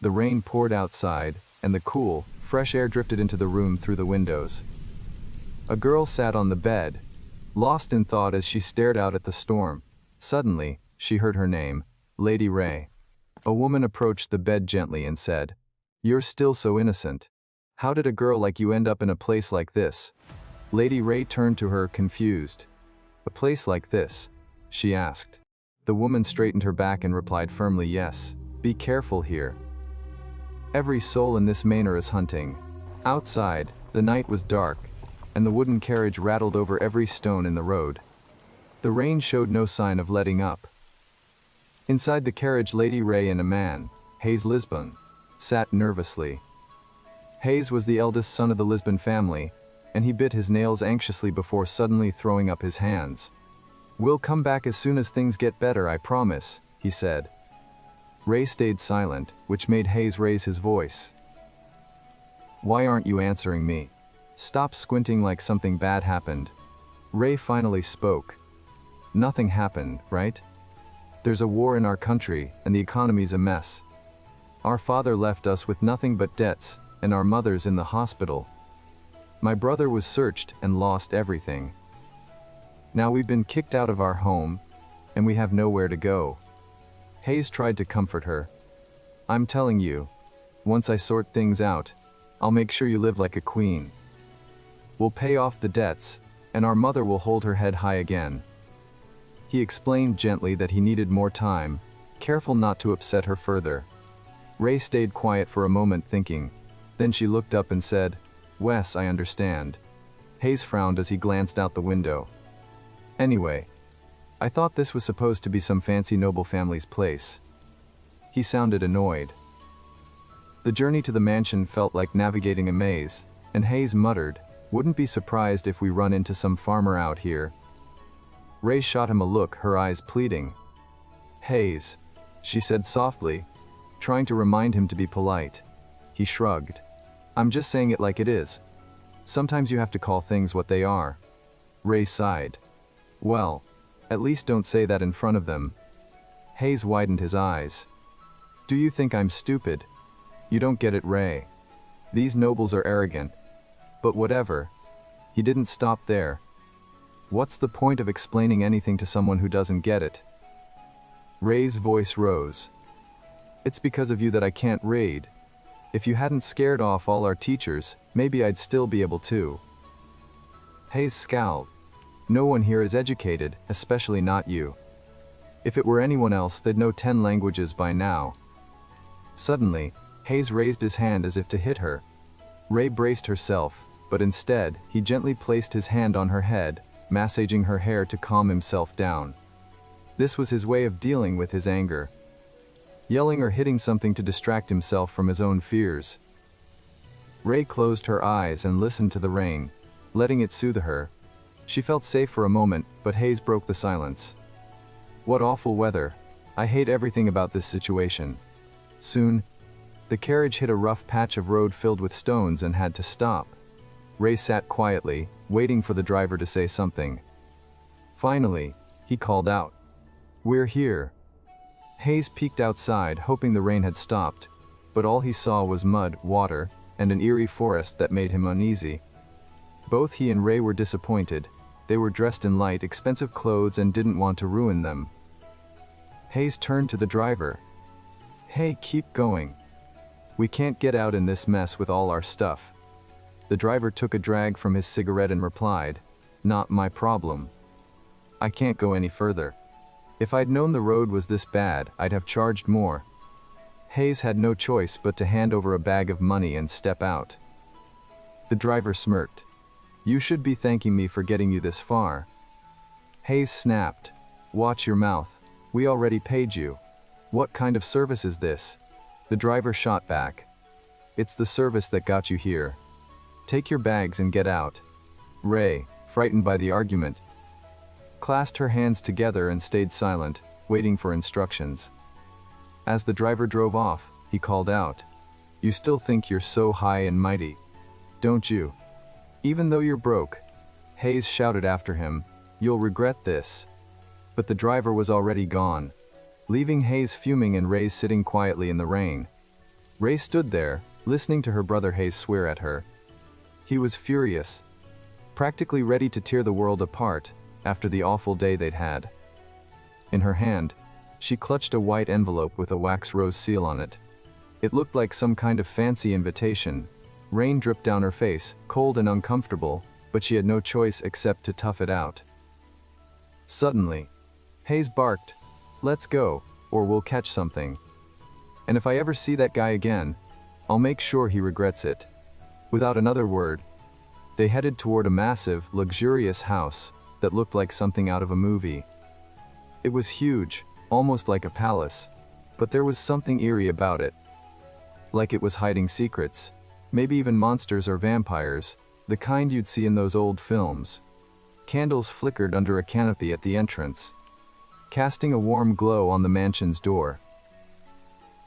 The rain poured outside, and the cool, fresh air drifted into the room through the windows. A girl sat on the bed, lost in thought as she stared out at the storm. Suddenly, she heard her name, Lady Ray. A woman approached the bed gently and said, "You're still so innocent. How did a girl like you end up in a place like this?" Lady Ray turned to her, confused. "A place like this?" she asked. The woman straightened her back and replied firmly, "Yes. Be careful here. Every soul in this manor is hunting." Outside, the night was dark, and the wooden carriage rattled over every stone in the road. The rain showed no sign of letting up. Inside the carriage, Lady Ray and a man, Hayes Lisbon, sat nervously. Hayes was the eldest son of the Lisbon family, and he bit his nails anxiously before suddenly throwing up his hands. "We'll come back as soon as things get better, I promise," he said. Ray stayed silent, which made Hayes raise his voice. "Why aren't you answering me? Stop squinting like something bad happened." Ray finally spoke. "Nothing happened, right? There's a war in our country, and the economy's a mess. Our father left us with nothing but debts, and our mother's in the hospital. My brother was searched and lost everything. Now we've been kicked out of our home, and we have nowhere to go." Hayes tried to comfort her. "I'm telling you, once I sort things out, I'll make sure you live like a queen. We'll pay off the debts, and our mother will hold her head high again." He explained gently that he needed more time, careful not to upset her further. Ray stayed quiet for a moment thinking. Then she looked up and said, "Wes, I understand." Hayes frowned as he glanced out the window. "Anyway, I thought this was supposed to be some fancy noble family's place." He sounded annoyed. The journey to the mansion felt like navigating a maze, and Hayes muttered, "Wouldn't be surprised if we run into some farmer out here." Ray shot him a look, her eyes pleading. "Hayes," she said softly, trying to remind him to be polite. He shrugged. "I'm just saying it like it is. Sometimes you have to call things what they are." Ray sighed. "Well, at least don't say that in front of them." Hayes widened his eyes. "Do you think I'm stupid? You don't get it, Ray. These nobles are arrogant. But whatever." He didn't stop there. "What's the point of explaining anything to someone who doesn't get it?" Ray's voice rose. "It's because of you that I can't read. If you hadn't scared off all our teachers, maybe I'd still be able to." Hayes scowled. "No one here is educated, especially not you. If it were anyone else, they'd know 10 languages by now." Suddenly, Hayes raised his hand as if to hit her. Ray braced herself, but instead, he gently placed his hand on her head, massaging her hair to calm himself down. This was his way of dealing with his anger. Yelling or hitting something to distract himself from his own fears. Ray closed her eyes and listened to the rain, letting it soothe her. She felt safe for a moment, but Hayes broke the silence. "What awful weather. I hate everything about this situation." Soon, the carriage hit a rough patch of road filled with stones and had to stop. Ray sat quietly, waiting for the driver to say something. Finally, he called out, "We're here." Hayes peeked outside, hoping the rain had stopped, but all he saw was mud, water, and an eerie forest that made him uneasy. Both he and Ray were disappointed. They were dressed in light, expensive clothes and didn't want to ruin them. Hayes turned to the driver. "Hey, keep going. We can't get out in this mess with all our stuff." The driver took a drag from his cigarette and replied, "Not my problem. I can't go any further. If I'd known the road was this bad, I'd have charged more." Hayes had no choice but to hand over a bag of money and step out. The driver smirked. "You should be thanking me for getting you this far." Hayes snapped, "Watch your mouth. We already paid you. What kind of service is this?" The driver shot back. "It's the service that got you here. Take your bags and get out." Ray, frightened by the argument, clasped her hands together and stayed silent, waiting for instructions. As the driver drove off, he called out, "You still think you're so high and mighty, don't you? Even though you're broke." Hayes shouted after him, "You'll regret this." But the driver was already gone, leaving Hayes fuming and Ray sitting quietly in the rain. Ray stood there, listening to her brother Hayes swear at her. He was furious, practically ready to tear the world apart after the awful day they'd had. In her hand, she clutched a white envelope with a wax rose seal on it. It looked like some kind of fancy invitation. Rain dripped down her face, cold and uncomfortable, but she had no choice except to tough it out. Suddenly, Hayes barked, "Let's go, or we'll catch something. And if I ever see that guy again, I'll make sure he regrets it." Without another word, they headed toward a massive, luxurious house that looked like something out of a movie. It was huge, almost like a palace, but there was something eerie about it. Like it was hiding secrets, maybe even monsters or vampires, the kind you'd see in those old films. Candles flickered under a canopy at the entrance, casting a warm glow on the mansion's door.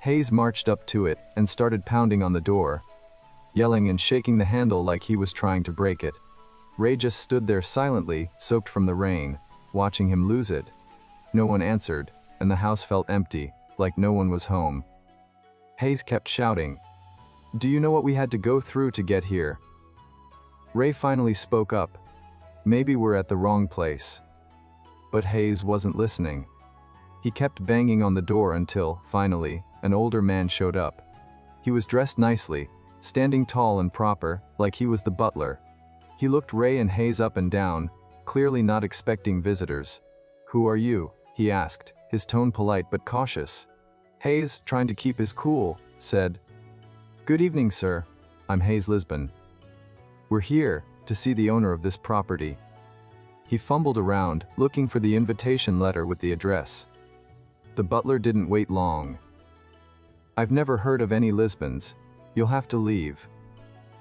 Hayes marched up to it and started pounding on the door, yelling and shaking the handle like he was trying to break it. Ray just stood there silently, soaked from the rain, watching him lose it. No one answered, and the house felt empty, like no one was home. Hayes kept shouting, "Do you know what we had to go through to get here?" Ray finally spoke up, "Maybe we're at the wrong place." But Hayes wasn't listening. He kept banging on the door until, finally, an older man showed up. He was dressed nicely, standing tall and proper, like he was the butler. He looked Ray and Hayes up and down, clearly not expecting visitors. "Who are you?" he asked, his tone polite but cautious. Hayes, trying to keep his cool, said, "Good evening, sir. I'm Hayes Lisbon. We're here to see the owner of this property." He fumbled around, looking for the invitation letter with the address. The butler didn't wait long. "I've never heard of any Lisbons. You'll have to leave."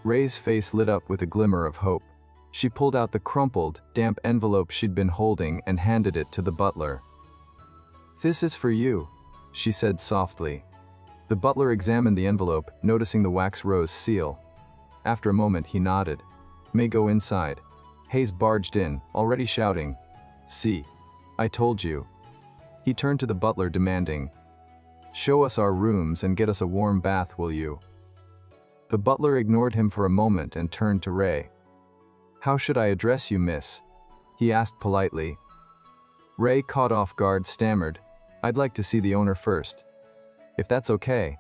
Ray's face lit up with a glimmer of hope. She pulled out the crumpled, damp envelope she'd been holding and handed it to the butler. "This is for you," she said softly. The butler examined the envelope, noticing the wax rose seal. After a moment he nodded. "May go inside." Hayes barged in, already shouting, "See, I told you." He turned to the butler demanding, "Show us our rooms and get us a warm bath, will you?" The butler ignored him for a moment and turned to Ray. "How should I address you, miss?" he asked politely. Ray, caught off guard, stammered, "I'd like to see the owner first. If that's okay."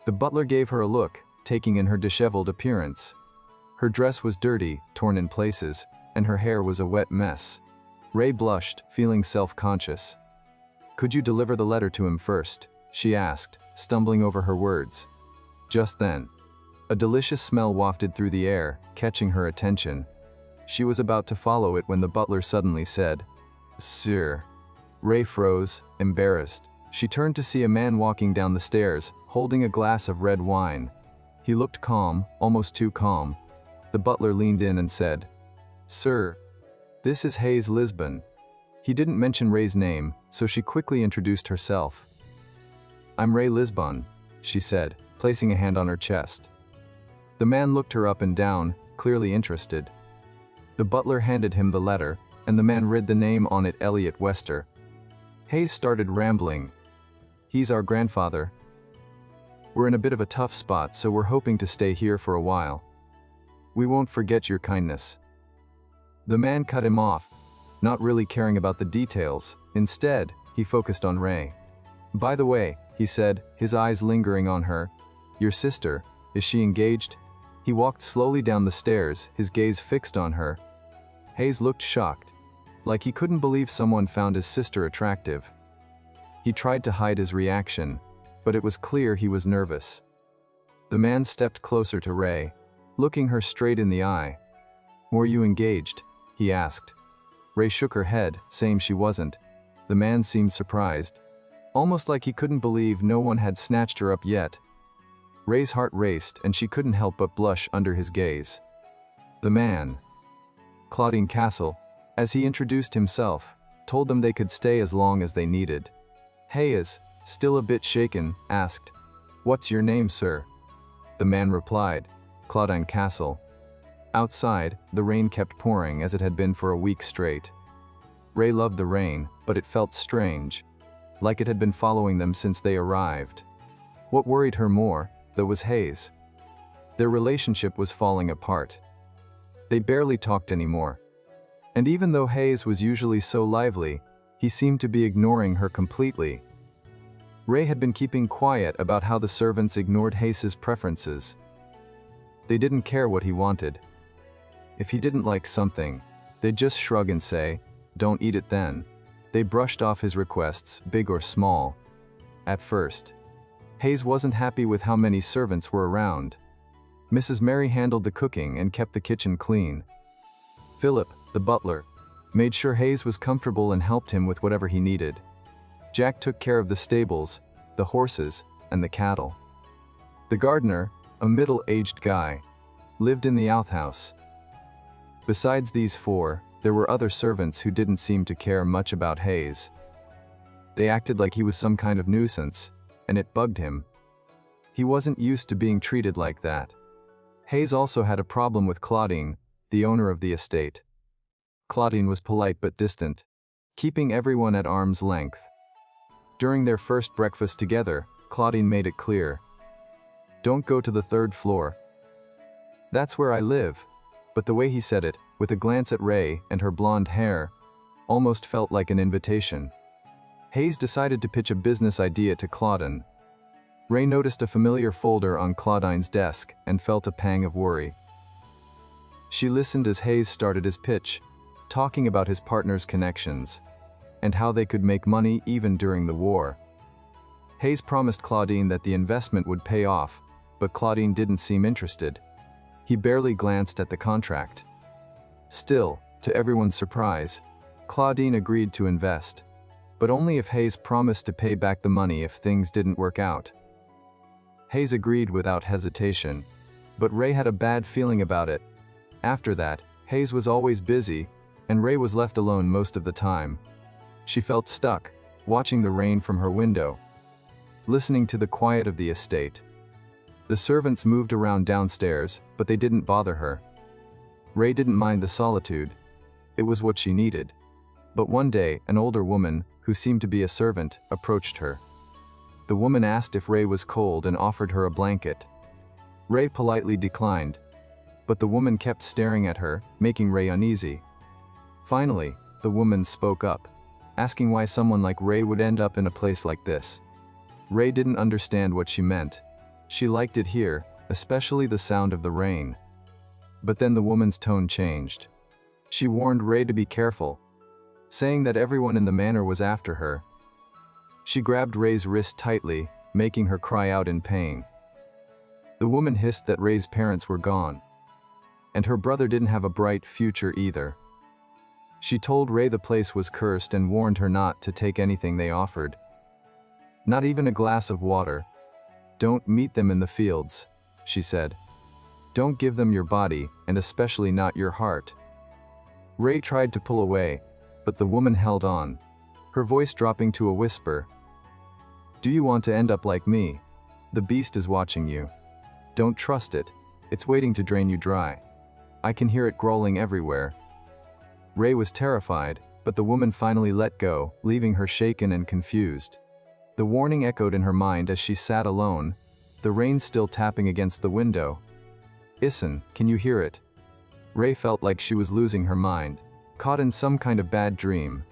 The butler gave her a look, taking in her disheveled appearance. Her dress was dirty, torn in places, and her hair was a wet mess. Ray blushed, feeling self-conscious. "Could you deliver the letter to him first?" she asked, stumbling over her words. Just then, a delicious smell wafted through the air, catching her attention. She was about to follow it when the butler suddenly said, "Sir." Ray froze, embarrassed. She turned to see a man walking down the stairs, holding a glass of red wine. He looked calm, almost too calm. The butler leaned in and said, "Sir, this is Hayes Lisbon." He didn't mention Ray's name, so she quickly introduced herself. "I'm Ray Lisbon," she said, placing a hand on her chest. The man looked her up and down, clearly interested. The butler handed him the letter, and the man read the name on it, Elliot Wester. Hayes started rambling. "He's our grandfather. We're in a bit of a tough spot, so we're hoping to stay here for a while. We won't forget your kindness." The man cut him off, not really caring about the details. Instead, he focused on Ray. "By the way," he said, his eyes lingering on her, "your sister, is she engaged?" He walked slowly down the stairs, his gaze fixed on her. Hayes looked shocked, like he couldn't believe someone found his sister attractive. He tried to hide his reaction, but it was clear he was nervous. The man stepped closer to Ray, looking her straight in the eye. "Were you engaged?" he asked. Ray shook her head, saying she wasn't. The man seemed surprised, almost like he couldn't believe no one had snatched her up yet. Ray's heart raced, and she couldn't help but blush under his gaze. The man, Claudine Castle, as he introduced himself, told them they could stay as long as they needed. Hayes, still a bit shaken, asked, "What's your name, sir?" The man replied, "Claudine Castle." Outside, the rain kept pouring as it had been for a week straight. Ray loved the rain, but it felt strange, like it had been following them since they arrived. What worried her more, though, was Hayes. Their relationship was falling apart. They barely talked anymore. And even though Hayes was usually so lively, he seemed to be ignoring her completely. Ray had been keeping quiet about how the servants ignored Hayes' preferences. They didn't care what he wanted. If he didn't like something, they'd just shrug and say, "Don't eat it then." They brushed off his requests, big or small. At first, Hayes wasn't happy with how many servants were around. Mrs. Mary handled the cooking and kept the kitchen clean. Philip, the butler, made sure Hayes was comfortable and helped him with whatever he needed. Jack took care of the stables, the horses, and the cattle. The gardener, a middle-aged guy, lived in the outhouse. Besides these four, there were other servants who didn't seem to care much about Hayes. They acted like he was some kind of nuisance, and it bugged him. He wasn't used to being treated like that. Hayes also had a problem with Claudine, the owner of the estate. Claudine was polite but distant, keeping everyone at arm's length. During their first breakfast together, Claudine made it clear. "Don't go to the third floor. That's where I live." But the way he said it, with a glance at Ray and her blonde hair, almost felt like an invitation. Hayes decided to pitch a business idea to Claudine. Ray noticed a familiar folder on Claudine's desk and felt a pang of worry. She listened as Hayes started his pitch, talking about his partner's connections, and how they could make money even during the war. Hayes promised Claudine that the investment would pay off, but Claudine didn't seem interested. He barely glanced at the contract. Still, to everyone's surprise, Claudine agreed to invest, but only if Hayes promised to pay back the money if things didn't work out. Hayes agreed without hesitation, but Ray had a bad feeling about it. After that, Hayes was always busy, and Ray was left alone most of the time. She felt stuck, watching the rain from her window, listening to the quiet of the estate. The servants moved around downstairs, but they didn't bother her. Ray didn't mind the solitude. It was what she needed. But one day, an older woman, who seemed to be a servant, approached her. The woman asked if Ray was cold and offered her a blanket. Ray politely declined, but the woman kept staring at her, making Ray uneasy. Finally, the woman spoke up, asking why someone like Ray would end up in a place like this. Ray didn't understand what she meant. She liked it here, especially the sound of the rain. But then the woman's tone changed. She warned Ray to be careful, saying that everyone in the manor was after her. She grabbed Ray's wrist tightly, making her cry out in pain. The woman hissed that Ray's parents were gone, and her brother didn't have a bright future either. She told Ray the place was cursed and warned her not to take anything they offered. Not even a glass of water. "Don't meet them in the fields," she said. "Don't give them your body, and especially not your heart." Ray tried to pull away, but the woman held on, her voice dropping to a whisper. "Do you want to end up like me? The beast is watching you. Don't trust it. It's waiting to drain you dry. I can hear it growling everywhere." Ray was terrified, but the woman finally let go, leaving her shaken and confused. The warning echoed in her mind as she sat alone, the rain still tapping against the window. "Listen, can you hear it?" Ray felt like she was losing her mind, caught in some kind of bad dream.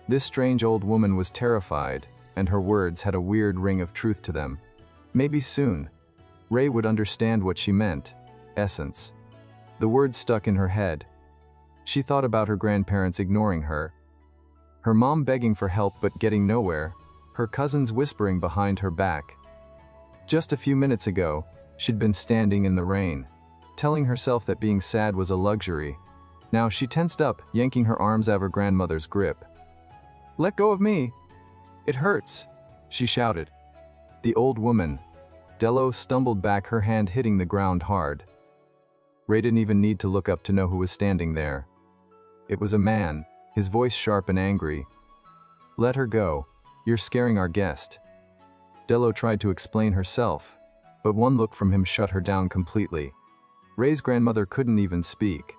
This strange old woman was terrified, and her words had a weird ring of truth to them. Maybe soon, Ray would understand what she meant. Essence. The words stuck in her head. She thought about her grandparents ignoring her, her mom begging for help but getting nowhere, her cousins whispering behind her back. Just a few minutes ago, she'd been standing in the rain, telling herself that being sad was a luxury. Now she tensed up, yanking her arms out of her grandmother's grip. "Let go of me! It hurts!" she shouted. The old woman, Dello, stumbled back, her hand hitting the ground hard. Ray didn't even need to look up to know who was standing there. It was a man, his voice sharp and angry. "Let her go. You're scaring our guest." Dello tried to explain herself, but one look from him shut her down completely. Ray's grandmother couldn't even speak.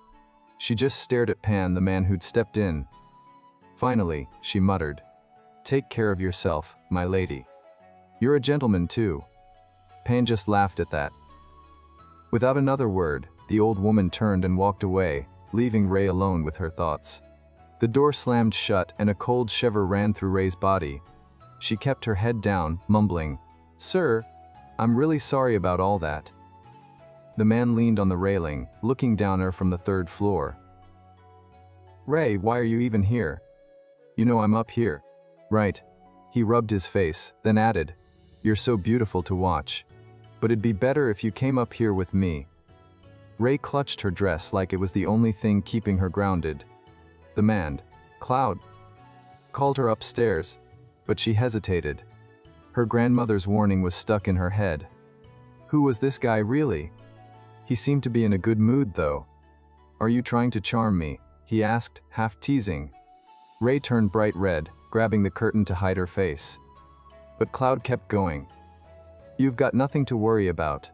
She just stared at Pan, the man who'd stepped in. Finally, she muttered, "Take care of yourself, my lady. You're a gentleman too." Pan just laughed at that. Without another word, the old woman turned and walked away, leaving Ray alone with her thoughts. The door slammed shut and a cold shiver ran through Ray's body. She kept her head down, mumbling, "Sir, I'm really sorry about all that." The man leaned on the railing, looking down at her from the third floor. "Ray, why are you even here? You know I'm up here." "Right." He rubbed his face, then added, "You're so beautiful to watch. But it'd be better if you came up here with me." Ray clutched her dress like it was the only thing keeping her grounded. The man, Cloud, called her upstairs, but she hesitated. Her grandmother's warning was stuck in her head. Who was this guy really? He seemed to be in a good mood though. "Are you trying to charm me?" he asked, half teasing. Ray turned bright red, grabbing the curtain to hide her face. But Cloud kept going. "You've got nothing to worry about.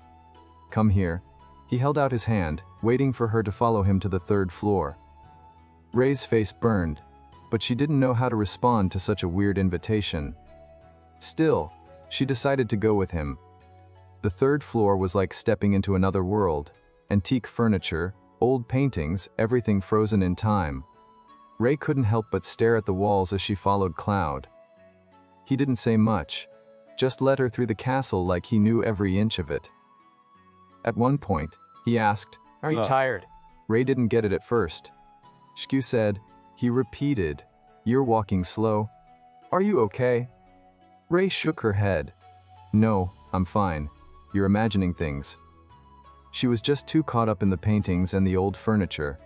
Come here." He held out his hand, waiting for her to follow him to the third floor. Ray's face burned, but she didn't know how to respond to such a weird invitation. Still, she decided to go with him. The third floor was like stepping into another world. Antique furniture, old paintings, everything frozen in time. Ray couldn't help but stare at the walls as she followed Cloud. He didn't say much, just led her through the castle like he knew every inch of it. At one point, he asked, "Are you tired?" Ray didn't get it at first. Shku said. He repeated, "You're walking slow. Are you okay?" Ray shook her head. "No, I'm fine. You're imagining things." She was just too caught up in the paintings and the old furniture.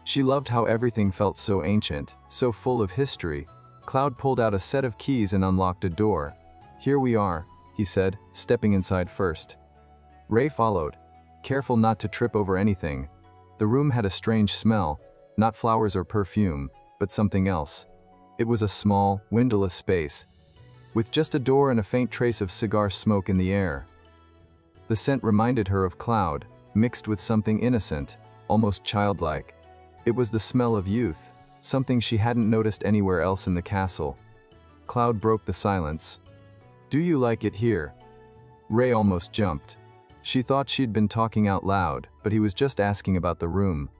She loved how everything felt so ancient, so full of history. Cloud pulled out a set of keys and unlocked a door. "Here we are," he said, stepping inside first. Ray followed, careful not to trip over anything. The room had a strange smell, not flowers or perfume, but something else. It was a small, windowless space, with just a door and a faint trace of cigar smoke in the air. The scent reminded her of Cloud, mixed with something innocent, almost childlike. It was the smell of youth, something she hadn't noticed anywhere else in the castle. Cloud broke the silence. "Do you like it here?" Ray almost jumped. She thought she'd been talking out loud, but he was just asking about the room.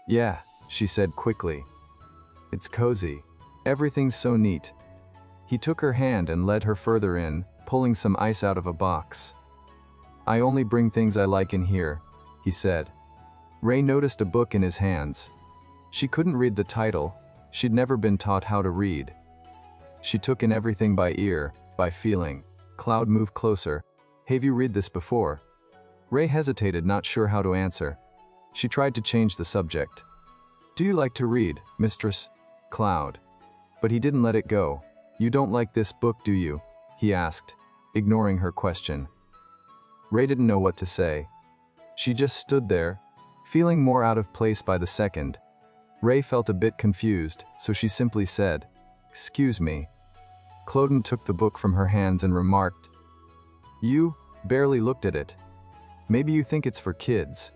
"Yeah," she said quickly. "It's cozy. Everything's so neat." He took her hand and led her further in, pulling some ice out of a box. "I only bring things I like in here," he said. Ray noticed a book in his hands. She couldn't read the title. She'd never been taught how to read. She took in everything by ear, by feeling. Cloud moved closer. "Have you read this before?" Ray hesitated, not sure how to answer. She tried to change the subject. "Do you like to read, Mistress Cloud?" But he didn't let it go. "You don't like this book, do you?" he asked, ignoring her question. Ray didn't know what to say. She just stood there, feeling more out of place by the second. Ray felt a bit confused, so she simply said, "Excuse me." Cloden took the book from her hands and remarked, "You barely looked at it. Maybe you think it's for kids."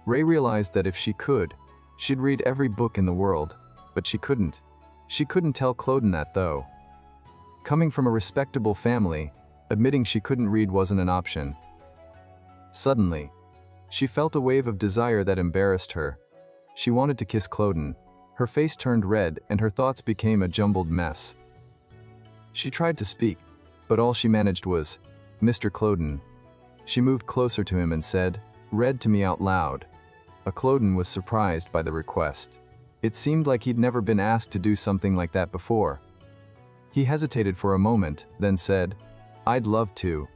Ray realized that if she could, she'd read every book in the world, but she couldn't. She couldn't tell Cloden that though. Coming from a respectable family, admitting she couldn't read wasn't an option. Suddenly, she felt a wave of desire that embarrassed her. She wanted to kiss Cloden. Her face turned red and her thoughts became a jumbled mess. She tried to speak, but all she managed was, "Mr. Cloden." She moved closer to him and said, "Read to me out loud." Cloden was surprised by the request. It seemed like he'd never been asked to do something like that before. He hesitated for a moment, then said, "I'd love to."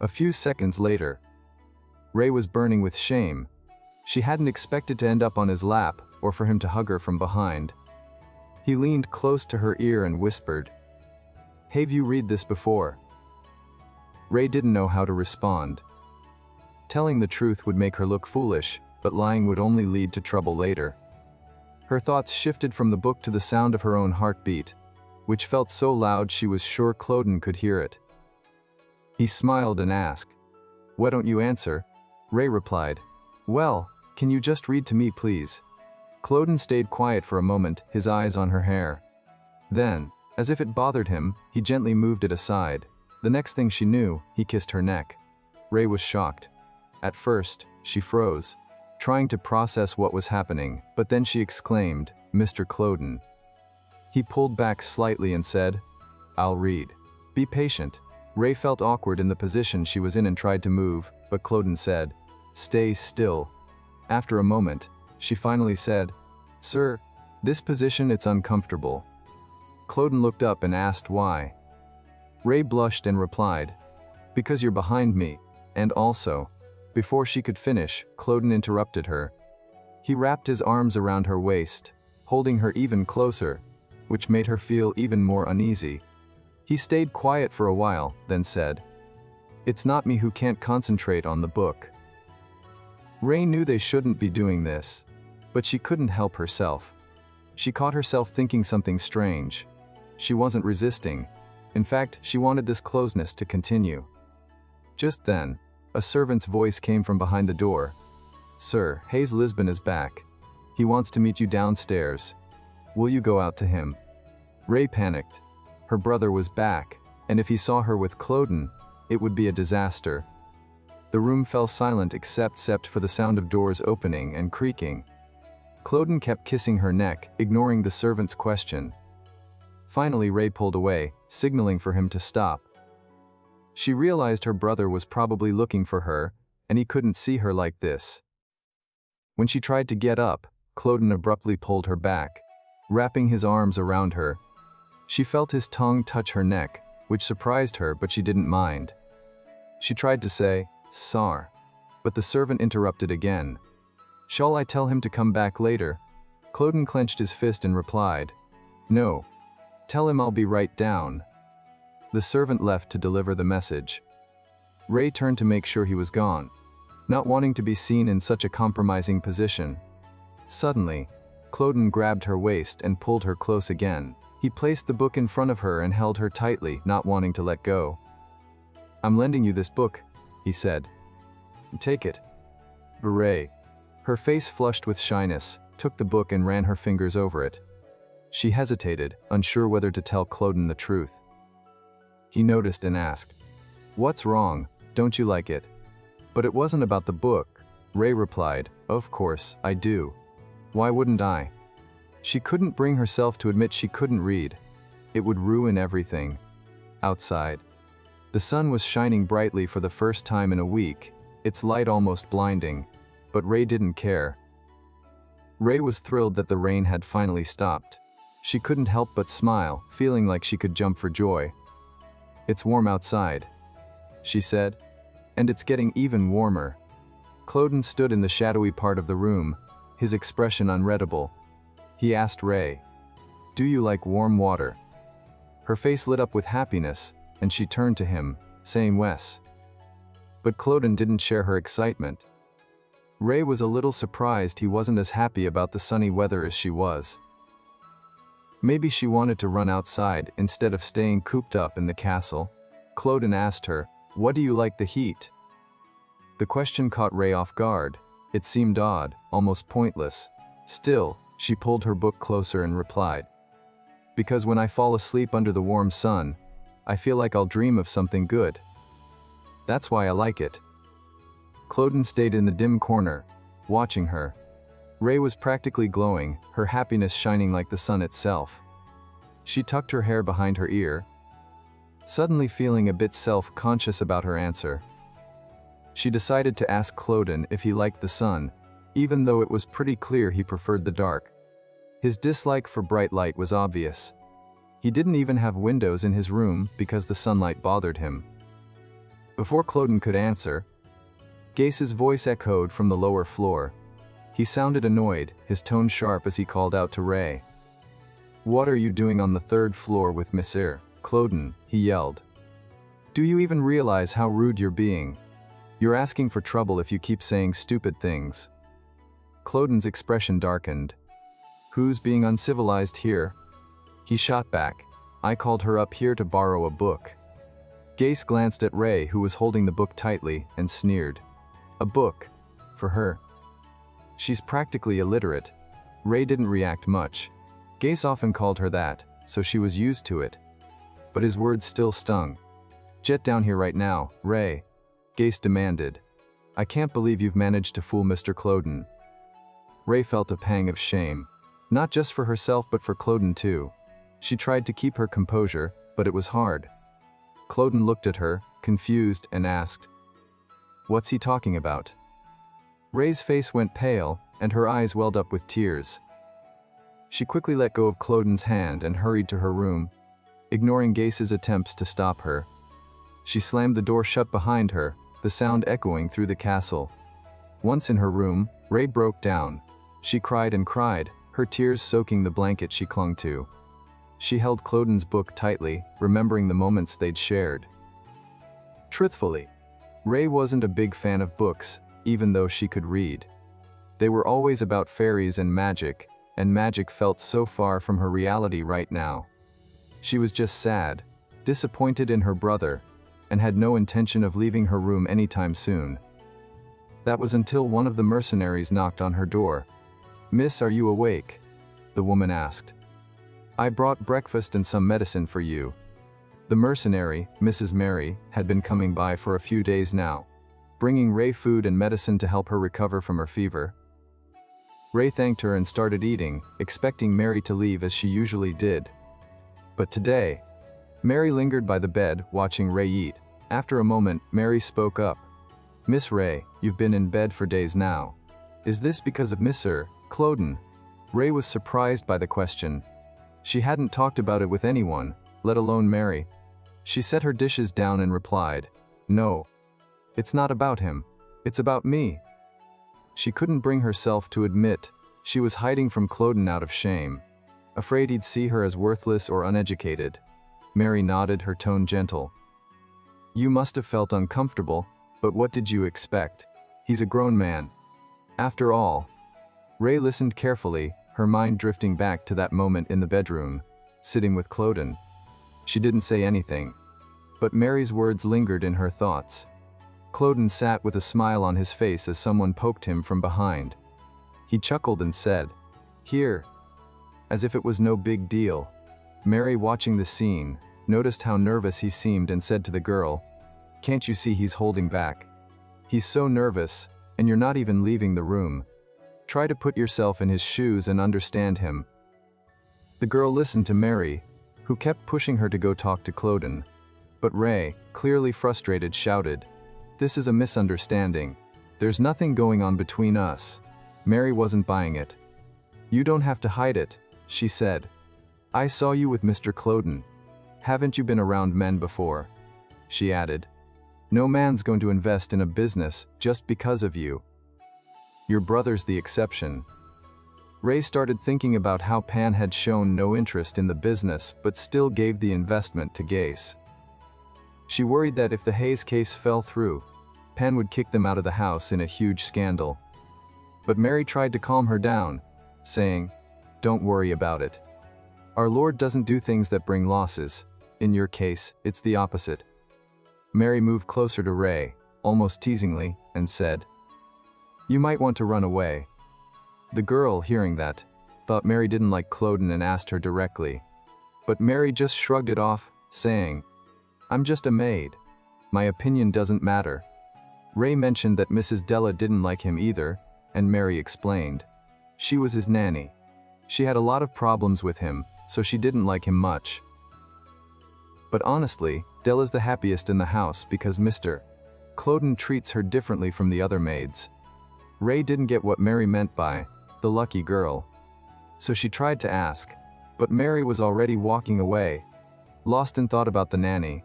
A few seconds later, Ray was burning with shame. She hadn't expected to end up on his lap or for him to hug her from behind. He leaned close to her ear and whispered, "Have you read this before?" Ray didn't know how to respond. Telling the truth would make her look foolish, but lying would only lead to trouble later. Her thoughts shifted from the book to the sound of her own heartbeat, which felt so loud she was sure Cloden could hear it. He smiled and asked, "Why don't you answer?" Ray replied, "Well, can you just read to me, please?" Cloden stayed quiet for a moment, his eyes on her hair. Then, as if it bothered him, he gently moved it aside. The next thing she knew, he kissed her neck. Rei was shocked. At first, she froze, trying to process what was happening, but then she exclaimed, "Mr. Cloden." He pulled back slightly and said, "I'll read. Be patient." Rei felt awkward in the position she was in and tried to move, but Cloden said, "Stay still." After a moment, she finally said, "Sir, this position it's uncomfortable." Cloden looked up and asked why. Rei blushed and replied, "Because you're behind me, and also..." Before she could finish, Cloden interrupted her. He wrapped his arms around her waist, holding her even closer, which made her feel even more uneasy. He stayed quiet for a while, then said, "It's not me who can't concentrate on the book." Rei knew they shouldn't be doing this, but she couldn't help herself. She caught herself thinking something strange. She wasn't resisting. In fact, she wanted this closeness to continue. Just then, a servant's voice came from behind the door. "Sir, Hayes Lisbon is back. He wants to meet you downstairs. Will you go out to him?" Rei panicked. Her brother was back, and if he saw her with Cloden, it would be a disaster. The room fell silent except for the sound of doors opening and creaking. Cloden kept kissing her neck, ignoring the servant's question. Finally, Rei pulled away, signaling for him to stop. She realized her brother was probably looking for her, and he couldn't see her like this. When she tried to get up, Cloden abruptly pulled her back, wrapping his arms around her. She felt his tongue touch her neck, which surprised her, but she didn't mind. She tried to say, "Sar," but the servant interrupted again. "Shall I tell him to come back later?" Cloden clenched his fist and replied, "No. Tell him I'll be right down." The servant left to deliver the message. Rei turned to make sure he was gone, not wanting to be seen in such a compromising position. Suddenly, Cloden grabbed her waist and pulled her close again. He placed the book in front of her and held her tightly, not wanting to let go. "I'm lending you this book," he said. "Take it." Rei, her face flushed with shyness, took the book and ran her fingers over it. She hesitated, unsure whether to tell Cloden the truth. He noticed and asked, "What's wrong? Don't you like it?" But it wasn't about the book. Rei replied, "Of course, I do. Why wouldn't I?" She couldn't bring herself to admit she couldn't read. It would ruin everything. Outside, the sun was shining brightly for the first time in a week, its light almost blinding, but Rei didn't care. Rei was thrilled that the rain had finally stopped. She couldn't help but smile, feeling like she could jump for joy. "It's warm outside," she said, "and it's getting even warmer." Cloden stood in the shadowy part of the room, his expression unreadable. He asked Rei, "Do you like warm water?" Her face lit up with happiness, and she turned to him, saying "Wes." But Cloden didn't share her excitement. Rei was a little surprised he wasn't as happy about the sunny weather as she was. Maybe she wanted to run outside instead of staying cooped up in the castle. Cloden asked her, "What do you like the heat?" The question caught Rei off guard. It seemed odd, almost pointless. Still, she pulled her book closer and replied, "Because when I fall asleep under the warm sun, I feel like I'll dream of something good. That's why I like it." Cloden stayed in the dim corner, watching her. Rei was practically glowing, her happiness shining like the sun itself. She tucked her hair behind her ear, suddenly feeling a bit self-conscious about her answer. She decided to ask Cloden if he liked the sun, even though it was pretty clear he preferred the dark. His dislike for bright light was obvious. He didn't even have windows in his room because the sunlight bothered him. Before Cloden could answer, Gase's voice echoed from the lower floor. He sounded annoyed, his tone sharp as he called out to Rei. "What are you doing on the third floor with Monsieur Cloden?" he yelled. "Do you even realize how rude you're being? You're asking for trouble if you keep saying stupid things." Cloden's expression darkened. "Who's being uncivilized here?" He shot back. "I called her up here to borrow a book." Gase glanced at Rei, who was holding the book tightly, and sneered. "A book? For her? She's practically illiterate." Rei didn't react much. Gase often called her that, so she was used to it. But his words still stung. Jet down here right now, Ray, Gase demanded. I can't believe you've managed to fool Mr. Cloden. Ray felt a pang of shame, not just for herself but for Cloden too. She tried to keep her composure, but it was hard. Cloden looked at her, confused, and asked, "What's he talking about?" Ray's face went pale, and her eyes welled up with tears. She quickly let go of Cloden's hand and hurried to her room, ignoring Gase's attempts to stop her. She slammed the door shut behind her, the sound echoing through the castle. Once in her room, Ray broke down. She cried and cried, her tears soaking the blanket she clung to. She held Cloden's book tightly, remembering the moments they'd shared. Truthfully, Ray wasn't a big fan of books, even though she could read. They were always about fairies and magic felt so far from her reality right now. She was just sad, disappointed in her brother, and had no intention of leaving her room anytime soon. That was until one of the mercenaries knocked on her door. "Miss, are you awake?" the woman asked. "I brought breakfast and some medicine for you." The mercenary, Mrs. Mary, had been coming by for a few days now, bringing Ray food and medicine to help her recover from her fever. Ray thanked her and started eating, expecting Mary to leave as she usually did. But today, Mary lingered by the bed, watching Ray eat. After a moment, Mary spoke up. "Miss Ray, you've been in bed for days now. Is this because of Mr. Cloden?" Ray was surprised by the question. She hadn't talked about it with anyone, let alone Mary. She set her dishes down and replied, "No. It's not about him. It's about me." She couldn't bring herself to admit she was hiding from Cloden out of shame, afraid he'd see her as worthless or uneducated. Mary nodded, her tone gentle. "You must have felt uncomfortable, but what did you expect? He's a grown man. After all." Ray listened carefully, her mind drifting back to that moment in the bedroom, sitting with Cloden. She didn't say anything, but Mary's words lingered in her thoughts. Cloden sat with a smile on his face as someone poked him from behind. He chuckled and said, "Here," as if it was no big deal. Mary, watching the scene, noticed how nervous he seemed and said to the girl, "Can't you see he's holding back? He's so nervous, and you're not even leaving the room. Try to put yourself in his shoes and understand him." The girl listened to Mary, who kept pushing her to go talk to Cloden. But Ray, clearly frustrated, shouted, "This is a misunderstanding. There's nothing going on between us." Mary wasn't buying it. "You don't have to hide it," she said. "I saw you with Mr. Cloden. Haven't you been around men before?" she added. "No man's going to invest in a business just because of you. Your brother's the exception." Ray started thinking about how Pan had shown no interest in the business but still gave the investment to Gase. She worried that if the Hayes case fell through, Pan would kick them out of the house in a huge scandal. But Mary tried to calm her down, saying, "Don't worry about it. Our Lord doesn't do things that bring losses. In your case, it's the opposite." Mary moved closer to Ray, almost teasingly, and said, "You might want to run away." The girl, hearing that, thought Mary didn't like Cloden and asked her directly. But Mary just shrugged it off, saying, "I'm just a maid. My opinion doesn't matter." Ray mentioned that Mrs. Della didn't like him either, and Mary explained. She was his nanny. She had a lot of problems with him, so she didn't like him much. But honestly, Della's the happiest in the house because Mr. Cloden treats her differently from the other maids. Ray didn't get what Mary meant by the lucky girl. So she tried to ask, but Mary was already walking away, lost in thought about the nanny.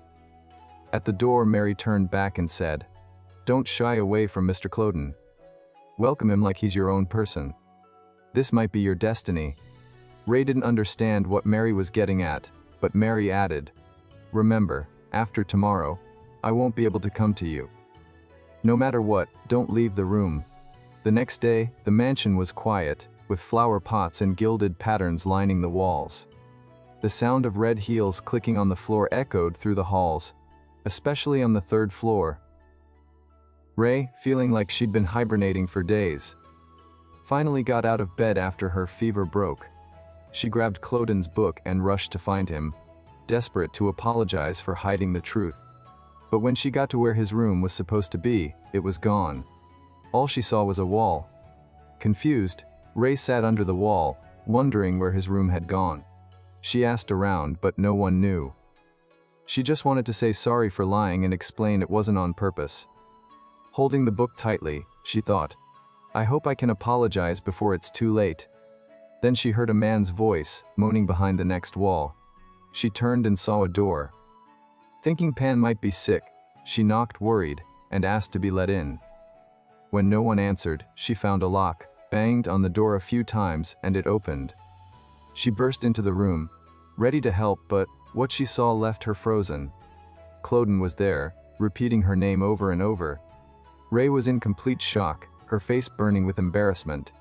At the door, Mary turned back and said, "Don't shy away from Mr. Cloden. Welcome him like he's your own person. This might be your destiny." Ray didn't understand what Mary was getting at, but Mary added, "Remember, after tomorrow, I won't be able to come to you. No matter what, don't leave the room." The next day, the mansion was quiet, with flower pots and gilded patterns lining the walls. The sound of red heels clicking on the floor echoed through the halls, especially on the third floor. Ray, feeling like she'd been hibernating for days, finally got out of bed after her fever broke. She grabbed Cloden's book and rushed to find him, desperate to apologize for hiding the truth. But when she got to where his room was supposed to be, it was gone. All she saw was a wall. Confused, Ray sat under the wall, wondering where his room had gone. She asked around, but no one knew. She just wanted to say sorry for lying and explain it wasn't on purpose. Holding the book tightly, she thought, I hope I can apologize before it's too late. Then she heard a man's voice, moaning behind the next wall. She turned and saw a door. Thinking Pan might be sick, she knocked worried, and asked to be let in. When no one answered, she found a lock, banged on the door a few times, and it opened. She burst into the room, ready to help, but what she saw left her frozen. Cloden was there, repeating her name over and over. Ray was in complete shock, her face burning with embarrassment.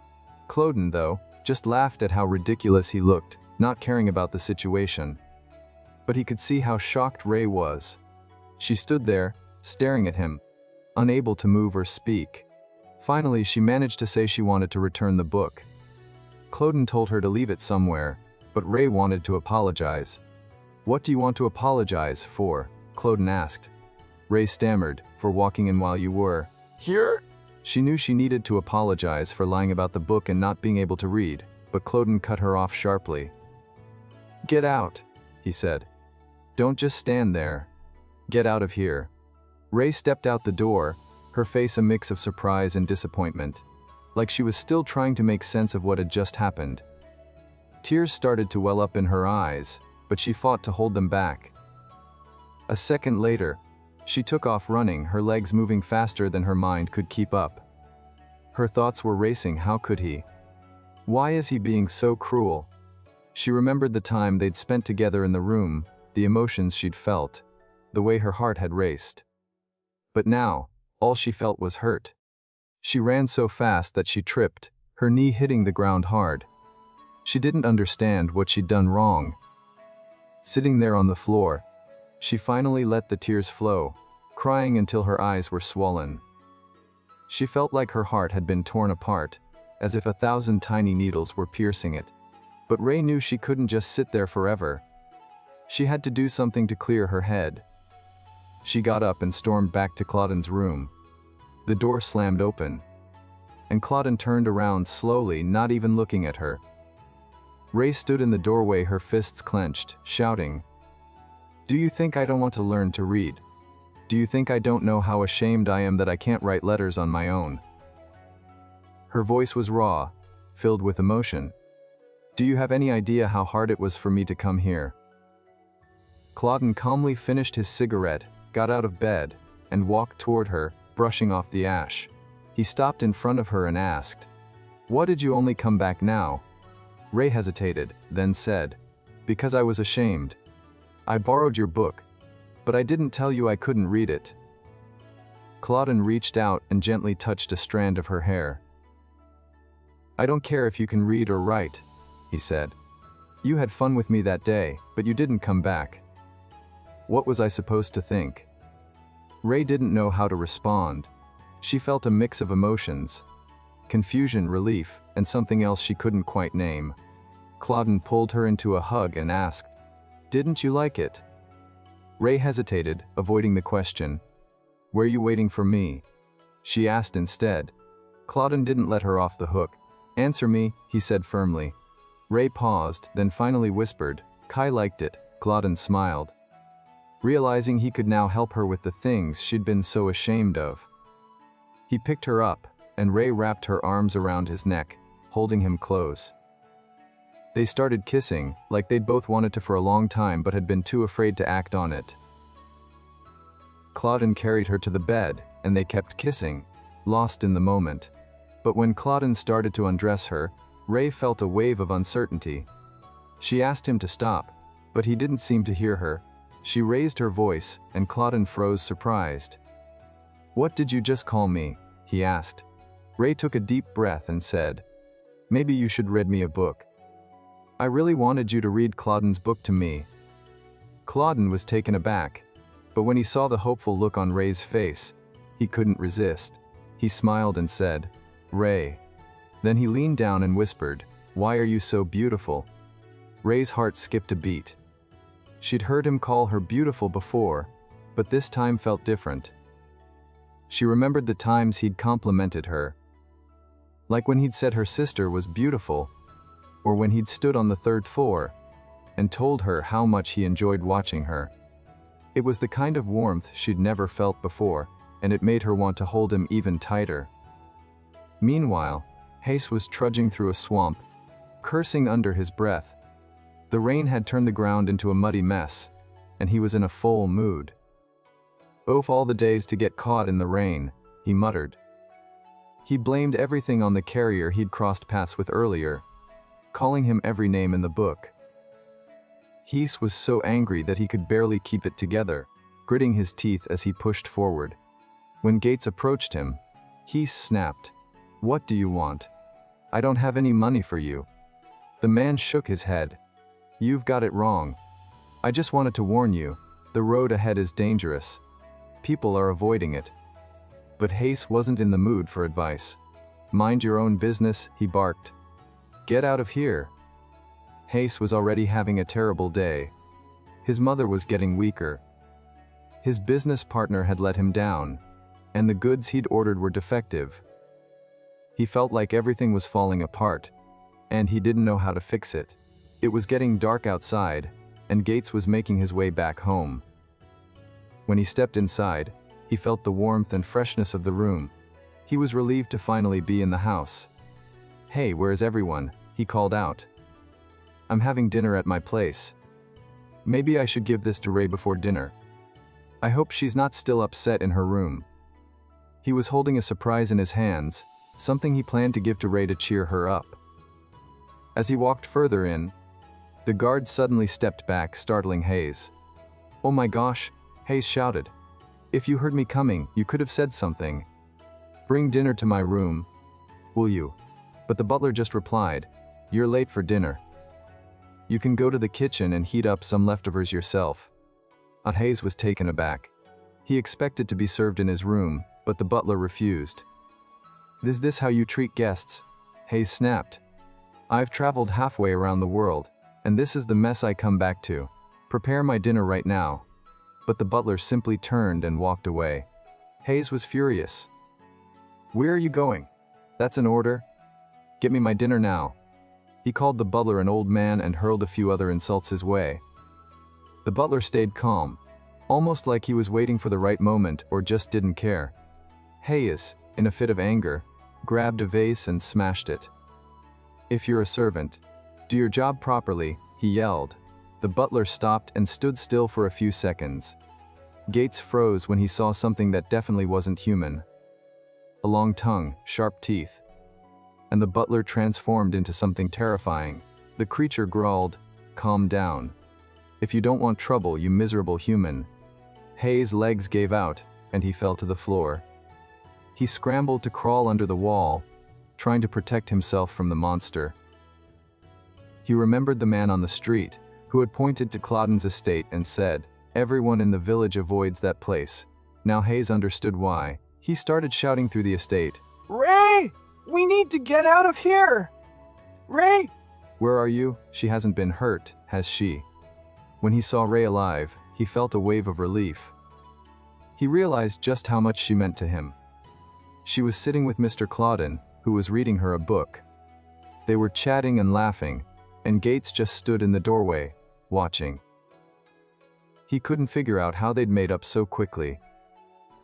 Cloden, though, just laughed at how ridiculous he looked, not caring about the situation. But he could see how shocked Ray was. She stood there, staring at him, unable to move or speak. Finally, she managed to say she wanted to return the book. Cloden told her to leave it somewhere, but Ray wanted to apologize. What do you want to apologize for? Cloden asked. Ray stammered, for walking in while you were here. She knew she needed to apologize for lying about the book and not being able to read, but Cloden cut her off sharply. Get out, he said. Don't just stand there. Get out of here. Ray stepped out the door, her face a mix of surprise and disappointment, like she was still trying to make sense of what had just happened. Tears started to well up in her eyes, but she fought to hold them back. A second later, she took off running, her legs moving faster than her mind could keep up. Her thoughts were racing. How could he? Why is he being so cruel? She remembered the time they'd spent together in the room, the emotions she'd felt, the way her heart had raced. But now, all she felt was hurt. She ran so fast that she tripped, her knee hitting the ground hard. She didn't understand what she'd done wrong. Sitting there on the floor, she finally let the tears flow, crying until her eyes were swollen. She felt like her heart had been torn apart, as if 1,000 tiny needles were piercing it. But Ray knew she couldn't just sit there forever. She had to do something to clear her head. She got up and stormed back to Cloden's room. The door slammed open, and Cloden turned around slowly, not even looking at her. Ray stood in the doorway, her fists clenched, shouting, Do you think I don't want to learn to read? Do you think I don't know how ashamed I am that I can't write letters on my own? Her voice was raw, filled with emotion. Do you have any idea how hard it was for me to come here? Cloden calmly finished his cigarette, got out of bed, and walked toward her, brushing off the ash. He stopped in front of her and asked, Why did you only come back now? Ray hesitated, then said, Because I was ashamed. I borrowed your book, but I didn't tell you I couldn't read it. Cloden reached out and gently touched a strand of her hair. I don't care if you can read or write, he said. You had fun with me that day, but you didn't come back. What was I supposed to think? Ray didn't know how to respond. She felt a mix of emotions: confusion, relief, and something else she couldn't quite name. Cloden pulled her into a hug and asked, Didn't you like it? Ray hesitated, avoiding the question. Were you waiting for me? She asked instead. Cloden didn't let her off the hook. Answer me, he said firmly. Ray paused, then finally whispered, Kai liked it. Cloden smiled, realizing he could now help her with the things she'd been so ashamed of. He picked her up, and Ray wrapped her arms around his neck, holding him close. They started kissing, like they'd both wanted to for a long time but had been too afraid to act on it. Cloden carried her to the bed, and they kept kissing, lost in the moment. But when Cloden started to undress her, Ray felt a wave of uncertainty. She asked him to stop, but he didn't seem to hear her. She raised her voice, and Cloden froze, surprised. What did you just call me? He asked. Ray took a deep breath and said, Maybe you should read me a book. I really wanted you to read Cloden's book to me. Cloden was taken aback, but when he saw the hopeful look on Ray's face, he couldn't resist. He smiled and said, Ray. Then he leaned down and whispered, Why are you so beautiful? Ray's heart skipped a beat. She'd heard him call her beautiful before, but this time felt different. She remembered the times he'd complimented her, like when he'd said her sister was beautiful, or when he'd stood on the third floor and told her how much he enjoyed watching her. It was the kind of warmth she'd never felt before, and it made her want to hold him even tighter. Meanwhile, Hayes was trudging through a swamp, cursing under his breath. The rain had turned the ground into a muddy mess, and he was in a full mood. "Of all the days to get caught in the rain," he muttered. He blamed everything on the carrier he'd crossed paths with earlier, calling him every name in the book. Hayes was so angry that he could barely keep it together, gritting his teeth as he pushed forward. When Gates approached him, Hayes snapped, "What do you want? I don't have any money for you." The man shook his head. "You've got it wrong. I just wanted to warn you, the road ahead is dangerous. People are avoiding it." But Hayes wasn't in the mood for advice. "Mind your own business," he barked. "Get out of here." Hayes was already having a terrible day. His mother was getting weaker. His business partner had let him down, and the goods he'd ordered were defective. He felt like everything was falling apart, and he didn't know how to fix it. It was getting dark outside, and Gates was making his way back home. When he stepped inside, he felt the warmth and freshness of the room. He was relieved to finally be in the house. "Hey, where's everyone?" he called out. "I'm having dinner at my place. Maybe I should give this to Ray before dinner. I hope she's not still upset in her room." He was holding a surprise in his hands, something he planned to give to Ray to cheer her up. As he walked further in, the guard suddenly stepped back, startling Hayes. "Oh my gosh," Hayes shouted. "If you heard me coming, you could have said something. Bring dinner to my room, will you?" But the butler just replied, "You're late for dinner. You can go to the kitchen and heat up some leftovers yourself." Hayes was taken aback. He expected to be served in his room, but the butler refused. "Is this how you treat guests?" Hayes snapped. "I've traveled halfway around the world, and this is the mess I come back to. Prepare my dinner right now." But the butler simply turned and walked away. Hayes was furious. "Where are you going? That's an order. Get me my dinner now." He called the butler an old man and hurled a few other insults his way. The butler stayed calm, almost like he was waiting for the right moment or just didn't care. Hayes, in a fit of anger, grabbed a vase and smashed it. "If you're a servant, do your job properly," he yelled. The butler stopped and stood still for a few seconds. Gates froze when he saw something that definitely wasn't human. A long tongue, sharp teeth. And the butler transformed into something terrifying. The creature growled, "Calm down. If you don't want trouble, you miserable human." Hayes' legs gave out, and he fell to the floor. He scrambled to crawl under the wall, trying to protect himself from the monster. He remembered the man on the street, who had pointed to Clauden's estate and said, "Everyone in the village avoids that place." Now Hayes understood why. He started shouting through the estate, "Ray! We need to get out of here! Ray!" "Where are you? She hasn't been hurt, has she?" When he saw Ray alive, he felt a wave of relief. He realized just how much she meant to him. She was sitting with Mr. Clauden, who was reading her a book. They were chatting and laughing, and Gates just stood in the doorway, watching. He couldn't figure out how they'd made up so quickly.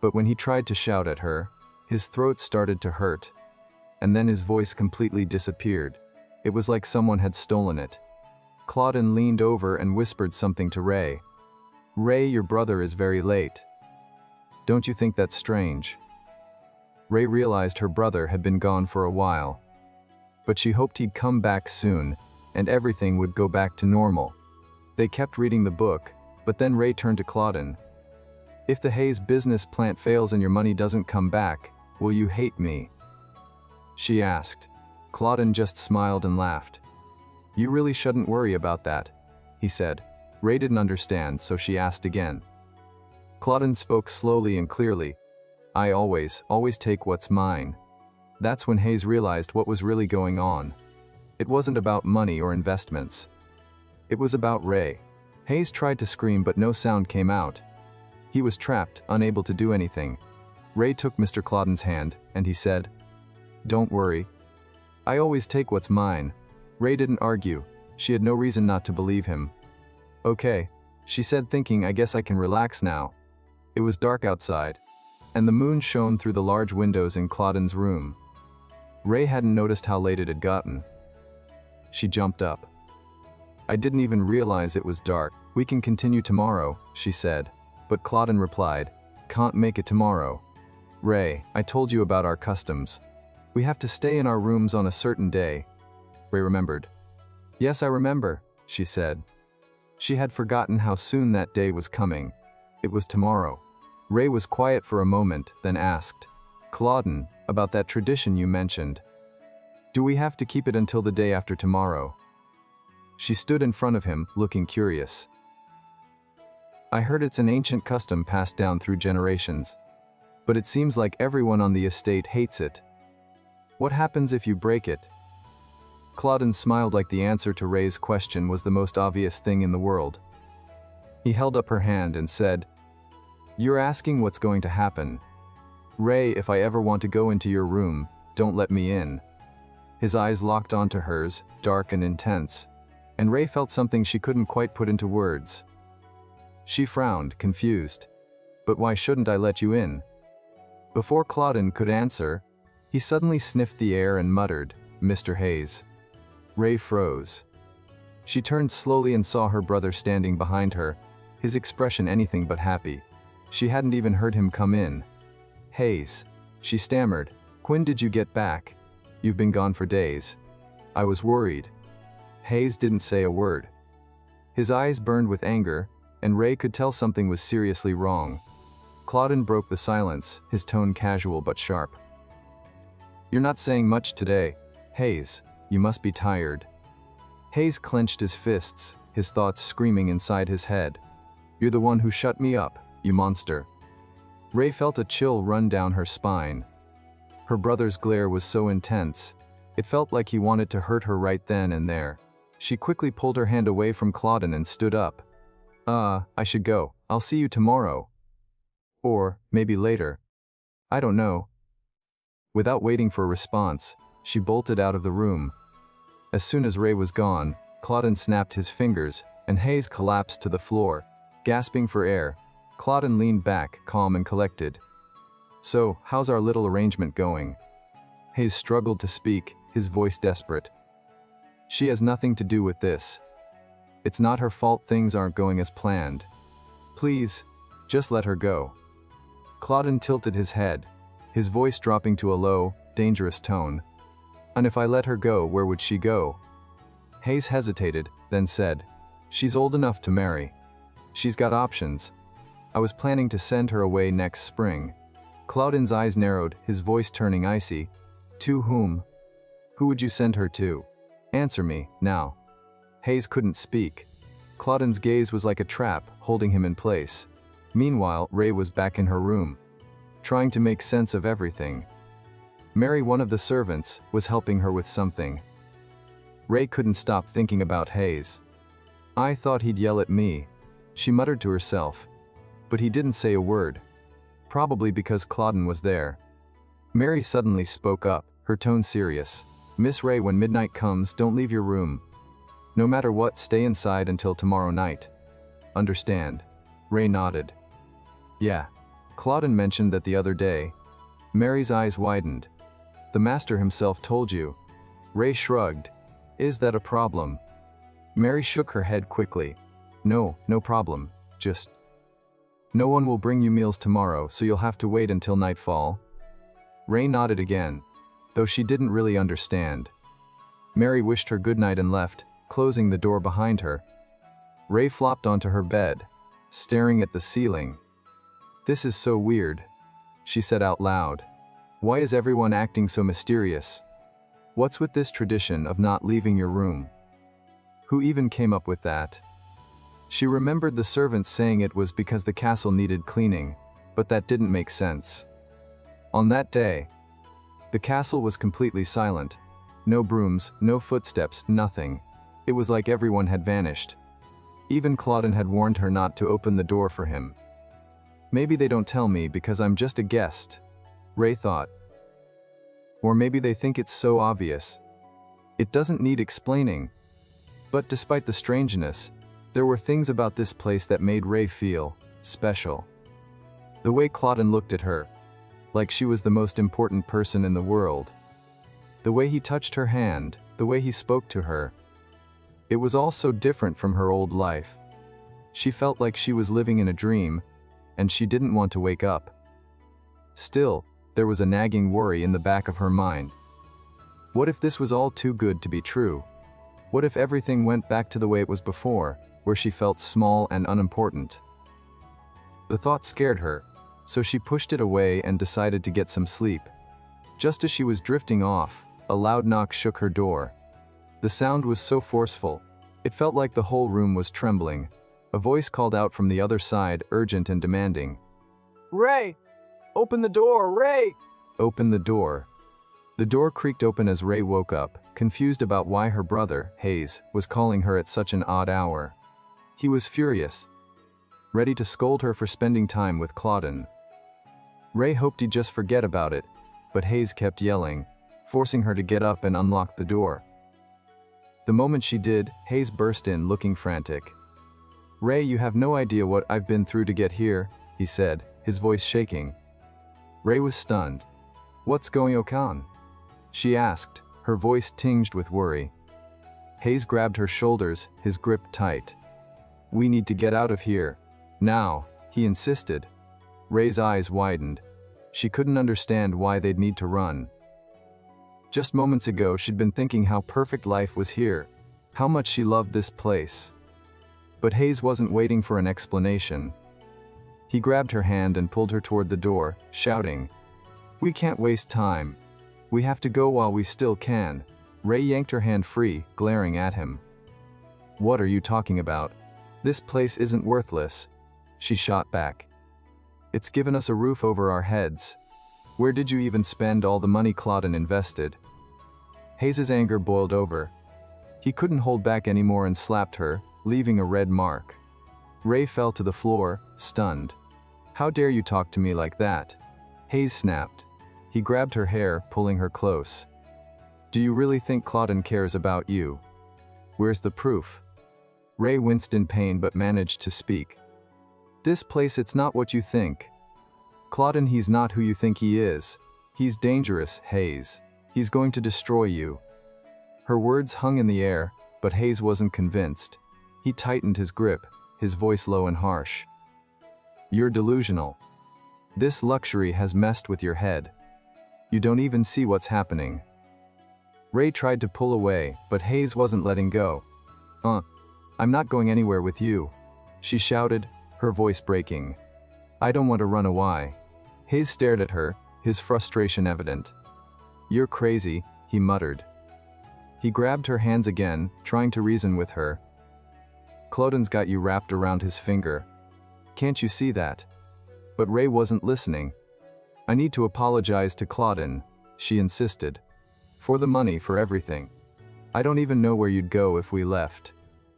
But when he tried to shout at her, his throat started to hurt, and then his voice completely disappeared. It was like someone had stolen it. Clauden leaned over and whispered something to Ray. "Ray, your brother is very late. Don't you think that's strange?" Ray realized her brother had been gone for a while, but she hoped he'd come back soon, and everything would go back to normal. They kept reading the book, but then Ray turned to Clauden. "If the Hayes business plant fails and your money doesn't come back, will you hate me?" she asked. Clauden just smiled and laughed. "You really shouldn't worry about that," he said. Ray didn't understand, so she asked again. Clauden spoke slowly and clearly. "I always take what's mine." That's when Hayes realized what was really going on. It wasn't about money or investments. It was about Ray. Hayes tried to scream, but no sound came out. He was trapped, unable to do anything. Ray took Mr. Clauden's hand, and he said, "Don't worry. I always take what's mine." Ray didn't argue. She had no reason not to believe him. "Okay," she said, thinking, "I guess I can relax now." It was dark outside, and the moon shone through the large windows in Clauden's room. Ray hadn't noticed how late it had gotten. She jumped up. "I didn't even realize it was dark. We can continue tomorrow," she said. But Clauden replied, "Can't make it tomorrow. Ray, I told you about our customs. We have to stay in our rooms on a certain day." Ray remembered. "Yes, I remember," she said. She had forgotten how soon that day was coming. It was tomorrow. Ray was quiet for a moment, then asked, "Clauden, about that tradition you mentioned. Do we have to keep it until the day after tomorrow?" She stood in front of him, looking curious. "I heard it's an ancient custom passed down through generations. But it seems like everyone on the estate hates it. What happens if you break it?" Clauden smiled like the answer to Ray's question was the most obvious thing in the world. He held up her hand and said, "You're asking what's going to happen. Ray, if I ever want to go into your room, don't let me in." His eyes locked onto hers, dark and intense, and Ray felt something she couldn't quite put into words. She frowned, confused. "But why shouldn't I let you in?" Before Clauden could answer, he suddenly sniffed the air and muttered, "Mr. Hayes." Ray froze. She turned slowly and saw her brother standing behind her, his expression anything but happy. She hadn't even heard him come in. "Hayes," she stammered, "when did you get back? You've been gone for days. I was worried." Hayes didn't say a word. His eyes burned with anger, and Ray could tell something was seriously wrong. Clauden broke the silence, his tone casual but sharp. "You're not saying much today, Hayes. You must be tired." Hayes clenched his fists, his thoughts screaming inside his head. "You're the one who shut me up, you monster." Ray felt a chill run down her spine. Her brother's glare was so intense, it felt like he wanted to hurt her right then and there. She quickly pulled her hand away from Clauden and stood up. I should go. I'll see you tomorrow. Or, maybe later. I don't know." Without waiting for a response, she bolted out of the room. As soon as Ray was gone, Clauden snapped his fingers, and Hayes collapsed to the floor. Gasping for air, Clauden leaned back, calm and collected. "So, how's our little arrangement going?" Hayes struggled to speak, his voice desperate. "She has nothing to do with this. It's not her fault things aren't going as planned. Please, just let her go." Clauden tilted his head, his voice dropping to a low, dangerous tone. "And if I let her go, where would she go?" Hayes hesitated, then said, "She's old enough to marry. She's got options. I was planning to send her away next spring." Clauden's eyes narrowed, his voice turning icy. "To whom? Who would you send her to? Answer me, now." Hayes couldn't speak. Clauden's gaze was like a trap, holding him in place. Meanwhile, Ray was back in her room, trying to make sense of everything. Mary, one of the servants, was helping her with something. Ray couldn't stop thinking about Hayes. "I thought he'd yell at me," she muttered to herself. But he didn't say a word. Probably because Clauden was there. Mary suddenly spoke up, her tone serious. "Miss Ray, when midnight comes, don't leave your room. No matter what, stay inside until tomorrow night. Understand?" Ray nodded. "Yeah. Clauden mentioned that the other day." Mary's eyes widened. "The master himself told you." Ray shrugged. "Is that a problem?" Mary shook her head quickly. "No, no problem. Just... no one will bring you meals tomorrow, so you'll have to wait until nightfall." Ray nodded again, though she didn't really understand. Mary wished her good night and left, closing the door behind her. Ray flopped onto her bed, staring at the ceiling. "This is so weird," she said out loud. "Why is everyone acting so mysterious? What's with this tradition of not leaving your room? Who even came up with that?" She remembered the servants saying it was because the castle needed cleaning, but that didn't make sense. On that day, the castle was completely silent. No brooms, no footsteps, nothing. It was like everyone had vanished. Even Clauden had warned her not to open the door for him. Maybe they don't tell me because I'm just a guest, Ray thought. Or maybe they think it's so obvious. It doesn't need explaining. But despite the strangeness, there were things about this place that made Ray feel special. The way Claudin looked at her, like she was the most important person in the world. The way he touched her hand, the way he spoke to her. It was all so different from her old life. She felt like she was living in a dream, and she didn't want to wake up. Still, there was a nagging worry in the back of her mind. What if this was all too good to be true? What if everything went back to the way it was before, where she felt small and unimportant? The thought scared her, so she pushed it away and decided to get some sleep. Just as she was drifting off, a loud knock shook her door. The sound was so forceful, it felt like the whole room was trembling. A voice called out from the other side, urgent and demanding. Ray! Open the door, Ray! Open the door. The door creaked open as Ray woke up, confused about why her brother, Hayes, was calling her at such an odd hour. He was furious, ready to scold her for spending time with Claudin. Ray hoped he'd just forget about it, but Hayes kept yelling, forcing her to get up and unlock the door. The moment she did, Hayes burst in looking frantic. Ray, you have no idea what I've been through to get here, he said, his voice shaking. Ray was stunned. What's going on? She asked, her voice tinged with worry. Hayes grabbed her shoulders, his grip tight. We need to get out of here. Now, he insisted. Ray's eyes widened. She couldn't understand why they'd need to run. Just moments ago she'd been thinking how perfect life was here, how much she loved this place. But Hayes wasn't waiting for an explanation. He grabbed her hand and pulled her toward the door, shouting, We can't waste time. We have to go while we still can. Ray yanked her hand free, glaring at him. What are you talking about? This place isn't worthless, she shot back. It's given us a roof over our heads. Where did you even spend all the money Claudin invested? Hayes' anger boiled over. He couldn't hold back anymore and slapped her, leaving a red mark. Ray fell to the floor, stunned. How dare you talk to me like that? Hayes snapped. He grabbed her hair, pulling her close. Do you really think Claudin cares about you? Where's the proof? Ray winced in pain but managed to speak. This place, it's not what you think. Claudin, he's not who you think he is. He's dangerous, Hayes. He's going to destroy you. Her words hung in the air, but Hayes wasn't convinced. He tightened his grip, his voice low and harsh. You're delusional. This luxury has messed with your head. You don't even see what's happening. Ray tried to pull away, but Hayes wasn't letting go. I'm not going anywhere with you, she shouted, her voice breaking. I don't want to run away. Hayes stared at her, his frustration evident. You're crazy, he muttered. He grabbed her hands again, trying to reason with her. Claudin's got you wrapped around his finger. Can't you see that? But Ray wasn't listening. I need to apologize to Claudin, she insisted. For the money, for everything. I don't even know where you'd go if we left.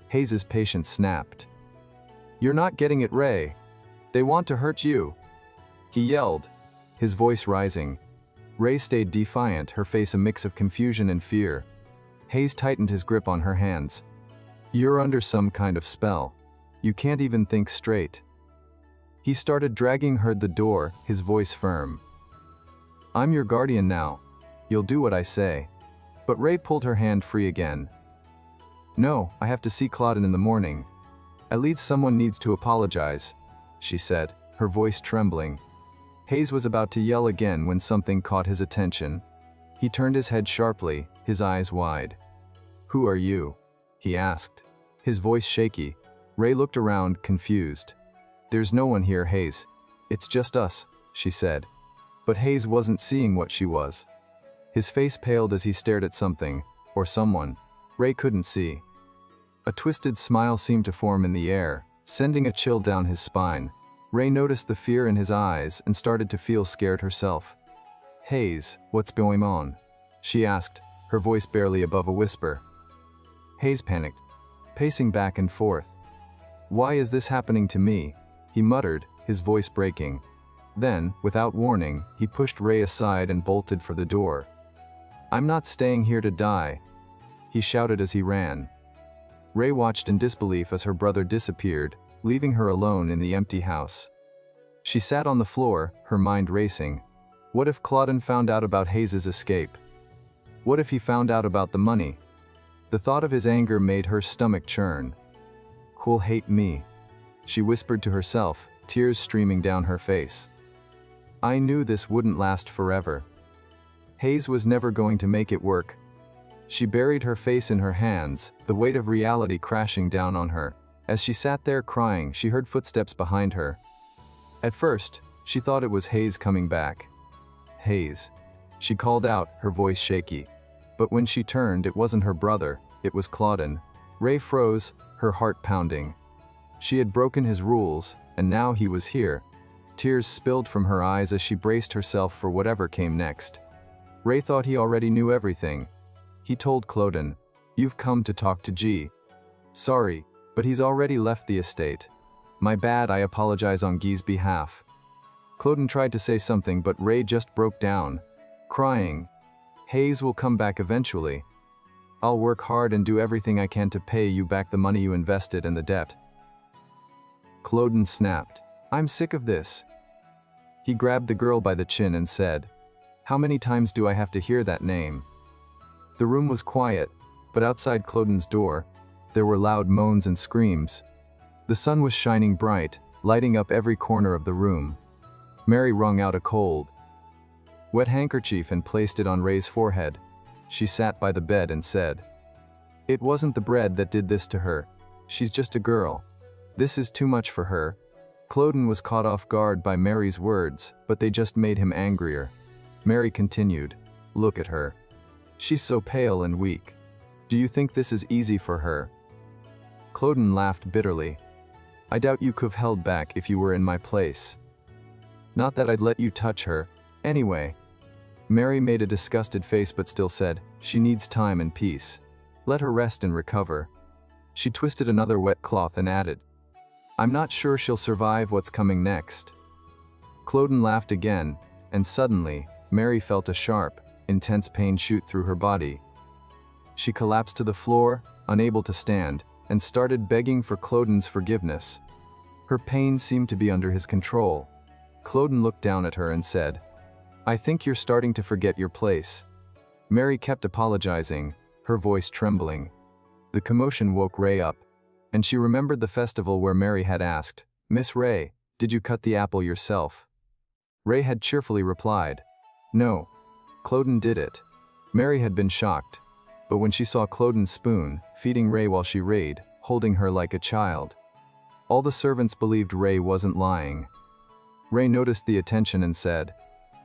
Hayes' patience snapped. You're not getting it, Ray. They want to hurt you. He yelled, his voice rising. Ray stayed defiant, her face a mix of confusion and fear. Hayes tightened his grip on her hands. You're under some kind of spell. You can't even think straight. He started dragging her to the door, his voice firm. I'm your guardian now. You'll do what I say. But Ray pulled her hand free again. No, I have to see Claudin in the morning. At least someone needs to apologize, she said, her voice trembling. Hayes was about to yell again when something caught his attention. He turned his head sharply, his eyes wide. Who are you? He asked, his voice shaky. Ray looked around, confused. There's no one here, Hayes. It's just us, she said. But Hayes wasn't seeing what she was. His face paled as he stared at something, or someone, Ray couldn't see. A twisted smile seemed to form in the air, sending a chill down his spine. Ray noticed the fear in his eyes and started to feel scared herself. Hayes, what's going on? She asked, her voice barely above a whisper. Hayes panicked, pacing back and forth. Why is this happening to me? He muttered, his voice breaking. Then, without warning, he pushed Ray aside and bolted for the door. "I'm not staying here to die," he shouted as he ran. Ray watched in disbelief as her brother disappeared, leaving her alone in the empty house. She sat on the floor, her mind racing. What if Claudine found out about Hayes's escape? What if he found out about the money? The thought of his anger made her stomach churn. "Who'll hate me?" she whispered to herself, tears streaming down her face. I knew this wouldn't last forever. Hayes was never going to make it work. She buried her face in her hands, the weight of reality crashing down on her. As she sat there crying, she heard footsteps behind her. At first, she thought it was Hayes coming back. "Hayes," she called out, her voice shaky. But when she turned, it wasn't her brother, it was Claudine. Ray froze, her heart pounding. She had broken his rules, and now he was here. Tears spilled from her eyes as she braced herself for whatever came next. Ray thought he already knew everything. He told Claudine, "You've come to talk to G." "Sorry, but he's already left the estate." "My bad, I apologize on Guy's behalf." Claudine tried to say something, but Ray just broke down, crying. "Hayes will come back eventually. I'll work hard and do everything I can to pay you back the money you invested and the debt." Claudine snapped. "I'm sick of this." He grabbed the girl by the chin and said, "How many times do I have to hear that name?" The room was quiet, but outside Claudine's door, there were loud moans and screams. The sun was shining bright, lighting up every corner of the room. Mary wrung out a cold, wet handkerchief and placed it on Ray's forehead. She sat by the bed and said, "It wasn't the bread that did this to her. She's just a girl. This is too much for her." Claudine was caught off guard by Mary's words, but they just made him angrier. Mary continued, "Look at her. She's so pale and weak. Do you think this is easy for her?" Claudine laughed bitterly. "I doubt you could've held back if you were in my place. Not that I'd let you touch her, anyway." Mary made a disgusted face but still said, "She needs time and peace. Let her rest and recover." She twisted another wet cloth and added, "I'm not sure she'll survive what's coming next." Claudine laughed again, and suddenly, Mary felt a sharp, intense pain shoot through her body. She collapsed to the floor, unable to stand, and started begging for Claudine's forgiveness. Her pain seemed to be under his control. Claudine looked down at her and said, "I think you're starting to forget your place." Mary kept apologizing, her voice trembling. The commotion woke Ray up, and she remembered the festival where Mary had asked, "Miss Ray, did you cut the apple yourself?" Ray had cheerfully replied, "No, Claudine did it." Mary had been shocked, but when she saw Claudine's spoon, feeding Ray while she rayed, holding her like a child, all the servants believed Ray wasn't lying. Ray noticed the attention and said,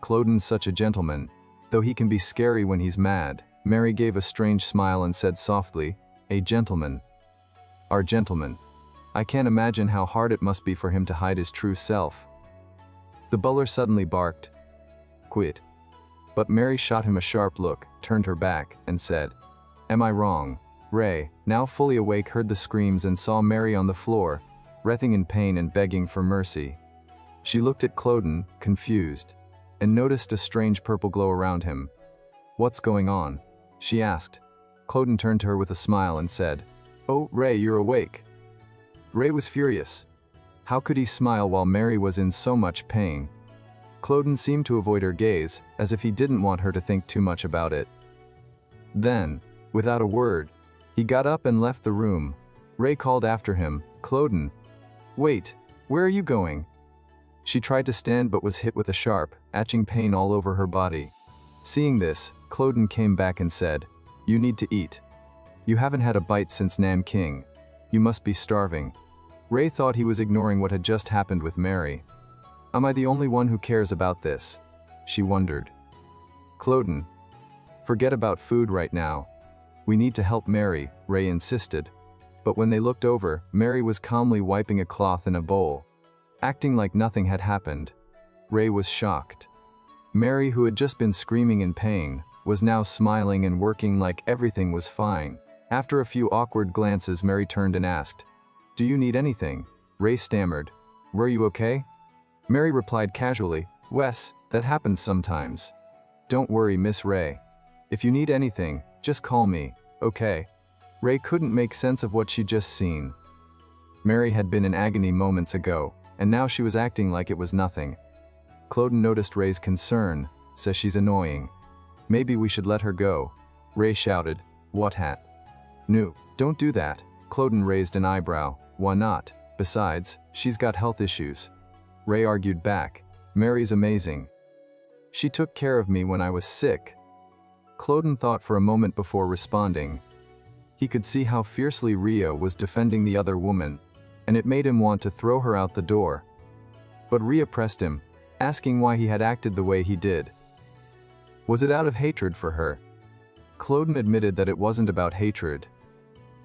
"Claudine's such a gentleman, though he can be scary when he's mad." Mary gave a strange smile and said softly, "A gentleman. Our gentleman. I can't imagine how hard it must be for him to hide his true self." The butler suddenly barked, "Quit." But Mary shot him a sharp look, turned her back, and said, "Am I wrong?" Ray, now fully awake, heard the screams and saw Mary on the floor, writhing in pain and begging for mercy. She looked at Claudine, confused, and noticed a strange purple glow around him. "What's going on?" she asked. Claudine turned to her with a smile and said, "Oh, Ray, you're awake." Ray was furious. How could he smile while Mary was in so much pain? Claudine seemed to avoid her gaze, as if he didn't want her to think too much about it. Then, without a word, he got up and left the room. Ray called after him, "Claudine, wait, where are you going?" She tried to stand but was hit with a sharp, itching pain all over her body. Seeing this, Claudine came back and said, "You need to eat. You haven't had a bite since Nanking. You must be starving." Ray thought he was ignoring what had just happened with Mary. "Am I the only one who cares about this?" she wondered. "Claudine, forget about food right now. We need to help Mary," Ray insisted. But when they looked over, Mary was calmly wiping a cloth in a bowl, acting like nothing had happened. Ray was shocked. Mary, who had just been screaming in pain, was now smiling and working like everything was fine. After a few awkward glances, Mary turned and asked, "Do you need anything?" Ray stammered, "Were you okay?" Mary replied casually, "Wes, that happens sometimes. Don't worry, Miss Ray. If you need anything, just call me, okay?" Ray couldn't make sense of what she'd just seen. Mary had been in agony moments ago, and now she was acting like it was nothing. Cloden noticed Ray's concern, says she's annoying. "Maybe we should let her go," Ray shouted. "What hat?" "No, don't do that." Cloden raised an eyebrow. "Why not? Besides, she's got health issues." Ray argued back. "Mary's amazing. She took care of me when I was sick." Cloden thought for a moment before responding. He could see how fiercely Rhea was defending the other woman, and it made him want to throw her out the door. But Rhea pressed him, asking why he had acted the way he did. Was it out of hatred for her? Cloden admitted that it wasn't about hatred.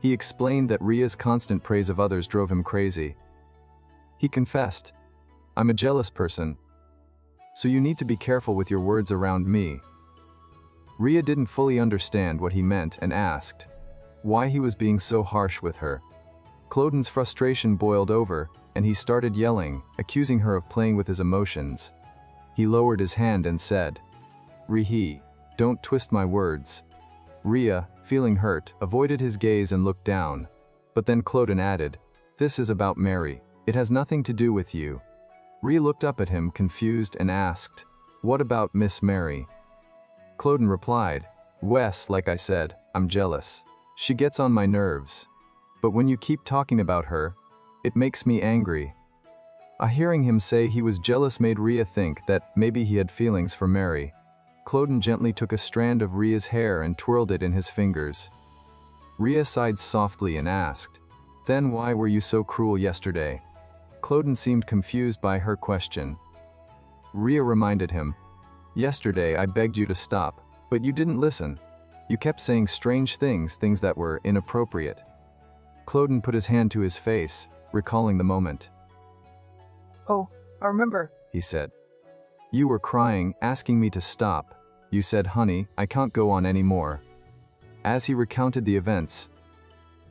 He explained that Rhea's constant praise of others drove him crazy. He confessed, "I'm a jealous person, so you need to be careful with your words around me." Rhea didn't fully understand what he meant and asked why he was being so harsh with her. Cloden's frustration boiled over, and he started yelling, accusing her of playing with his emotions. He lowered his hand and said, "Rhea, don't twist my words." Rhea, feeling hurt, avoided his gaze and looked down. But then Cloden added, "This is about Mary. It has nothing to do with you." Rhea looked up at him confused and asked, "What about Miss Mary?" Cloden replied, "Wes, like I said, I'm jealous. She gets on my nerves. But when you keep talking about her, it makes me angry." Hearing him say he was jealous made Rhea think that maybe he had feelings for Mary. Cloden gently took a strand of Rhea's hair and twirled it in his fingers. Rhea sighed softly and asked, "Then why were you so cruel yesterday?" Cloden seemed confused by her question. Rhea reminded him, "Yesterday I begged you to stop, but you didn't listen. You kept saying strange things that were inappropriate." Cloden put his hand to his face, recalling the moment. Oh, I remember, he said. "You were crying, asking me to stop. You said, 'Honey, I can't go on anymore.'" As he recounted the events,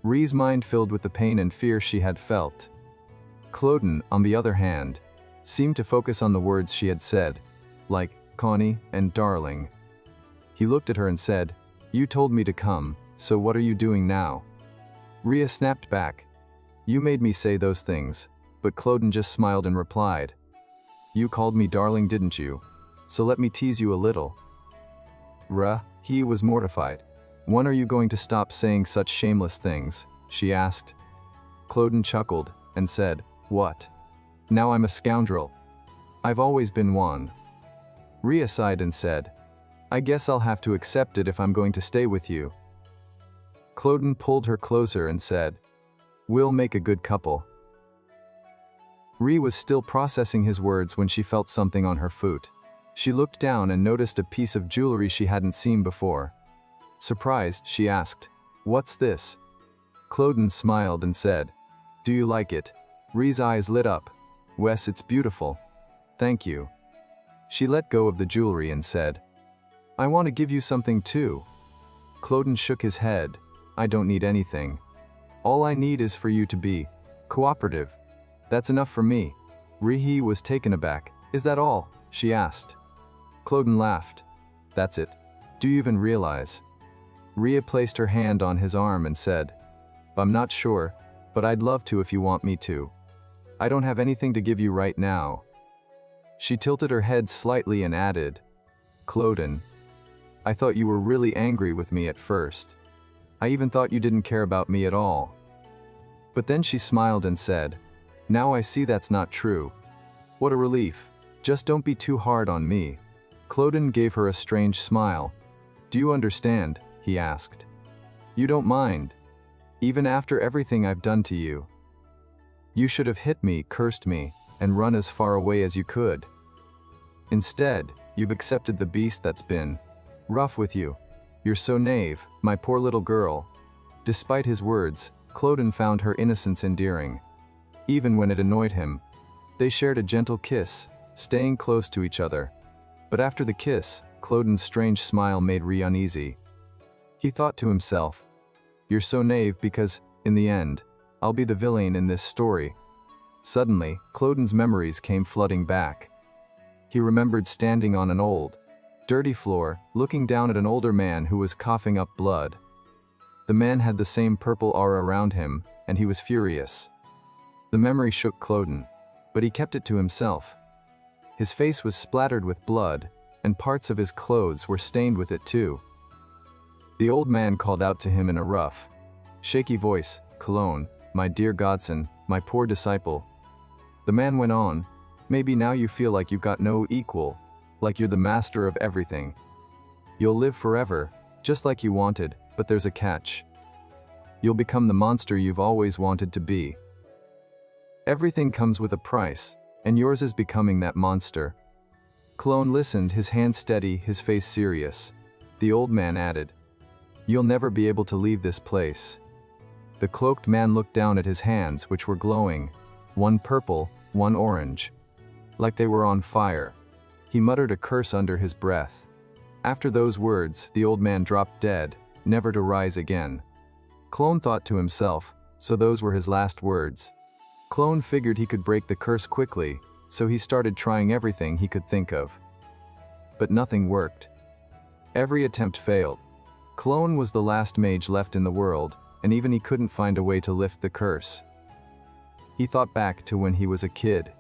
Rhea's mind filled with the pain and fear she had felt. Cloden, on the other hand, seemed to focus on the words she had said, like "Connie" and "darling." He looked at her and said, "You told me to come, so what are you doing now?" Rhea snapped back, "You made me say those things," but Cloden just smiled and replied, "You called me darling, didn't you? So let me tease you a little." He was mortified. "When are you going to stop saying such shameless things?" she asked. Cloden chuckled and said, "What? Now I'm a scoundrel. I've always been one." Rhea sighed and said, "I guess I'll have to accept it if I'm going to stay with you." Cloden pulled her closer and said, "We'll make a good couple." Rhea was still processing his words when she felt something on her foot. She looked down and noticed a piece of jewelry she hadn't seen before. Surprised, she asked, "What's this?" Cloden smiled and said, "Do you like it?" Rhea's eyes lit up. "Wes, it's beautiful. Thank you." She let go of the jewelry and said, "I want to give you something too." Cloden shook his head. "I don't need anything. All I need is for you to be cooperative. That's enough for me." Rhea was taken aback. "Is that all?" she asked. Cloden laughed. "That's it. Do you even realize?" Rhea placed her hand on his arm and said, "I'm not sure, but I'd love to if you want me to. I don't have anything to give you right now." She tilted her head slightly and added, "Cloden, I thought you were really angry with me at first. I even thought you didn't care about me at all." But then she smiled and said, "Now I see that's not true. What a relief. Just don't be too hard on me." Cloden gave her a strange smile. "Do you understand?" he asked. "You don't mind? Even after everything I've done to you? You should have hit me, cursed me, and run as far away as you could. Instead, you've accepted the beast that's been rough with you. You're so naive, my poor little girl." Despite his words, Cloden found her innocence endearing. Even when it annoyed him, they shared a gentle kiss, staying close to each other. But after the kiss, Cloden's strange smile made Rhea uneasy. He thought to himself, "You're so naive because, in the end, I'll be the villain in this story." Suddenly, Cloden's memories came flooding back. He remembered standing on an old, dirty floor, looking down at an older man who was coughing up blood. The man had the same purple aura around him, and he was furious. The memory shook Cloden, but he kept it to himself. His face was splattered with blood, and parts of his clothes were stained with it too. The old man called out to him in a rough, shaky voice, "Clone, my dear godson, my poor disciple." The man went on, "Maybe now you feel like you've got no equal, like you're the master of everything. You'll live forever, just like you wanted, but there's a catch. You'll become the monster you've always wanted to be. Everything comes with a price, and yours is becoming that monster." Clone listened, his hand steady, his face serious. The old man added, "You'll never be able to leave this place." The cloaked man looked down at his hands, which were glowing, one purple, one orange, like they were on fire. He muttered a curse under his breath. After those words, the old man dropped dead, never to rise again. Clone thought to himself, so those were his last words. Clone figured he could break the curse quickly, so he started trying everything he could think of. But nothing worked. Every attempt failed. Clone was the last mage left in the world, and even he couldn't find a way to lift the curse. He thought back to when he was a kid.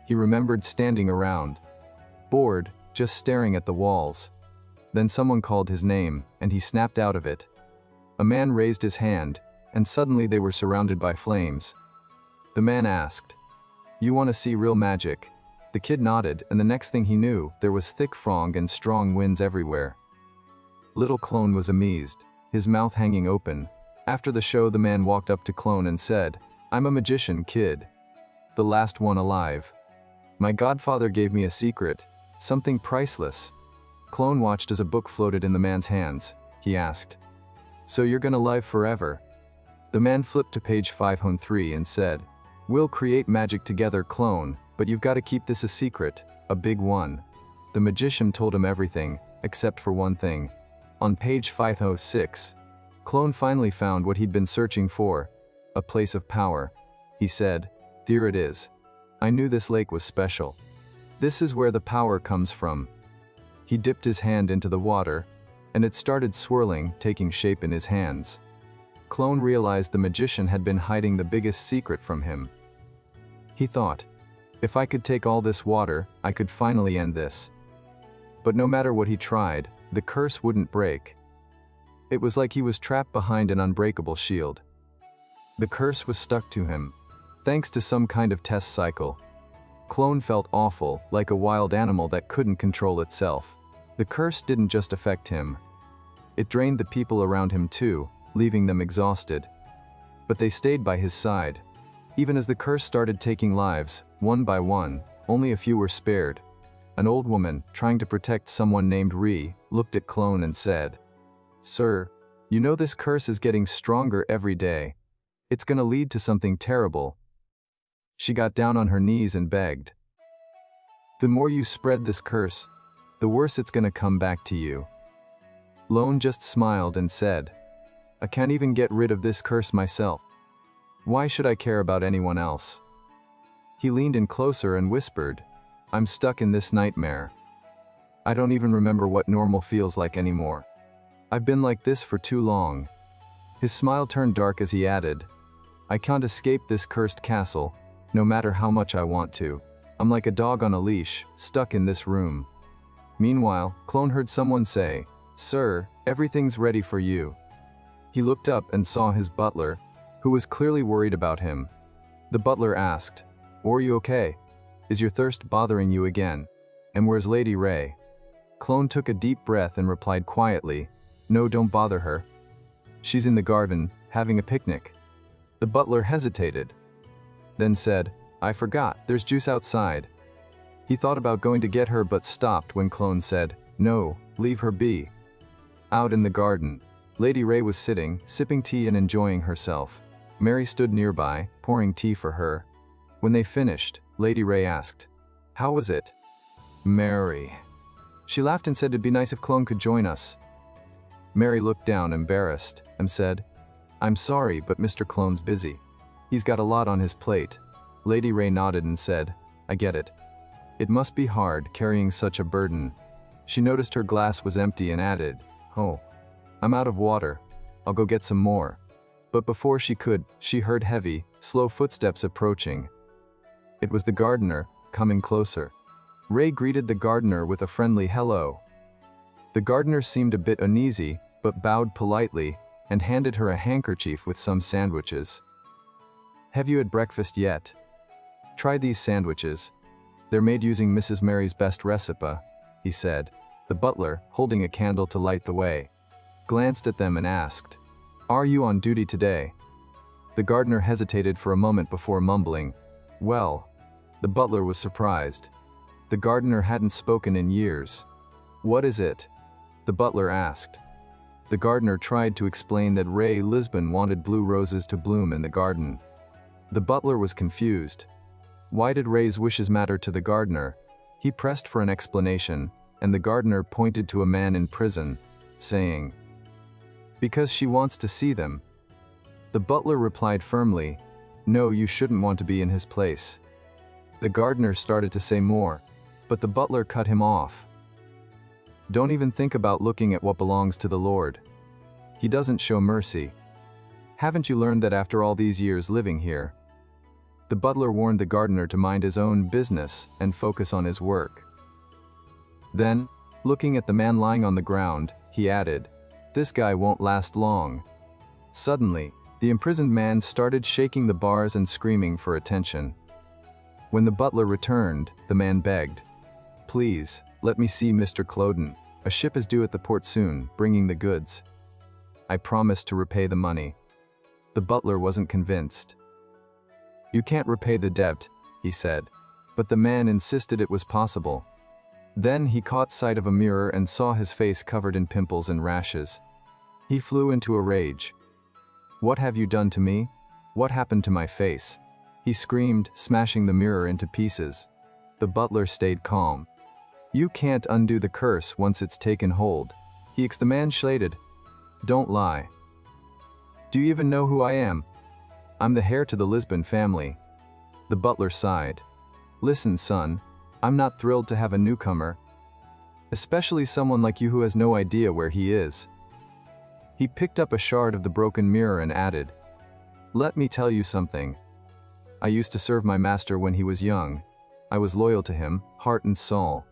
He remembered standing around, bored, just staring at the walls. Then someone called his name, and he snapped out of it. A man raised his hand, and suddenly they were surrounded by flames. The man asked, "You want to see real magic?" The kid nodded, and the next thing he knew, there was thick fog and strong winds everywhere. Little Clone was amazed, his mouth hanging open. After the show, the man walked up to Clone and said, "I'm a magician, kid. The last one alive. My godfather gave me a secret, something priceless." Clone watched as a book floated in the man's hands. He asked, "So you're gonna live forever?" The man flipped to page 503 and said, "We'll create magic together, Clone, but you've got to keep this a secret, a big one." The magician told him everything, except for one thing. On page 506, Clone finally found what he'd been searching for, a place of power. He said, "There it is. I knew this lake was special. This is where the power comes from." He dipped his hand into the water, and it started swirling, taking shape in his hands. Clone realized the magician had been hiding the biggest secret from him. He thought, "If I could take all this water, I could finally end this." But no matter what he tried, the curse wouldn't break. It was like he was trapped behind an unbreakable shield. The curse was stuck to him, thanks to some kind of test cycle. Clone felt awful, like a wild animal that couldn't control itself. The curse didn't just affect him. It drained the people around him too, leaving them exhausted. But they stayed by his side. Even as the curse started taking lives, one by one, only a few were spared. An old woman, trying to protect someone named Ree, looked at Clone and said, "Sir, you know this curse is getting stronger every day. It's gonna lead to something terrible." She got down on her knees and begged, "The more you spread this curse, the worse it's gonna come back to you." Clone just smiled and said, "I can't even get rid of this curse myself. Why should I care about anyone else?" He leaned in closer and whispered, "I'm stuck in this nightmare. I don't even remember what normal feels like anymore. I've been like this for too long." His smile turned dark as he added, "I can't escape this cursed castle, no matter how much I want to. I'm like a dog on a leash, stuck in this room." Meanwhile, Clone heard someone say, "Sir, everything's ready for you." He looked up and saw his butler, who was clearly worried about him. The butler asked, "Are you okay? Is your thirst bothering you again? And where's Lady Ray?" Clone took a deep breath and replied quietly, "No, don't bother her. She's in the garden, having a picnic." The butler hesitated, then said, "I forgot, there's juice outside." He thought about going to get her but stopped when Clone said, "No, leave her be." Out in the garden, Lady Ray was sitting, sipping tea and enjoying herself. Mary stood nearby, pouring tea for her. When they finished, Lady Ray asked, "How was it?" "Mary." She laughed and said it'd be nice if Clone could join us. Mary looked down, embarrassed, and said, "I'm sorry, but Mr. Clone's busy. He's got a lot on his plate." Lady Ray nodded and said, I get it. It must be hard carrying such a burden. She noticed her glass was empty and added, oh, I'm out of water. I'll go get some more. But before she could, she heard heavy, slow footsteps approaching. It was the gardener, coming closer. Ray greeted the gardener with a friendly hello. The gardener seemed a bit uneasy, but bowed politely and handed her a handkerchief with some sandwiches. Have you had breakfast yet? Try these sandwiches. They're made using Mrs. Mary's best recipe, he said. The butler, holding a candle to light the way, glanced at them and asked, Are you on duty today? The gardener hesitated for a moment before mumbling, Well. The butler was surprised. The gardener hadn't spoken in years. What is it? The butler asked. The gardener tried to explain that Ray Lisbon wanted blue roses to bloom in the garden. The butler was confused. Why did Ray's wishes matter to the gardener? He pressed for an explanation, and the gardener pointed to a man in prison, saying, Because she wants to see them. The butler replied firmly, No, you shouldn't want to be in his place. The gardener started to say more, but the butler cut him off. Don't even think about looking at what belongs to the Lord. He doesn't show mercy. Haven't you learned that after all these years living here? The butler warned the gardener to mind his own business and focus on his work. Then, looking at the man lying on the ground, he added, This guy won't last long. Suddenly, the imprisoned man started shaking the bars and screaming for attention. When the butler returned, the man begged, Please, let me see Mr. Cloden. A ship is due at the port soon, bringing the goods. I promised to repay the money. The butler wasn't convinced. You can't repay the debt, he said, but the man insisted it was possible. Then he caught sight of a mirror and saw his face covered in pimples and rashes. He flew into a rage. What have you done to me? What happened to my face? He screamed, smashing the mirror into pieces. The butler stayed calm. You can't undo the curse once it's taken hold. The man shouted. Don't lie. Do you even know who I am? I'm the heir to the Lisbon family. The butler sighed. Listen, son, I'm not thrilled to have a newcomer, especially someone like you who has no idea where he is. He picked up a shard of the broken mirror and added, Let me tell you something. I used to serve my master when he was young. I was loyal to him, heart and soul.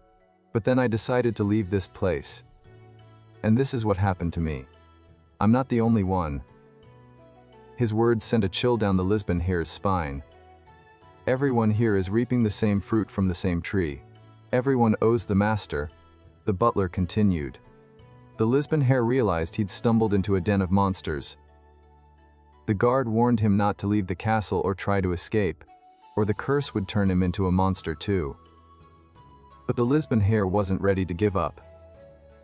But then I decided to leave this place. And this is what happened to me. I'm not the only one. His words sent a chill down the Lisbon hare's spine. Everyone here is reaping the same fruit from the same tree. Everyone owes the master. The butler continued. The Lisbon hare realized he'd stumbled into a den of monsters. The guard warned him not to leave the castle or try to escape, or the curse would turn him into a monster too. But the Lisbon hare wasn't ready to give up.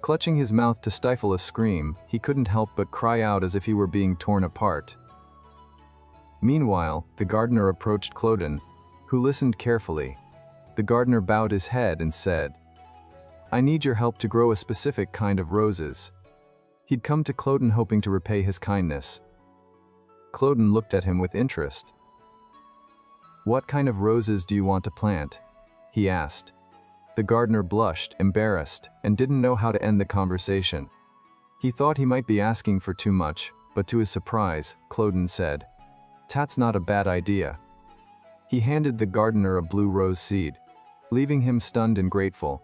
Clutching his mouth to stifle a scream, he couldn't help but cry out as if he were being torn apart. Meanwhile, the gardener approached Cloden, who listened carefully. The gardener bowed his head and said, I need your help to grow a specific kind of roses. He'd come to Cloden hoping to repay his kindness. Cloden looked at him with interest. What kind of roses do you want to plant? He asked. The gardener blushed, embarrassed, and didn't know how to end the conversation. He thought he might be asking for too much, but to his surprise, Cloden said, That's not a bad idea. He handed the gardener a blue rose seed, leaving him stunned and grateful.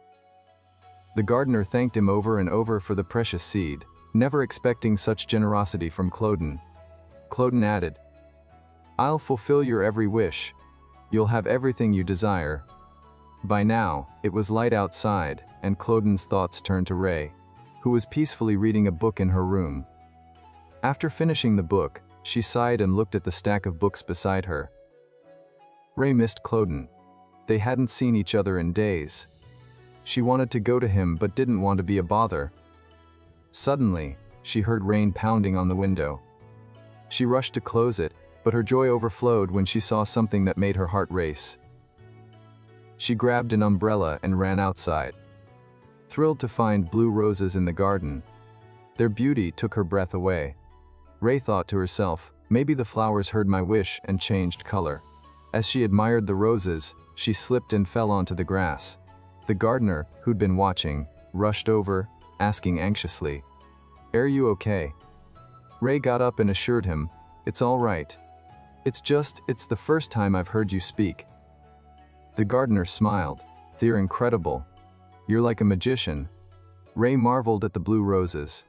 The gardener thanked him over and over for the precious seed, never expecting such generosity from Cloden. Cloden added, I'll fulfill your every wish. You'll have everything you desire. By now, it was light outside, and Cloden's thoughts turned to Ray, who was peacefully reading a book in her room. After finishing the book, she sighed and looked at the stack of books beside her. Ray missed Cloden. They hadn't seen each other in days. She wanted to go to him but didn't want to be a bother. Suddenly, she heard rain pounding on the window. She rushed to close it, but her joy overflowed when she saw something that made her heart race. She grabbed an umbrella and ran outside, thrilled to find blue roses in the garden. Their beauty took her breath away. Ray thought to herself, maybe the flowers heard my wish and changed color. As she admired the roses, she slipped and fell onto the grass. The gardener, who'd been watching, rushed over, asking anxiously, "Are you okay?" Ray got up and assured him, "It's all right. It's the first time I've heard you speak." The gardener smiled. "They're incredible. You're like a magician." Ray marveled at the blue roses.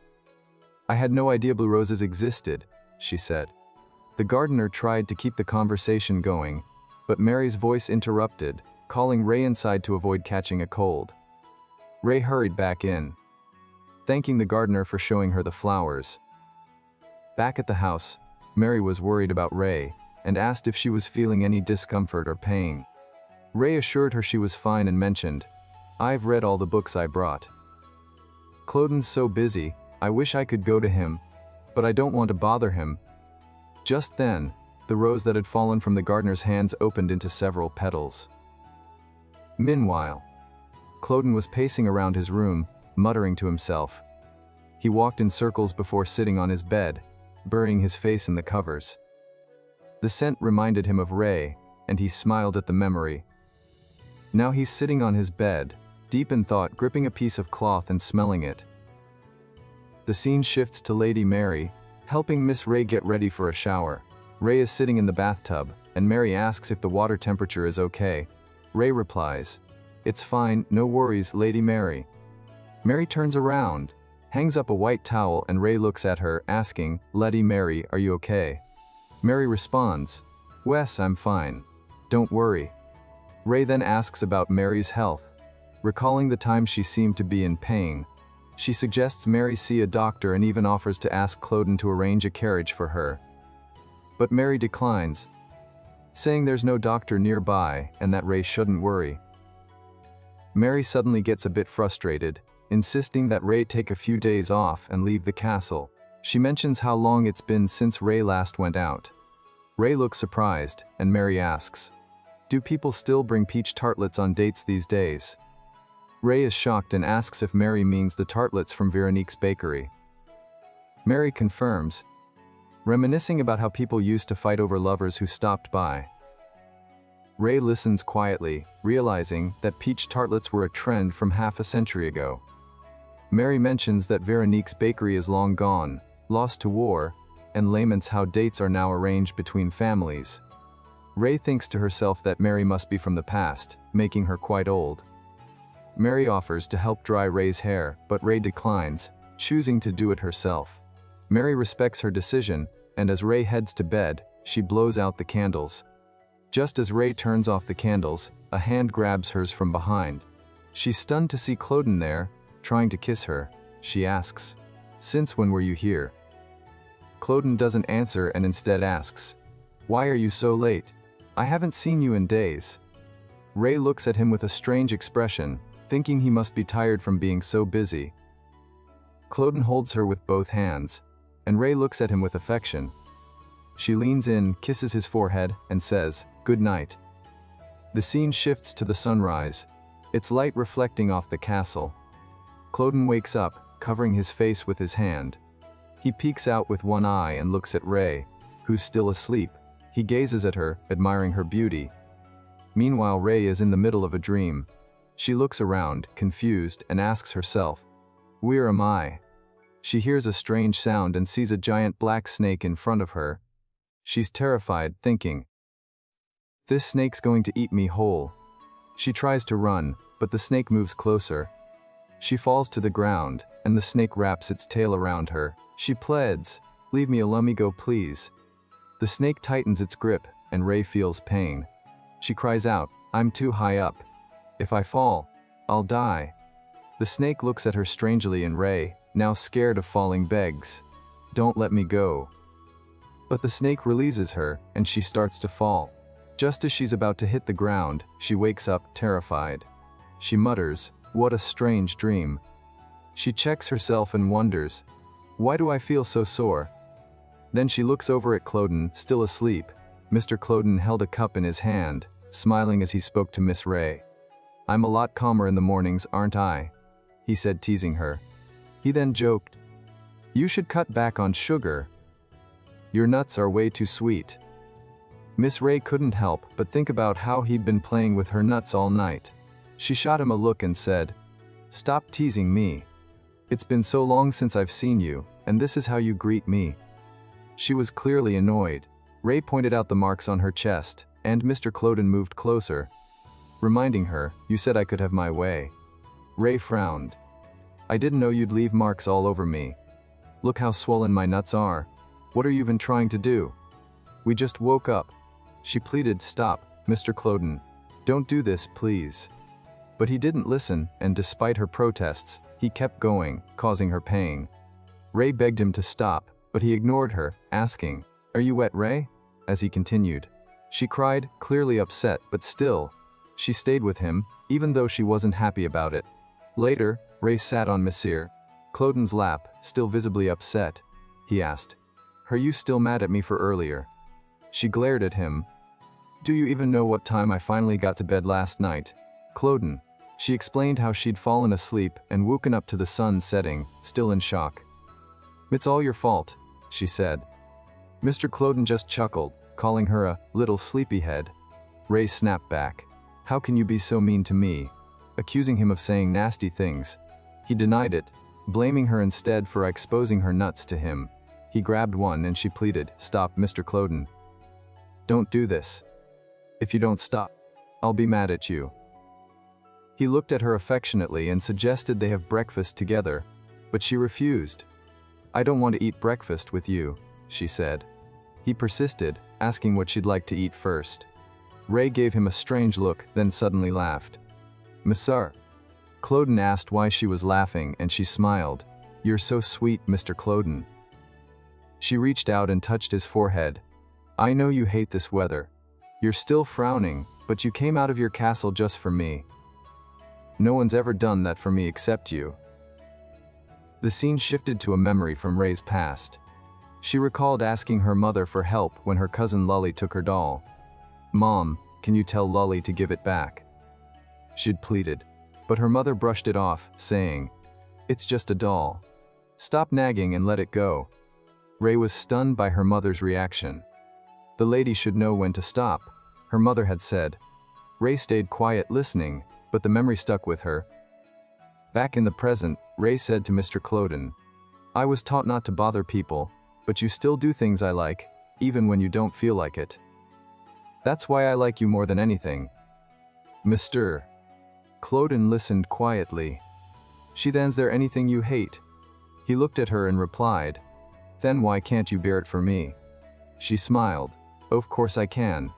"I had no idea blue roses existed," she said. The gardener tried to keep the conversation going, but Mary's voice interrupted, calling Ray inside to avoid catching a cold. Ray hurried back in, thanking the gardener for showing her the flowers. Back at the house, Mary was worried about Ray and asked if she was feeling any discomfort or pain. Ray assured her she was fine and mentioned, "I've read all the books I brought. Cloden's so busy, I wish I could go to him, but I don't want to bother him." Just then, the rose that had fallen from the gardener's hands opened into several petals. Meanwhile, Cloden was pacing around his room, muttering to himself. He walked in circles before sitting on his bed, burying his face in the covers. The scent reminded him of Ray, and he smiled at the memory. Now he's sitting on his bed, deep in thought, gripping a piece of cloth and smelling it. The scene shifts to Lady Mary, helping Miss Ray get ready for a shower. Ray is sitting in the bathtub, and Mary asks if the water temperature is okay. Ray replies, "It's fine, no worries, Lady Mary." Mary turns around, hangs up a white towel, and Ray looks at her, asking, "Lady Mary, are you okay?" Mary responds, "Wes, I'm fine. Don't worry." Ray then asks about Mary's health. Recalling the time she seemed to be in pain, she suggests Mary see a doctor and even offers to ask Cloden to arrange a carriage for her. But Mary declines, saying there's no doctor nearby and that Ray shouldn't worry. Mary suddenly gets a bit frustrated, insisting that Ray take a few days off and leave the castle. She mentions how long it's been since Ray last went out. Ray looks surprised, and Mary asks, "Do people still bring peach tartlets on dates these days?" Ray is shocked and asks if Mary means the tartlets from Veronique's bakery. Mary confirms, reminiscing about how people used to fight over lovers who stopped by. Ray listens quietly, realizing that peach tartlets were a trend from half a century ago. Mary mentions that Veronique's bakery is long gone, lost to war, and laments how dates are now arranged between families. Ray thinks to herself that Mary must be from the past, making her quite old. Mary offers to help dry Ray's hair, but Ray declines, choosing to do it herself. Mary respects her decision, and as Ray heads to bed, she blows out the candles. Just as Ray turns off the candles, a hand grabs hers from behind. She's stunned to see Cloden there, trying to kiss her. She asks, "Since when were you here?" Cloden doesn't answer and instead asks, "Why are you so late? I haven't seen you in days." Ray looks at him with a strange expression, thinking he must be tired from being so busy. Cloden holds her with both hands, and Ray looks at him with affection. She leans in, kisses his forehead, and says, "Good night." The scene shifts to the sunrise, its light reflecting off the castle. Cloden wakes up, covering his face with his hand. He peeks out with one eye and looks at Ray, who's still asleep. He gazes at her, admiring her beauty. Meanwhile, Ray is in the middle of a dream. She looks around, confused, and asks herself, "Where am I?" She hears a strange sound and sees a giant black snake in front of her. She's terrified, thinking, "This snake's going to eat me whole." She tries to run, but the snake moves closer. She falls to the ground, and the snake wraps its tail around her. She pleads, "Leave me alone, me go please." The snake tightens its grip, and Ray feels pain. She cries out, "I'm too high up. If I fall, I'll die." The snake looks at her strangely, and Ray, now scared of falling, begs, "Don't let me go." But the snake releases her, and she starts to fall. Just as she's about to hit the ground, she wakes up, terrified. She mutters, "What a strange dream." She checks herself and wonders, "Why do I feel so sore?" Then she looks over at Cloden, still asleep. Mr. Cloden held a cup in his hand, smiling as he spoke to Miss Ray. "I'm a lot calmer in the mornings, aren't I?" he said, teasing her. He then joked, "You should cut back on sugar. Your nuts are way too sweet." Miss Ray couldn't help but think about how he'd been playing with her nuts all night. She shot him a look and said, "Stop teasing me. It's been so long since I've seen you, and this is how you greet me." She was clearly annoyed. Ray pointed out the marks on her chest, and Mr. Cloden moved closer, reminding her, "You said I could have my way." Ray frowned. "I didn't know you'd leave marks all over me. Look how swollen my nuts are. What are you even trying to do? We just woke up." She pleaded, "Stop, Mr. Cloden. Don't do this, please." But he didn't listen, and despite her protests, he kept going, causing her pain. Ray begged him to stop, but he ignored her, asking, "Are you wet, Ray?" As he continued. She cried, clearly upset, but still, she stayed with him, even though she wasn't happy about it. Later, Ray sat on Mr. Cloden's lap, still visibly upset. He asked, "Are you still mad at me for earlier?" She glared at him. "Do you even know what time I finally got to bed last night, Cloden?" She explained how she'd fallen asleep and woken up to the sun setting, still in shock. "It's all your fault," she said. Mr. Cloden just chuckled, calling her a little sleepyhead. Ray snapped back. "How can you be so mean to me?" accusing him of saying nasty things. He denied it, blaming her instead for exposing her nuts to him. He grabbed one and she pleaded, "Stop, Mr. Cloden. Don't do this. If you don't stop, I'll be mad at you." He looked at her affectionately and suggested they have breakfast together, but she refused. "I don't want to eat breakfast with you," she said. He persisted, asking what she'd like to eat first. Ray gave him a strange look, then suddenly laughed. "Mr. Cloden asked why she was laughing, and she smiled. "You're so sweet, Mr. Cloden." She reached out and touched his forehead. "I know you hate this weather. You're still frowning, but you came out of your castle just for me. No one's ever done that for me except you." The scene shifted to a memory from Ray's past. She recalled asking her mother for help when her cousin Lolly took her doll. "Mom, can you tell Lolly to give it back?" She'd pleaded, but her mother brushed it off, saying, "It's just a doll. Stop nagging and let it go." Ray was stunned by her mother's reaction. The lady should know when to stop, her mother had said. Ray stayed quiet listening, but the memory stuck with her. Back in the present, Ray said to Mr. Cloden, "I was taught not to bother people, but you still do things I like, even when you don't feel like it. That's why I like you more than anything." Mr. Cloden listened quietly. "Then's there anything you hate?" He looked at her and replied, "Then why can't you bear it for me?" She smiled. "Of course I can."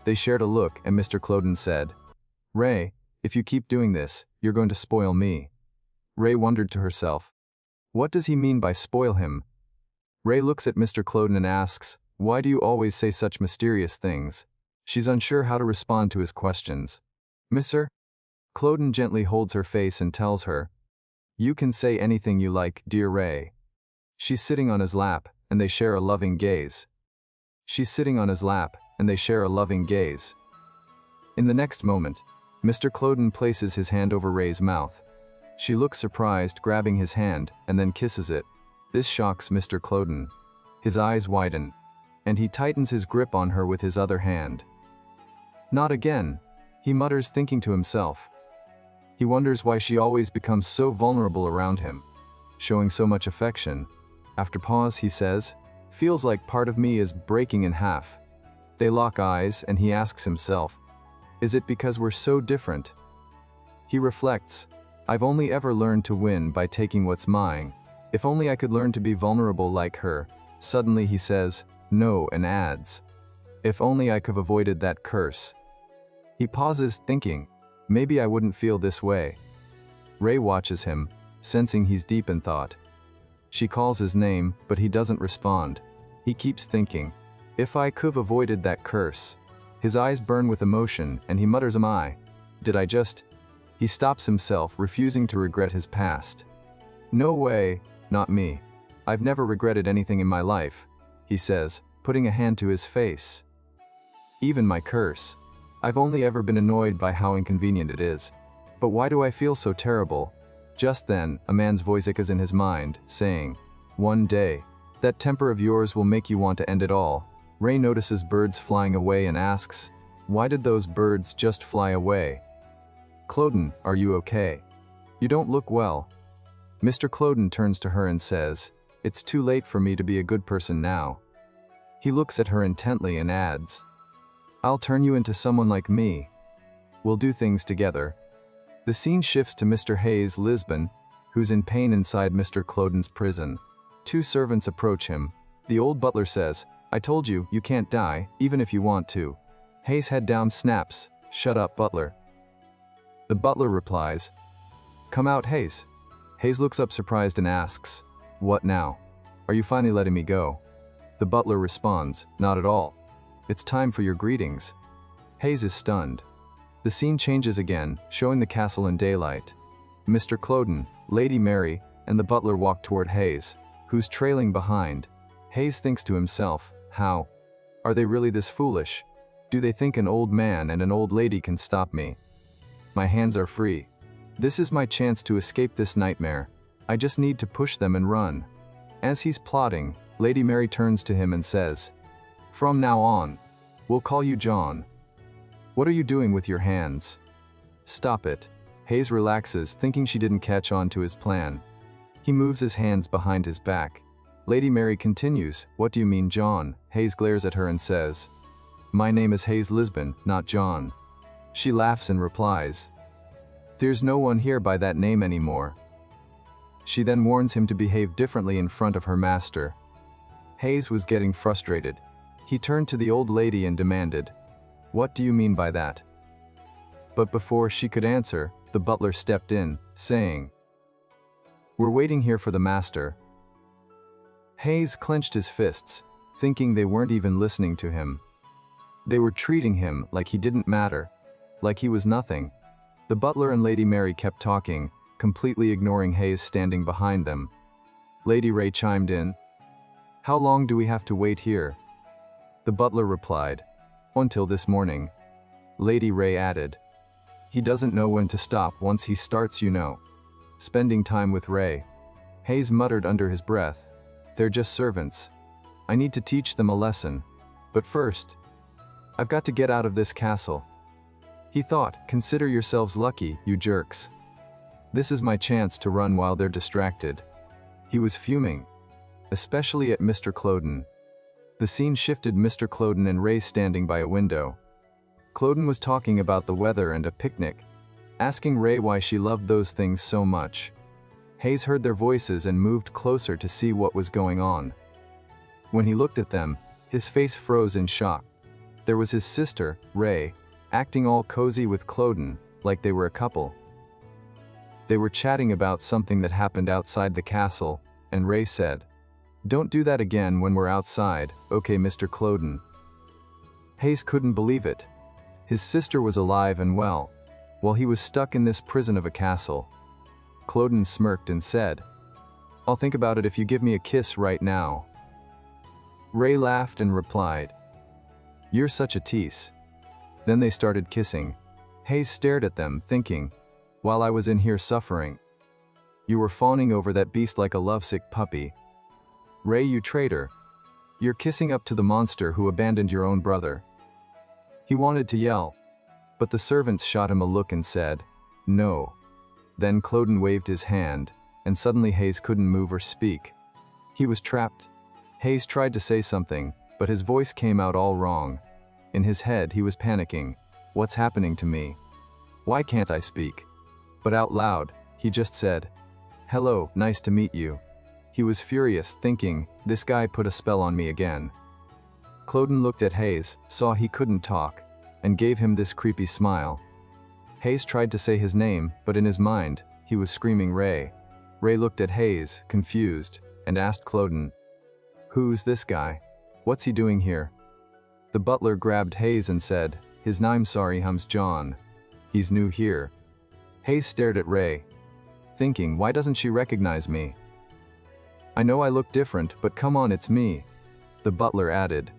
They shared a look and Mr. Cloden said, "Ray, if you keep doing this, you're going to spoil me." Ray wondered to herself, what does he mean by spoil him? Ray looks at Mr. Cloden and asks, "Why do you always say such mysterious things?" She's unsure how to respond to his questions. "Mr. Cloden gently holds her face and tells her, "You can say anything you like, dear Ray." She's sitting on his lap, and they share a loving gaze. She's sitting on his lap, and they share a loving gaze. In the next moment, Mr. Cloden places his hand over Ray's mouth. She looks surprised, grabbing his hand, and then kisses it. This shocks Mr. Cloden. His eyes widen, and he tightens his grip on her with his other hand. "Not again," he mutters, thinking to himself. He wonders why she always becomes so vulnerable around him, showing so much affection. After pause, he says, "Feels like part of me is breaking in half." They lock eyes, and he asks himself, is it because we're so different? He reflects, "I've only ever learned to win by taking what's mine. If only I could learn to be vulnerable like her." Suddenly he says, "No," and adds, "If only I could have avoided that curse." He pauses, thinking, maybe I wouldn't feel this way. Ray watches him, sensing he's deep in thought. She calls his name, but he doesn't respond. He keeps thinking, if I could have avoided that curse. His eyes burn with emotion, and he mutters, "Am I? Did I just?" He stops himself, refusing to regret his past. "No way, not me. I've never regretted anything in my life," he says, putting a hand to his face. "Even my curse. I've only ever been annoyed by how inconvenient it is. But why do I feel so terrible?" Just then, a man's voice echoes in his mind, saying, "One day, that temper of yours will make you want to end it all." Ray notices birds flying away and asks, "Why did those birds just fly away?" "Cloden, are you okay? You don't look well." Mr. Cloden turns to her and says, "It's too late for me to be a good person now." He looks at her intently and adds, "I'll turn you into someone like me. We'll do things together." The scene shifts to Mr. Hayes Lisbon, who's in pain inside Mr. Cloden's prison. Two servants approach him. The old butler says, "I told you, you can't die, even if you want to." Hayes' head down snaps, "Shut up, butler." The butler replies, "Come out, Hayes." Hayes looks up surprised and asks, "What now? Are you finally letting me go?" The butler responds, "Not at all. It's time for your greetings." Hayes is stunned. The scene changes again, showing the castle in daylight. Mr. Cloden, Lady Mary, and the butler walk toward Hayes, who's trailing behind. Hayes thinks to himself, "How? Are they really this foolish? Do they think an old man and an old lady can stop me? My hands are free. This is my chance to escape this nightmare. I just need to push them and run." As he's plotting, Lady Mary turns to him and says, "From now on, we'll call you John. What are you doing with your hands?" "Stop it." Hayes relaxes, thinking she didn't catch on to his plan. He moves his hands behind his back. Lady Mary continues, "What do you mean, John?" Hayes glares at her and says, "My name is Hayes Lisbon, not John." She laughs and replies, "There's no one here by that name anymore." She then warns him to behave differently in front of her master. Hayes was getting frustrated. He turned to the old lady and demanded, "What do you mean by that?" But before she could answer, the butler stepped in, saying, "We're waiting here for the master." Hayes clenched his fists, thinking they weren't even listening to him. They were treating him like he didn't matter, like he was nothing. The butler and Lady Mary kept talking, completely ignoring Hayes standing behind them. Lady Ray chimed in, "How long do we have to wait here?" The butler replied, "Until this morning." Lady Ray added, "He doesn't know when to stop once he starts, you know." Spending time with Ray. Hayes muttered under his breath, "They're just servants. I need to teach them a lesson. But first, I've got to get out of this castle." He thought, "Consider yourselves lucky, you jerks. This is my chance to run while they're distracted." He was fuming, especially at Mr. Cloden. The scene shifted Mr. Cloden and Ray standing by a window. Cloden was talking about the weather and a picnic, asking Ray why she loved those things so much. Hayes heard their voices and moved closer to see what was going on. When he looked at them, his face froze in shock. There was his sister, Ray, acting all cozy with Cloden, like they were a couple. They were chatting about something that happened outside the castle, and Ray said, "Don't do that again when we're outside, okay, Mr. Cloden?" Hayes couldn't believe it. His sister was alive and well, while he was stuck in this prison of a castle. Cloden smirked and said, "I'll think about it if you give me a kiss right now." Ray laughed and replied, "You're such a tease." Then they started kissing. Hayes stared at them, thinking, "While I was in here suffering, you were fawning over that beast like a lovesick puppy. Ray, you traitor. You're kissing up to the monster who abandoned your own brother." He wanted to yell, but the servants shot him a look and said, "No." Then Cloden waved his hand, and suddenly Hayes couldn't move or speak. He was trapped. Hayes tried to say something, but his voice came out all wrong. In his head, he was panicking. What's happening to me? Why can't I speak? But out loud, he just said, "Hello, nice to meet you." He was furious, thinking, this guy put a spell on me again. Cloden looked at Hayes, saw he couldn't talk, and gave him this creepy smile. Hayes tried to say his name, but in his mind, he was screaming Ray. Ray looked at Hayes, confused, and asked Cloden, "Who's this guy? What's he doing here?" The butler grabbed Hayes and said, "His name's sorry hums John. He's new here." Hayes stared at Ray, thinking, why doesn't she recognize me? "I know I look different, but come on, it's me." The butler added,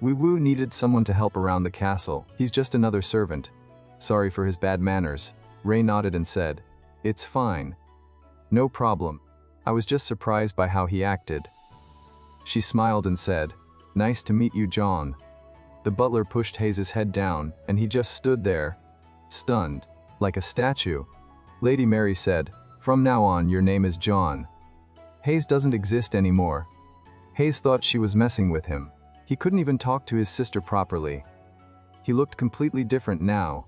"Wee Woo needed someone to help around the castle. He's just another servant. Sorry for his bad manners." Ray nodded and said, "It's fine. No problem. I was just surprised by how he acted." She smiled and said, "Nice to meet you, John." The butler pushed Hayes's head down, and he just stood there, stunned, like a statue. Lady Mary said, "From now on, your name is John. Hayes doesn't exist anymore." Hayes thought she was messing with him. He couldn't even talk to his sister properly. He looked completely different now.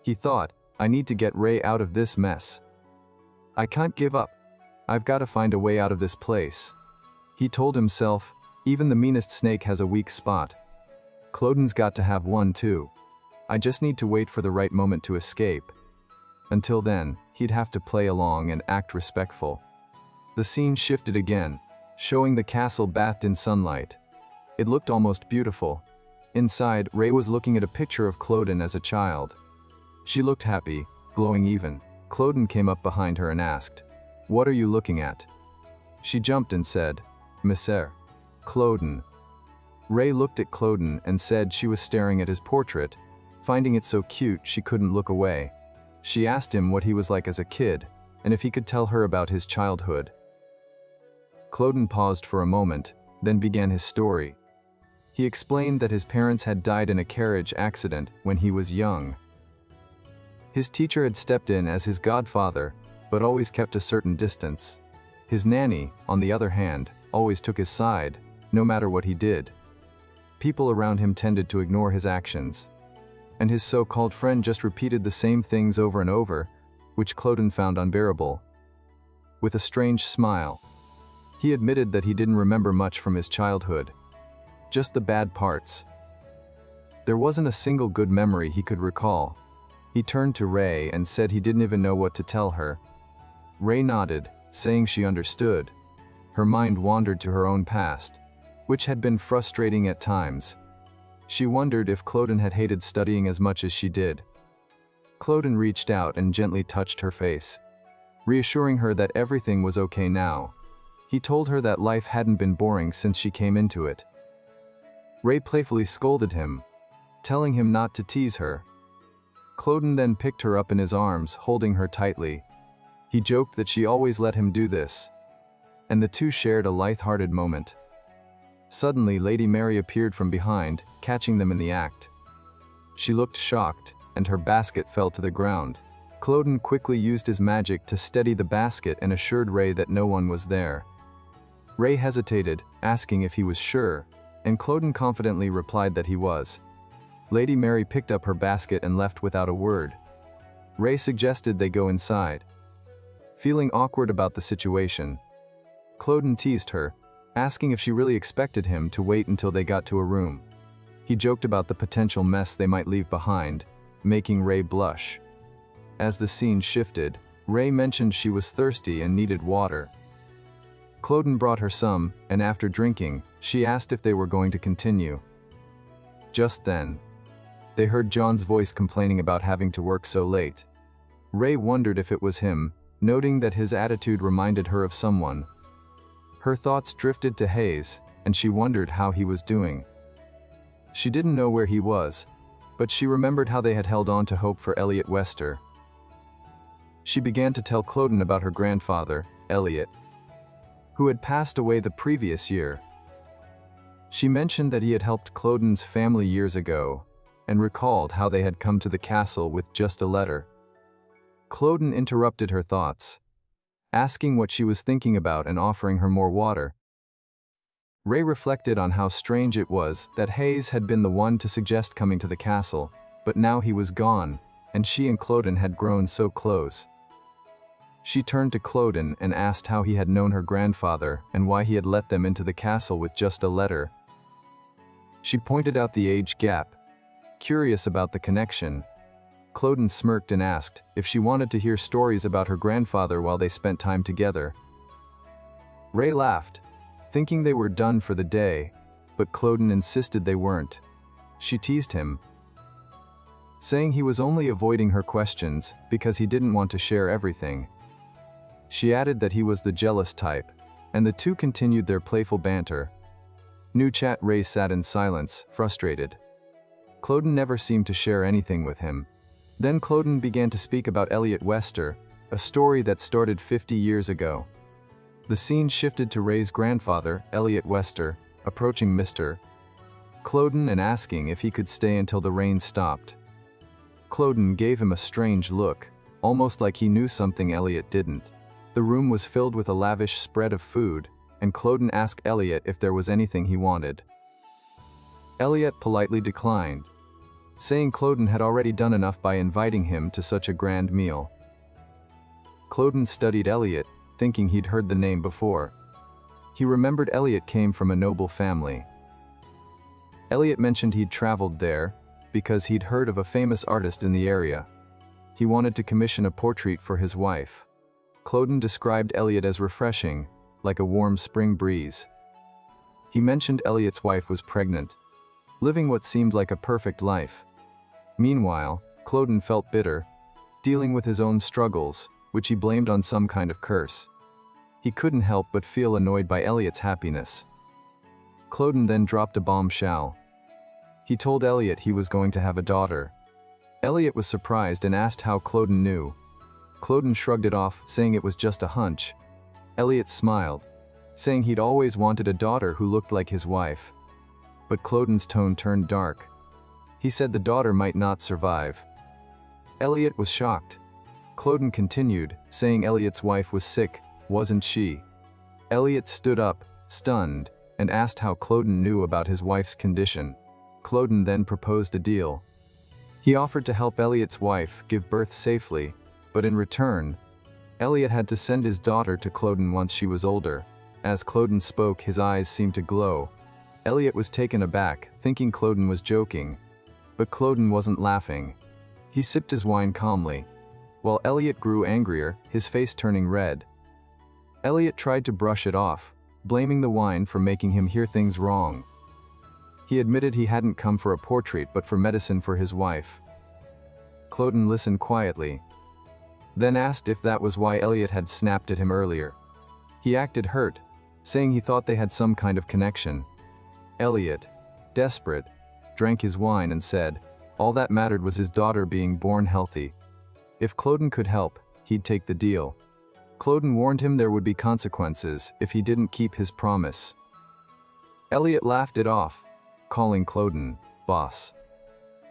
He thought, "I need to get Ray out of this mess. I can't give up. I've got to find a way out of this place." He told himself, "Even the meanest snake has a weak spot. Cloden's got to have one too. I just need to wait for the right moment to escape." Until then, he'd have to play along and act respectful. The scene shifted again, showing the castle bathed in sunlight. It looked almost beautiful. Inside, Ray was looking at a picture of Cloden as a child. She looked happy, glowing even. Cloden came up behind her and asked, "What are you looking at?" She jumped and said, "Monsieur, Cloden." Ray looked at Cloden and said she was staring at his portrait, finding it so cute she couldn't look away. She asked him what he was like as a kid, and if he could tell her about his childhood. Cloden paused for a moment, then began his story. He explained that his parents had died in a carriage accident when he was young. His teacher had stepped in as his godfather, but always kept a certain distance. His nanny, on the other hand, always took his side, no matter what he did. People around him tended to ignore his actions. And his so-called friend just repeated the same things over and over, which Cloden found unbearable. With a strange smile, he admitted that he didn't remember much from his childhood. Just the bad parts. There wasn't a single good memory he could recall. He turned to Ray and said he didn't even know what to tell her. Ray nodded, saying she understood. Her mind wandered to her own past, which had been frustrating at times. She wondered if Cloden had hated studying as much as she did. Cloden reached out and gently touched her face, reassuring her that everything was okay now. He told her that life hadn't been boring since she came into it. Ray playfully scolded him, telling him not to tease her. Cloden then picked her up in his arms, holding her tightly. He joked that she always let him do this, and the two shared a light-hearted moment. Suddenly, Lady Mary appeared from behind, catching them in the act. She looked shocked, and her basket fell to the ground. Cloden quickly used his magic to steady the basket and assured Ray that no one was there. Ray hesitated, asking if he was sure, and Cloden confidently replied that he was. Lady Mary picked up her basket and left without a word. Ray suggested they go inside. Feeling awkward about the situation, Cloden teased her, asking if she really expected him to wait until they got to a room. He joked about the potential mess they might leave behind, making Ray blush. As the scene shifted, Ray mentioned she was thirsty and needed water. Cloden brought her some, and after drinking, she asked if they were going to continue. Just then, they heard John's voice complaining about having to work so late. Ray wondered if it was him, noting that his attitude reminded her of someone. Her thoughts drifted to Hayes, and she wondered how he was doing. She didn't know where he was, but she remembered how they had held on to hope for Elliot Wester. She began to tell Cloden about her grandfather, Elliot, who had passed away the previous year. She mentioned that he had helped Cloden's family years ago, and recalled how they had come to the castle with just a letter. Cloden interrupted her thoughts, asking what she was thinking about and offering her more water. Ray reflected on how strange it was that Hayes had been the one to suggest coming to the castle, but now he was gone, and she and Cloden had grown so close. She turned to Cloden and asked how he had known her grandfather and why he had let them into the castle with just a letter. She pointed out the age gap, curious about the connection. Cloden smirked and asked if she wanted to hear stories about her grandfather while they spent time together. Ray laughed, thinking they were done for the day, but Cloden insisted they weren't. She teased him, saying he was only avoiding her questions because he didn't want to share everything. She added that he was the jealous type, and the two continued their playful banter. New chat. Ray sat in silence, frustrated. Cloden never seemed to share anything with him. Then Cloden began to speak about Elliot Wester, a story that started 50 years ago. The scene shifted to Ray's grandfather, Elliot Wester, approaching Mr. Cloden and asking if he could stay until the rain stopped. Cloden gave him a strange look, almost like he knew something Elliot didn't. The room was filled with a lavish spread of food, and Cloden asked Elliot if there was anything he wanted. Elliot politely declined, saying Cloden had already done enough by inviting him to such a grand meal. Cloden studied Elliot, thinking he'd heard the name before. He remembered Elliot came from a noble family. Elliot mentioned he'd traveled there because he'd heard of a famous artist in the area. He wanted to commission a portrait for his wife. Cloden described Elliot as refreshing, like a warm spring breeze. He mentioned Elliot's wife was pregnant, living what seemed like a perfect life. Meanwhile, Cloden felt bitter, dealing with his own struggles, which he blamed on some kind of curse. He couldn't help but feel annoyed by Elliot's happiness. Cloden then dropped a bombshell. He told Elliot he was going to have a daughter. Elliot was surprised and asked how Cloden knew. Cloden shrugged it off, saying it was just a hunch. Elliot smiled, saying he'd always wanted a daughter who looked like his wife. But Cloden's tone turned dark. He said the daughter might not survive. Elliot was shocked. Cloden continued, saying Elliot's wife was sick, wasn't she? Elliot stood up, stunned, and asked how Cloden knew about his wife's condition. Cloden then proposed a deal. He offered to help Elliot's wife give birth safely, but in return, Elliot had to send his daughter to Cloden once she was older. As Cloden spoke, his eyes seemed to glow. Elliot was taken aback, thinking Cloden was joking. But Cloden wasn't laughing. He sipped his wine calmly, while Elliot grew angrier, his face turning red. Elliot tried to brush it off, blaming the wine for making him hear things wrong. He admitted he hadn't come for a portrait but for medicine for his wife. Cloden listened quietly, then asked if that was why Elliot had snapped at him earlier. He acted hurt, saying he thought they had some kind of connection. Elliot, desperate, drank his wine and said all that mattered was his daughter being born healthy. If Cloden could help, he'd take the deal. Cloden warned him there would be consequences if he didn't keep his promise. Elliot laughed it off, calling Cloden boss.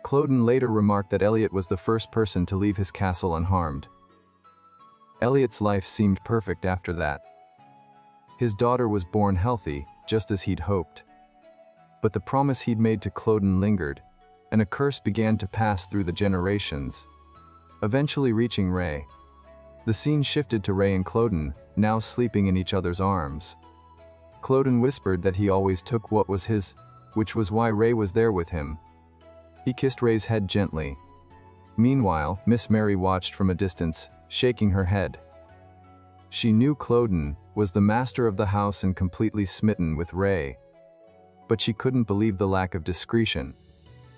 Cloden later remarked that Elliot was the first person to leave his castle unharmed. Elliot's life seemed perfect after that. His daughter was born healthy, just as he'd hoped. But the promise he'd made to Cloden lingered, and a curse began to pass through the generations, eventually reaching Ray. The scene shifted to Ray and Cloden, now sleeping in each other's arms. Cloden whispered that he always took what was his, which was why Ray was there with him. He kissed Ray's head gently. Meanwhile, Miss Mary watched from a distance, shaking her head. She knew Cloden was the master of the house and completely smitten with Ray. But she couldn't believe the lack of discretion.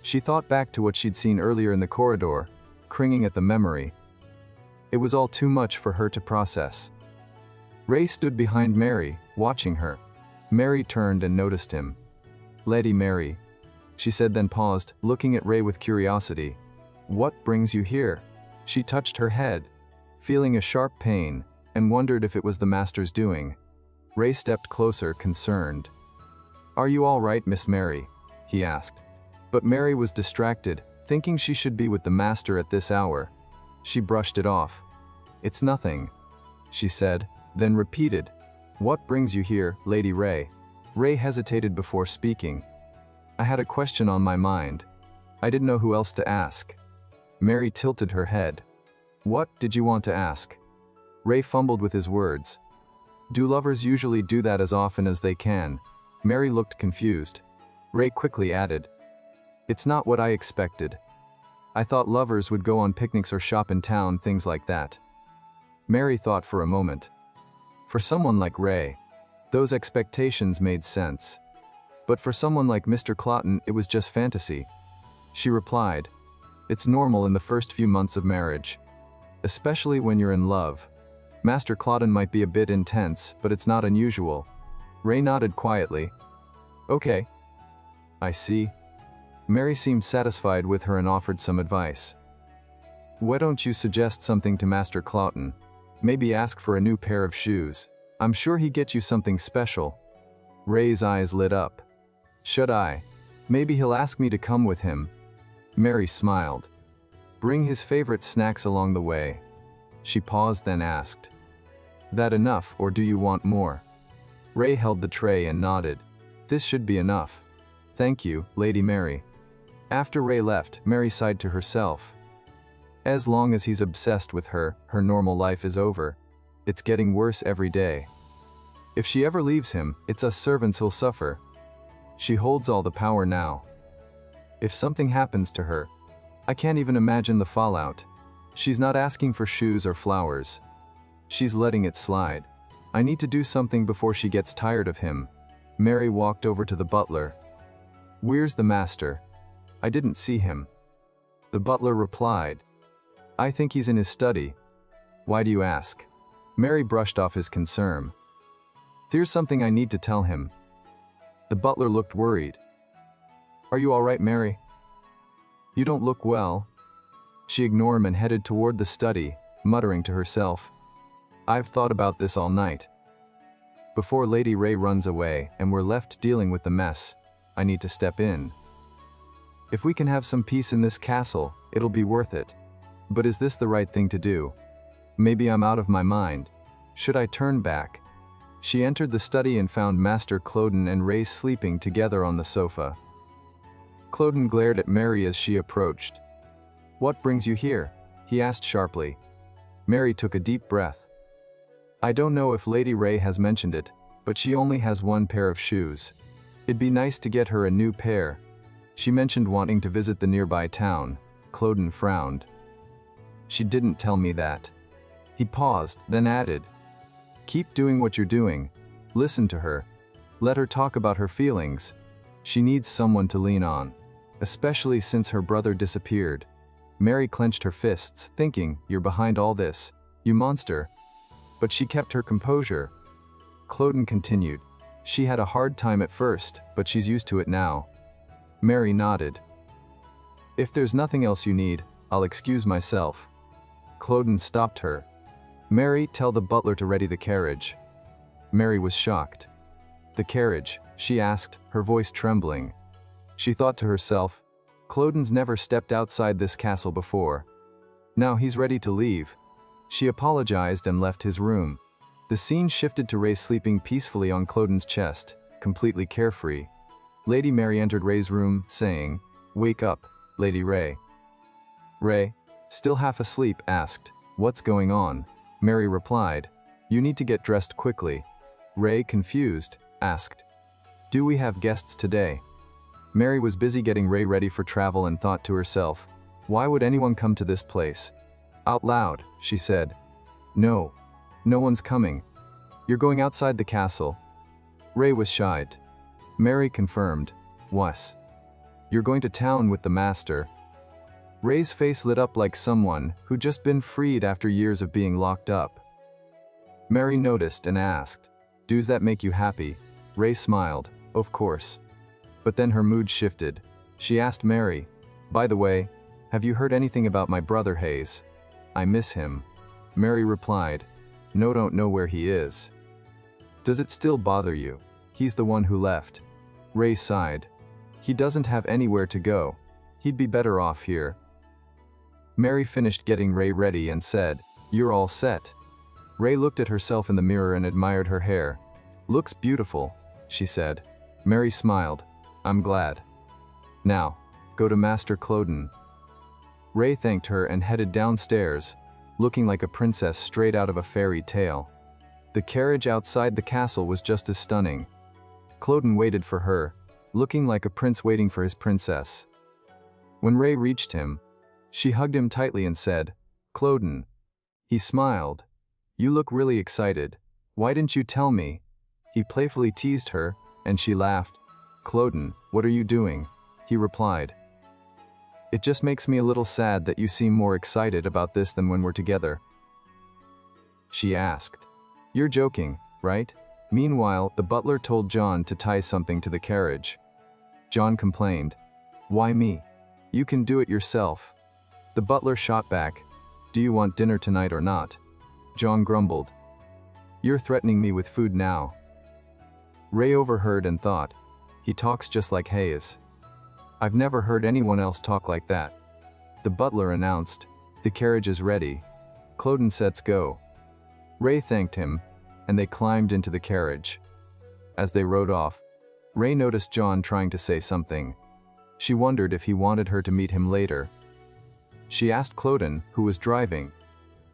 She thought back to what she'd seen earlier in the corridor, cringing at the memory. It was all too much for her to process. Ray stood behind Mary, watching her. Mary turned and noticed him. "Lady Mary," she said, then paused, looking at Ray with curiosity. "What brings you here?" She touched her head, feeling a sharp pain, and wondered if it was the master's doing. Ray stepped closer, concerned. "Are you all right, Miss Mary?" he asked. But Mary was distracted, thinking she should be with the master at this hour. She brushed it off. "It's nothing," she said, then repeated, "What brings you here, Lady Ray?" Ray hesitated before speaking. "I had a question on my mind. I didn't know who else to ask." Mary tilted her head. "What did you want to ask?" Ray fumbled with his words. "Do lovers usually do that as often as they can?" Mary looked confused. Ray quickly added, "It's not what I expected. I thought lovers would go on picnics or shop in town, things like that." Mary thought for a moment. For someone like Ray, those expectations made sense. But for someone like Mr. Clotten, it was just fantasy. She replied, "It's normal in the first few months of marriage. Especially when you're in love. Master Clotten might be a bit intense, but it's not unusual." Ray nodded quietly. "Okay. I see." Mary seemed satisfied with her and offered some advice. "Why don't you suggest something to Master Clotten? Maybe ask for a new pair of shoes. I'm sure he'd get you something special." Ray's eyes lit up. "Should I?" Maybe he'll ask me to come with him. Mary smiled. Bring his favorite snacks along the way. She paused, then asked, that enough, or do you want more? Ray held the tray and nodded. This should be enough. Thank you, Lady Mary. After Ray left, Mary sighed to herself. As long as he's obsessed with her, her normal life is over. It's getting worse every day. If she ever leaves him, it's us servants who'll suffer. She holds all the power now. If something happens to her, I can't even imagine the fallout. She's not asking for shoes or flowers. She's letting it slide. I need to do something before she gets tired of him. Mary walked over to the butler. Where's the master? I didn't see him. The butler replied, I think he's in his study. Why do you ask? Mary brushed off his concern. There's something I need to tell him. The butler looked worried. Are you all right, Mary? You don't look well. She ignored him and headed toward the study, muttering to herself, I've thought about this all night. Before Lady Ray runs away and we're left dealing with the mess, I need to step in. If we can have some peace in this castle, it'll be worth it. But is this the right thing to do? Maybe I'm out of my mind. Should I turn back? She entered the study and found Master Cloden and Ray sleeping together on the sofa. Cloden glared at Mary as she approached. What brings you here? He asked sharply. Mary took a deep breath. I don't know if Lady Ray has mentioned it, but she only has one pair of shoes. It'd be nice to get her a new pair. She mentioned wanting to visit the nearby town. Cloden frowned. She didn't tell me that. He paused, then added, Keep doing what you're doing. Listen to her. Let her talk about her feelings. She needs someone to lean on, especially since her brother disappeared. Mary clenched her fists, thinking, You're behind all this, you monster. But she kept her composure. Cloden continued, She had a hard time at first, but she's used to it now. Mary nodded. If there's nothing else you need, I'll excuse myself. Cloden stopped her. Mary, tell the butler to ready the carriage. Mary was shocked. The carriage? She asked, her voice trembling. She thought to herself, Cloden's never stepped outside this castle before. Now he's ready to leave. She apologized and left his room. The scene shifted to Ray sleeping peacefully on Cloden's chest, completely carefree. Lady Mary entered Ray's room, saying, Wake up, Lady Ray. Ray, still half asleep, asked, What's going on? Mary replied, You need to get dressed quickly. Ray, confused, asked, Do we have guests today? Mary was busy getting Ray ready for travel and thought to herself, Why would anyone come to this place? Out loud, she said, No one's coming. You're going outside the castle. Ray was shied. Mary confirmed, Was. You're going to town with the master. Ray's face lit up like someone who'd just been freed after years of being locked up. Mary noticed and asked, Does that make you happy? Ray smiled, Of course. But then her mood shifted. She asked Mary, By the way, have you heard anything about my brother Hayes? I miss him. Mary replied, No, don't know where he is. Does it still bother you? He's the one who left. Ray sighed. He doesn't have anywhere to go. He'd be better off here. Mary finished getting Ray ready and said, You're all set. Ray looked at herself in the mirror and admired her hair. Looks beautiful, she said. Mary smiled. I'm glad. Now, go to Master Cloden. Ray thanked her and headed downstairs, looking like a princess straight out of a fairy tale. The carriage outside the castle was just as stunning. Cloden waited for her, looking like a prince waiting for his princess. When Ray reached him, she hugged him tightly and said, Cloden. He smiled. You look really excited. Why didn't you tell me? He playfully teased her, and she laughed. Cloden, what are you doing? He replied. It just makes me a little sad that you seem more excited about this than when we're together. She asked. You're joking, right? Meanwhile, the butler told John to tie something to the carriage. John complained. Why me? You can do it yourself. The butler shot back. Do you want dinner tonight or not? John grumbled. You're threatening me with food now. Ray overheard and thought, he talks just like Hayes. I've never heard anyone else talk like that. The butler announced, "The carriage is ready. Cloden says go." Ray thanked him, and they climbed into the carriage. As they rode off, Ray noticed John trying to say something. She wondered if he wanted her to meet him later. She asked Cloden, who was driving,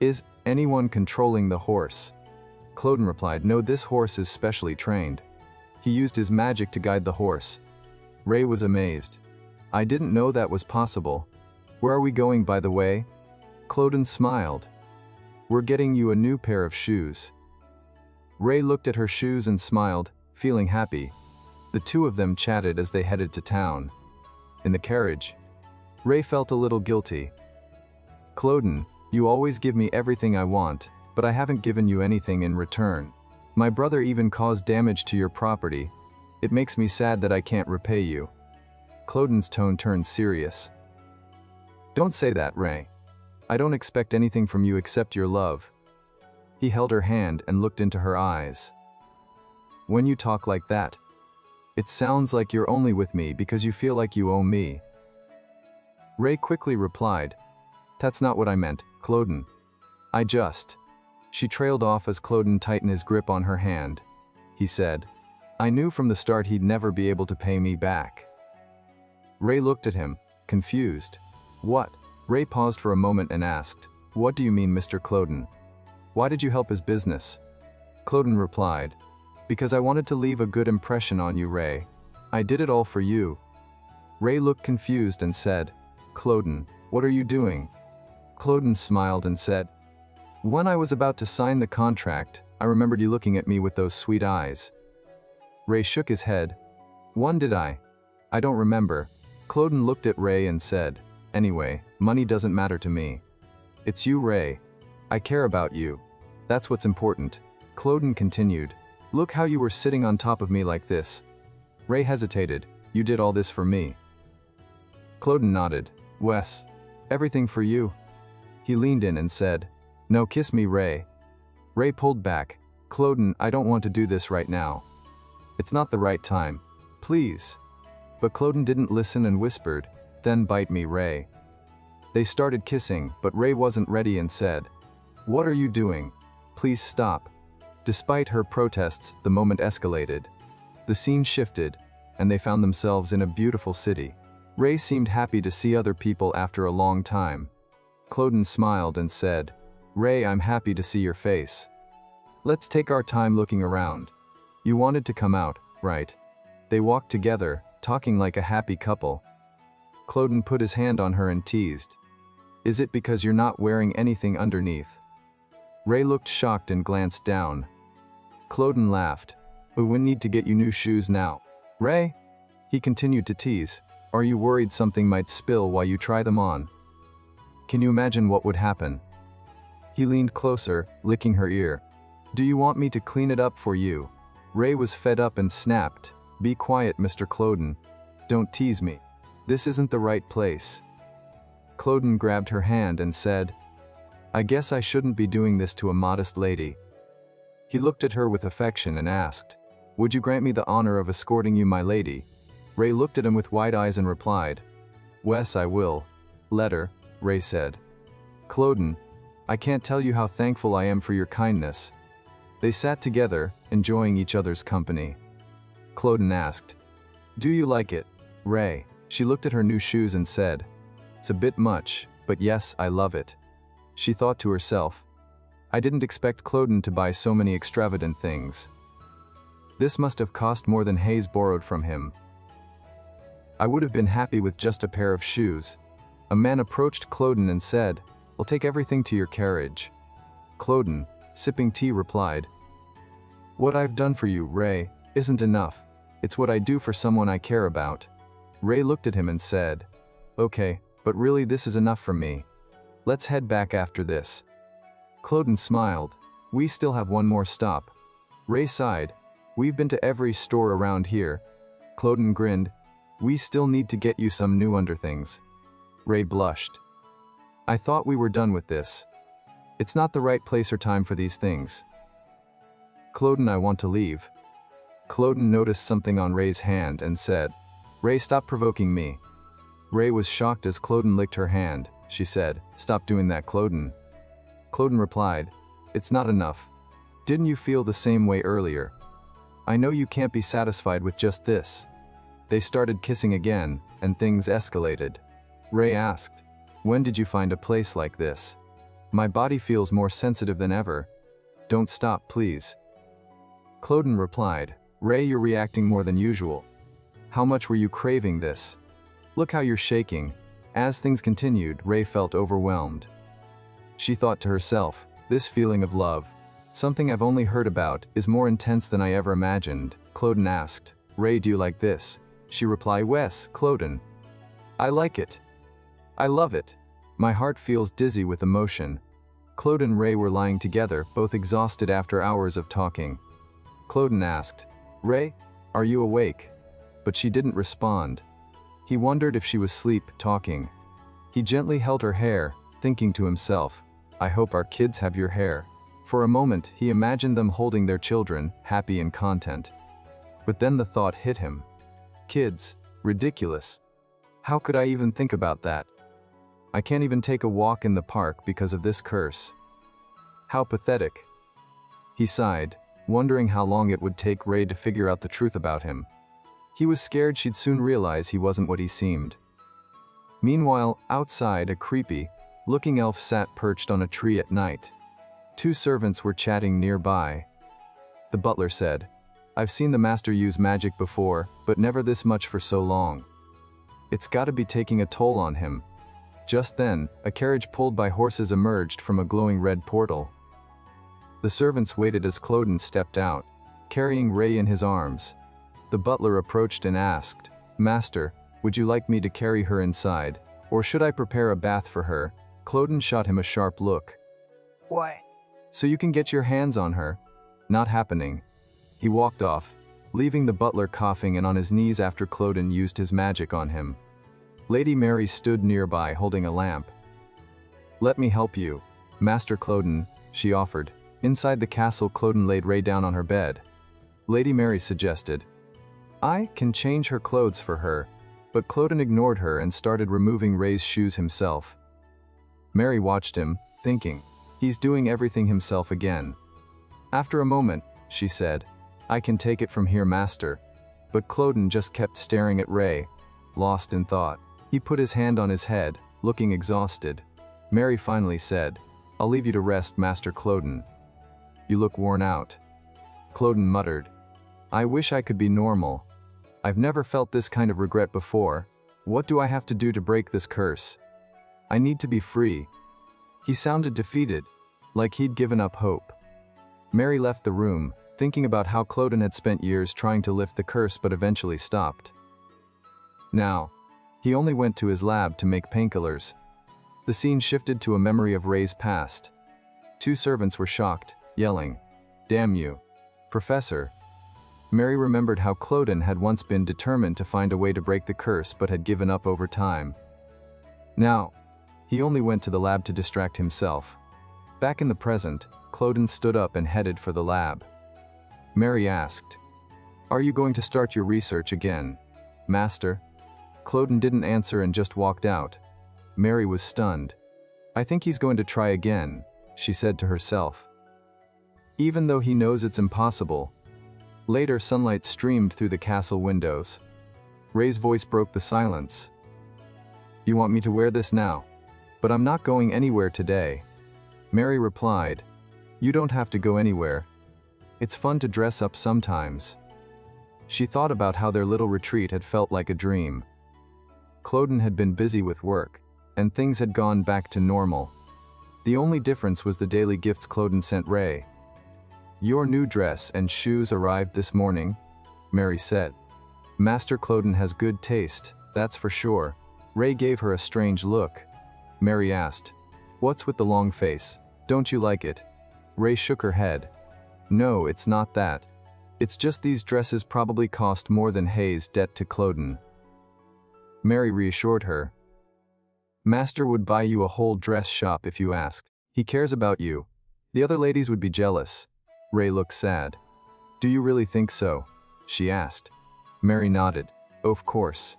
"Is anyone controlling the horse?" Cloden replied, "No, this horse is specially trained. He used his magic to guide the horse." Ray was amazed. "I didn't know that was possible. Where are we going, by the way?" Cloden smiled. "We're getting you a new pair of shoes." Ray looked at her shoes and smiled, feeling happy. The two of them chatted as they headed to town. In the carriage, Ray felt a little guilty. "Cloden, you always give me everything I want, but I haven't given you anything in return. My brother even caused damage to your property. It makes me sad that I can't repay you." Cloden's tone turned serious. "Don't say that, Ray. I don't expect anything from you except your love." He held her hand and looked into her eyes. "When you talk like that, it sounds like you're only with me because you feel like you owe me." Ray quickly replied, "That's not what I meant, Cloden. I just..." She trailed off as Cloden tightened his grip on her hand. He said, "I knew from the start he'd never be able to pay me back." Ray looked at him, confused. "What?" Ray paused for a moment and asked, "What do you mean, Mr. Cloden? Why did you help his business?" Cloden replied, "Because I wanted to leave a good impression on you, Ray. I did it all for you." Ray looked confused and said, "Cloden, what are you doing?" Cloden smiled and said, "When I was about to sign the contract, I remembered you looking at me with those sweet eyes." Ray shook his head. "When did I? I don't remember." Cloden looked at Ray and said, "Anyway, money doesn't matter to me. It's you, Ray. I care about you. That's what's important." Cloden continued, "Look how you were sitting on top of me like this." Ray hesitated. "You did all this for me?" Cloden nodded. "Wes, everything for you." He leaned in and said, "No, kiss me, Ray." Ray pulled back. "Cloden, I don't want to do this right now. It's not the right time. Please." But Cloden didn't listen and whispered, "Then bite me, Ray." They started kissing, but Ray wasn't ready and said, "What are you doing? Please stop." Despite her protests, the moment escalated. The scene shifted, and they found themselves in a beautiful city. Ray seemed happy to see other people after a long time. Cloden smiled and said, "Ray, I'm happy to see your face. Let's take our time looking around. You wanted to come out, right?" They walked together, talking like a happy couple. Cloden put his hand on her and teased, "Is it because you're not wearing anything underneath?" Ray looked shocked and glanced down. Cloden laughed. "We need to get you new shoes now." "Ray?" He continued to tease, "Are you worried something might spill while you try them on? Can you imagine what would happen?" He leaned closer, licking her ear. "Do you want me to clean it up for you?" Ray was fed up and snapped, "Be quiet, Mr. Cloden. Don't tease me. This isn't the right place." Cloden grabbed her hand and said, "I guess I shouldn't be doing this to a modest lady." He looked at her with affection and asked, "Would you grant me the honor of escorting you, my lady?" Ray looked at him with wide eyes and replied, "Wes, I will." "Let her," Ray said. "Cloden, I can't tell you how thankful I am for your kindness." They sat together, enjoying each other's company. Cloden asked, "Do you like it, Ray?" She looked at her new shoes and said, "It's a bit much, but yes, I love it." She thought to herself, "I didn't expect Cloden to buy so many extravagant things. This must have cost more than Hayes borrowed from him. I would have been happy with just a pair of shoes." A man approached Cloden and said, "I'll take everything to your carriage." Cloden, sipping tea, replied, "What I've done for you, Ray, isn't enough. It's what I do for someone I care about." Ray looked at him and said, "Okay, but really this is enough for me. Let's head back after this." Cloden smiled. "We still have one more stop." Ray sighed. "We've been to every store around here." Cloden grinned. "We still need to get you some new underthings." Ray blushed. "I thought we were done with this. It's not the right place or time for these things." "Cloden, I want to leave." Cloden noticed something on Ray's hand and said, "Ray, stop provoking me. Ray was shocked as Cloden licked her hand. She said, "Stop doing that, Cloden." Cloden replied, "It's not enough. Didn't you feel the same way earlier? I know you can't be satisfied with just this." They started kissing again, and things escalated. Ray asked, "When did you find a place like this? My body feels more sensitive than ever. Don't stop, please." Cloden replied, "Ray, you're reacting more than usual. How much were you craving this? Look how you're shaking." As things continued, Ray felt overwhelmed. She thought to herself, "This feeling of love, something I've only heard about, is more intense than I ever imagined." Cloden asked, "Ray, do you like this?" She replied, "Wes, Cloden. I like it. I love it. My heart feels dizzy with emotion." Cloden and Ray were lying together, both exhausted after hours of talking. Cloden asked, "Ray, are you awake?" But she didn't respond. He wondered if she was asleep, talking. He gently held her hair, thinking to himself, "I hope our kids have your hair." For a moment, he imagined them holding their children, happy and content. But then the thought hit him. Kids, ridiculous. How could I even think about that? I can't even take a walk in the park because of this curse. How pathetic. He sighed, wondering how long it would take Ray to figure out the truth about him. He was scared she'd soon realize he wasn't what he seemed. Meanwhile, outside, a creepy-looking elf sat perched on a tree at night. Two servants were chatting nearby. The butler said, "I've seen the master use magic before, but never this much for so long. It's gotta be taking a toll on him." Just then, a carriage pulled by horses emerged from a glowing red portal. The servants waited as Cloden stepped out, carrying Ray in his arms. The butler approached and asked, "Master, would you like me to carry her inside, or should I prepare a bath for her?" Cloden shot him a sharp look. Why? "So you can get your hands on her." "Not happening." He walked off, leaving the butler coughing and on his knees after Cloden used his magic on him. Lady Mary stood nearby holding a lamp. "Let me help you, Master Cloden," she offered. Inside the castle, Cloden laid Ray down on her bed. Lady Mary suggested, "I can change her clothes for her," but Cloden ignored her and started removing Ray's shoes himself. Mary watched him, thinking, "He's doing everything himself again." After a moment, she said, "I can take it from here, Master." But Cloden just kept staring at Ray, lost in thought. He put his hand on his head, looking exhausted. Mary finally said, "I'll leave you to rest, Master Cloden. You look worn out." Cloden muttered, "I wish I could be normal. I've never felt this kind of regret before. What do I have to do to break this curse? I need to be free." He sounded defeated, like he'd given up hope. Mary left the room, thinking about how Cloden had spent years trying to lift the curse but eventually stopped. Now, he only went to his lab to make painkillers. The scene shifted to a memory of Ray's past. Two servants were shocked, yelling, "Damn you, Professor." Mary remembered how Cloden had once been determined to find a way to break the curse but had given up over time. Now, he only went to the lab to distract himself. Back in the present, Cloden stood up and headed for the lab. Mary asked, "Are you going to start your research again, Master?" Cloden didn't answer and just walked out. Mary was stunned. "I think he's going to try again," she said to herself. Even though he knows it's impossible. Later, sunlight streamed through the castle windows. Ray's voice broke the silence. "You want me to wear this now? But I'm not going anywhere today." Mary replied, "You don't have to go anywhere. It's fun to dress up sometimes." She thought about how their little retreat had felt like a dream. Cloden had been busy with work, and things had gone back to normal. The only difference was the daily gifts Cloden sent Ray. "Your new dress and shoes arrived this morning," Mary said. "Master Cloden has good taste, that's for sure." Ray gave her a strange look. Mary asked, "What's with the long face? Don't you like it?" Ray shook her head. "No, it's not that. It's just these dresses probably cost more than Hay's debt to Cloden." Mary reassured her. "Master would buy you a whole dress shop if you asked. He cares about you. The other ladies would be jealous." Ray looked sad. "Do you really think so?" she asked. Mary nodded. "Of course.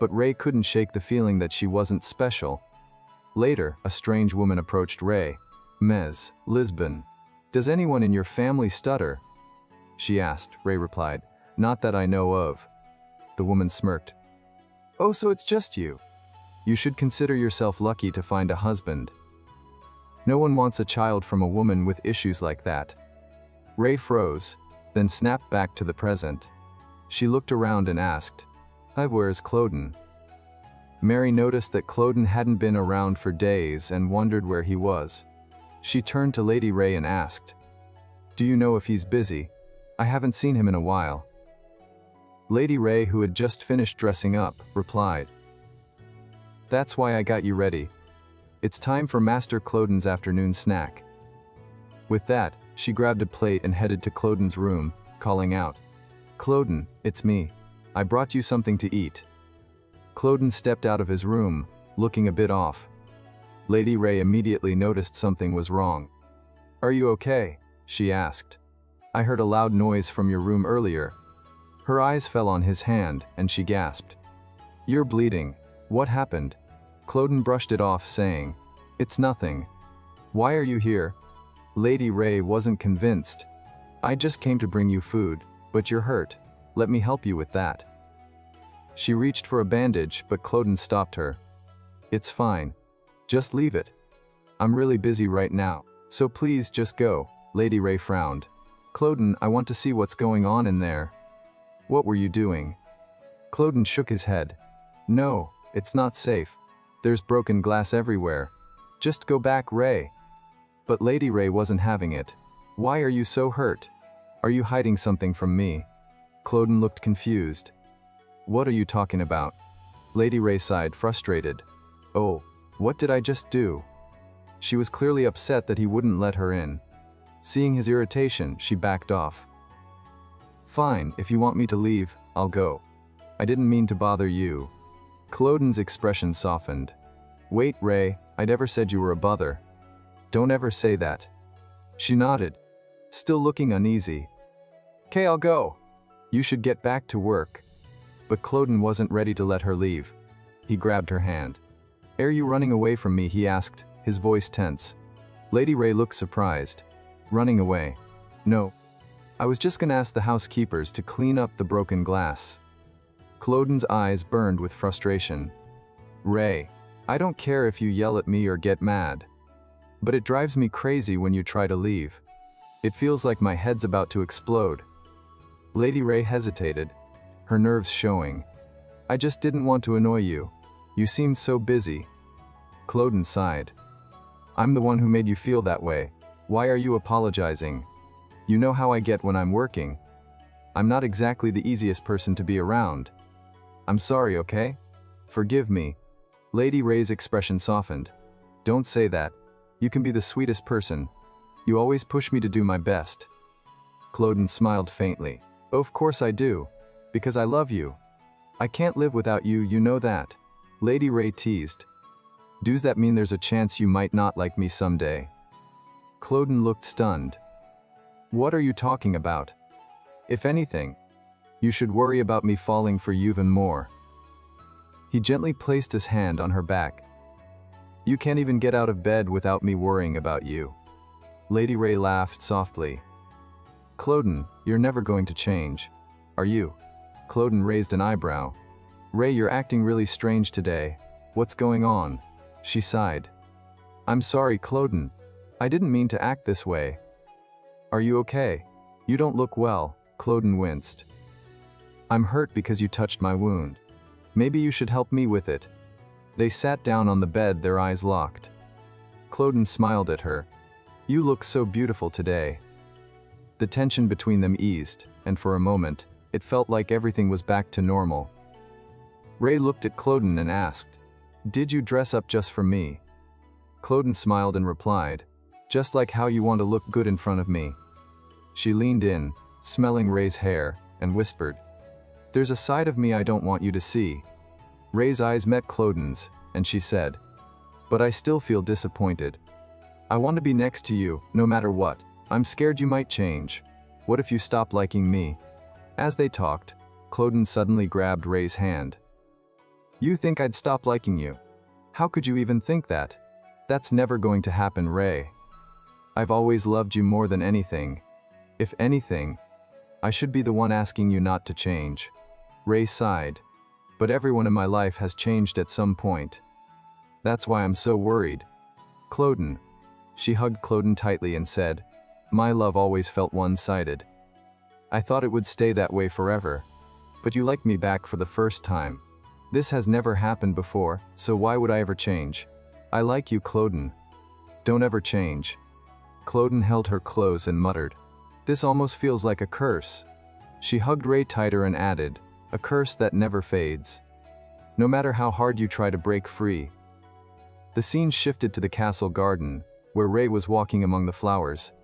but Ray couldn't shake the feeling that she wasn't special. Later, a strange woman approached Ray. "Ms. Lisbon, does anyone in your family stutter?" she asked. Ray replied, "Not that I know of." The woman smirked. "Oh, so it's just you. You should consider yourself lucky to find a husband. No one wants a child from a woman with issues like that." Ray froze, then snapped back to the present. She looked around and asked, "Where's Cloden?" Mary noticed that Cloden hadn't been around for days and wondered where he was. She turned to Lady Ray and asked, "Do you know if he's busy? I haven't seen him in a while." Lady Ray, who had just finished dressing up, replied, "That's why I got you ready. It's time for Master Cloden's afternoon snack." With that, she grabbed a plate and headed to Cloden's room, calling out, "Cloden, it's me. I brought you something to eat." Cloden stepped out of his room, looking a bit off. Lady Ray immediately noticed something was wrong. "Are you okay?" she asked. "I heard a loud noise from your room earlier." Her eyes fell on his hand, and she gasped, "You're bleeding. What happened?" Cloden brushed it off, saying, "It's nothing." "Why are you here?" Lady Ray wasn't convinced. "I just came to bring you food, but you're hurt. Let me help you with that." She reached for a bandage, but Cloden stopped her. "It's fine. Just leave it. I'm really busy right now, so please just go." Lady Ray frowned. "Cloden, I want to see what's going on in there." "What were you doing?" Cloden shook his head. "No, it's not safe. There's broken glass everywhere. Just go back, Ray." But Lady Ray wasn't having it. "Why are you so hurt? Are you hiding something from me?" Cloden looked confused. "What are you talking about?" Lady Ray sighed, frustrated. "Oh, what did I just do?" She was clearly upset that he wouldn't let her in. Seeing his irritation, she backed off. "Fine, if you want me to leave, I'll go. I didn't mean to bother you." Cloden's expression softened. "Wait, Ray, I never said you were a bother. Don't ever say that." She nodded, still looking uneasy. "'Kay, I'll go. You should get back to work." But Cloden wasn't ready to let her leave. He grabbed her hand. "Are you running away from me?" he asked, his voice tense. Lady Ray looked surprised. "Running away? No. I was just gonna ask the housekeepers to clean up the broken glass." Cloden's eyes burned with frustration. "Ray, I don't care if you yell at me or get mad. But it drives me crazy when you try to leave. It feels like my head's about to explode." Lady Ray hesitated, her nerves showing. "I just didn't want to annoy you. You seemed so busy." Cloden sighed. "I'm the one who made you feel that way. Why are you apologizing? You know how I get when I'm working. I'm not exactly the easiest person to be around. I'm sorry, okay? Forgive me." Lady Ray's expression softened. "Don't say that. You can be the sweetest person. You always push me to do my best." Cloden smiled faintly. "Of course I do. Because I love you. I can't live without you, you know that." Lady Ray teased. "Does that mean there's a chance you might not like me someday?" Cloden looked stunned. "What are you talking about? If anything, you should worry about me falling for you even more." He gently placed his hand on her back. "You can't even get out of bed without me worrying about you." Lady Ray laughed softly. "Cloden, you're never going to change, are you?" Cloden raised an eyebrow. "Ray, you're acting really strange today. What's going on?" She sighed. "I'm sorry, Cloden. I didn't mean to act this way." "Are you okay? You don't look well." Cloden winced. "I'm hurt because you touched my wound. Maybe you should help me with it." They sat down on the bed, their eyes locked. Cloden smiled at her. "You look so beautiful today." The tension between them eased, and for a moment, it felt like everything was back to normal. Ray looked at Cloden and asked, "Did you dress up just for me?" Cloden smiled and replied, "Just like how you want to look good in front of me." She leaned in, smelling Ray's hair, and whispered, "There's a side of me I don't want you to see." Ray's eyes met Cloden's, and she said, "But I still feel disappointed. I want to be next to you, no matter what. I'm scared you might change. What if you stop liking me?" As they talked, Cloden suddenly grabbed Ray's hand. You think I'd stop liking you? How could you even think that? That's never going to happen, Ray. I've always loved you more than anything. If anything, I should be the one asking you not to change. Ray sighed. But everyone in my life has changed at some point. That's why I'm so worried. Cloden. She hugged Cloden tightly and said, my love always felt one-sided. I thought it would stay that way forever. But you liked me back for the first time. This has never happened before, so why would I ever change? I like you, Cloden. Don't ever change. Cloden held her close and muttered, this almost feels like a curse. She hugged Ray tighter and added, a curse that never fades. No matter how hard you try to break free. The scene shifted to the castle garden, where Ray was walking among the flowers.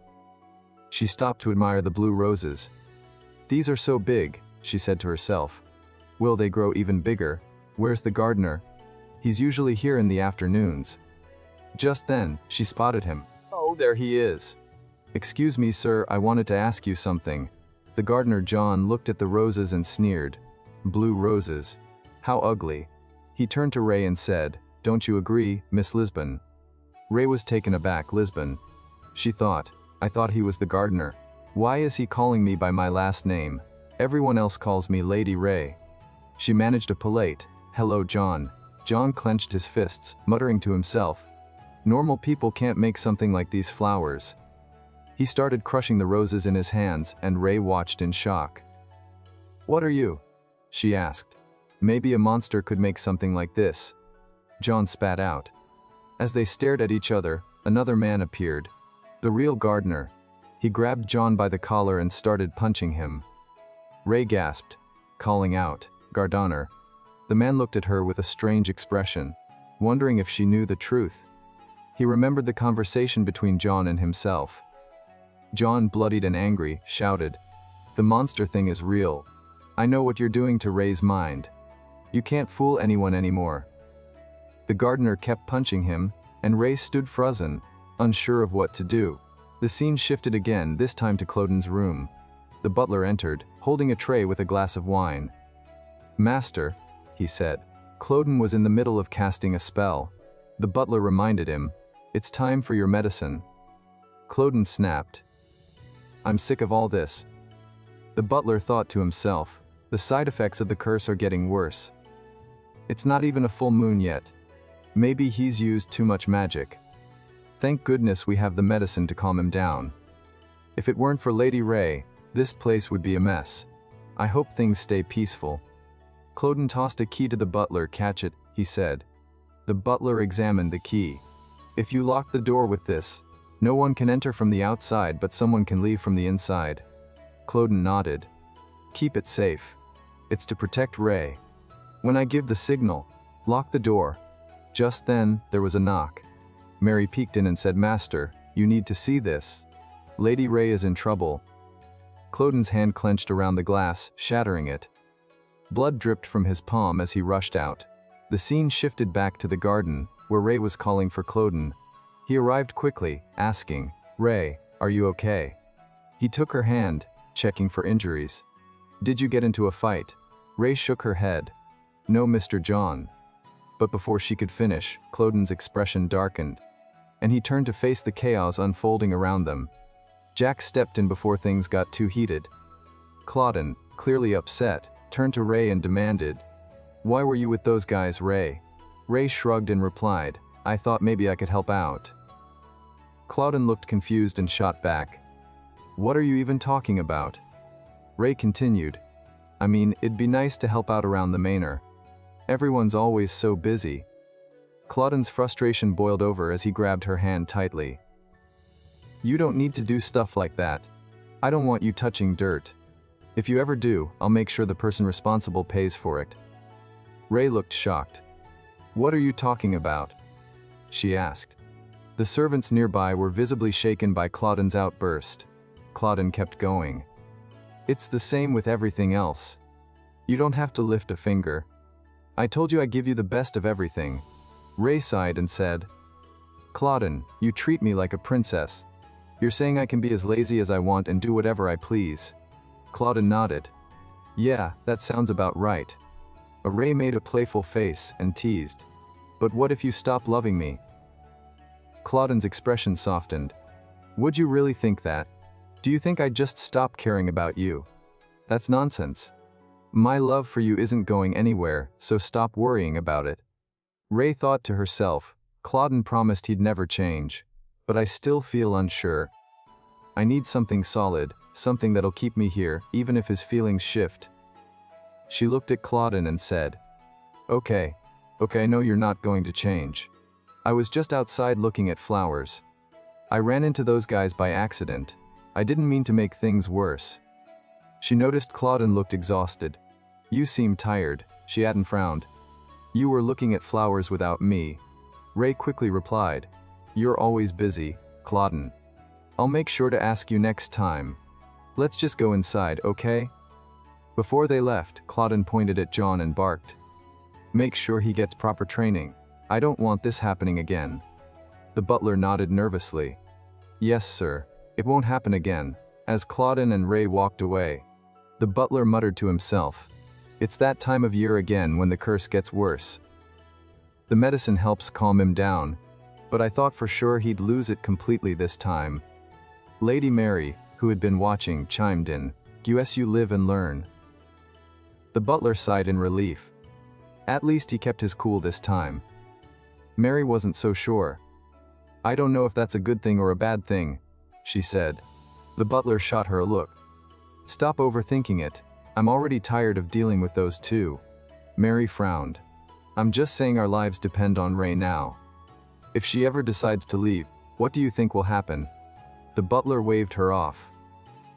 She stopped to admire the blue roses. These are so big, she said to herself. Will they grow even bigger? Where's the gardener? He's usually here in the afternoons. Just then, she spotted him. Oh, there he is. Excuse me, sir, I wanted to ask you something. The gardener John looked at the roses and sneered. Blue roses. How ugly. He turned to Ray and said, don't you agree, Miss Lisbon? Ray was taken aback. Lisbon. She thought, I thought he was the gardener. Why is he calling me by my last name? Everyone else calls me Lady Ray. She managed a polite, hello, John. John clenched his fists, muttering to himself, normal people can't make something like these flowers. He started crushing the roses in his hands, and Ray watched in shock. What are you? She asked. Maybe a monster could make something like this. John spat out. As they stared at each other, another man appeared. The real gardener. He grabbed John by the collar and started punching him. Ray gasped, calling out, Gardener. The man looked at her with a strange expression, wondering if she knew the truth. He remembered the conversation between John and himself. John, bloodied and angry, shouted, the monster thing is real. I know what you're doing to Ray's mind. You can't fool anyone anymore. The gardener kept punching him, and Ray stood frozen, unsure of what to do. The scene shifted again, this time to Cloden's room. The butler entered, holding a tray with a glass of wine. Master, he said. Cloden was in the middle of casting a spell. The butler reminded him, it's time for your medicine. Cloden snapped. I'm sick of all this. The butler thought to himself, the side effects of the curse are getting worse. It's not even a full moon yet. Maybe he's used too much magic. Thank goodness we have the medicine to calm him down. If it weren't for Lady Ray, this place would be a mess. I hope things stay peaceful. Cloden tossed a key to the butler. Catch it, he said. The butler examined the key. If you lock the door with this, no one can enter from the outside, but someone can leave from the inside. Cloden nodded. Keep it safe. It's to protect Ray. When I give the signal, lock the door. Just then, there was a knock. Mary peeked in and said, Master, you need to see this. Lady Ray is in trouble. Cloden's hand clenched around the glass, shattering it. Blood dripped from his palm as he rushed out. The scene shifted back to the garden, where Ray was calling for Cloden. He arrived quickly, asking, Ray, are you okay? He took her hand, checking for injuries. Did you get into a fight? Ray shook her head. No, Mr. John. But before she could finish, Cloden's expression darkened, and he turned to face the chaos unfolding around them. Jack stepped in before things got too heated. Cloden, clearly upset, turned to Ray and demanded, Why were you with those guys, Ray? Ray shrugged and replied, I thought maybe I could help out. Cloden looked confused and shot back. What are you even talking about? Ray continued, I mean, it'd be nice to help out around the manor. Everyone's always so busy. Cloden's frustration boiled over as he grabbed her hand tightly. You don't need to do stuff like that. I don't want you touching dirt. If you ever do, I'll make sure the person responsible pays for it. Ray looked shocked. What are you talking about? She asked. The servants nearby were visibly shaken by Cloden's outburst. Cloden kept going. It's the same with everything else. You don't have to lift a finger. I told you I'd give you the best of everything. Ray sighed and said, Cloden, you treat me like a princess. You're saying I can be as lazy as I want and do whatever I please. Cloden nodded. Yeah, that sounds about right. Ray made a playful face and teased. But what if you stop loving me? Clauden's expression softened. Would you really think that? Do you think I'd just stop caring about you? That's nonsense. My love for you isn't going anywhere, so stop worrying about it. Ray thought to herself, Clauden promised he'd never change. But I still feel unsure. I need something solid, something that'll keep me here, even if his feelings shift. She looked at Clauden and said, Okay, I know you're not going to change. I was just outside looking at flowers. I ran into those guys by accident. I didn't mean to make things worse. She noticed Clauden looked exhausted. You seem tired, she hadn't frowned. You were looking at flowers without me. Ray quickly replied, You're always busy, Clauden. I'll make sure to ask you next time. Let's just go inside, okay? Before they left, Clauden pointed at John and barked. Make sure he gets proper training. I don't want this happening again. The butler nodded nervously. Yes, sir. It won't happen again. As Clauden and Ray walked away, the butler muttered to himself. It's that time of year again when the curse gets worse. The medicine helps calm him down, but I thought for sure he'd lose it completely this time. Lady Mary, who had been watching, chimed in. Guess you live and learn. The butler sighed in relief. At least he kept his cool this time. Mary wasn't so sure. I don't know if that's a good thing or a bad thing, she said. The butler shot her a look. Stop overthinking it. I'm already tired of dealing with those two. Mary frowned. I'm just saying our lives depend on Ray now. If she ever decides to leave, what do you think will happen? The butler waved her off.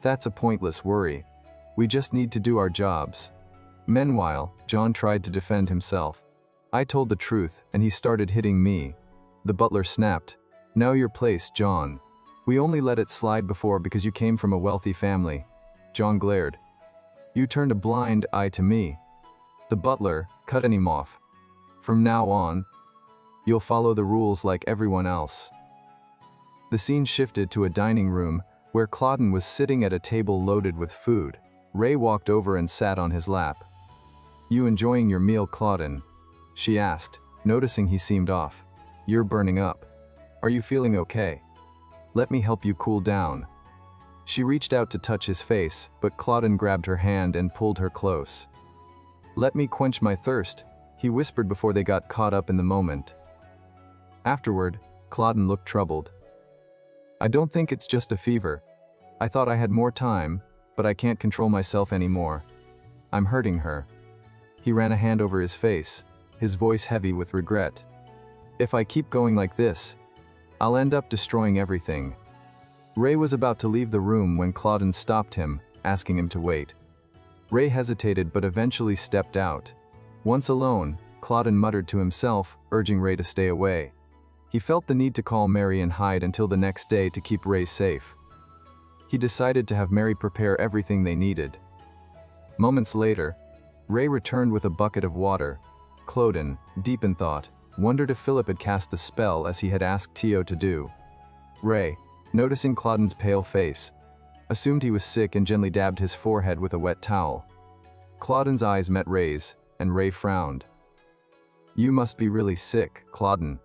That's a pointless worry. We just need to do our jobs. Meanwhile, John tried to defend himself. I told the truth, and he started hitting me. The butler snapped. Know your place, John. We only let it slide before because you came from a wealthy family. John glared. You turned a blind eye to me. The butler cut him off. From now on, you'll follow the rules like everyone else. The scene shifted to a dining room where Clauden was sitting at a table loaded with food. Ray walked over and sat on his lap. You enjoying your meal, Clauden? She asked, noticing he seemed off. You're burning up. Are you feeling okay? Let me help you cool down. She reached out to touch his face, but Clauden grabbed her hand and pulled her close. Let me quench my thirst, he whispered before they got caught up in the moment. Afterward, Clauden looked troubled. I don't think it's just a fever. I thought I had more time, but I can't control myself anymore. I'm hurting her. He ran a hand over his face, his voice heavy with regret. If I keep going like this, I'll end up destroying everything. Ray was about to leave the room when Clauden stopped him, asking him to wait. Ray hesitated but eventually stepped out. Once alone, Clauden muttered to himself, urging Ray to stay away. He felt the need to call Mary and hide until the next day to keep Ray safe. He decided to have Mary prepare everything they needed. Moments later, Ray returned with a bucket of water. Clauden, deep in thought, wondered if Philip had cast the spell as he had asked Tio to do. Ray, noticing Clauden's pale face, assumed he was sick and gently dabbed his forehead with a wet towel. Clauden's eyes met Ray's, and Ray frowned. You must be really sick, Clauden.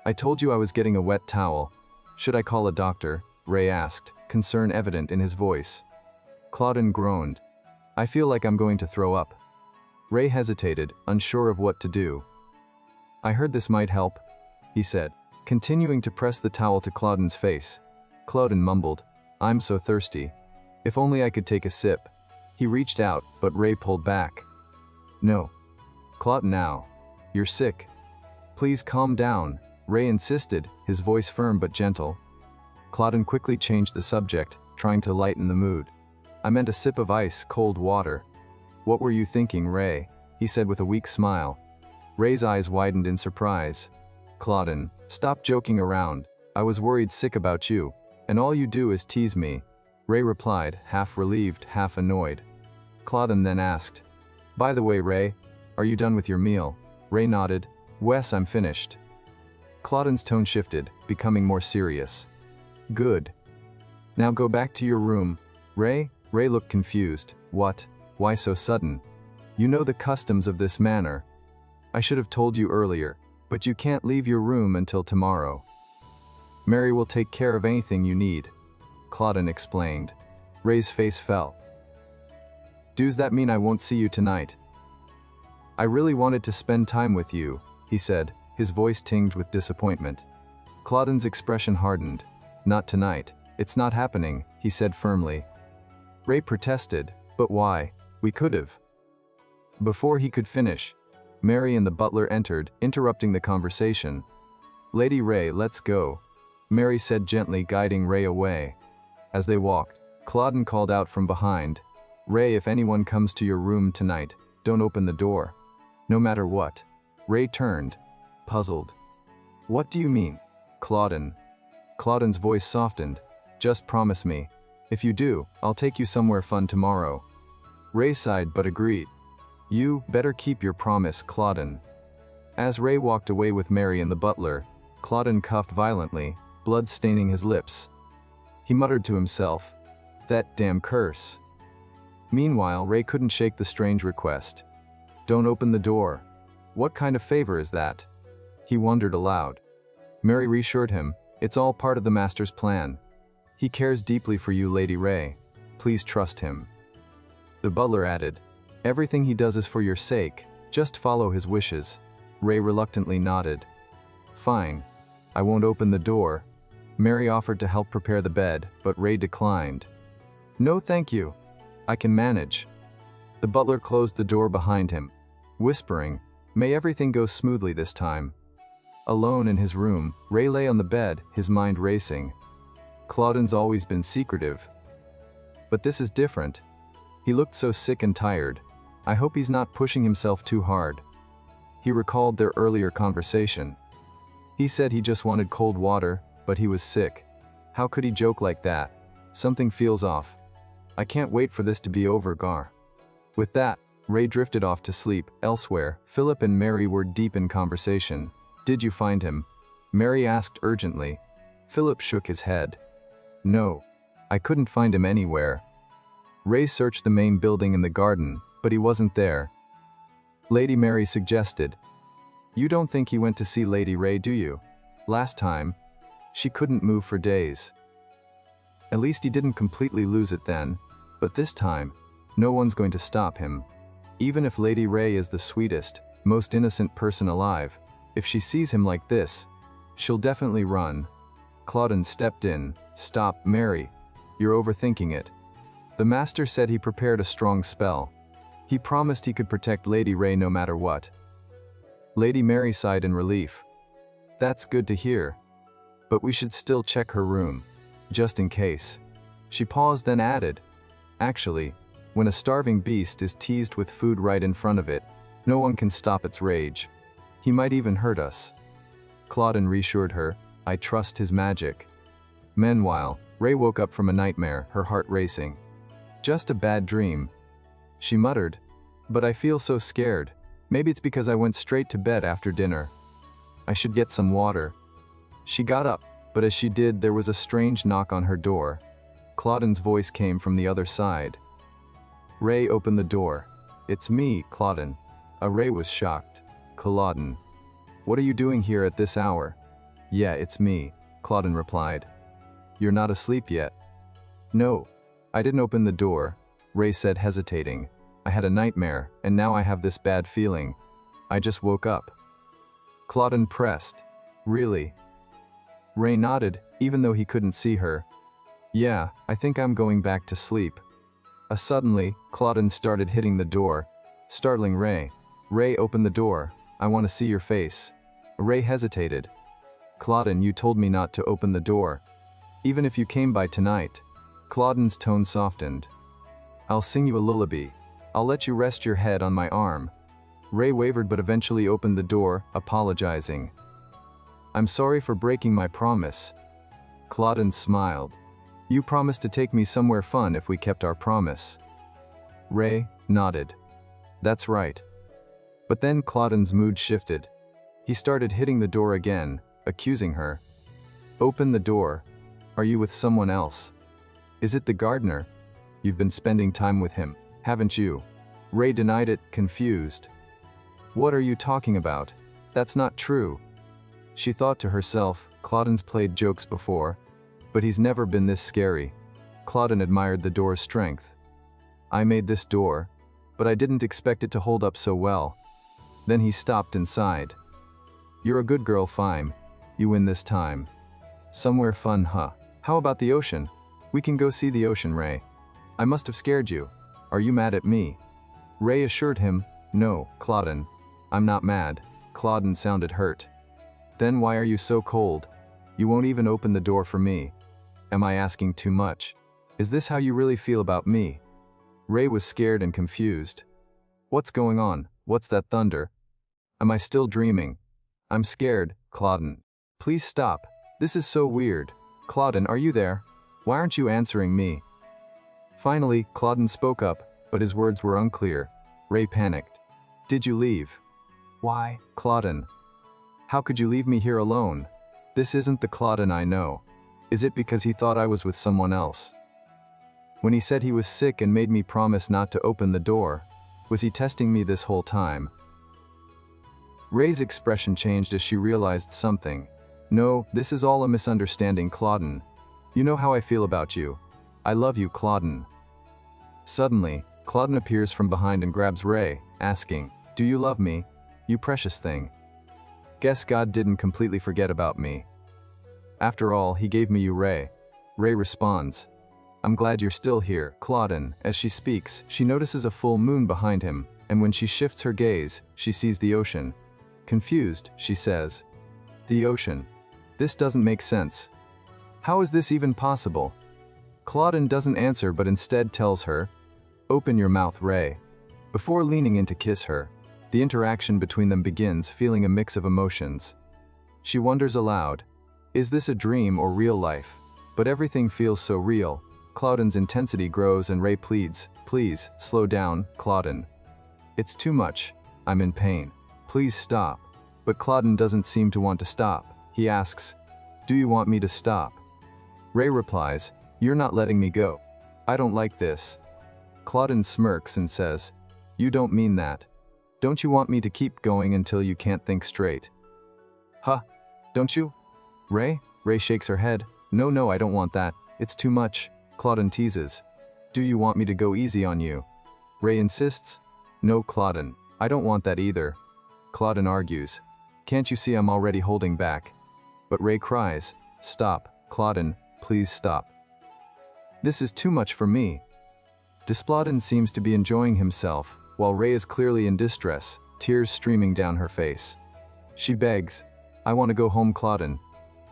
I told you I was getting a wet towel. Should I call a doctor? Ray asked, concern evident in his voice. Clauden groaned. I feel like I'm going to throw up. Ray hesitated, unsure of what to do. I heard this might help, he said, continuing to press the towel to Clauden's face. Clauden mumbled, I'm so thirsty. If only I could take a sip. He reached out, but Ray pulled back. No. Clauden, now. You're sick. Please calm down, Ray insisted, his voice firm but gentle. Clauden quickly changed the subject, trying to lighten the mood. I meant a sip of ice, cold water. What were you thinking, Ray? He said with a weak smile. Ray's eyes widened in surprise. Clauden, stop joking around. I was worried sick about you, and all you do is tease me. Ray replied, half relieved, half annoyed. Clauden then asked, By the way, Ray, are you done with your meal? Ray nodded. Wes, I'm finished. Clauden's tone shifted, becoming more serious. Good. Now go back to your room. Ray? Ray looked confused. What? Why so sudden? You know the customs of this manor. I should have told you earlier, but you can't leave your room until tomorrow. Mary will take care of anything you need, Claudine explained. Ray's face fell. Does that mean I won't see you tonight? I really wanted to spend time with you, he said, his voice tinged with disappointment. Claudine's expression hardened. Not tonight. It's not happening, he said firmly. Ray protested, but why? We could've. Before he could finish, Mary and the butler entered, interrupting the conversation. Lady Ray, let's go, Mary said gently, guiding Ray away. As they walked, Claudine called out from behind, Ray, if anyone comes to your room tonight, don't open the door. No matter what. Ray turned, puzzled. What do you mean, Claudine? Claudine's voice softened. Just promise me. If you do, I'll take you somewhere fun tomorrow. Ray sighed but agreed. You better keep your promise, Claudine. As Ray walked away with Mary and the butler, Claudine coughed violently, blood staining his lips. He muttered to himself, that damn curse. Meanwhile, Ray couldn't shake the strange request. Don't open the door. What kind of favor is that? He wondered aloud. Mary reassured him, it's all part of the master's plan. He cares deeply for you, Lady Ray. Please trust him. The butler added, everything he does is for your sake, just follow his wishes. Ray reluctantly nodded. Fine. I won't open the door. Mary offered to help prepare the bed, but Ray declined. No thank you. I can manage. The butler closed the door behind him, whispering, may everything go smoothly this time. Alone in his room, Ray lay on the bed, his mind racing. Claudine's always been secretive. But this is different. He looked so sick and tired. I hope he's not pushing himself too hard. He recalled their earlier conversation. He said he just wanted cold water, but he was sick. How could he joke like that? Something feels off. I can't wait for this to be over, Gar. With that, Ray drifted off to sleep. Elsewhere, Philip and Mary were deep in conversation. Did you find him? Mary asked urgently. Philip shook his head. No. I couldn't find him anywhere. Ray searched the main building and the garden, but he wasn't there. Lady Mary suggested. You don't think he went to see Lady Ray, do you? Last time, she couldn't move for days. At least he didn't completely lose it then, but this time, no one's going to stop him. Even if Lady Ray is the sweetest, most innocent person alive, if she sees him like this, she'll definitely run. Claudine stepped in. Stop, Mary. You're overthinking it. The master said he prepared a strong spell. He promised he could protect Lady Ray no matter what. Lady Mary sighed in relief. That's good to hear. But we should still check her room, just in case. She paused, then added, actually, when a starving beast is teased with food right in front of it, no one can stop its rage. He might even hurt us. Claudine reassured her, I trust his magic. Meanwhile, Ray woke up from a nightmare, her heart racing. Just a bad dream, she muttered. But I feel so scared. Maybe it's because I went straight to bed after dinner. I should get some water. She got up, but as she did, there was a strange knock on her door. Claudine's voice came from the other side. Ray opened the door. It's me, Claudine. Ray was shocked. Claudine. What are you doing here at this hour? Yeah, it's me, Claudine replied. You're not asleep yet? No. I didn't open the door, Ray said, hesitating. I had a nightmare, and now I have this bad feeling. I just woke up. Claudine pressed. Really? Ray nodded, even though he couldn't see her. Yeah, I think I'm going back to sleep. Suddenly, Claudine started hitting the door, startling Ray. Ray, opened the door. I want to see your face. Ray hesitated. Claudine, you told me not to open the door. Even if you came by tonight. Claudine's tone softened. I'll sing you a lullaby. I'll let you rest your head on my arm. Ray wavered but eventually opened the door, apologizing. I'm sorry for breaking my promise. Claudine smiled. You promised to take me somewhere fun if we kept our promise. Ray nodded. That's right. But then Claudine's mood shifted. He started hitting the door again, accusing her. Open the door. Are you with someone else? Is it the gardener? You've been spending time with him, haven't you? Ray denied it, confused. What are you talking about? That's not true. She thought to herself, Clauden's played jokes before, but he's never been this scary. Clauden admired the door's strength. I made this door, but I didn't expect it to hold up so well. Then he stopped and sighed. You're a good girl, Fime. You win this time. Somewhere fun, huh? How about the ocean? We can go see the ocean, Ray. I must have scared you. Are you mad at me? Ray assured him, no, Clauden. I'm not mad. Clauden sounded hurt. Then why are you so cold? You won't even open the door for me. Am I asking too much? Is this how you really feel about me? Ray was scared and confused. What's going on? What's that thunder? Am I still dreaming? I'm scared, Clauden. Please stop. This is so weird. Clauden, are you there? Why aren't you answering me? Finally, Clauden spoke up, but his words were unclear. Ray panicked. Did you leave? Why? Clauden. How could you leave me here alone? This isn't the Clauden I know. Is it because he thought I was with someone else? When he said he was sick and made me promise not to open the door, was he testing me this whole time? Ray's expression changed as she realized something. No, this is all a misunderstanding, Clauden. You know how I feel about you. I love you, Clauden. Suddenly, Clauden appears from behind and grabs Ray, asking, Do you love me, you precious thing? Guess God didn't completely forget about me. After all, he gave me you, Ray. Ray responds, I'm glad you're still here, Clauden. As she speaks, she notices a full moon behind him, and when she shifts her gaze, she sees the ocean. Confused, she says, The ocean. This doesn't make sense. How is this even possible? Clauden doesn't answer but instead tells her, Open your mouth, Ray. Before leaning in to kiss her, the interaction between them begins, feeling a mix of emotions. She wonders aloud, is this a dream or real life? But everything feels so real. Clauden's intensity grows and Ray pleads, Please, slow down, Clauden. It's too much. I'm in pain. Please stop. But Clauden doesn't seem to want to stop. He asks, Do you want me to stop? Ray replies, You're not letting me go. I don't like this. Clauden smirks and says, You don't mean that. Don't you want me to keep going until you can't think straight? Huh? Don't you? Ray? Ray shakes her head. No, I don't want that. It's too much. Clauden teases. Do you want me to go easy on you? Ray insists. No, Clauden. I don't want that either. Clauden argues. Can't you see I'm already holding back? But Ray cries. Stop, Clauden, please stop. This is too much for me. Desplauden seems to be enjoying himself, while Ray is clearly in distress, tears streaming down her face. She begs, I want to go home, Clauden.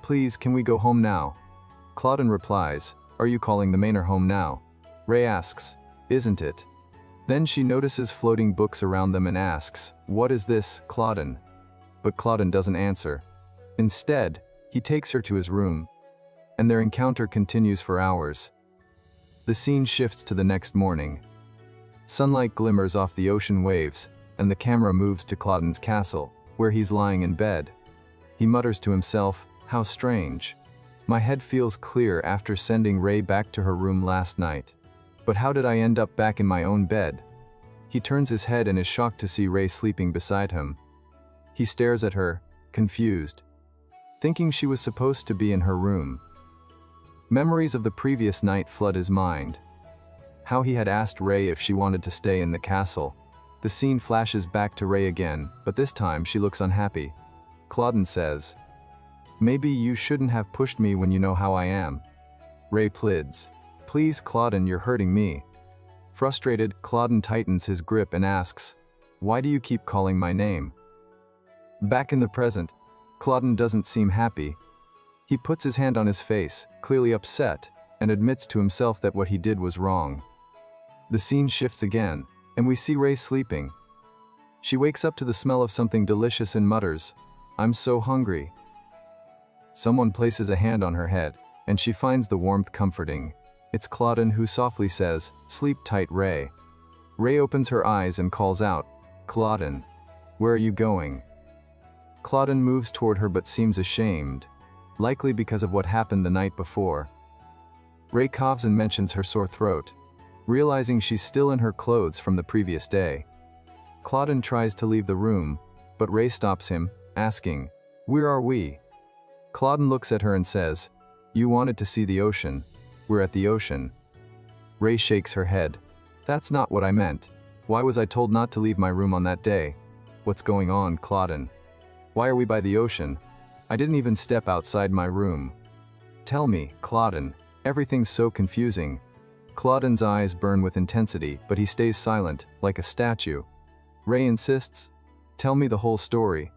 Please, can we go home now? Clauden replies, Are you calling the manor home now? Ray asks, Isn't it? Then she notices floating books around them and asks, What is this, Clauden? But Clauden doesn't answer. Instead, he takes her to his room, and their encounter continues for hours. The scene shifts to the next morning. Sunlight glimmers off the ocean waves, and the camera moves to Clauden's castle, where he's lying in bed. He mutters to himself, How strange. My head feels clear after sending Ray back to her room last night. But how did I end up back in my own bed? He turns his head and is shocked to see Ray sleeping beside him. He stares at her, confused, thinking she was supposed to be in her room. Memories of the previous night flood his mind. How he had asked Ray if she wanted to stay in the castle. The scene flashes back to Ray again, but this time she looks unhappy. Clauden says, Maybe you shouldn't have pushed me when you know how I am. Ray pleads, Please, Clauden, you're hurting me. Frustrated, Clauden tightens his grip and asks, Why do you keep calling my name? Back in the present, Clauden doesn't seem happy. He puts his hand on his face, clearly upset, and admits to himself that what he did was wrong. The scene shifts again, and we see Ray sleeping. She wakes up to the smell of something delicious and mutters, I'm so hungry. Someone places a hand on her head, and she finds the warmth comforting. It's Clauden who softly says, Sleep tight, Ray. Ray opens her eyes and calls out, Clauden, where are you going? Clauden moves toward her but seems ashamed, likely because of what happened the night before. Ray coughs and mentions her sore throat. realizing she's still in her clothes from the previous day. Claudine tries to leave the room, but Ray stops him, asking, "Where are we?" Claudine looks at her and says, "You wanted to see the ocean. We're at the ocean." Ray shakes her head. "That's not what I meant. Why was I told not to leave my room on that day? What's going on, Claudine? Why are we by the ocean? I didn't even step outside my room. Tell me, Claudine. Everything's so confusing." Claudine's eyes burn with intensity, but he stays silent, like a statue. Ray insists, "Tell me the whole story."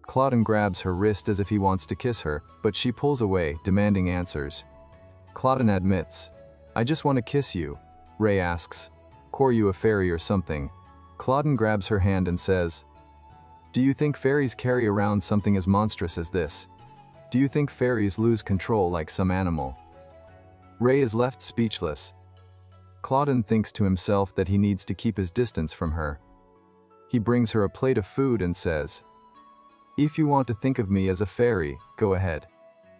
Claudine grabs her wrist as if he wants to kiss her, but she pulls away, demanding answers. Claudine admits, "I just want to kiss you." Ray asks, "Core you a fairy or something?" Claudine grabs her hand and says, "Do you think fairies carry around something as monstrous as this? Do you think fairies lose control like some animal?" Ray is left speechless. Claudine thinks to himself that he needs to keep his distance from her. He brings her a plate of food and says, "If you want to think of me as a fairy, go ahead.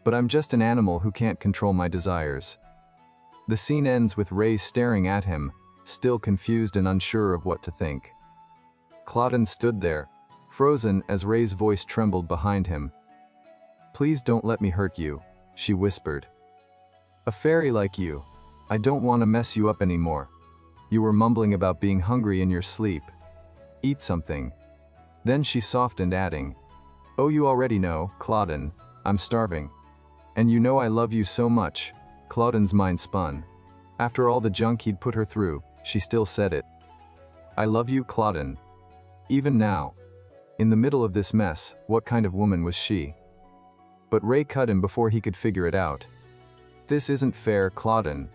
But I'm just an animal who can't control my desires." The scene ends with Ray staring at him, still confused and unsure of what to think. Claudine stood there, frozen as Ray's voice trembled behind him. "Please don't let me hurt you," she whispered. "A fairy like you. I don't want to mess you up anymore. You were mumbling about being hungry in your sleep. Eat something." Then she softened, adding, "Oh, you already know, Claudine, I'm starving. And you know I love you so much." Claudine's mind spun. After all the junk he'd put her through, she still said it. "I love you, Claudine." Even now, in the middle of this mess, what kind of woman was she? But Ray cut him before he could figure it out. "This isn't fair, Claudine,"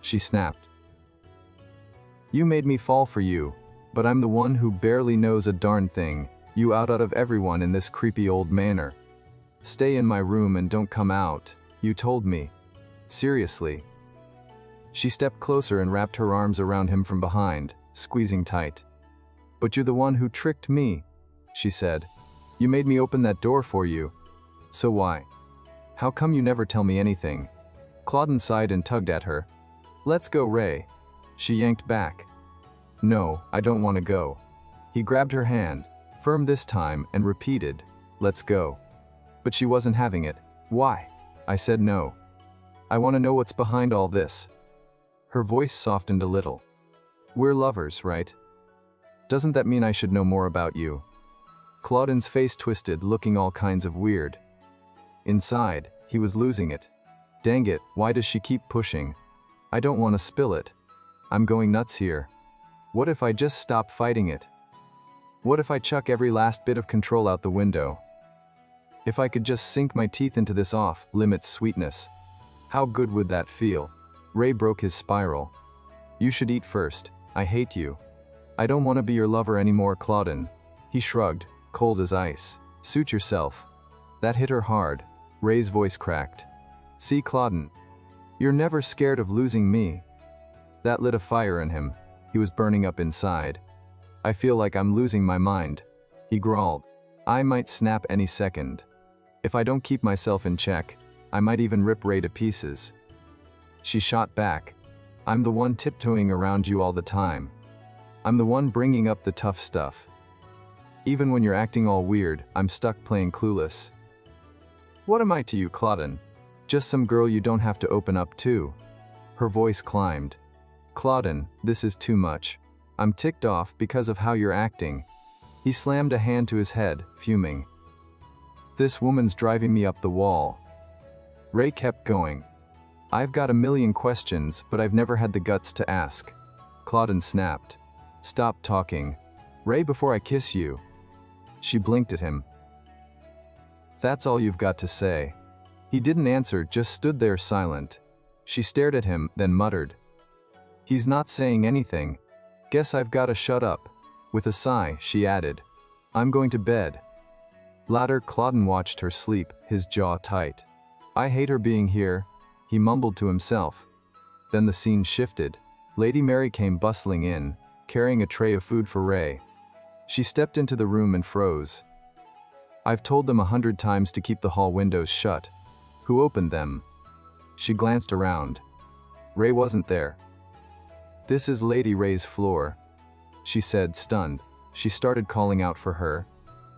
she snapped. "You made me fall for you, but I'm the one who barely knows a darn thing. You out of everyone in this creepy old manor. Stay in my room and don't come out, you told me. Seriously." She stepped closer and wrapped her arms around him from behind, squeezing tight. "But you're the one who tricked me," she said. "You made me open that door for you. So why? How come you never tell me anything?" Claudine sighed and tugged at her. "Let's go, Ray." She yanked back. "No, I don't want to go." He grabbed her hand, firm this time, and repeated, "Let's go." But she wasn't having it. "Why?" I said no. "I want to know what's behind all this." Her voice softened a little. "We're lovers, right? Doesn't that mean I should know more about you?" Claudine's face twisted, looking all kinds of weird. Inside, he was losing it. Dang it, why does she keep pushing? I don't want to spill it. I'm going nuts here. What if I just stop fighting it? What if I chuck every last bit of control out the window? If I could just sink my teeth into this off-limits sweetness, how good would that feel? Ray broke his spiral. "You should eat first. I hate you. I don't want to be your lover anymore, Claudine." He shrugged, cold as ice. "Suit yourself." That hit her hard. Ray's voice cracked. "See, Claudine, you're never scared of losing me." That lit a fire in him. He was burning up inside. "I feel like I'm losing my mind," he growled. "I might snap any second. If I don't keep myself in check, I might even rip Ray to pieces." She shot back. "I'm the one tiptoeing around you all the time. I'm the one bringing up the tough stuff. Even when you're acting all weird, I'm stuck playing clueless. What am I to you, Claudine? Just some girl you don't have to open up to." Her voice climbed. "Claudine, this is too much. I'm ticked off because of how you're acting." He slammed a hand to his head, fuming. "This woman's driving me up the wall." Ray kept going. "I've got a million questions, but I've never had the guts to ask." Claudine snapped. "Stop talking. Ray, before I kiss you." She blinked at him. "That's all you've got to say?" He didn't answer, just stood there silent. She stared at him, then muttered, "He's not saying anything. Guess I've got to shut up." With a sigh, she added, "I'm going to bed." Later, Claudine watched her sleep, his jaw tight. "I hate her being here," he mumbled to himself. Then the scene shifted. Lady Mary came bustling in, carrying a tray of food for Ray. She stepped into the room and froze. "I've told them 100 times to keep the hall windows shut. Who opened them?" She glanced around. Ray wasn't there. "This is Lady Ray's floor," she said, stunned. She started calling out for her.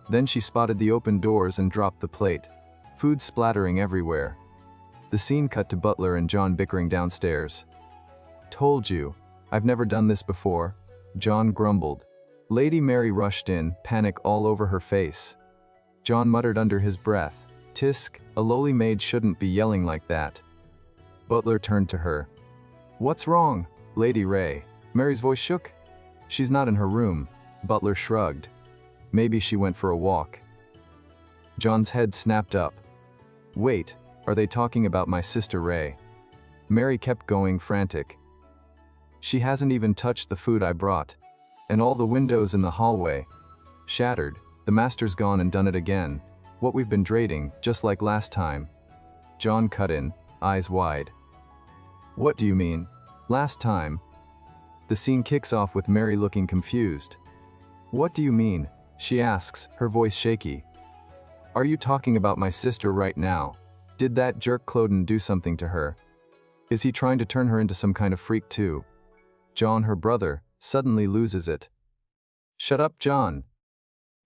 Then she spotted the open doors and dropped the plate. Food splattering everywhere. The scene cut to Butler and John bickering downstairs. "Told you. I've never done this before," John grumbled. Lady Mary rushed in, panic all over her face. John muttered under his breath, "Tisk, a lowly maid shouldn't be yelling like that." Butler turned to her. "What's wrong, Lady Ray?" Mary's voice shook. "She's not in her room." Butler shrugged. "Maybe she went for a walk." John's head snapped up. "Wait, are they talking about my sister Ray?" Mary kept going, frantic. "She hasn't even touched the food I brought. And all the windows in the hallway. Shattered. The master's gone and done it again. What we've been dreading, just like last time." John cut in, eyes wide. "What do you mean? Last time?" The scene kicks off with Mary looking confused. "What do you mean?" she asks, her voice shaky. "Are you talking about my sister right now? Did that jerk Cloden do something to her? Is he trying to turn her into some kind of freak too?" John, her brother, suddenly loses it. "Shut up, John.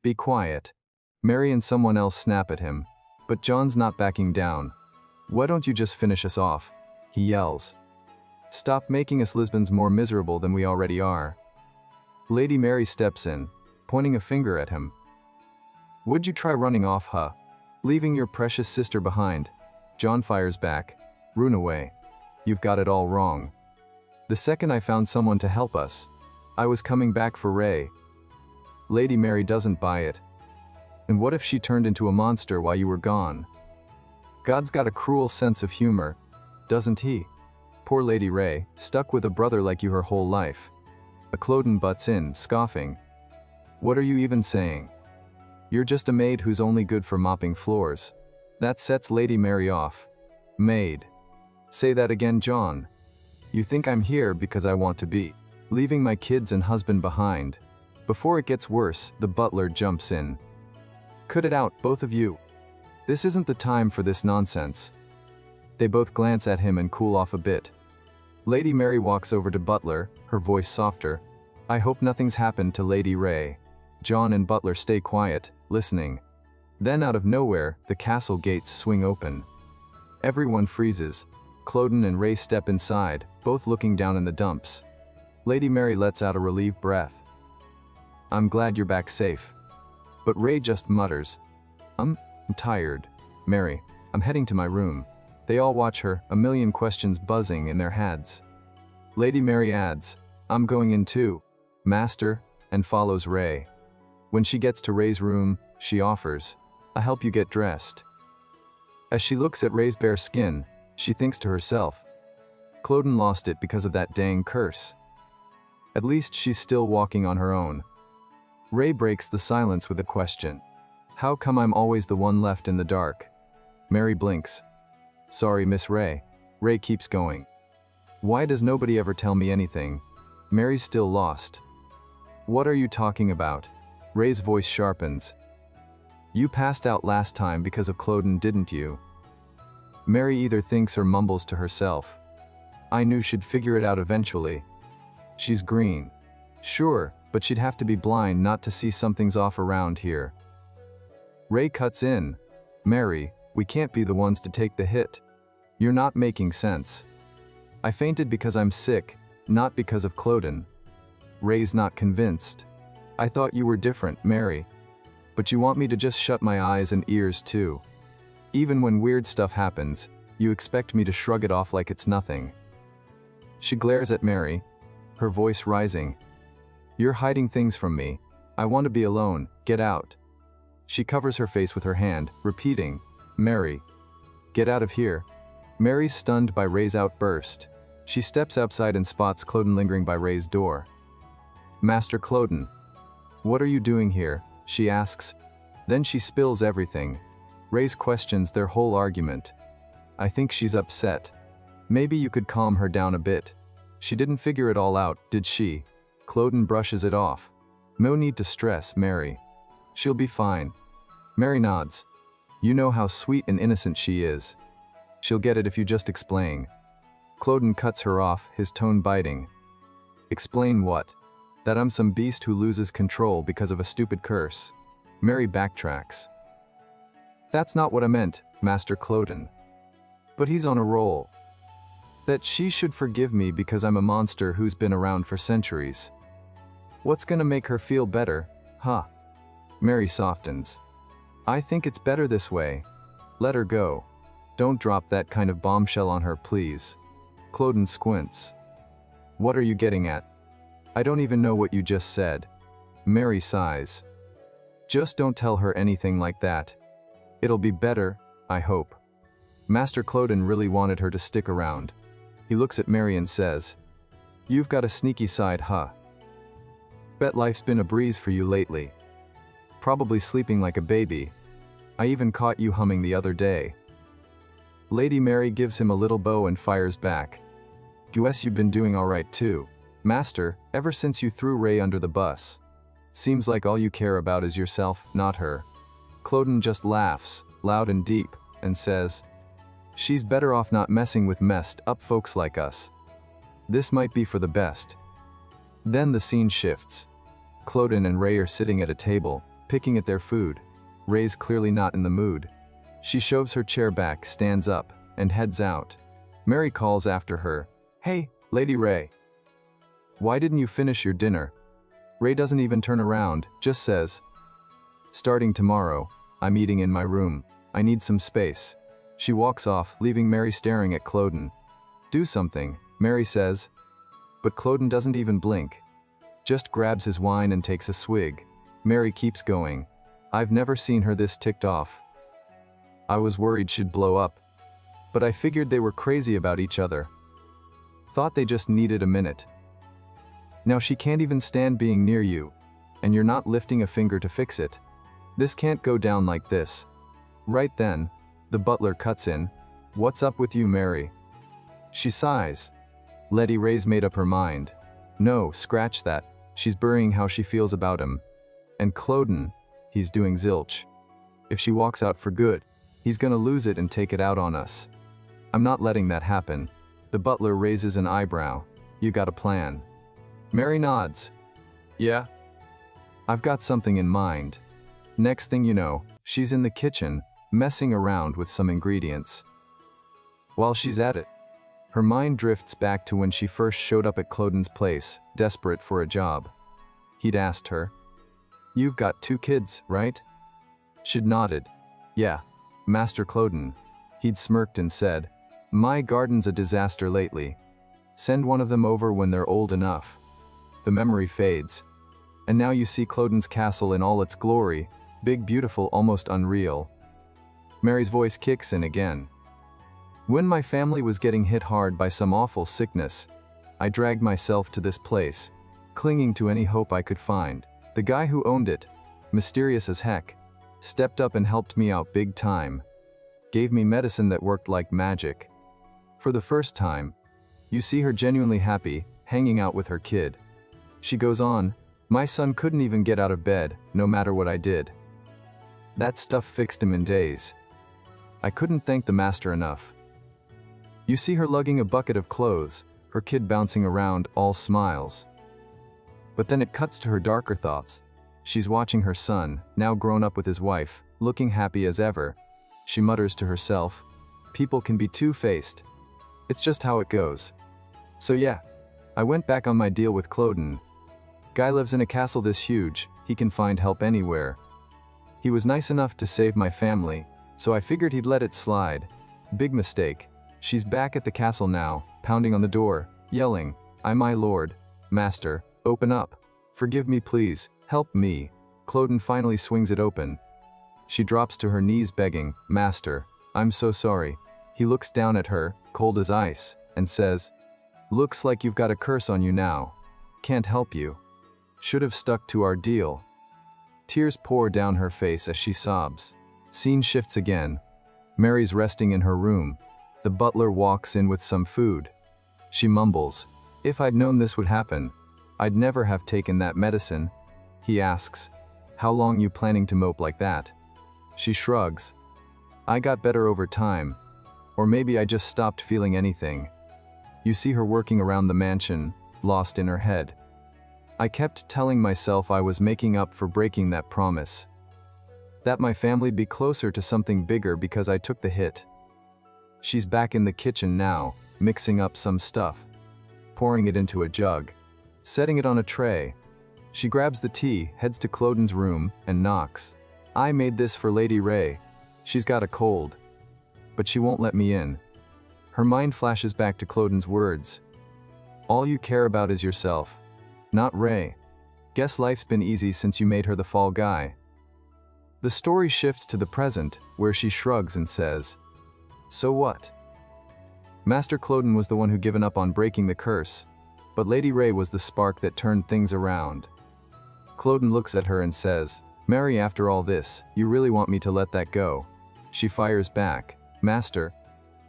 Be quiet." Mary and someone else snap at him, but John's not backing down. "Why don't you just finish us off?" he yells. "Stop making us Lisbons more miserable than we already are." Lady Mary steps in, pointing a finger at him. "Would you try running off, huh? Leaving your precious sister behind?" John fires back. "Run away. You've got it all wrong. The second I found someone to help us, I was coming back for Ray." Lady Mary doesn't buy it. "And what if she turned into a monster while you were gone?" "God's got a cruel sense of humor, doesn't he? Poor Lady Ray, stuck with a brother like you her whole life." A Cloden butts in, scoffing. "What are you even saying? You're just a maid who's only good for mopping floors." That sets Lady Mary off. "Maid. Say that again, John. You think I'm here because I want to be, leaving my kids and husband behind." Before it gets worse, the butler jumps in. "Cut it out, both of you. This isn't the time for this nonsense." They both glance at him and cool off a bit. Lady Mary walks over to Butler, her voice softer. "I hope nothing's happened to Lady Ray." John and Butler stay quiet, listening. Then out of nowhere, the castle gates swing open. Everyone freezes. Cloden and Ray step inside, both looking down in the dumps. Lady Mary lets out a relieved breath. "I'm glad you're back safe." But Ray just mutters, I'm tired. Mary, I'm heading to my room." They all watch her, a million questions buzzing in their heads. Lady Mary adds, "I'm going in too, Master," and follows Ray. When she gets to Ray's room, she offers, "I'll help you get dressed." As she looks at Ray's bare skin, she thinks to herself, Cloden lost it because of that dang curse. At least she's still walking on her own. Ray breaks the silence with a question. "How come I'm always the one left in the dark?" Mary blinks. "Sorry, Miss Ray." Ray keeps going. "Why does nobody ever tell me anything?" Mary's still lost. "What are you talking about?" Ray's voice sharpens. "You passed out last time because of Cloden, didn't you?" Mary either thinks or mumbles to herself. "I knew she'd figure it out eventually. She's green. Sure, but she'd have to be blind not to see something's off around here." Ray cuts in. "Mary, we can't be the ones to take the hit. You're not making sense. I fainted because I'm sick, not because of Cloden." Ray's not convinced. "I thought you were different, Mary. But you want me to just shut my eyes and ears too. Even when weird stuff happens, you expect me to shrug it off like it's nothing." She glares at Mary, her voice rising. "You're hiding things from me. I want to be alone. Get out." She covers her face with her hand, repeating, "Mary, get out of here." Mary's stunned by Ray's outburst. She steps outside and spots Cloden lingering by Ray's door. "Master Cloden, what are you doing here?" she asks. Then she spills everything. Ray's questions their whole argument. "I think she's upset. Maybe you could calm her down a bit. She didn't figure it all out, did she?" Cloden brushes it off. "No need to stress, Mary. She'll be fine." Mary nods. "You know how sweet and innocent she is. She'll get it if you just explain." Cloden cuts her off, his tone biting. Explain what? That I'm some beast who loses control because of a stupid curse. Mary backtracks. That's not what I meant, Master Cloden. But he's on a roll. That she should forgive me because I'm a monster who's been around for centuries. What's gonna make her feel better, huh? Mary softens. I think it's better this way. Let her go. Don't drop that kind of bombshell on her, please. Cloden squints. What are you getting at? I don't even know what you just said. Mary sighs. Just don't tell her anything like that. It'll be better, I hope. Master Cloden really wanted her to stick around. He looks at Mary and says, You've got a sneaky side, huh? Bet life's been a breeze for you lately. Probably sleeping like a baby. I even caught you humming the other day. Lady Mary gives him a little bow and fires back. Guess you've been doing alright too, Master, ever since you threw Ray under the bus. Seems like all you care about is yourself, not her. Cloden just laughs, loud and deep, and says, She's better off not messing with messed up folks like us. This might be for the best. Then the scene shifts. Cloden and Ray are sitting at a table, picking at their food. Ray's clearly not in the mood. She shoves her chair back, stands up, and heads out. Mary calls after her, Hey, Lady Ray. Why didn't you finish your dinner? Ray doesn't even turn around, just says, Starting tomorrow, I'm eating in my room. I need some space. She walks off, leaving Mary staring at Cloden. Do something, Mary says. But Cloden doesn't even blink. Just grabs his wine and takes a swig. Mary keeps going. I've never seen her this ticked off. I was worried she'd blow up. But I figured they were crazy about each other. Thought they just needed a minute. Now she can't even stand being near you. And you're not lifting a finger to fix it. This can't go down like this. Right then, the butler cuts in. What's up with you, Mary? She sighs. Lady Ray's made up her mind. No, scratch that. She's burying how she feels about him. And Cloden, he's doing zilch. If she walks out for good, he's gonna lose it and take it out on us. I'm not letting that happen. The butler raises an eyebrow. You got a plan? Mary nods. Yeah? I've got something in mind. Next thing you know, she's in the kitchen, messing around with some ingredients. While she's at it, her mind drifts back to when she first showed up at Cloden's place, desperate for a job. He'd asked her, You've got 2 kids, right? She'd nodded. Yeah, Master Cloden. He'd smirked and said, My garden's a disaster lately. Send one of them over when they're old enough. The memory fades. And now you see Cloden's castle in all its glory, big, beautiful, almost unreal. Mary's voice kicks in again. When my family was getting hit hard by some awful sickness, I dragged myself to this place, clinging to any hope I could find. The guy who owned it, mysterious as heck, stepped up and helped me out big time. Gave me medicine that worked like magic. For the first time, you see her genuinely happy, hanging out with her kid. She goes on, My son couldn't even get out of bed, no matter what I did. That stuff fixed him in days. I couldn't thank the master enough. You see her lugging a bucket of clothes, her kid bouncing around, all smiles. But then it cuts to her darker thoughts. She's watching her son, now grown up with his wife, looking happy as ever. She mutters to herself, People can be two-faced. It's just how it goes. So yeah, I went back on my deal with Cloden. Guy lives in a castle this huge, he can find help anywhere. He was nice enough to save my family, so I figured he'd let it slide. Big mistake. She's back at the castle now, pounding on the door, yelling, my lord, master, open up. Forgive me please, help me. Cloden finally swings it open. She drops to her knees begging, Master, I'm so sorry. He looks down at her, cold as ice, and says, Looks like you've got a curse on you now. Can't help you. Should have stuck to our deal. Tears pour down her face as she sobs. Scene shifts again. Mary's resting in her room. The butler walks in with some food. She mumbles, If I'd known this would happen, I'd never have taken that medicine. He asks, How long you planning to mope like that? She shrugs. I got better over time. Or maybe I just stopped feeling anything. You see her working around the mansion, lost in her head. I kept telling myself I was making up for breaking that promise. That my family'd be closer to something bigger because I took the hit. She's back in the kitchen now, mixing up some stuff, pouring it into a jug, setting it on a tray. She grabs the tea, heads to Cloden's room, and knocks. I made this for Lady Ray. She's got a cold. But she won't let me in. Her mind flashes back to Cloden's words. All you care about is yourself, not Ray. Guess life's been easy since you made her the fall guy. The story shifts to the present, where she shrugs and says, so what? Master Cloden was the one who given up on breaking the curse, but Lady Ray was the spark that turned things around. Cloden looks at her and says, Mary, after all this, you really want me to let that go? She fires back, Master.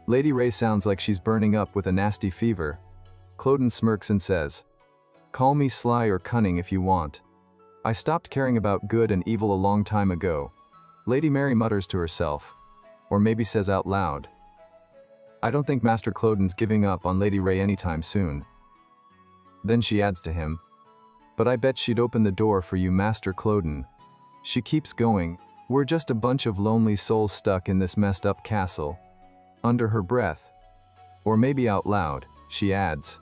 Lady Ray sounds like she's burning up with a nasty fever. Cloden smirks and says, call me sly or cunning if you want. I stopped caring about good and evil a long time ago. Lady Mary mutters to herself, or maybe says out loud, I don't think Master Cloden's giving up on Lady Ray anytime soon. Then she adds to him, but I bet she'd open the door for you, Master Cloden. She keeps going, we're just a bunch of lonely souls stuck in this messed up castle. Under her breath, or maybe out loud, she adds,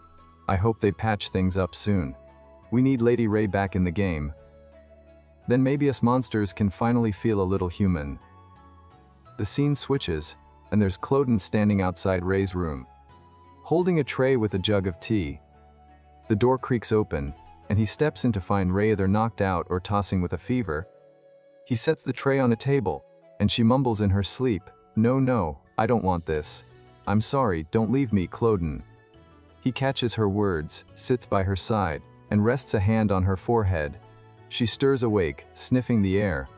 I hope they patch things up soon. We need Lady Ray back in the game. Then maybe us monsters can finally feel a little human. The scene switches, and there's Cloden standing outside Ray's room, holding a tray with a jug of tea. The door creaks open, and he steps in to find Ray either knocked out or tossing with a fever. He sets the tray on a table, and she mumbles in her sleep, No, I don't want this. I'm sorry, don't leave me, Cloden. He catches her words, sits by her side, and rests a hand on her forehead. She stirs awake, sniffing the air.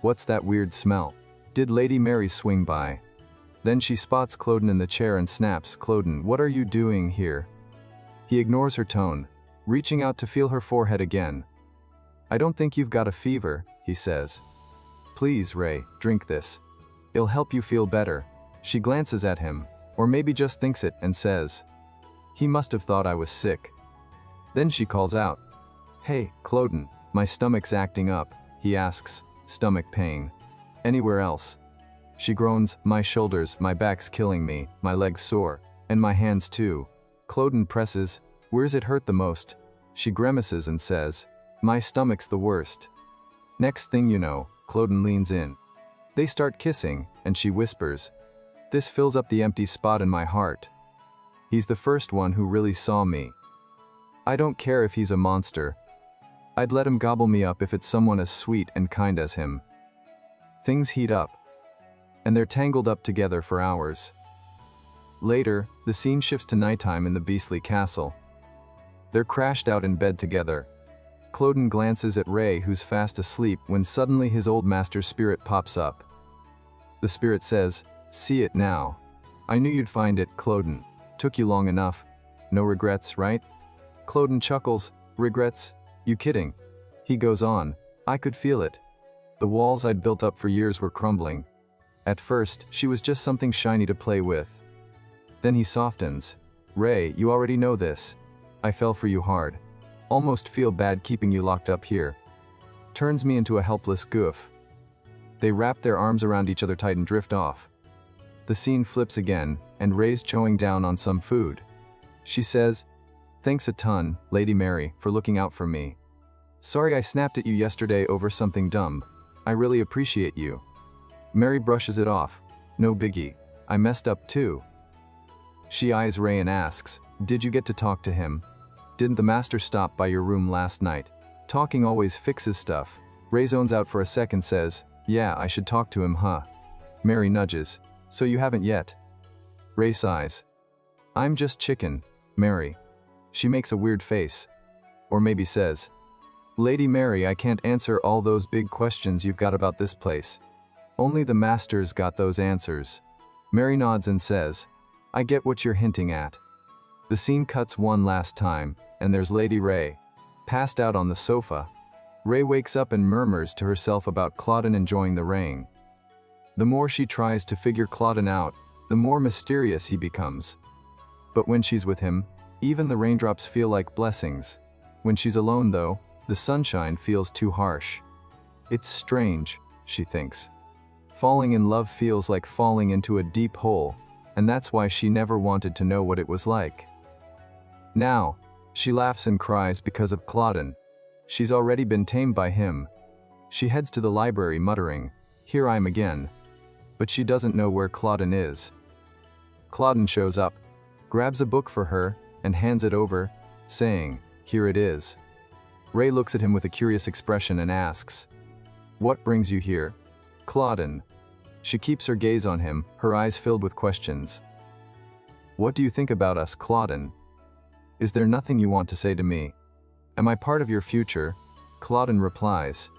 What's that weird smell? Did Lady Mary swing by? Then she spots Cloden in the chair and snaps, Cloden, what are you doing here? He ignores her tone, reaching out to feel her forehead again. I don't think you've got a fever, he says. Please, Ray, drink this. It'll help you feel better. She glances at him, or maybe just thinks it, and says, he must have thought I was sick. Then she calls out, Hey, Cloden, my stomach's acting up, he asks, stomach pain. Anywhere else? She groans, my shoulders, my back's killing me, my legs sore, and my hands too. Cloden presses, where's it hurt the most? She grimaces and says, my stomach's the worst. Next thing you know, Cloden leans in. They start kissing, and she whispers, this fills up the empty spot in my heart. He's the first one who really saw me. I don't care if he's a monster. I'd let him gobble me up if it's someone as sweet and kind as him. Things heat up, and they're tangled up together for hours. Later, the scene shifts to nighttime in the beastly castle. They're crashed out in bed together. Cloden glances at Ray, who's fast asleep, when suddenly his old master's spirit pops up. The spirit says, see it now. I knew you'd find it, Cloden. Took you long enough. No regrets, right? Cloden chuckles, regrets? You kidding? He goes on, I could feel it. The walls I'd built up for years were crumbling. At first, she was just something shiny to play with. Then he softens. Ray, you already know this. I fell for you hard. Almost feel bad keeping you locked up here. Turns me into a helpless goof. They wrap their arms around each other tight and drift off. The scene flips again, and Ray's chowing down on some food. She says, thanks a ton, Lady Mary, for looking out for me. Sorry I snapped at you yesterday over something dumb. I really appreciate you. Mary brushes it off. No biggie. I messed up too. She eyes Ray and asks, did you get to talk to him? Didn't the master stop by your room last night? Talking always fixes stuff. Ray zones out for a second, says, yeah, I should talk to him, huh? Mary nudges, so you haven't yet? Ray sighs. I'm just chicken, Mary. She makes a weird face. Or maybe says, Lady Mary, I can't answer all those big questions you've got about this place. Only the master's got those answers. Mary nods and says, I get what you're hinting at. The scene cuts one last time, and there's Lady Ray, passed out on the sofa. Ray wakes up and murmurs to herself about Cloden enjoying the rain. The more she tries to figure Cloden out, the more mysterious he becomes. But when she's with him, Even the raindrops feel like blessings. When she's alone though, the sunshine feels too harsh. It's strange, she thinks. Falling in love feels like falling into a deep hole, and that's why she never wanted to know what it was like. Now, she laughs and cries because of Claudin. She's already been tamed by him. She heads to the library muttering, "Here I'm again." But she doesn't know where Claudin is. Claudin shows up, grabs a book for her, and hands it over, saying, "Here it is." Ray looks at him with a curious expression and asks, "What brings you here, Claudin?" She keeps her gaze on him, her eyes filled with questions. "What do you think about us, Claudin? Is there nothing you want to say to me? Am I part of your future?" Claudin replies,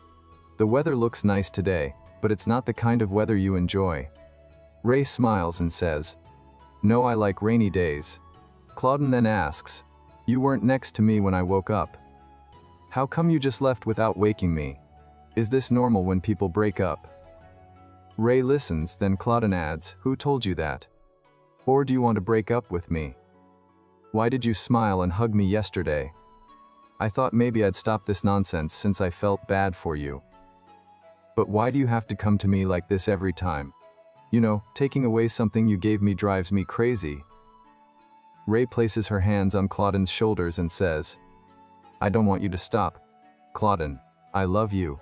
"The weather looks nice today, but it's not the kind of weather you enjoy." Ray smiles and says, "No, I like rainy days." Claudin then asks, "You weren't next to me when I woke up. How come you just left without waking me? Is this normal when people break up?" Ray listens, then Claudin adds, "Who told you that? Or do you want to break up with me? Why did you smile and hug me yesterday? I thought maybe I'd stop this nonsense since I felt bad for you. But why do you have to come to me like this every time? You know, taking away something you gave me drives me crazy." Ray places her hands on Claudin's shoulders and says, "I don't want you to stop. Claudin, I love you."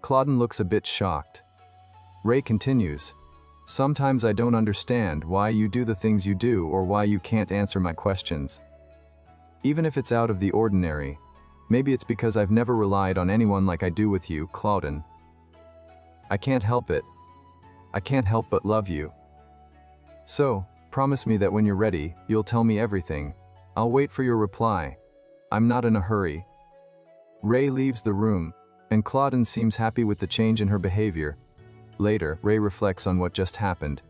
Claudin looks a bit shocked. Ray continues, "Sometimes I don't understand why you do the things you do or why you can't answer my questions. Even if it's out of the ordinary, maybe it's because I've never relied on anyone like I do with you, Claudin. I can't help it. I can't help but love you. So, promise me that when you're ready, you'll tell me everything. I'll wait for your reply. I'm not in a hurry." Ray leaves the room, and Claudin seems happy with the change in her behavior. Later, Ray reflects on what just happened.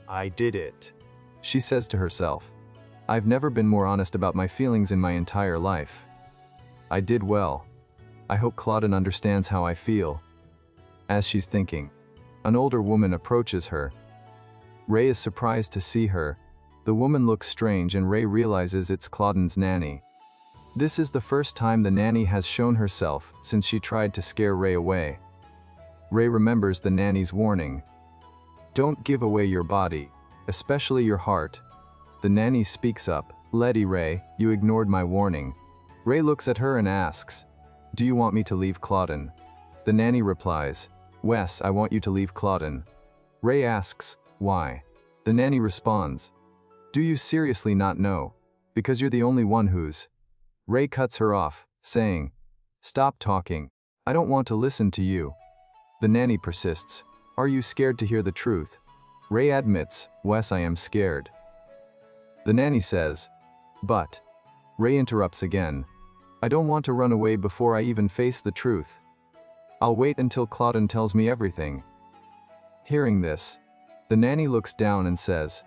I did it. She says to herself, "I've never been more honest about my feelings in my entire life. I did well. I hope Claudin understands how I feel." As she's thinking, an older woman approaches her. Ray is surprised to see her. The woman looks strange and Ray realizes it's Claudin's nanny. This is the first time the nanny has shown herself since she tried to scare Ray away. Ray remembers the nanny's warning. "Don't give away your body, especially your heart." The nanny speaks up, "Lady Ray, you ignored my warning." Ray looks at her and asks, "Do you want me to leave Claudin?" The nanny replies, "Wes, I want you to leave Claudin." Ray asks, "Why?" The nanny responds, "Do you seriously not know? Because you're the only one who's..." Ray cuts her off, saying, "Stop talking. I don't want to listen to you." The nanny persists, "Are you scared to hear the truth?" Ray admits, "Wes, I am scared." The nanny says, "But..." Ray interrupts again, "I don't want to run away before I even face the truth. I'll wait until Claudin tells me everything." Hearing this, the nanny looks down and says,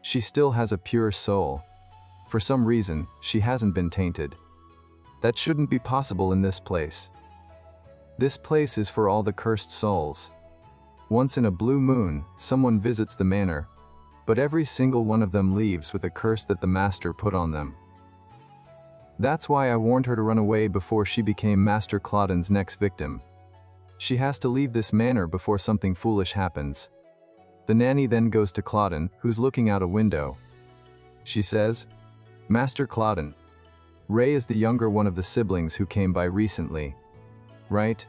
"She still has a pure soul. For some reason, she hasn't been tainted. That shouldn't be possible in this place. This place is for all the cursed souls. Once in a blue moon, someone visits the manor, but every single one of them leaves with a curse that the master put on them. That's why I warned her to run away before she became Master Claudin's next victim. She has to leave this manor before something foolish happens." The nanny then goes to Claudin, who's looking out a window. She says, "Master Claudin, Ray is the younger one of the siblings who came by recently. Right?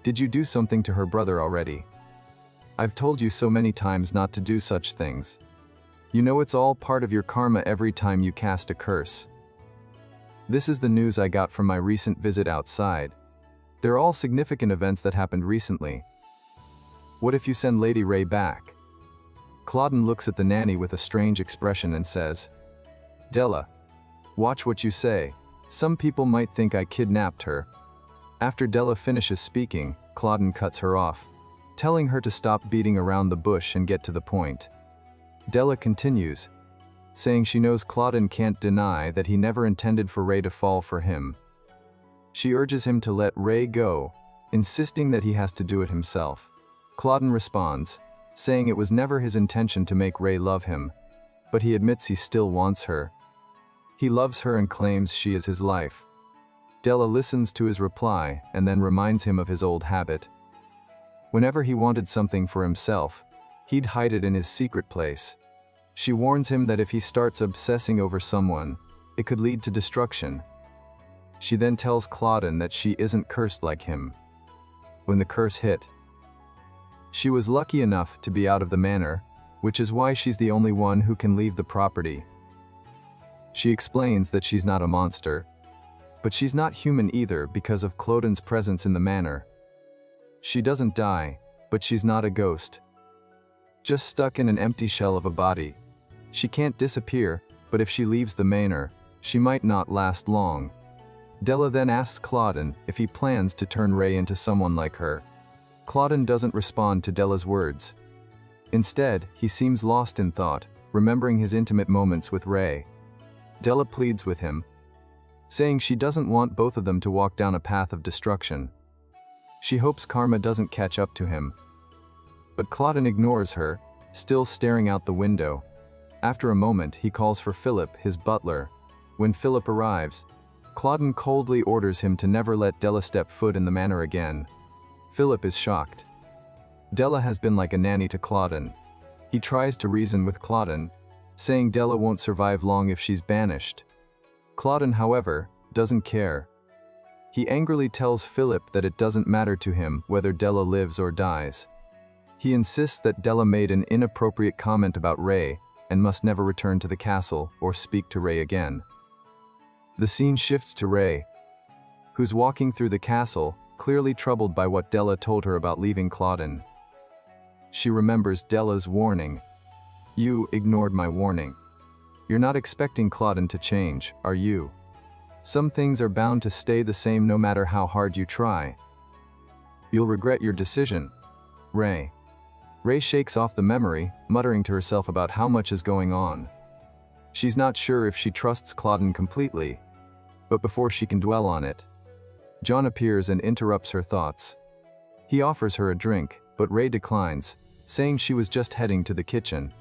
Did you do something to her brother already? I've told you so many times not to do such things. You know it's all part of your karma every time you cast a curse. This is the news I got from my recent visit outside. They're all significant events that happened recently. What if you send Lady Ray back?" Claudin looks at the nanny with a strange expression and says, "Della, watch what you say. Some people might think I kidnapped her." After Della finishes speaking, Claudin cuts her off, telling her to stop beating around the bush and get to the point. Della continues, saying she knows Claudin can't deny that he never intended for Ray to fall for him. She urges him to let Ray go, insisting that he has to do it himself. Claudin responds, saying it was never his intention to make Ray love him, but he admits he still wants her. He loves her and claims she is his life. Della listens to his reply and then reminds him of his old habit. Whenever he wanted something for himself, he'd hide it in his secret place. She warns him that if he starts obsessing over someone, it could lead to destruction. She then tells Claudine that she isn't cursed like him. When the curse hit, she was lucky enough to be out of the manor, which is why she's the only one who can leave the property. She explains that she's not a monster, but she's not human either because of Claudine's presence in the manor. She doesn't die, but she's not a ghost. Just stuck in an empty shell of a body. She can't disappear, but if she leaves the manor, she might not last long. Della then asks Claudine if he plans to turn Ray into someone like her. Claudine doesn't respond to Della's words. Instead, he seems lost in thought, remembering his intimate moments with Ray. Della pleads with him, saying she doesn't want both of them to walk down a path of destruction. She hopes karma doesn't catch up to him. But Claudine ignores her, still staring out the window. After a moment, he calls for Philip, his butler. When Philip arrives, Claudine coldly orders him to never let Della step foot in the manor again. Philip is shocked. Della has been like a nanny to Claudine. He tries to reason with Claudine, saying Della won't survive long if she's banished. Claudine, however, doesn't care. He angrily tells Philip that it doesn't matter to him whether Della lives or dies. He insists that Della made an inappropriate comment about Ray and must never return to the castle or speak to Ray again. The scene shifts to Ray, who's walking through the castle, clearly troubled by what Della told her about leaving Claudine. She remembers Della's warning. "You ignored my warning. You're not expecting Claudine to change, are you? Some things are bound to stay the same no matter how hard you try. You'll regret your decision, Ray." Ray shakes off the memory, muttering to herself about how much is going on. She's not sure if she trusts Claudine completely, but before she can dwell on it, John appears and interrupts her thoughts. He offers her a drink, but Ray declines, saying she was just heading to the kitchen.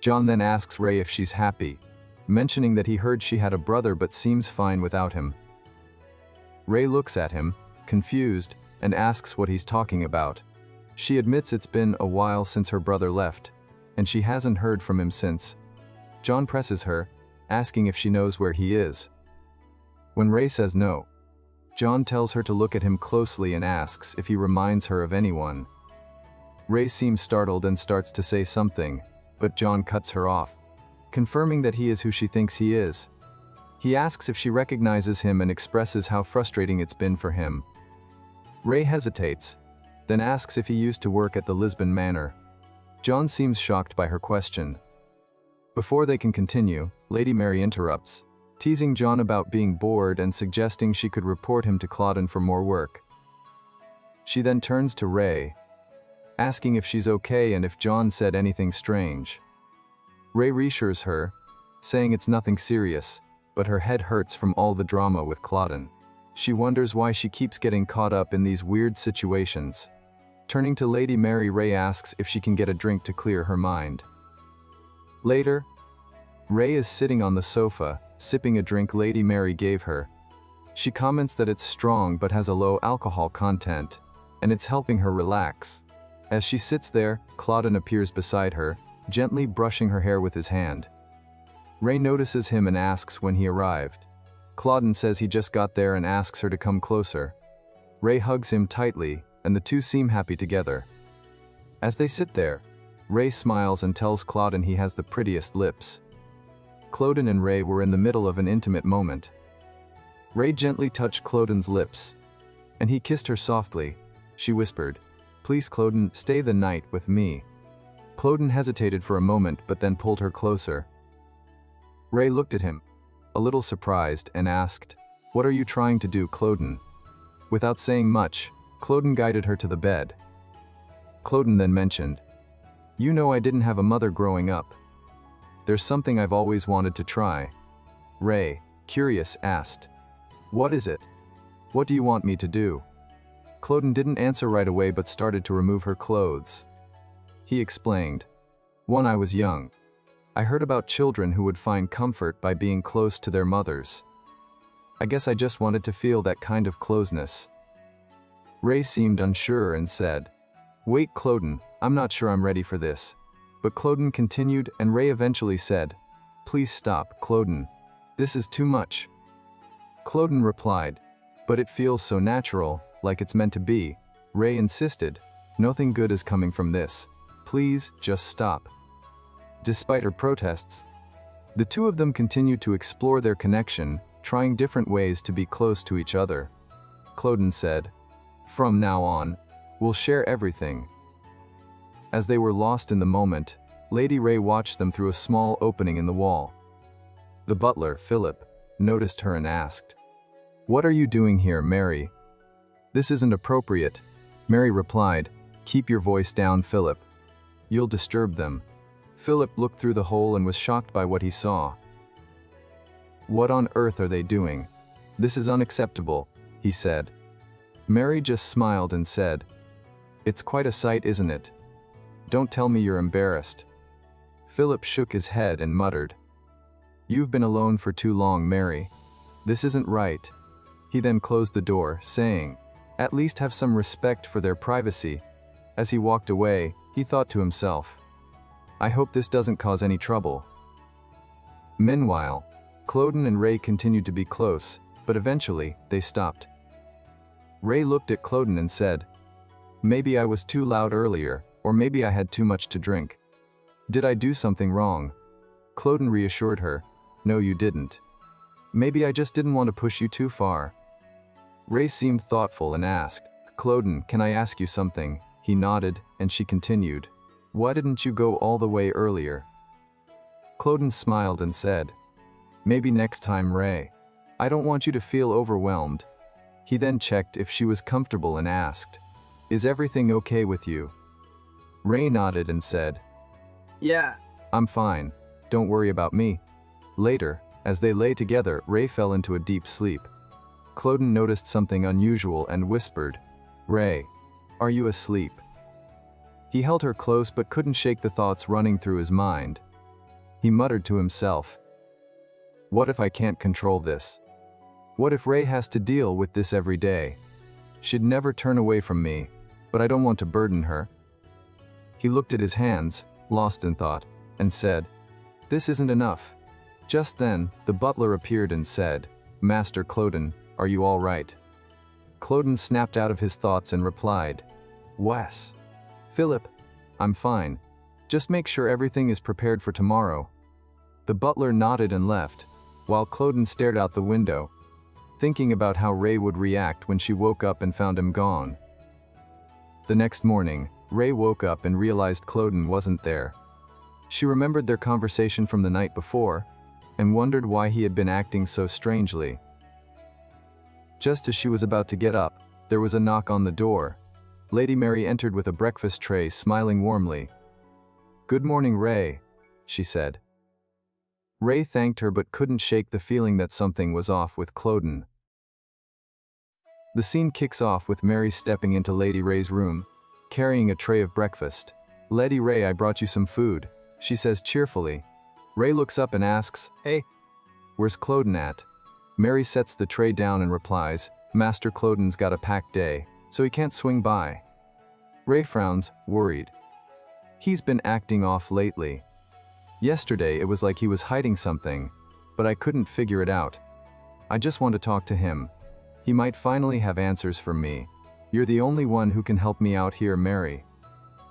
John then asks Ray if she's happy, mentioning that he heard she had a brother but seems fine without him. Ray looks at him, confused, and asks what he's talking about. She admits it's been a while since her brother left, and she hasn't heard from him since. John presses her, asking if she knows where he is. When Ray says no, John tells her to look at him closely and asks if he reminds her of anyone. Ray seems startled and starts to say something, but John cuts her off, confirming that he is who she thinks he is. He asks if she recognizes him and expresses how frustrating it's been for him. Ray hesitates, then asks if he used to work at the Lisbon Manor. John seems shocked by her question. Before they can continue, Lady Mary interrupts, teasing John about being bored and suggesting she could report him to Claudine for more work. She then turns to Ray, asking if she's okay and if John said anything strange. Ray reassures her, saying it's nothing serious, but her head hurts from all the drama with Claudine. She wonders why she keeps getting caught up in these weird situations. Turning to Lady Mary, Ray asks if she can get a drink to clear her mind. Later, Ray is sitting on the sofa, sipping a drink Lady Mary gave her. She comments that it's strong but has a low alcohol content, and it's helping her relax. As she sits there, Claudine appears beside her, gently brushing her hair with his hand. Ray notices him and asks when he arrived. Claudine says he just got there and asks her to come closer. Ray hugs him tightly, and the two seem happy together. As they sit there, Ray smiles and tells Claudine he has the prettiest lips. Claudine and Ray were in the middle of an intimate moment. Ray gently touched Claudine's lips, and he kissed her softly. She whispered, "Please, Claudine, stay the night with me." Claudine hesitated for a moment but then pulled her closer. Ray looked at him, a little surprised, and asked, "What are you trying to do, Claudine?" Without saying much, Claudine guided her to the bed. Claudine then mentioned, "You know I didn't have a mother growing up. There's something I've always wanted to try." Ray, curious, asked, "What is it? What do you want me to do?" Claudine didn't answer right away but started to remove her clothes. He explained, "When I was young, I heard about children who would find comfort by being close to their mothers. I guess I just wanted to feel that kind of closeness. Ray seemed unsure and said, "Wait, Cloden, I'm not sure I'm ready for this." But Cloden continued, and Ray eventually said, "Please stop, Cloden. This is too much." Cloden replied, "But it feels so natural, like it's meant to be." Ray insisted, "Nothing good is coming from this. Please, just stop." Despite her protests, the two of them continued to explore their connection, trying different ways to be close to each other. Cloden said, "From now on, we'll share everything." As they were lost in the moment, Lady Ray watched them through a small opening in the wall. The butler, Philip, noticed her and asked, "What are you doing here, Mary?" "This isn't appropriate," Mary replied. "Keep your voice down, Philip. You'll disturb them." Philip looked through the hole and was shocked by what he saw. "What on earth are they doing? This is unacceptable," he said. Mary just smiled and said, "It's quite a sight, isn't it? Don't tell me you're embarrassed." Philip shook his head and muttered, "You've been alone for too long, Mary. This isn't right." He then closed the door, saying, "At least have some respect for their privacy." As he walked away, he thought to himself, "I hope this doesn't cause any trouble." Meanwhile, Cloden and Ray continued to be close, but eventually, they stopped. Ray looked at Cloden and said, "Maybe I was too loud earlier, or maybe I had too much to drink. Did I do something wrong?" Cloden reassured her, "No, you didn't. Maybe I just didn't want to push you too far." Ray seemed thoughtful and asked, "Cloden, can I ask you something?" He nodded, and she continued, "Why didn't you go all the way earlier?" Cloden smiled and said, "Maybe next time, Ray. I don't want you to feel overwhelmed." He then checked if she was comfortable and asked, "Is everything okay with you?" Ray nodded and said, Yeah. "I'm fine. Don't worry about me." Later, as they lay together, Ray fell into a deep sleep. Cloden noticed something unusual and whispered, "Ray, are you asleep?" He held her close but couldn't shake the thoughts running through his mind. He muttered to himself, "What if I can't control this? What if Ray has to deal with this every day? She'd never turn away from me, but I don't want to burden her." He looked at his hands, lost in thought, and said, "This isn't enough." Just then, the butler appeared and said, "Master Cloden, are you all right?" Cloden snapped out of his thoughts and replied, "Wes. Philip, I'm fine. Just make sure everything is prepared for tomorrow." The butler nodded and left, while Cloden stared out the window, thinking about how Ray would react when she woke up and found him gone. The next morning, Ray woke up and realized Cloden wasn't there. She remembered their conversation from the night before, and wondered why he had been acting so strangely. Just as she was about to get up, there was a knock on the door. Lady Mary entered with a breakfast tray, smiling warmly. "Good morning, Ray," she said. Ray thanked her but couldn't shake the feeling that something was off with Cloden. The scene kicks off with Mary stepping into Lady Ray's room, carrying a tray of breakfast. "Lady Ray, I brought you some food," she says cheerfully. Ray looks up and asks, Hey. "Where's Cloden at?" Mary sets the tray down and replies, "Master Cloden's got a packed day, so he can't swing by." Ray frowns, worried. He's been acting off lately. Yesterday it was like he was hiding something, but I couldn't figure it out. I just want to talk to him. He might finally have answers for me. You're the only one who can help me out here, Mary.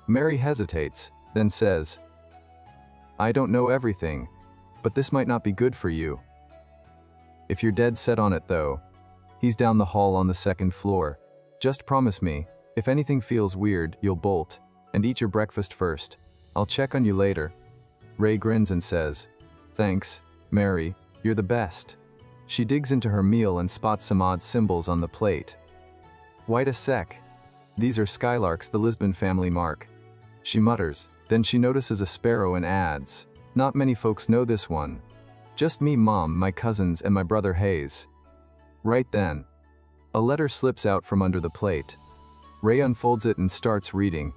Mary hesitates, then says, "I don't know everything, but this might not be good for you. If you're dead set on it though, he's down the hall on the second floor. Just promise me, if anything feels weird, you'll bolt, and eat your breakfast first. I'll check on you later." Ray grins and says, "Thanks, Mary, you're the best." She digs into her meal and spots some odd symbols on the plate. "Wait a sec. These are skylarks the Lisbon family mark," she mutters. Then she notices a sparrow and adds, "Not many folks know this one. Just me, Mom, my cousins, and my brother Hayes." Right then, a letter slips out from under the plate. Ray unfolds it and starts reading.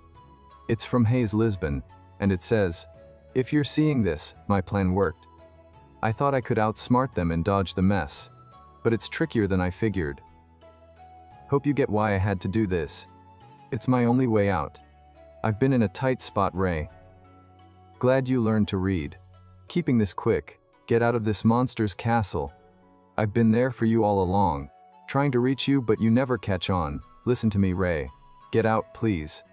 It's from Hayes, Lisbon, and it says, If you're seeing this, my plan worked. I thought I could outsmart them and dodge the mess. But it's trickier than I figured. Hope you get why I had to do this. It's my only way out. I've been in a tight spot, Ray. Glad you learned to read. Keeping this quick. Get out of this monster's castle. I've been there for you all along. Trying to reach you, but you never catch on. Listen to me, Ray. Get out, please.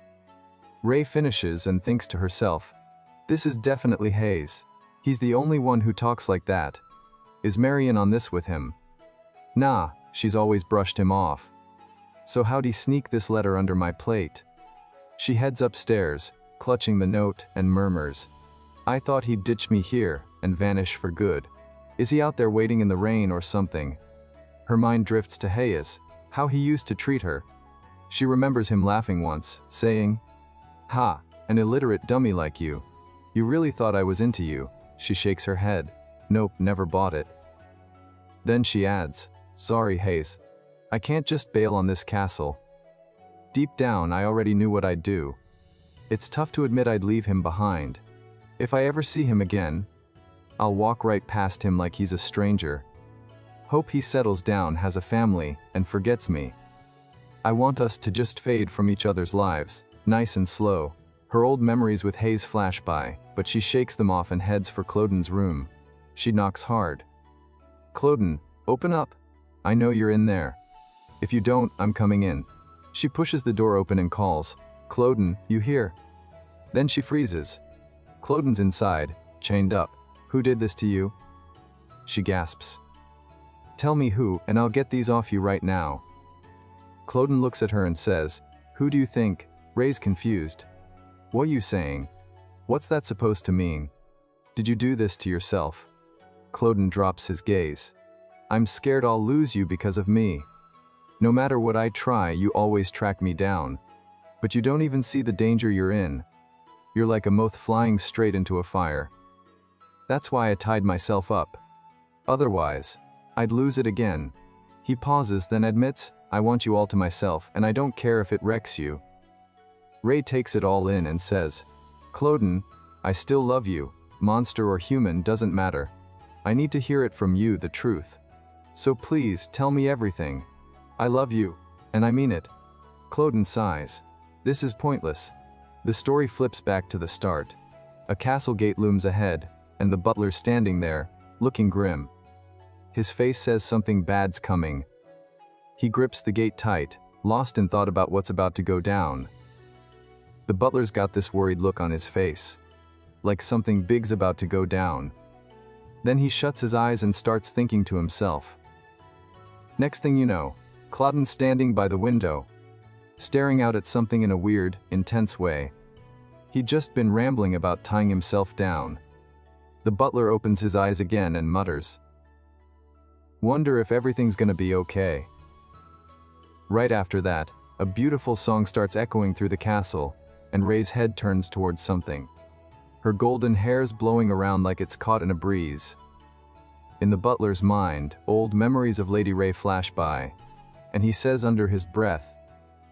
Ray finishes and thinks to herself, this is definitely Hayes. He's the only one who talks like that. Is Marion on this with him? Nah, she's always brushed him off. So how'd he sneak this letter under my plate? She heads upstairs, clutching the note, and murmurs, I thought he'd ditch me here and vanish for good. Is he out there waiting in the rain or something? Her mind drifts to Hayes, how he used to treat her. She remembers him laughing once, saying, Ha, an illiterate dummy like you. You really thought I was into you. She shakes her head. Nope, never bought it. Then she adds, sorry, Hayes. I can't just bail on this castle. Deep down, I already knew what I'd do. It's tough to admit I'd leave him behind. If I ever see him again, I'll walk right past him like he's a stranger. Hope he settles down, has a family, and forgets me. I want us to just fade from each other's lives, nice and slow. Her old memories with Hayes flash by, but she shakes them off and heads for Cloden's room. She knocks hard. Cloden, open up. I know you're in there. If you don't, I'm coming in. She pushes the door open and calls, Cloden, you here? Then she freezes. Cloden's inside, chained up. Who did this to you? She gasps. Tell me who, and I'll get these off you right now. Cloden looks at her and says, who do you think? Ray's confused. What you saying? What's that supposed to mean? Did you do this to yourself? Cloden drops his gaze. I'm scared I'll lose you because of me. No matter what I try, you always track me down. But you don't even see the danger you're in. You're like a moth flying straight into a fire. That's why I tied myself up. Otherwise, I'd lose it again. He pauses, then admits, I want you all to myself, and I don't care if it wrecks you. Ray takes it all in and says, Cloden, I still love you, monster or human, doesn't matter. I need to hear it from you, the truth. So please, tell me everything. I love you, and I mean it. Cloden sighs. This is pointless. The story flips back to the start. A castle gate looms ahead, and the butler's standing there, looking grim. His face says something bad's coming. He grips the gate tight, lost in thought about what's about to go down. The butler's got this worried look on his face, like something big's about to go down. Then he shuts his eyes and starts thinking to himself. Next thing you know, Cloden's standing by the window, staring out at something in a weird, intense way. He'd just been rambling about tying himself down. The butler opens his eyes again and mutters, wonder if everything's gonna be okay. Right after that, a beautiful song starts echoing through the castle, and Ray's head turns towards something. Her golden hair's blowing around like it's caught in a breeze. In the butler's mind, old memories of Lady Ray flash by, and he says under his breath,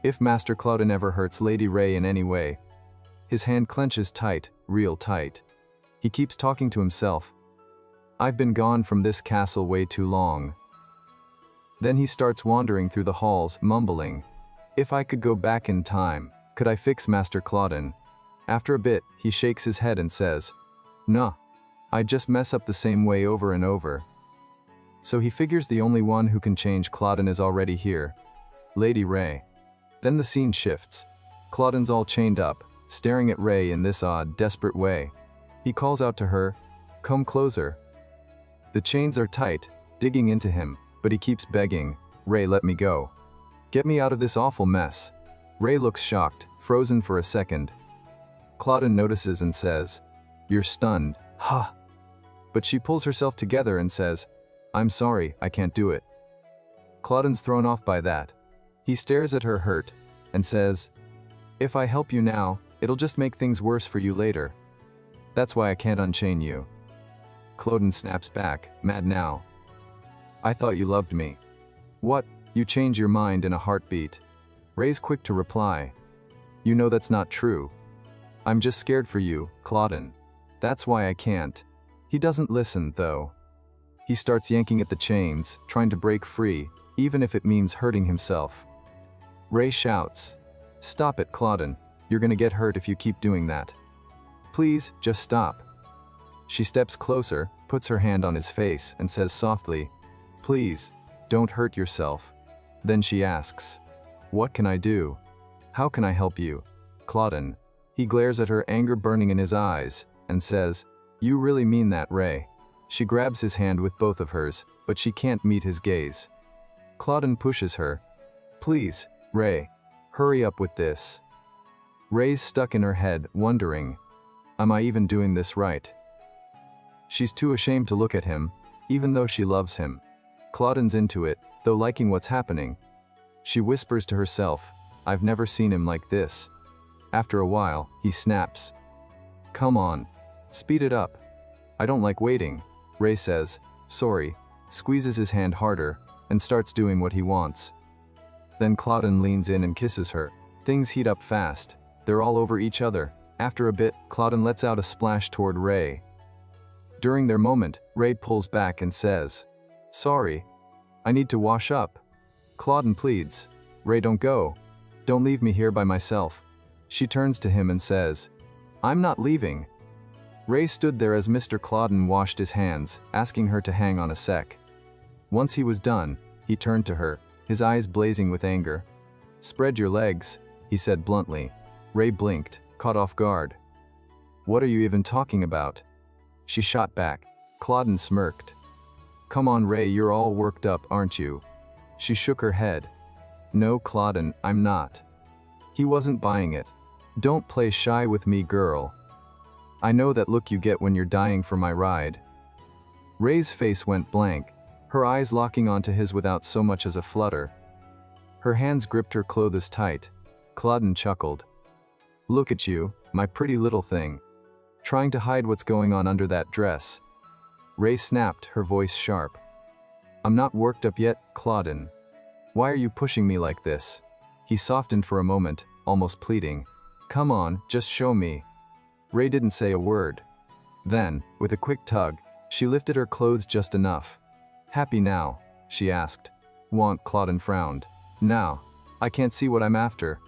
if Master Cloden ever hurts Lady Ray in any way. His hand clenches tight, real tight. He keeps talking to himself. I've been gone from this castle way too long. Then he starts wandering through the halls, mumbling, if I could go back in time, could I fix Master Cloden? After a bit, he shakes his head and says, nah, I just mess up the same way over and over. So he figures the only one who can change Cloden is already here, Lady Ray. Then the scene shifts. Cloden's all chained up, staring at Ray in this odd, desperate way. He calls out to her, come closer. The chains are tight, digging into him, but he keeps begging, Ray, let me go. Get me out of this awful mess. Ray looks shocked, frozen for a second. Cloden notices and says, you're stunned, huh? But she pulls herself together and says, I'm sorry, I can't do it. Cloden's thrown off by that. He stares at her hurt, and says, if I help you now, it'll just make things worse for you later. That's why I can't unchain you. Cloden snaps back, mad now. I thought you loved me. What? You change your mind in a heartbeat. Ray's quick to reply. You know that's not true. I'm just scared for you, Cloden. That's why I can't. He doesn't listen, though. He starts yanking at the chains, trying to break free, even if it means hurting himself. Ray shouts, "Stop it, Claudine. You're gonna get hurt if you keep doing that. Please, just stop." She steps closer, puts her hand on his face, and says softly, "Please, don't hurt yourself." Then she asks, "What can I do? How can I help you, Claudine?" He glares at her, anger burning in his eyes, and says, "You really mean that, Ray?" She grabs his hand with both of hers, but she can't meet his gaze. Claudine pushes her. "Please, Ray, hurry up with this." Ray's stuck in her head, wondering, am I even doing this right? She's too ashamed to look at him, even though she loves him. Claudine's into it, though liking what's happening. She whispers to herself, I've never seen him like this. After a while, he snaps. "Come on. Speed it up. I don't like waiting," Ray says, "Sorry," squeezes his hand harder, and starts doing what he wants. Then Claudine leans in and kisses her. Things heat up fast. They're all over each other. After a bit, Claudine lets out a splash toward Ray. During their moment, Ray pulls back and says, "Sorry. I need to wash up." Claudine pleads, "Ray, don't go. Don't leave me here by myself." She turns to him and says, "I'm not leaving." Ray stood there as Mr. Claudine washed his hands, asking her to hang on a sec. Once he was done, he turned to her, his eyes blazing with anger. "Spread your legs," he said bluntly. Ray blinked, caught off guard. "What are you even talking about?" She shot back. Claudine smirked. "Come on, Ray, you're all worked up, aren't you?" She shook her head. "No, Claudine, I'm not." He wasn't buying it. "Don't play shy with me, girl. I know that look you get when you're dying for my ride." Ray's face went blank, her eyes locking onto his without so much as a flutter. Her hands gripped her clothes tight. Claudine chuckled. "Look at you, my pretty little thing. Trying to hide what's going on under that dress." Ray snapped, her voice sharp. "I'm not worked up yet, Claudine. Why are you pushing me like this?" He softened for a moment, almost pleading. "Come on, just show me." Ray didn't say a word. Then, with a quick tug, she lifted her clothes just enough. "Happy now?" she asked. "Want?" Claudine frowned. "Now. I can't see what I'm after."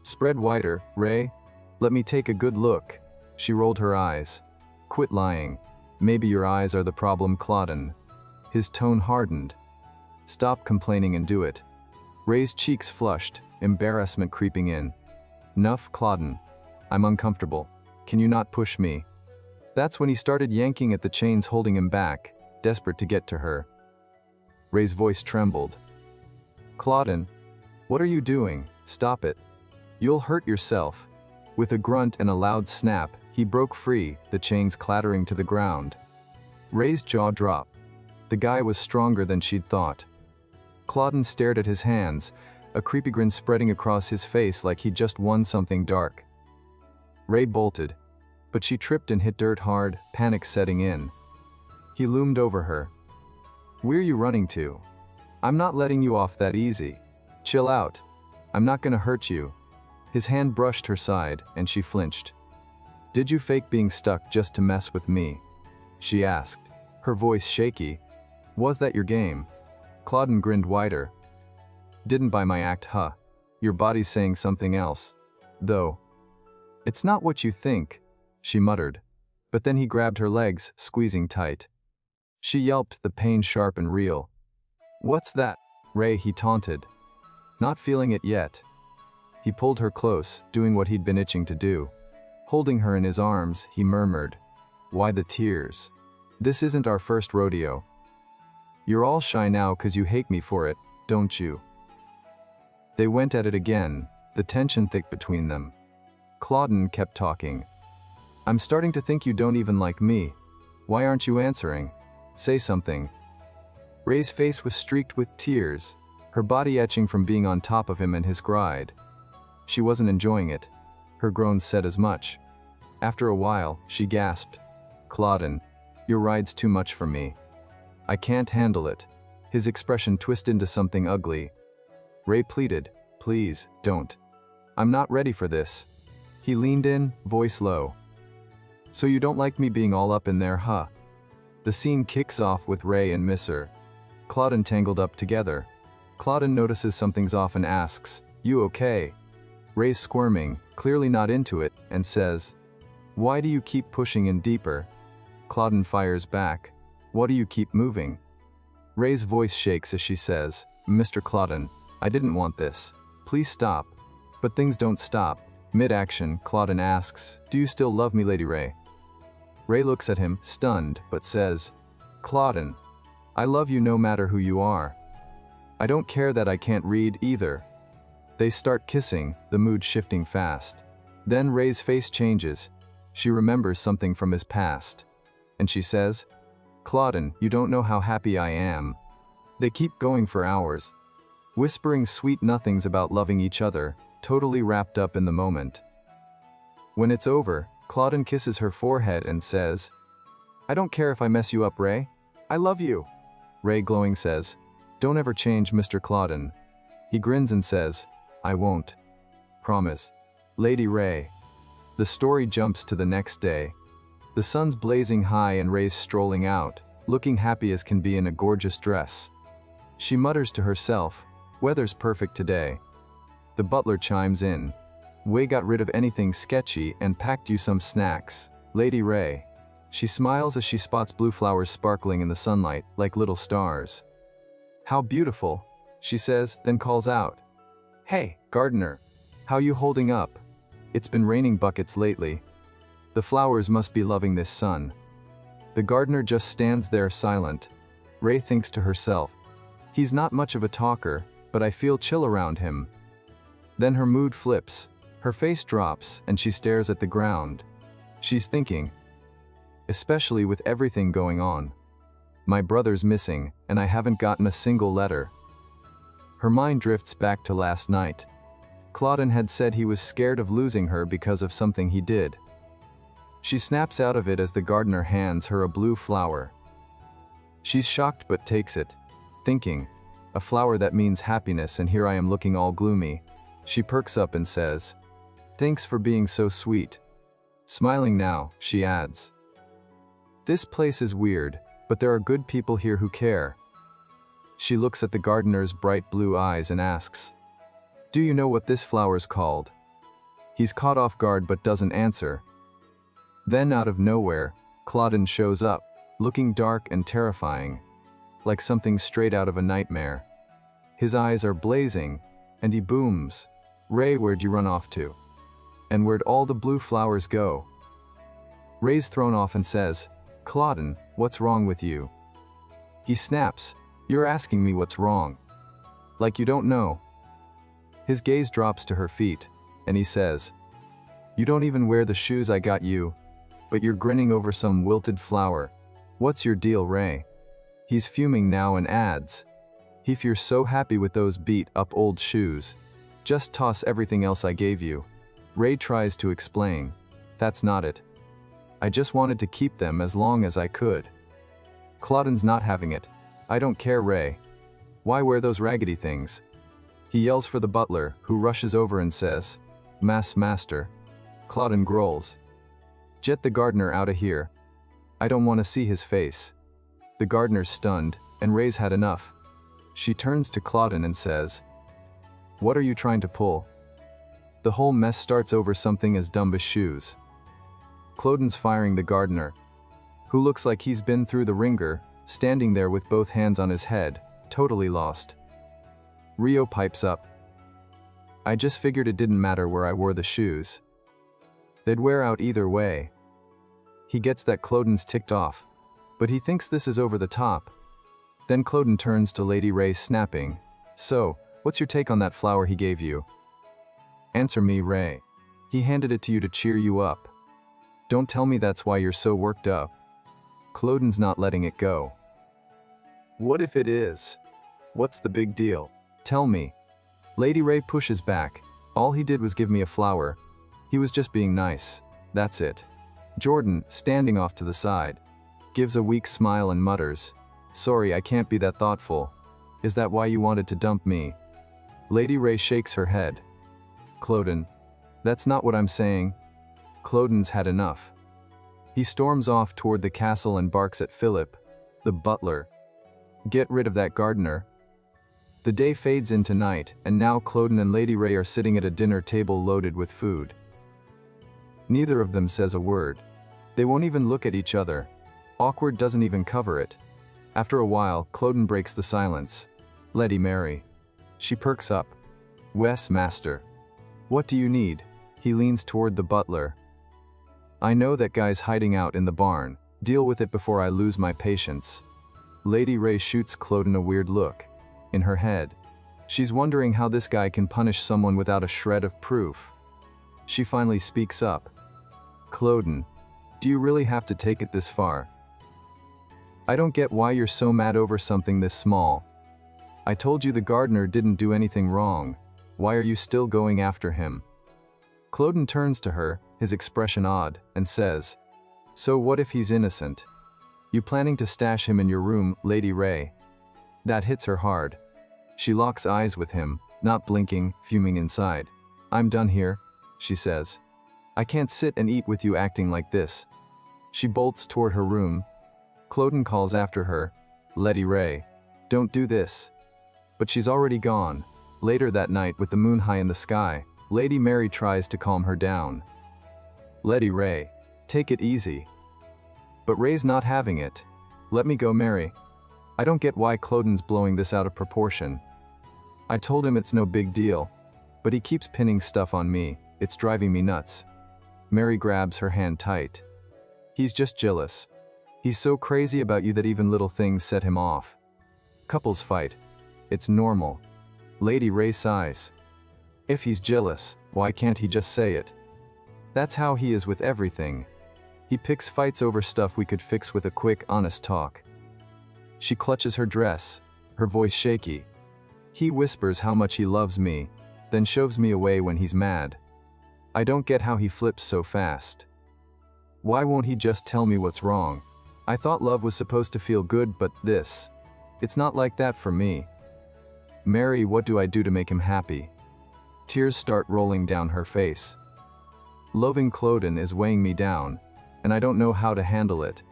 "Spread wider, Ray. Let me take a good look." She rolled her eyes. "Quit lying. Maybe your eyes are the problem, Claudine." His tone hardened. "Stop complaining and do it." Ray's cheeks flushed, embarrassment creeping in. "Nuff, Claudine. I'm uncomfortable. Can you not push me?" That's when he started yanking at the chains holding him back, desperate to get to her. Ray's voice trembled. "Claudine, what are you doing? Stop it. You'll hurt yourself." With a grunt and a loud snap, he broke free, the chains clattering to the ground. Ray's jaw dropped. The guy was stronger than she'd thought. Claudine stared at his hands, a creepy grin spreading across his face like he'd just won something dark. Ray bolted, but she tripped and hit dirt hard, panic setting in. He loomed over her. "Where you running to? I'm not letting you off that easy. Chill out. I'm not gonna hurt you." His hand brushed her side, and she flinched. "Did you fake being stuck just to mess with me?" she asked, her voice shaky. "Was that your game?" Claudine grinned wider. "Didn't buy my act, huh? Your body's saying something else. Though. It's not what you think," she muttered. But then he grabbed her legs, squeezing tight. She yelped, the pain sharp and real. "What's that, Ray?" he taunted. "Not feeling it yet." He pulled her close, doing what he'd been itching to do. Holding her in his arms, he murmured, "Why the tears? This isn't our first rodeo. You're all shy now 'cause you hate me for it, don't you?" They went at it again, the tension thick between them. Claudine kept talking. "I'm starting to think you don't even like me. Why aren't you answering? Say something." Ray's face was streaked with tears, her body etching from being on top of him and his gride. She wasn't enjoying it. Her groans said as much. After a while, she gasped, "Claudine, your ride's too much for me. I can't handle it." His expression twisted into something ugly. Ray pleaded, "Please, don't. I'm not ready for this." He leaned in, voice low. So you don't like me being all up in there, huh? The scene kicks off with Ray and Misser, Claudine tangled up together. Claudine notices something's off and asks, "You okay?" Ray's squirming, clearly not into it, and says, "Why do you keep pushing in deeper?" Claudine fires back, "What do you keep moving?" Ray's voice shakes as she says, "Mr. Claudine, I didn't want this. Please stop." But things don't stop. Mid-action, Claudine asks, "Do you still love me, Lady Ray?" Ray looks at him, stunned, but says, "Claudine, I love you no matter who you are. I don't care that I can't read either." They start kissing, the mood shifting fast. Then Ray's face changes. She remembers something from his past. And she says, "Claudine, you don't know how happy I am." They keep going for hours, whispering sweet nothings about loving each other, totally wrapped up in the moment. When it's over, Claudine kisses her forehead and says, "I don't care if I mess you up, Ray. I love you." Ray, glowing, says, "Don't ever change, Mr. Claudine." He grins and says, "I won't. Promise. Lady Ray." The story jumps to the next day. The sun's blazing high and Ray's strolling out, looking happy as can be in a gorgeous dress. She mutters to herself, "Weather's perfect today." The butler chimes in. "Way got rid of anything sketchy and packed you some snacks, Lady Ray." She smiles as she spots blue flowers sparkling in the sunlight like little stars. "How beautiful," she says, then calls out, "Hey, gardener, how you holding up? It's been raining buckets lately. The flowers must be loving this sun." The gardener just stands there silent. Ray thinks to herself, "He's not much of a talker, but I feel chill around him." Then her mood flips, her face drops, and she stares at the ground. She's thinking, especially with everything going on. My brother's missing, and I haven't gotten a single letter. Her mind drifts back to last night. Claudine had said he was scared of losing her because of something he did. She snaps out of it as the gardener hands her a blue flower. She's shocked but takes it, thinking, a flower that means happiness, and here I am looking all gloomy. She perks up and says, "Thanks for being so sweet." Smiling now, she adds, "This place is weird, but there are good people here who care." She looks at the gardener's bright blue eyes and asks, "Do you know what this flower's called?" He's caught off guard but doesn't answer. Then out of nowhere, Claudine shows up, looking dark and terrifying, like something straight out of a nightmare. His eyes are blazing, and he booms, "Ray, where'd you run off to? And where'd all the blue flowers go?" Ray's thrown off and says, "Claudine, what's wrong with you?" He snaps, "You're asking me what's wrong. Like you don't know." His gaze drops to her feet, and he says, "You don't even wear the shoes I got you, but you're grinning over some wilted flower. What's your deal, Ray?" He's fuming now and adds, "If you're so happy with those beat-up old shoes, just toss everything else I gave you." Ray tries to explain, "That's not it. I just wanted to keep them as long as I could." Claudine's not having it. "I don't care, Ray. Why wear those raggedy things?" He yells for the butler, who rushes over and says, Master." Claudine growls, "Get the gardener out of here. I don't want to see his face." The gardener's stunned, and Ray's had enough. She turns to Claudine and says, "What are you trying to pull?" The whole mess starts over something as dumb as shoes. Claudine's firing the gardener, who looks like he's been through the ringer, standing there with both hands on his head, totally lost. Rio pipes up, "I just figured it didn't matter where I wore the shoes. They'd wear out either way." He gets that Claudine's ticked off, but he thinks this is over the top. Then Claudine turns to Lady Ray, snapping, "So, what's your take on that flower he gave you?" "Answer me, Ray. He handed it to you to cheer you up. Don't tell me that's why you're so worked up." Claudine's not letting it go. "What if it is? What's the big deal? Tell me." Lady Ray pushes back. "All he did was give me a flower. He was just being nice. That's it." Jordan, standing off to the side, gives a weak smile and mutters, "Sorry, I can't be that thoughtful. Is that why you wanted to dump me?" Lady Ray shakes her head. "Claudine, that's not what I'm saying." Claudine's had enough. He storms off toward the castle and barks at Philip, the butler. Get rid of that gardener. The day fades into night, and now Cloden and Lady Ray are sitting at a dinner table loaded with food. Neither of them says a word. They won't even look at each other. Awkward doesn't even cover it. After a while, Cloden breaks the silence. Lady Mary. She perks up. Wes, master. What do you need? He leans toward the butler. I know that guy's hiding out in the barn. Deal with it before I lose my patience. Lady Ray shoots Cloden a weird look. In her head, she's wondering how this guy can punish someone without a shred of proof. She finally speaks up. Cloden, do you really have to take it this far? I don't get why you're so mad over something this small. I told you the gardener didn't do anything wrong. Why are you still going after him? Cloden turns to her, his expression odd, and says, So what if he's innocent? You planning to stash him in your room, Lady Ray? That hits her hard. She locks eyes with him, not blinking, fuming inside. I'm done here, she says. I can't sit and eat with you acting like this. She bolts toward her room. Cloden calls after her, Lady Ray, don't do this. But she's already gone. Later that night, with the moon high in the sky, Lady Mary tries to calm her down. Lady Ray, take it easy. But Ray's not having it. Let me go, Mary. I don't get why Cloden's blowing this out of proportion. I told him it's no big deal, but he keeps pinning stuff on me. It's driving me nuts. Mary grabs her hand tight. He's just jealous. He's so crazy about you that even little things set him off. Couples fight. It's normal. Lady Ray sighs. If he's jealous, why can't he just say it? That's how he is with everything. He picks fights over stuff we could fix with a quick, honest talk. She clutches her dress, her voice shaky. He whispers how much he loves me, then shoves me away when he's mad. I don't get how he flips so fast. Why won't he just tell me what's wrong? I thought love was supposed to feel good, but this. It's not like that for me. Mary, what do I do to make him happy? Tears start rolling down her face. Loving Cloden is weighing me down, and I don't know how to handle it.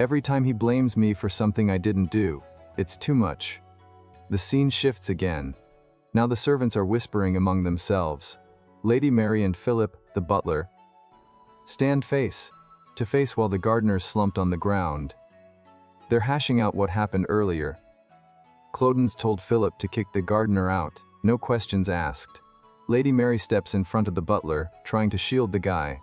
Every time he blames me for something I didn't do, it's too much. The scene shifts again. Now the servants are whispering among themselves. Lady Mary and Philip, the butler, stand face to face while the gardener's slumped on the ground. They're hashing out what happened earlier. Cloden's told Philip to kick the gardener out, no questions asked. Lady Mary steps in front of the butler, trying to shield the guy.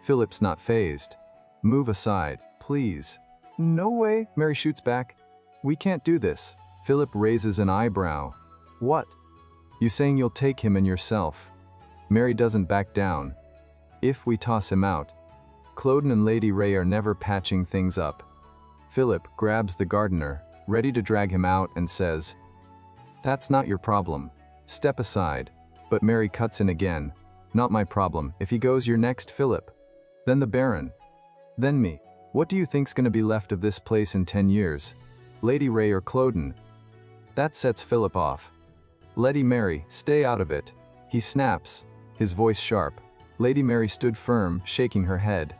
Philip's not fazed. Move aside, please. No way, Mary shoots back. We can't do this. Philip raises an eyebrow. What? You saying you'll take him and yourself? Mary doesn't back down. If we toss him out, Cloden and Lady Ray are never patching things up. Philip grabs the gardener, ready to drag him out, and says, That's not your problem. Step aside. But Mary cuts in again. Not my problem. If he goes, you're next, Philip. Then the Baron. Then me. What do you think's gonna be left of this place in 10 years? Lady Ray or Cloden? That sets Philip off. Lady Mary, stay out of it. He snaps, his voice sharp. Lady Mary stood firm, shaking her head.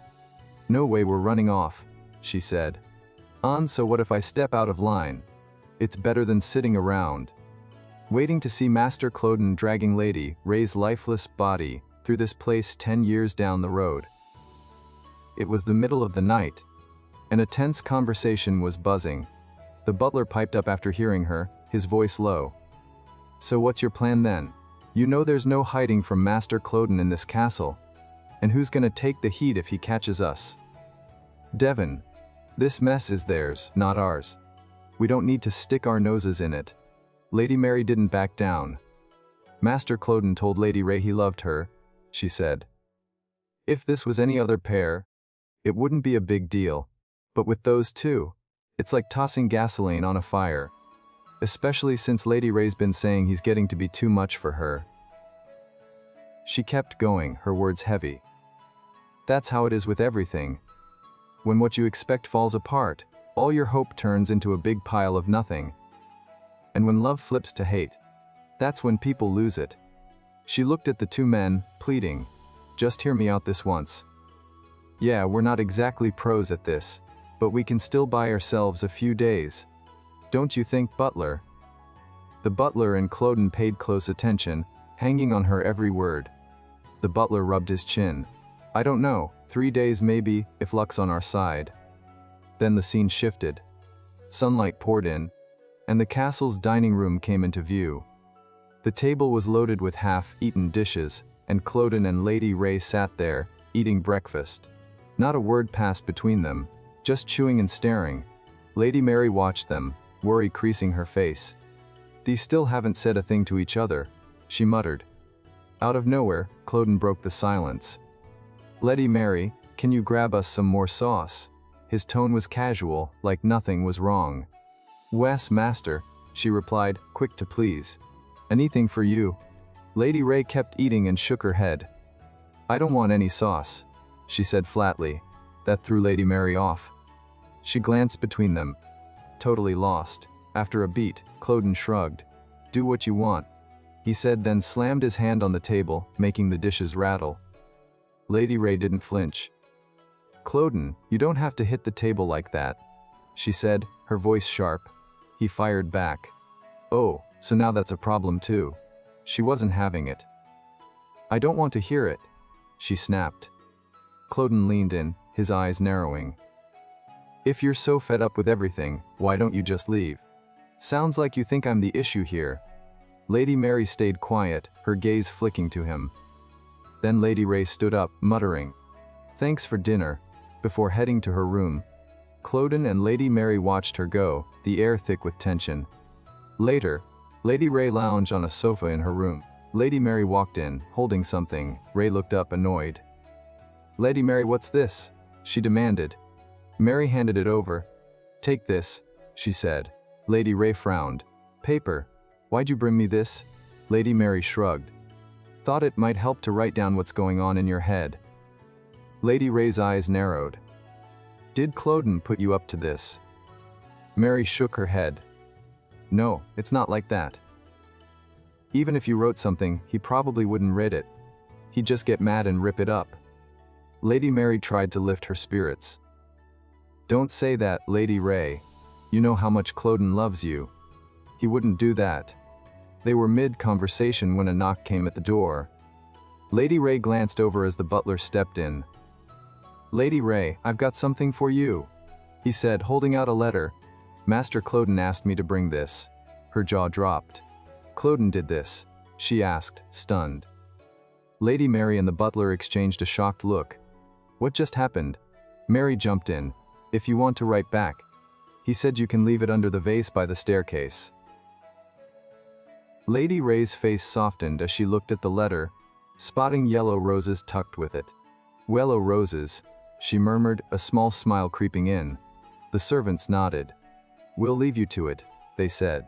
No way, we're running off, she said. So what if I step out of line? It's better than sitting around, waiting to see Master Cloden dragging Lady Ray's lifeless body through this place 10 years down the road. It was the middle of the night, and a tense conversation was buzzing. The butler piped up after hearing her, his voice low. So what's your plan then? You know there's no hiding from Master Cloden in this castle. And who's gonna take the heat if he catches us? Devon. This mess is theirs, not ours. We don't need to stick our noses in it. Lady Mary didn't back down. Master Cloden told Lady Ray he loved her, she said. If this was any other pair, it wouldn't be a big deal. But with those two, it's like tossing gasoline on a fire. Especially since Lady Ray's been saying he's getting to be too much for her. She kept going, her words heavy. That's how it is with everything. When what you expect falls apart, all your hope turns into a big pile of nothing. And when love flips to hate, that's when people lose it. She looked at the two men, pleading, just hear me out this once. Yeah, we're not exactly pros at this, but we can still buy ourselves a few days. Don't you think, butler? The butler and Cloden paid close attention, hanging on her every word. The butler rubbed his chin. I don't know, 3 days maybe, if luck's on our side. Then the scene shifted. Sunlight poured in, and the castle's dining room came into view. The table was loaded with half-eaten dishes, and Cloden and Lady Ray sat there, eating breakfast. Not a word passed between them, just chewing and staring. Lady Mary watched them, worry creasing her face. These still haven't said a thing to each other, she muttered. Out of nowhere, Cloden broke the silence. Lady Mary, can you grab us some more sauce? His tone was casual, like nothing was wrong. Wes, master, she replied, quick to please. Anything for you. Lady Ray kept eating and shook her head. I don't want any sauce, she said flatly. That threw Lady Mary off. She glanced between them, totally lost. After a beat, Cloden shrugged. Do what you want, he said, then slammed his hand on the table, making the dishes rattle. Lady Ray didn't flinch. Cloden, you don't have to hit the table like that, she said, her voice sharp. He fired back. Oh, so now that's a problem too. She wasn't having it. I don't want to hear it, she snapped. Cloden leaned in, his eyes narrowing. If you're so fed up with everything, why don't you just leave? Sounds like you think I'm the issue here. Lady Mary stayed quiet, her gaze flicking to him. Then Lady Ray stood up, muttering, Thanks for dinner, before heading to her room. Cloden and Lady Mary watched her go, the air thick with tension. Later, Lady Ray lounged on a sofa in her room. Lady Mary walked in, holding something. Ray looked up, annoyed. Lady Mary, what's this? She demanded. Mary handed it over. Take this, she said. Lady Ray frowned. Paper. Why'd you bring me this? Lady Mary shrugged. Thought it might help to write down what's going on in your head. Lady Ray's eyes narrowed. Did Cloden put you up to this? Mary shook her head. No, it's not like that. Even if you wrote something, he probably wouldn't read it. He'd just get mad and rip it up. Lady Mary tried to lift her spirits. Don't say that, Lady Ray. You know how much Cloden loves you. He wouldn't do that. They were mid-conversation when a knock came at the door. Lady Ray glanced over as the butler stepped in. Lady Ray, I've got something for you, he said, holding out a letter. Master Cloden asked me to bring this. Her jaw dropped. Cloden did this? She asked, stunned. Lady Mary and the butler exchanged a shocked look. What just happened? Mary jumped in. If you want to write back. He said you can leave it under the vase by the staircase. Lady Ray's face softened as she looked at the letter, spotting yellow roses tucked with it. Yellow roses, she murmured, a small smile creeping in. The servants nodded. We'll leave you to it, they said.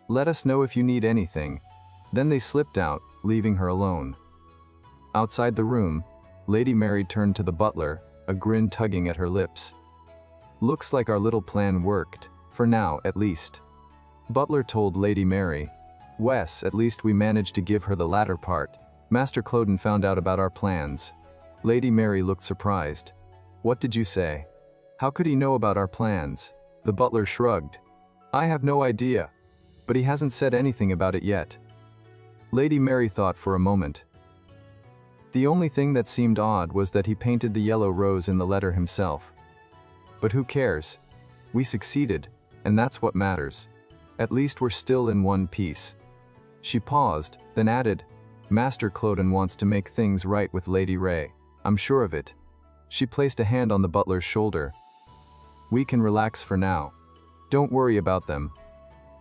Let us know if you need anything. Then they slipped out, leaving her alone. Outside the room, Lady Mary turned to the butler, a grin tugging at her lips. Looks like our little plan worked, for now at least. Butler told Lady Mary. Wes, at least we managed to give her the latter part. Master Cloden found out about our plans. Lady Mary looked surprised. What did you say? How could he know about our plans? The butler shrugged. I have no idea, but he hasn't said anything about it yet. Lady Mary thought for a moment. The only thing that seemed odd was that he painted the yellow rose in the letter himself. But who cares? We succeeded, and that's what matters. At least we're still in one piece. She paused, then added, Master Cloden wants to make things right with Lady Ray. I'm sure of it. She placed a hand on the butler's shoulder. We can relax for now. Don't worry about them.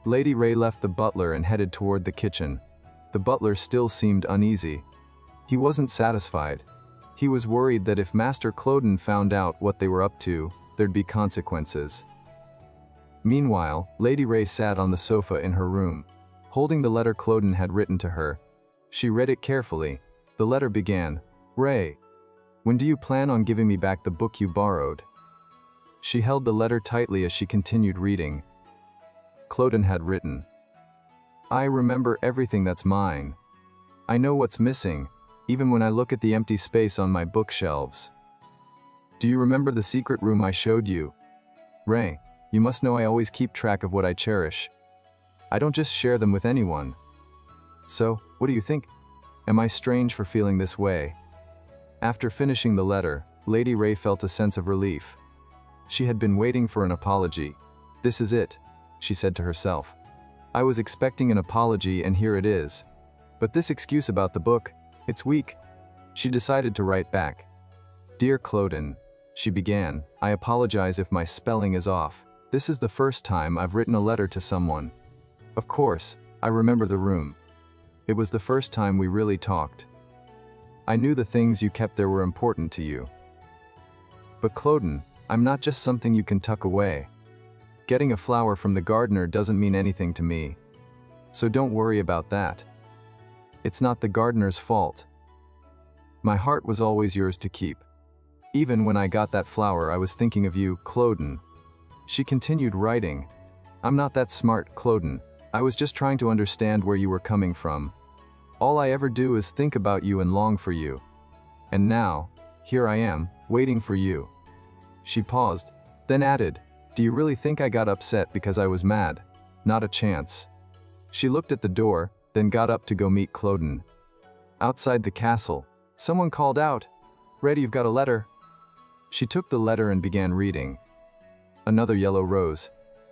Lady Ray left the butler and headed toward the kitchen. The butler still seemed uneasy. He wasn't satisfied. He was worried that if Master Cloden found out what they were up to, there'd be consequences. Meanwhile, Lady Ray sat on the sofa in her room, holding the letter Cloden had written to her. She read it carefully. The letter began, Ray, when do you plan on giving me back the book you borrowed? She held the letter tightly as she continued reading. Cloden had written, I remember everything that's mine. I know what's missing, even when I look at the empty space on my bookshelves. Do you remember the secret room I showed you? Ray, you must know I always keep track of what I cherish. I don't just share them with anyone. So, what do you think? Am I strange for feeling this way? After finishing the letter, Lady Ray felt a sense of relief. She had been waiting for an apology. This is it, she said to herself. I was expecting an apology and here it is. But this excuse about the book, it's weak. She decided to write back. Dear Cloden, she began, I apologize if my spelling is off. This is the first time I've written a letter to someone. Of course, I remember the room. It was the first time we really talked. I knew the things you kept there were important to you. But Cloden, I'm not just something you can tuck away. Getting a flower from the gardener doesn't mean anything to me. So don't worry about that. It's not the gardener's fault. My heart was always yours to keep. Even when I got that flower, I was thinking of you, Cloden. She continued writing. I'm not that smart, Cloden. I was just trying to understand where you were coming from. All I ever do is think about you and long for you. And now, here I am, waiting for you. She paused, then added, do you really think I got upset because I was mad? Not a chance. She looked at the door, then got up to go meet Cloden. Outside the castle, someone called out, Reddy, you've got a letter. She took the letter and began reading. Another yellow rose,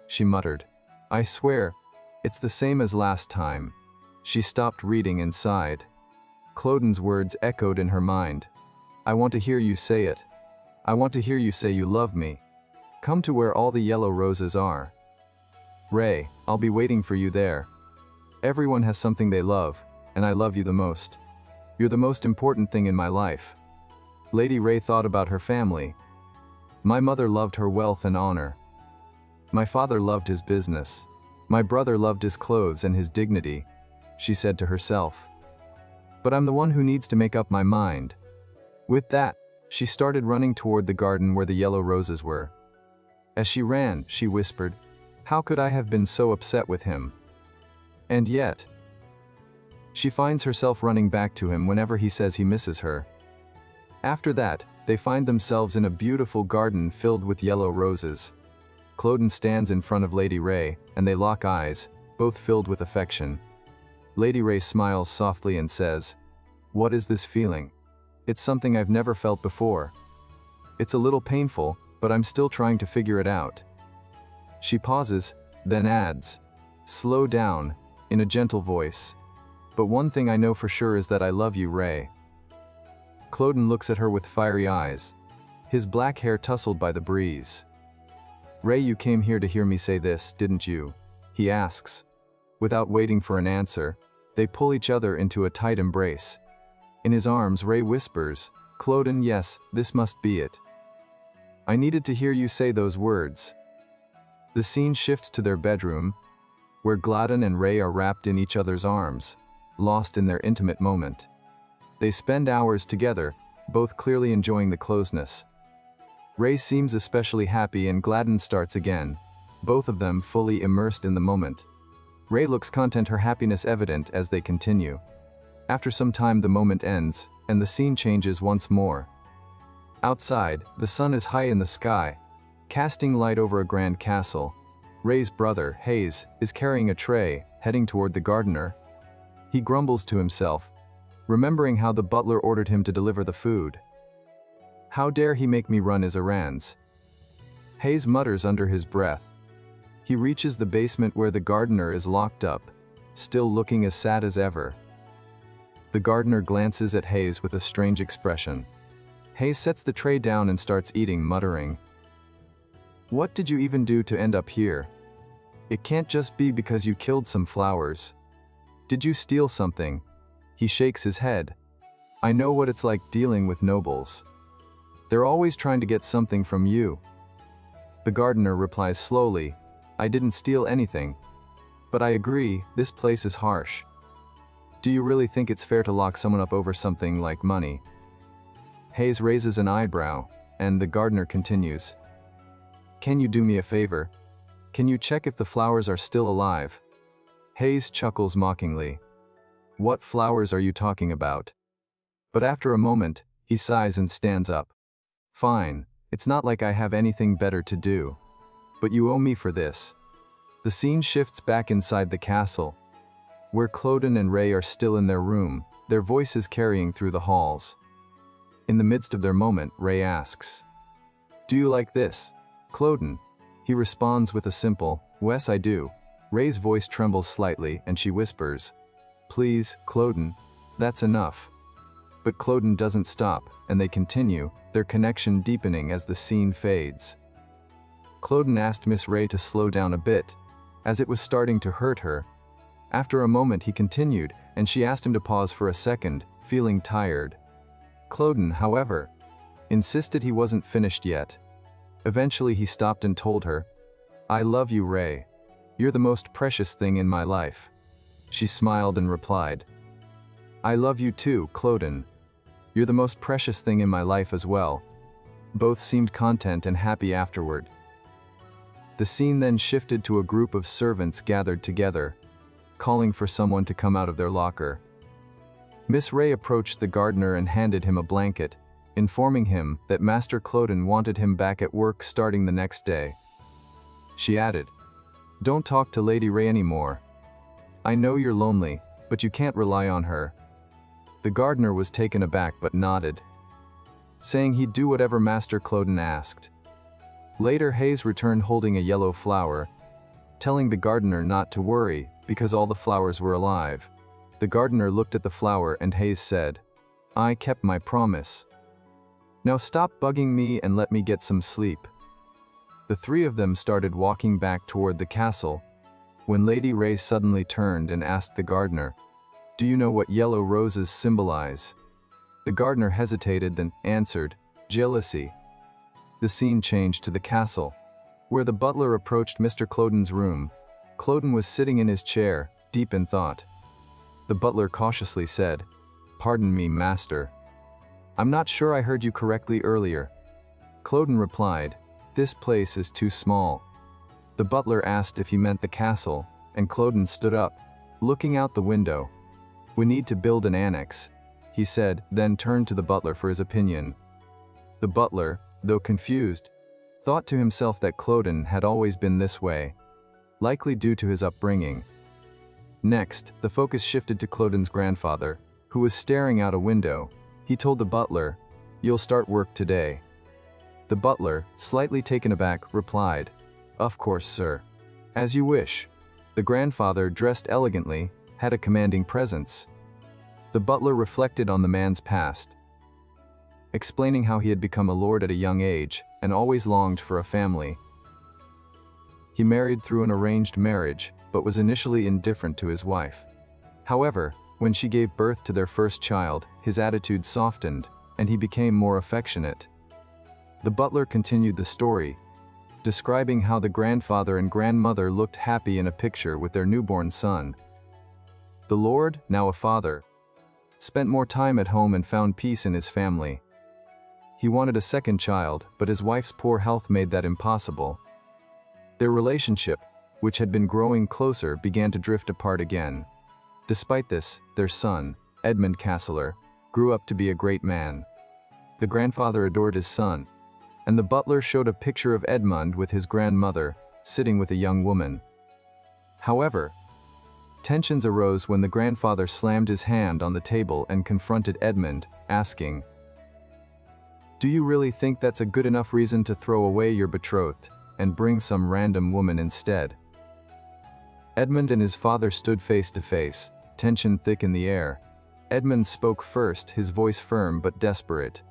she muttered. I swear, it's the same as last time. She stopped reading and sighed. Cloden's words echoed in her mind. I want to hear you say it. I want to hear you say you love me. Come to where all the yellow roses are. Ray, I'll be waiting for you there. Everyone has something they love, and I love you the most. You're the most important thing in my life. Lady Ray thought about her family. My mother loved her wealth and honor. My father loved his business. My brother loved his clothes and his dignity, she said to herself. But I'm the one who needs to make up my mind. With that, she started running toward the garden where the yellow roses were. As she ran, she whispered, how could I have been so upset with him? And yet, she finds herself running back to him whenever he says he misses her. After that, they find themselves in a beautiful garden filled with yellow roses. Cloden stands in front of Lady Ray, and they lock eyes, both filled with affection. Lady Ray smiles softly and says, what is this feeling? It's something I've never felt before. It's a little painful, but I'm still trying to figure it out. She pauses, then adds, slow down, in a gentle voice. But one thing I know for sure is that I love you, Ray. Cloden looks at her with fiery eyes, his black hair tousled by the breeze. Ray, you came here to hear me say this, didn't you? He asks. Without waiting for an answer, they pull each other into a tight embrace. In his arms, Ray whispers, Cloden, yes, this must be it. I needed to hear you say those words. The scene shifts to their bedroom, where Gladden and Ray are wrapped in each other's arms, lost in their intimate moment. They spend hours together, both clearly enjoying the closeness. Ray seems especially happy and Gladden starts again, both of them fully immersed in the moment. Ray looks content, her happiness evident as they continue. After some time the moment ends, and the scene changes once more. Outside, the sun is high in the sky, casting light over a grand castle. Ray's brother, Hayes, is carrying a tray, heading toward the gardener. He grumbles to himself, remembering how the butler ordered him to deliver the food. How dare he make me run his errands? Hayes mutters under his breath. He reaches the basement where the gardener is locked up, still looking as sad as ever. The gardener glances at Hayes with a strange expression. Hayes sets the tray down and starts eating, muttering, what did you even do to end up here? It can't just be because you killed some flowers. Did you steal something? He shakes his head. I know what it's like dealing with nobles. They're always trying to get something from you. The gardener replies slowly, I didn't steal anything. But I agree, this place is harsh. Do you really think it's fair to lock someone up over something like money? Hayes raises an eyebrow, and the gardener continues. Can you do me a favor? Can you check if the flowers are still alive? Hayes chuckles mockingly. What flowers are you talking about? But after a moment, he sighs and stands up. Fine, It's not like I have anything better to do. But you owe me for this. The scene shifts back inside the castle, where Cloden and Ray are still in their room, their voices carrying through the halls. In the midst of their moment, Ray asks, "Do you like this, Cloden?" He responds with a simple, "Yes, I do." Ray's voice trembles slightly and she whispers, "Please, Cloden, that's enough." But Cloden doesn't stop, and they continue, their connection deepening as the scene fades. Cloden asked Miss Ray to slow down a bit, as it was starting to hurt her. After a moment he continued, and she asked him to pause for a second, feeling tired. Cloden, however, insisted he wasn't finished yet. Eventually he stopped and told her, "I love you, Ray. You're the most precious thing in my life." She smiled and replied, "I love you too, Cloden. You're the most precious thing in my life as well." Both seemed content and happy afterward. The scene then shifted to a group of servants gathered together, calling for someone to come out of their locker. Miss Ray approached the gardener and handed him a blanket, informing him that Master Cloden wanted him back at work starting the next day. She added, "Don't talk to Lady Ray anymore. I know you're lonely, but you can't rely on her." The gardener was taken aback but nodded, saying he'd do whatever Master Cloden asked. Later Hayes returned holding a yellow flower, telling the gardener not to worry because all the flowers were alive. The gardener looked at the flower and Hayes said, "I kept my promise. Now stop bugging me and let me get some sleep." The three of them started walking back toward the castle, when Lady Ray suddenly turned and asked the gardener, "Do you know what yellow roses symbolize?" The gardener hesitated, then answered, "Jealousy." The scene changed to the castle, where the butler approached Mr. Cloden's room. Cloden was sitting in his chair, deep in thought. The butler cautiously said, "Pardon me, master. I'm not sure I heard you correctly earlier." Cloden replied, "This place is too small." The butler asked if he meant the castle, and Cloden stood up, looking out the window. "We need to build an annex," he said, then turned to the butler for his opinion. The butler, though confused, thought to himself that Cloden had always been this way, likely due to his upbringing. Next, the focus shifted to Cloden's grandfather, who was staring out a window. He told the butler, "You'll start work today." The butler, slightly taken aback, replied, "Of course, sir. As you wish." The grandfather, dressed elegantly, had a commanding presence. The butler reflected on the man's past, explaining how he had become a lord at a young age and always longed for a family. He married through an arranged marriage, but was initially indifferent to his wife. However, when she gave birth to their first child, his attitude softened, and he became more affectionate. The butler continued the story, describing how the grandfather and grandmother looked happy in a picture with their newborn son. The lord, now a father, spent more time at home and found peace in his family. He wanted a second child, but his wife's poor health made that impossible. Their relationship, which had been growing closer, began to drift apart again. Despite this, their son, Edmund Castler, grew up to be a great man. The grandfather adored his son, and the butler showed a picture of Edmund with his grandmother, sitting with a young woman. However, tensions arose when the grandfather slammed his hand on the table and confronted Edmund, asking, "Do you really think that's a good enough reason to throw away your betrothed and bring some random woman instead?" Edmund and his father stood face to face, tension thick in the air. Edmund spoke first, his voice firm but desperate.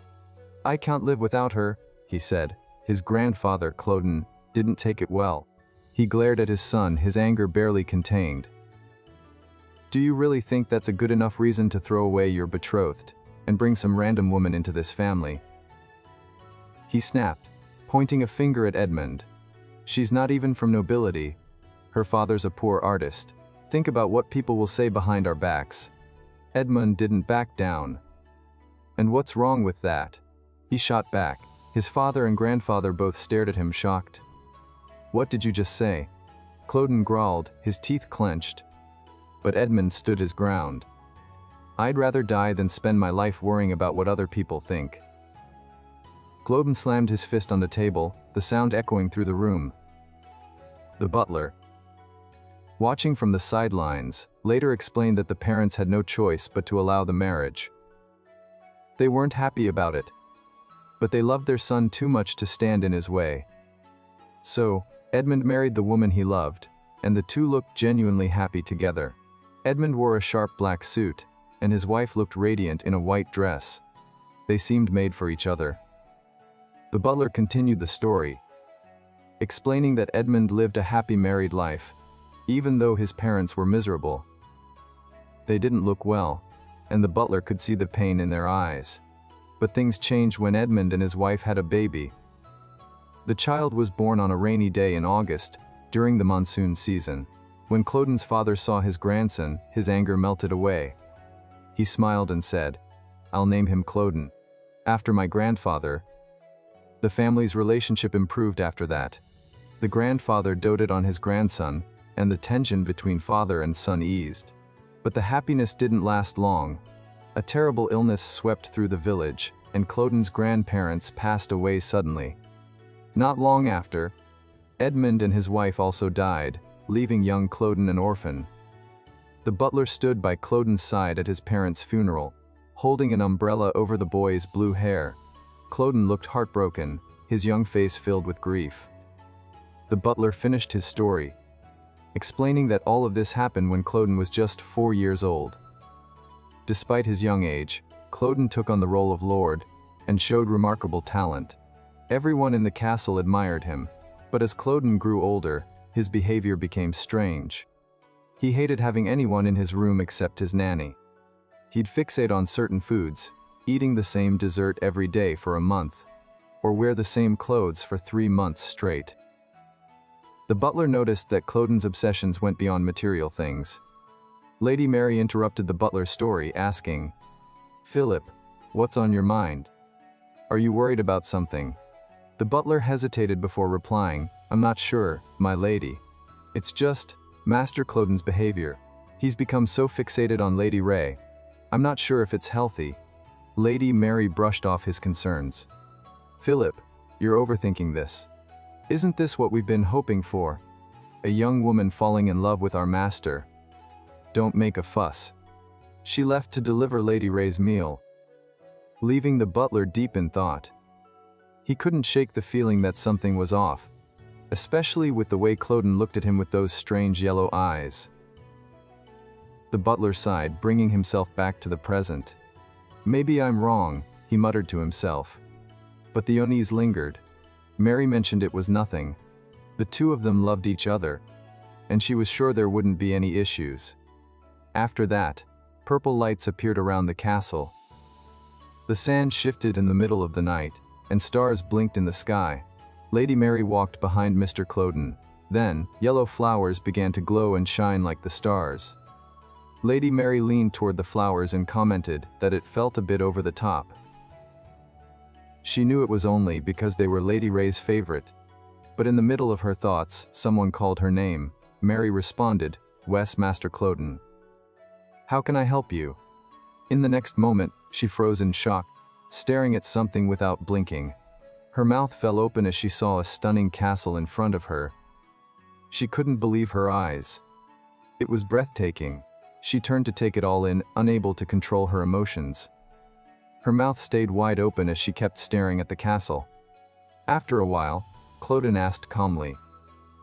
"I can't live without her," he said. His grandfather, Cloden, didn't take it well. He glared at his son, his anger barely contained. "Do you really think that's a good enough reason to throw away your betrothed and bring some random woman into this family?" He snapped, pointing a finger at Edmund. "She's not even from nobility. Her father's a poor artist. Think about what people will say behind our backs." Edmund didn't back down. "And what's wrong with that?" He shot back. His father and grandfather both stared at him, shocked. "What did you just say?" Cloden growled, his teeth clenched. But Edmund stood his ground. "I'd rather die than spend my life worrying about what other people think." Cloden slammed his fist on the table, the sound echoing through the room. The butler, watching from the sidelines, later explained that the parents had no choice but to allow the marriage. They weren't happy about it, but they loved their son too much to stand in his way. So, Edmund married the woman he loved, and the two looked genuinely happy together. Edmund wore a sharp black suit, and his wife looked radiant in a white dress. They seemed made for each other. The butler continued the story, explaining that Edmund lived a happy married life, even though his parents were miserable. They didn't look well, and the butler could see the pain in their eyes. But things changed when Edmund and his wife had a baby. The child was born on a rainy day in August, during the monsoon season. When Cloden's father saw his grandson, his anger melted away. He smiled and said, "I'll name him Cloden, after my grandfather." The family's relationship improved after that. The grandfather doted on his grandson, and the tension between father and son eased. But the happiness didn't last long. A terrible illness swept through the village, and Cloden's grandparents passed away suddenly. Not long after, Edmund and his wife also died, leaving young Cloden an orphan. The butler stood by Cloden's side at his parents' funeral, holding an umbrella over the boy's blue hair. Cloden looked heartbroken, his young face filled with grief. The butler finished his story, explaining that all of this happened when Cloden was just 4 years old. Despite his young age, Cloden took on the role of Lord, and showed remarkable talent. Everyone in the castle admired him, but as Cloden grew older, his behavior became strange. He hated having anyone in his room except his nanny. He'd fixate on certain foods, eating the same dessert every day for a month, or wear the same clothes for 3 months straight. The butler noticed that Cloden's obsessions went beyond material things. Lady Mary interrupted the butler's story, asking, "Philip, what's on your mind? Are you worried about something?" The butler hesitated before replying, "I'm not sure, my lady. It's just Master Cloden's behavior. He's become so fixated on Lady Ray. I'm not sure if it's healthy." Lady Mary brushed off his concerns. "Philip, you're overthinking this. Isn't this what we've been hoping for? A young woman falling in love with our master. Don't make a fuss." She left to deliver Lady Ray's meal, leaving the butler deep in thought. He couldn't shake the feeling that something was off, especially with the way Cloden looked at him with those strange yellow eyes. The butler sighed, bringing himself back to the present. "Maybe I'm wrong," he muttered to himself. But the unease lingered. Mary mentioned it was nothing. The two of them loved each other, and she was sure there wouldn't be any issues. After that, purple lights appeared around the castle. The sand shifted in the middle of the night, and stars blinked in the sky. Lady Mary walked behind Mr. Cloden. Then, yellow flowers began to glow and shine like the stars. Lady Mary leaned toward the flowers and commented that it felt a bit over the top. She knew it was only because they were Lady Ray's favorite. But in the middle of her thoughts, someone called her name. Mary responded, "Wes, Master Cloden. How can I help you?" In the next moment, she froze in shock, staring at something without blinking. Her mouth fell open as she saw a stunning castle in front of her. She couldn't believe her eyes. It was breathtaking. She turned to take it all in, unable to control her emotions. Her mouth stayed wide open as she kept staring at the castle. After a while, Cloden asked calmly,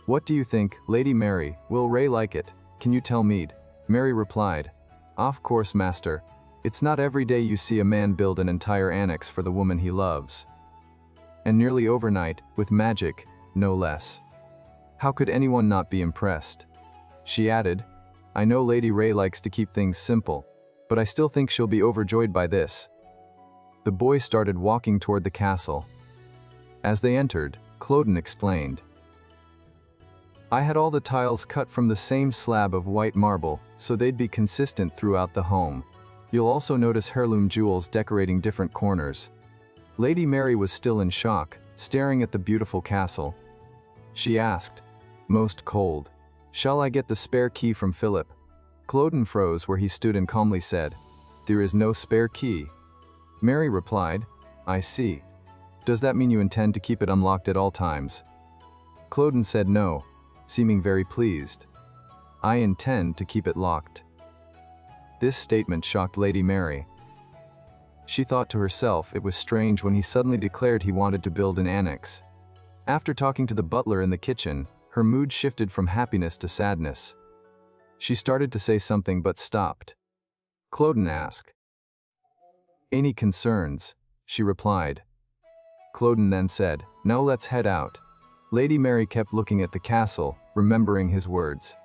"What do you think, Lady Mary? Will Ray like it? Can you tell me?" Mary replied, "Of course, Master. It's not every day you see a man build an entire annex for the woman he loves. And nearly overnight, with magic, no less. How could anyone not be impressed?" She added, "I know Lady Ray likes to keep things simple, but I still think she'll be overjoyed by this." The boys started walking toward the castle. As they entered, Cloden explained, "I had all the tiles cut from the same slab of white marble, so they'd be consistent throughout the home. You'll also notice heirloom jewels decorating different corners." Lady Mary was still in shock, staring at the beautiful castle. She asked, most cold, "Shall I get the spare key from Philip?" Cloden froze where he stood and calmly said, "There is no spare key." Mary replied, "I see. Does that mean you intend to keep it unlocked at all times? Cloden said no, seeming very pleased. I intend to keep it locked. This statement shocked Lady Mary. She thought to herself it was strange when he suddenly declared he wanted to build an annex. After talking to the butler in the kitchen, her mood shifted from happiness to sadness. She started to say something but stopped. Cloden asked. Any concerns? She replied. Cloden then said, no, let's head out. Lady Mary kept looking at the castle, remembering his words.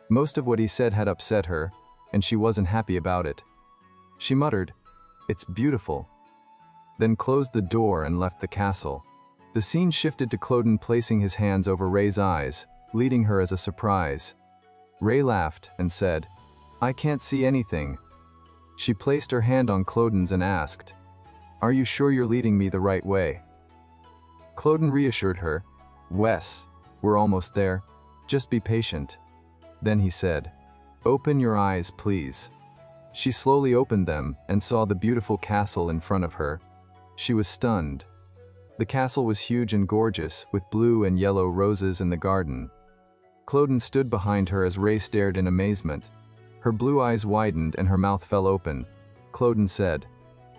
Most of what he said had upset her, and she wasn't happy about it. She muttered, it's beautiful. Then closed the door and left the castle. The scene shifted to Cloden placing his hands over Ray's eyes, leading her as a surprise. Ray laughed and said, I can't see anything. She placed her hand on Cloden's and asked, are you sure you're leading me the right way? Cloden reassured her, Wes, we're almost there. Just be patient. Then he said, open your eyes, please. She slowly opened them and saw the beautiful castle in front of her. She was stunned. The castle was huge and gorgeous, with blue and yellow roses in the garden. Cloden stood behind her as Ray stared in amazement. Her blue eyes widened and her mouth fell open. Cloden said,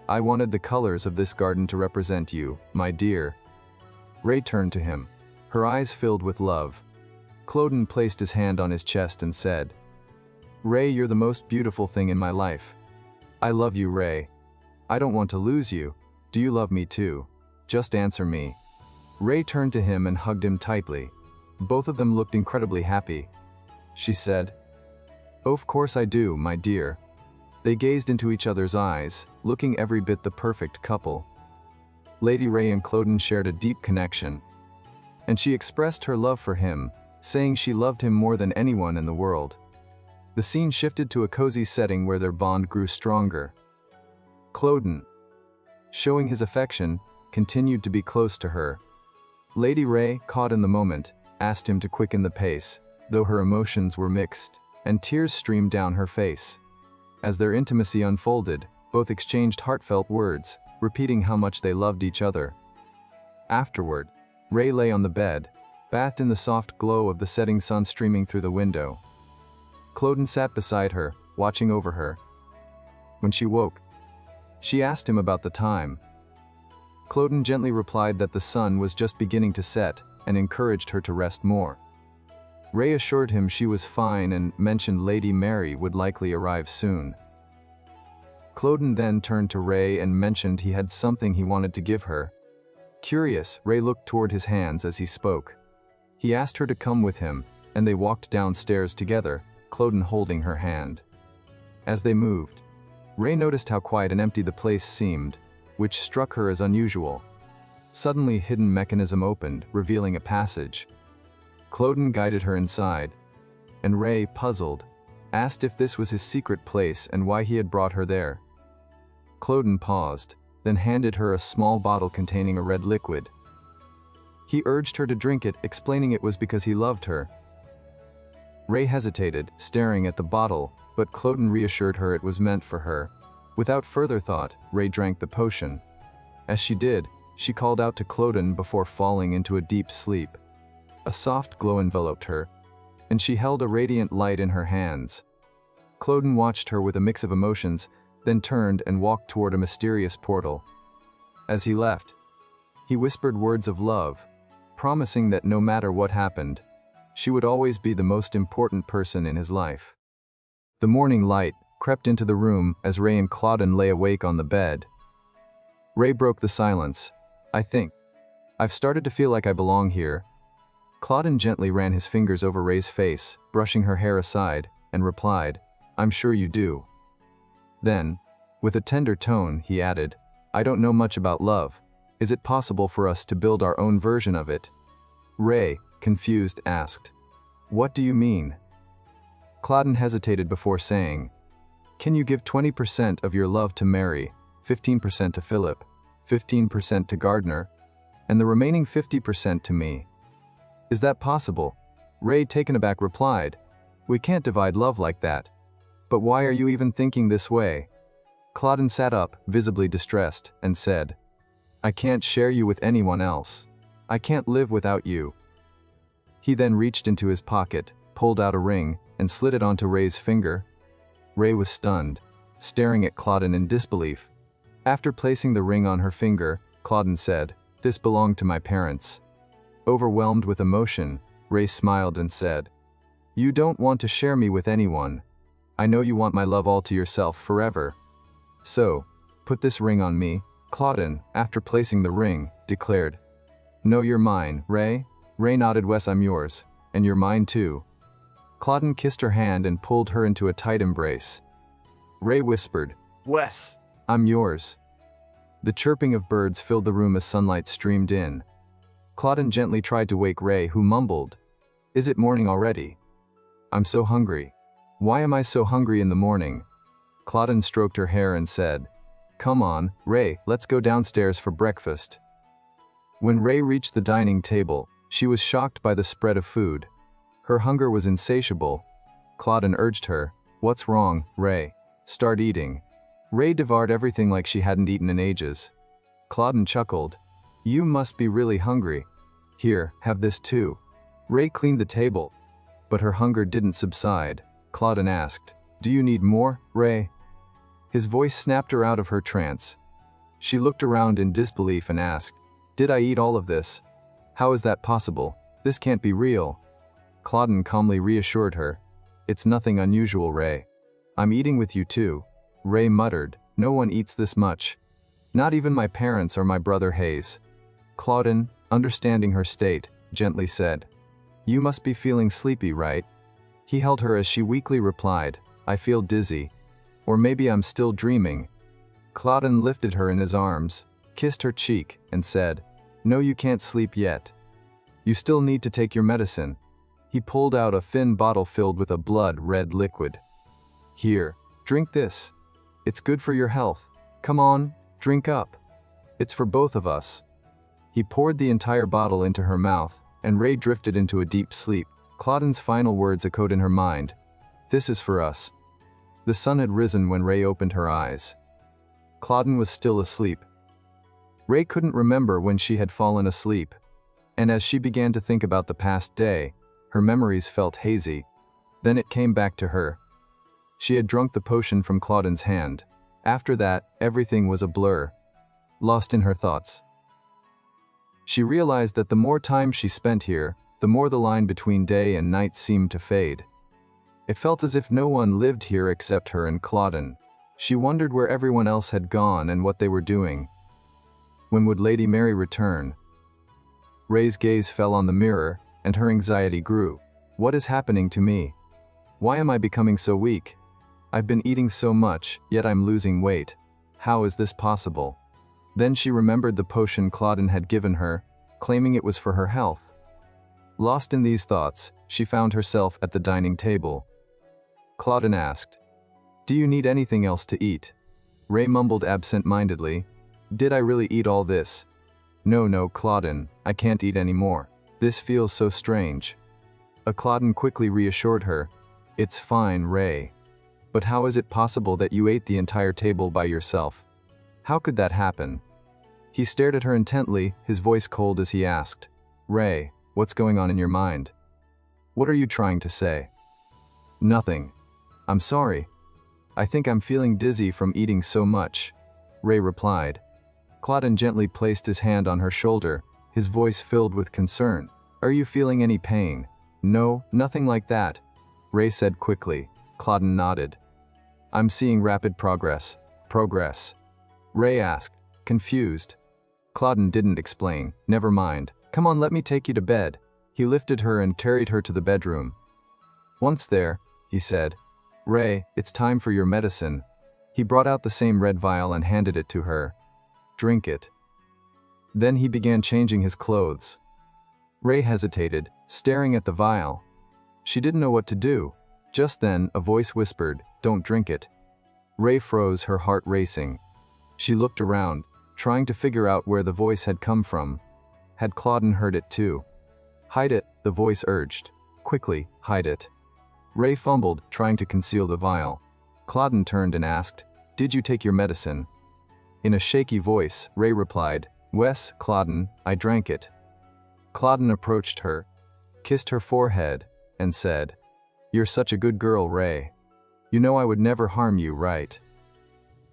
I wanted the colors of this garden to represent you, my dear. Ray turned to him. Her eyes filled with love. Cloden placed his hand on his chest and said, Ray, you're the most beautiful thing in my life. I love you, Ray. I don't want to lose you. Do you love me too? Just answer me. Ray turned to him and hugged him tightly. Both of them looked incredibly happy. She said, of course I do, my dear. They gazed into each other's eyes, looking every bit the perfect couple. Lady Ray and Cloden shared a deep connection, and she expressed her love for him, saying she loved him more than anyone in the world. The scene shifted to a cozy setting where their bond grew stronger. Cloden, showing his affection, continued to be close to her. Lady Ray, caught in the moment, asked him to quicken the pace, though her emotions were mixed, and tears streamed down her face. As their intimacy unfolded, both exchanged heartfelt words, repeating how much they loved each other. Afterward, Ray lay on the bed, bathed in the soft glow of the setting sun streaming through the window. Cloden sat beside her, watching over her. When she woke, she asked him about the time. Cloden gently replied that the sun was just beginning to set and encouraged her to rest more. Ray assured him she was fine and mentioned Lady Mary would likely arrive soon. Cloden then turned to Ray and mentioned he had something he wanted to give her. Curious, Ray looked toward his hands as he spoke. He asked her to come with him, and they walked downstairs together, Cloden holding her hand. As they moved, Ray noticed how quiet and empty the place seemed, which struck her as unusual. Suddenly, a hidden mechanism opened, revealing a passage. Cloden guided her inside, and Ray, puzzled, asked if this was his secret place and why he had brought her there. Cloden paused, then handed her a small bottle containing a red liquid. He urged her to drink it, explaining it was because he loved her. Ray hesitated, staring at the bottle, but Cloden reassured her it was meant for her. Without further thought, Ray drank the potion. As she did, she called out to Cloden before falling into a deep sleep. A soft glow enveloped her, and she held a radiant light in her hands. Cloden watched her with a mix of emotions, then turned and walked toward a mysterious portal. As he left, he whispered words of love, promising that no matter what happened, she would always be the most important person in his life. The morning light crept into the room as Ray and Cloden lay awake on the bed. Ray broke the silence. I've started to feel like I belong here. Cloden gently ran his fingers over Ray's face, brushing her hair aside, and replied, I'm sure you do. Then, with a tender tone, he added, I don't know much about love. Is it possible for us to build our own version of it? Ray, confused, asked, what do you mean? Cloden hesitated before saying, can you give 20% of your love to Mary, 15% to Philip, 15% to Gardner, and the remaining 50% to me? Is that possible? Ray, taken aback, replied, we can't divide love like that. But why are you even thinking this way? Cloden sat up, visibly distressed, and said, I can't share you with anyone else. I can't live without you." He then reached into his pocket, pulled out a ring, and slid it onto Ray's finger. Ray was stunned, staring at Claudine in disbelief. After placing the ring on her finger, Claudine said, "This belonged to my parents." Overwhelmed with emotion, Ray smiled and said, "You don't want to share me with anyone. I know you want my love all to yourself forever. So, put this ring on me." Claudine, after placing the ring, declared, "No, you're mine, Ray." Ray nodded. "Wes, I'm yours. And you're mine too." Claudine kissed her hand and pulled her into a tight embrace. Ray whispered, "Wes, "I'm yours." The chirping of birds filled the room as sunlight streamed in. Claudine gently tried to wake Ray, who mumbled, "Is it morning already? I'm so hungry. Why am I so hungry in the morning?" Claudine stroked her hair and said, "Come on, Ray, let's go downstairs for breakfast." When Ray reached the dining table, she was shocked by the spread of food. Her hunger was insatiable. Claudine urged her, "What's wrong, Ray? Start eating." Ray devoured everything like she hadn't eaten in ages. Claudine chuckled, "You must be really hungry. Here, have this too." Ray cleaned the table, but her hunger didn't subside. Claudine asked, "Do you need more, Ray?" His voice snapped her out of her trance. She looked around in disbelief and asked, "Did I eat all of this? How is that possible? This can't be real." Claudine calmly reassured her, "It's nothing unusual, Ray. I'm eating with you too." Ray muttered, "No one eats this much. Not even my parents or my brother Hayes." Claudine, understanding her state, gently said, "You must be feeling sleepy, right?" He held her as she weakly replied, "I feel dizzy. Or maybe I'm still dreaming." Claudine lifted her in his arms, kissed her cheek, and said, "No, you can't sleep yet. You still need to take your medicine." He pulled out a thin bottle filled with a blood-red liquid. "Here, drink this. It's good for your health. Come on, drink up. It's for both of us." He poured the entire bottle into her mouth, and Ray drifted into a deep sleep. Claudine's final words echoed in her mind, "This is for us." The sun had risen when Ray opened her eyes. Claudine was still asleep. Ray couldn't remember when she had fallen asleep, and as she began to think about the past day, her memories felt hazy. Then it came back to her. She had drunk the potion from Claudine's hand. After that, everything was a blur. Lost in her thoughts. She realized that the more time she spent here, the more the line between day and night seemed to fade. It felt as if no one lived here except her and Claudine. She wondered where everyone else had gone and what they were doing. When would Lady Mary return? Ray's gaze fell on the mirror, and her anxiety grew. What is happening to me? Why am I becoming so weak? I've been eating so much, yet I'm losing weight. How is this possible? Then she remembered the potion Claudine had given her, claiming it was for her health. Lost in these thoughts, she found herself at the dining table. Claudine asked, "Do you need anything else to eat?" Ray mumbled absent-mindedly, "Did I really eat all this?" No, Claudine, I can't eat anymore. This feels so strange." Claudine quickly reassured her, "It's fine, Ray. But how is it possible that you ate the entire table by yourself? How could that happen?" He stared at her intently, his voice cold as he asked, "Ray, what's going on in your mind? What are you trying to say?" "Nothing. I'm sorry. I think I'm feeling dizzy from eating so much," Ray replied. Claudine gently placed his hand on her shoulder, his voice filled with concern. "Are you feeling any pain?" "No, nothing like that," Ray said quickly. Claudine nodded. "I'm seeing rapid progress." "Progress?" Ray asked, confused. Claudine didn't explain. "Never mind. Come on, let me take you to bed." He lifted her and carried her to the bedroom. Once there, he said, "Ray, it's time for your medicine." He brought out the same red vial and handed it to her. "Drink it." Then he began changing his clothes. Ray hesitated, staring at the vial. She didn't know what to do. Just then, a voice whispered, "Don't drink it." Ray froze, her heart racing. She looked around, trying to figure out where the voice had come from. Had Claudine heard it too? "Hide it," the voice urged. "Quickly, hide it." Ray fumbled, trying to conceal the vial. Claudine turned and asked, "Did you take your medicine?" In a shaky voice, Ray replied, Wes, Claudine, I drank it. Claudine approached her, kissed her forehead, and said, "You're such a good girl, Ray. You know I would never harm you, right?"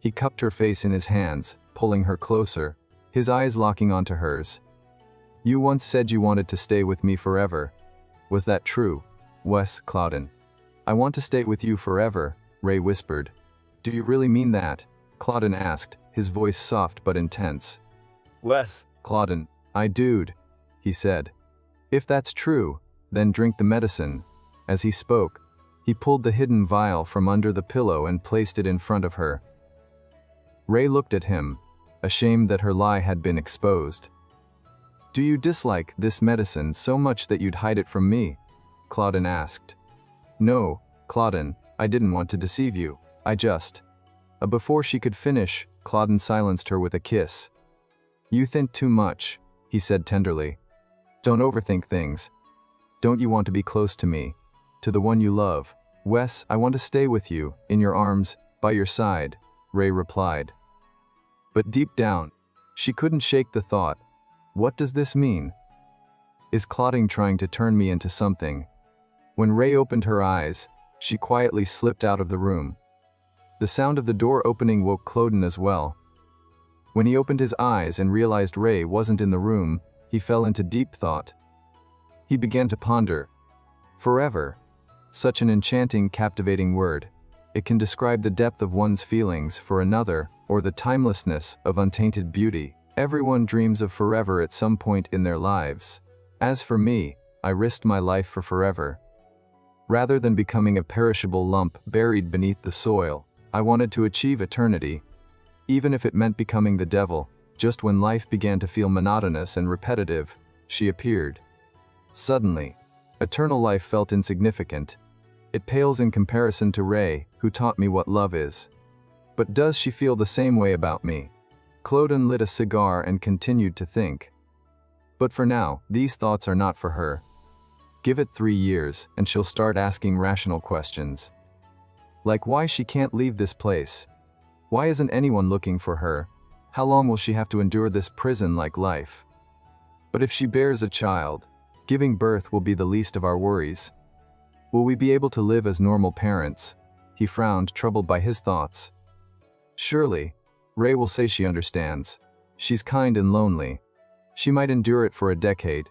He cupped her face in his hands, pulling her closer, his eyes locking onto hers. "You once said you wanted to stay with me forever. Was that true, Wes, Claudine?" "I want to stay with you forever," Ray whispered. "Do you really mean that?" Claudine asked, his voice soft but intense. Wes. "Claudine, I dude," he said. "If that's true, then drink the medicine." As he spoke, he pulled the hidden vial from under the pillow and placed it in front of her. Ray looked at him, ashamed that her lie had been exposed. "Do you dislike this medicine so much that you'd hide it from me?" Claudine asked. "No, Claudine, I didn't want to deceive you. I just..." Before she could finish, Claudine silenced her with a kiss. "You think too much," he said tenderly. "Don't overthink things. Don't you want to be close to me, to the one you love?" "Wes, I want to stay with you, in your arms, by your side," Ray replied. But deep down, she couldn't shake the thought, what does this mean? Is Claudine trying to turn me into something? When Ray opened her eyes, she quietly slipped out of the room. The sound of the door opening woke Claudine as well. When he opened his eyes and realized Ray wasn't in the room, he fell into deep thought. He began to ponder. Forever. Such an enchanting, captivating word. It can describe the depth of one's feelings for another, or the timelessness of untainted beauty. Everyone dreams of forever at some point in their lives. As for me, I risked my life for forever. Rather than becoming a perishable lump buried beneath the soil, I wanted to achieve eternity. Even if it meant becoming the devil. Just when life began to feel monotonous and repetitive, she appeared. Suddenly, eternal life felt insignificant. It pales in comparison to Ray, who taught me what love is. But does she feel the same way about me? Claudine lit a cigar and continued to think. But for now, these thoughts are not for her. Give it 3 years, and she'll start asking rational questions. Like why she can't leave this place. Why isn't anyone looking for her? How long will she have to endure this prison-like life? But if she bears a child, giving birth will be the least of our worries. Will we be able to live as normal parents? He frowned, troubled by his thoughts. Surely, Ray will say she understands. She's kind and lonely. She might endure it for a decade.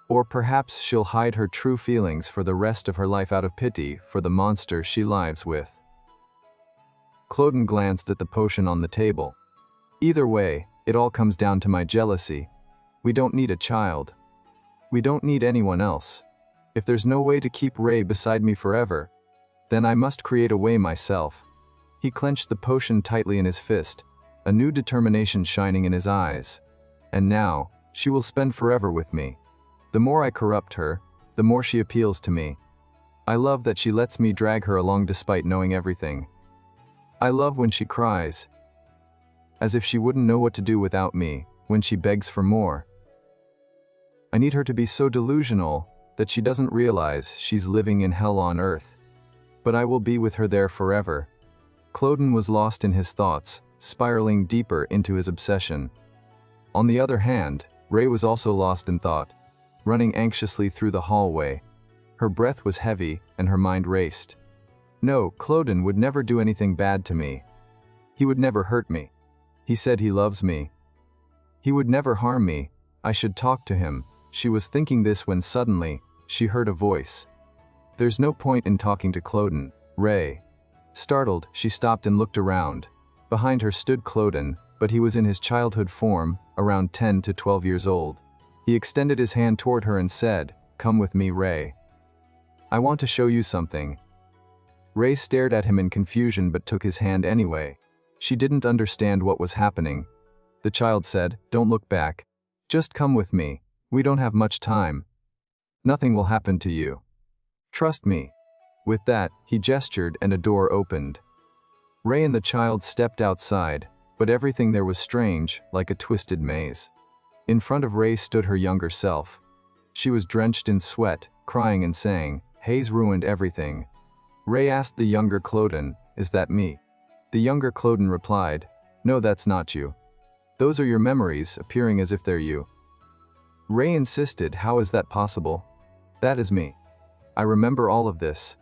Or perhaps she'll hide her true feelings for the rest of her life out of pity for the monster she lives with. Claudine glanced at the potion on the table. Either way, it all comes down to my jealousy. We don't need a child. We don't need anyone else. If there's no way to keep Ray beside me forever, then I must create a way myself. He clenched the potion tightly in his fist, a new determination shining in his eyes. And now, she will spend forever with me. The more I corrupt her, the more she appeals to me. I love that she lets me drag her along despite knowing everything. I love when she cries, as if she wouldn't know what to do without me, when she begs for more. I need her to be so delusional that she doesn't realize she's living in hell on earth. But I will be with her there forever. Claudine was lost in his thoughts, spiraling deeper into his obsession. On the other hand, Ray was also lost in thought, running anxiously through the hallway. Her breath was heavy and her mind raced. No, Claudine would never do anything bad to me. He would never hurt me. He said he loves me. He would never harm me. I should talk to him. She was thinking this when suddenly, she heard a voice. There's no point in talking to Claudine, Ray. Startled, she stopped and looked around. Behind her stood Claudine, but he was in his childhood form, around 10 to 12 years old. He extended his hand toward her and said, "Come with me, Ray. I want to show you something." Ray stared at him in confusion but took his hand anyway. She didn't understand what was happening. The child said, "Don't look back. Just come with me. We don't have much time. Nothing will happen to you. Trust me." With that, he gestured and a door opened. Ray and the child stepped outside, but everything there was strange, like a twisted maze. In front of Ray stood her younger self. She was drenched in sweat, crying and saying, "Hayes ruined everything." Ray asked the younger Claudine, "Is that me?" The younger Claudine replied, "No, that's not you." Those are your memories, appearing as if they're you. Ray insisted, how is that possible? That is me. I remember all of this.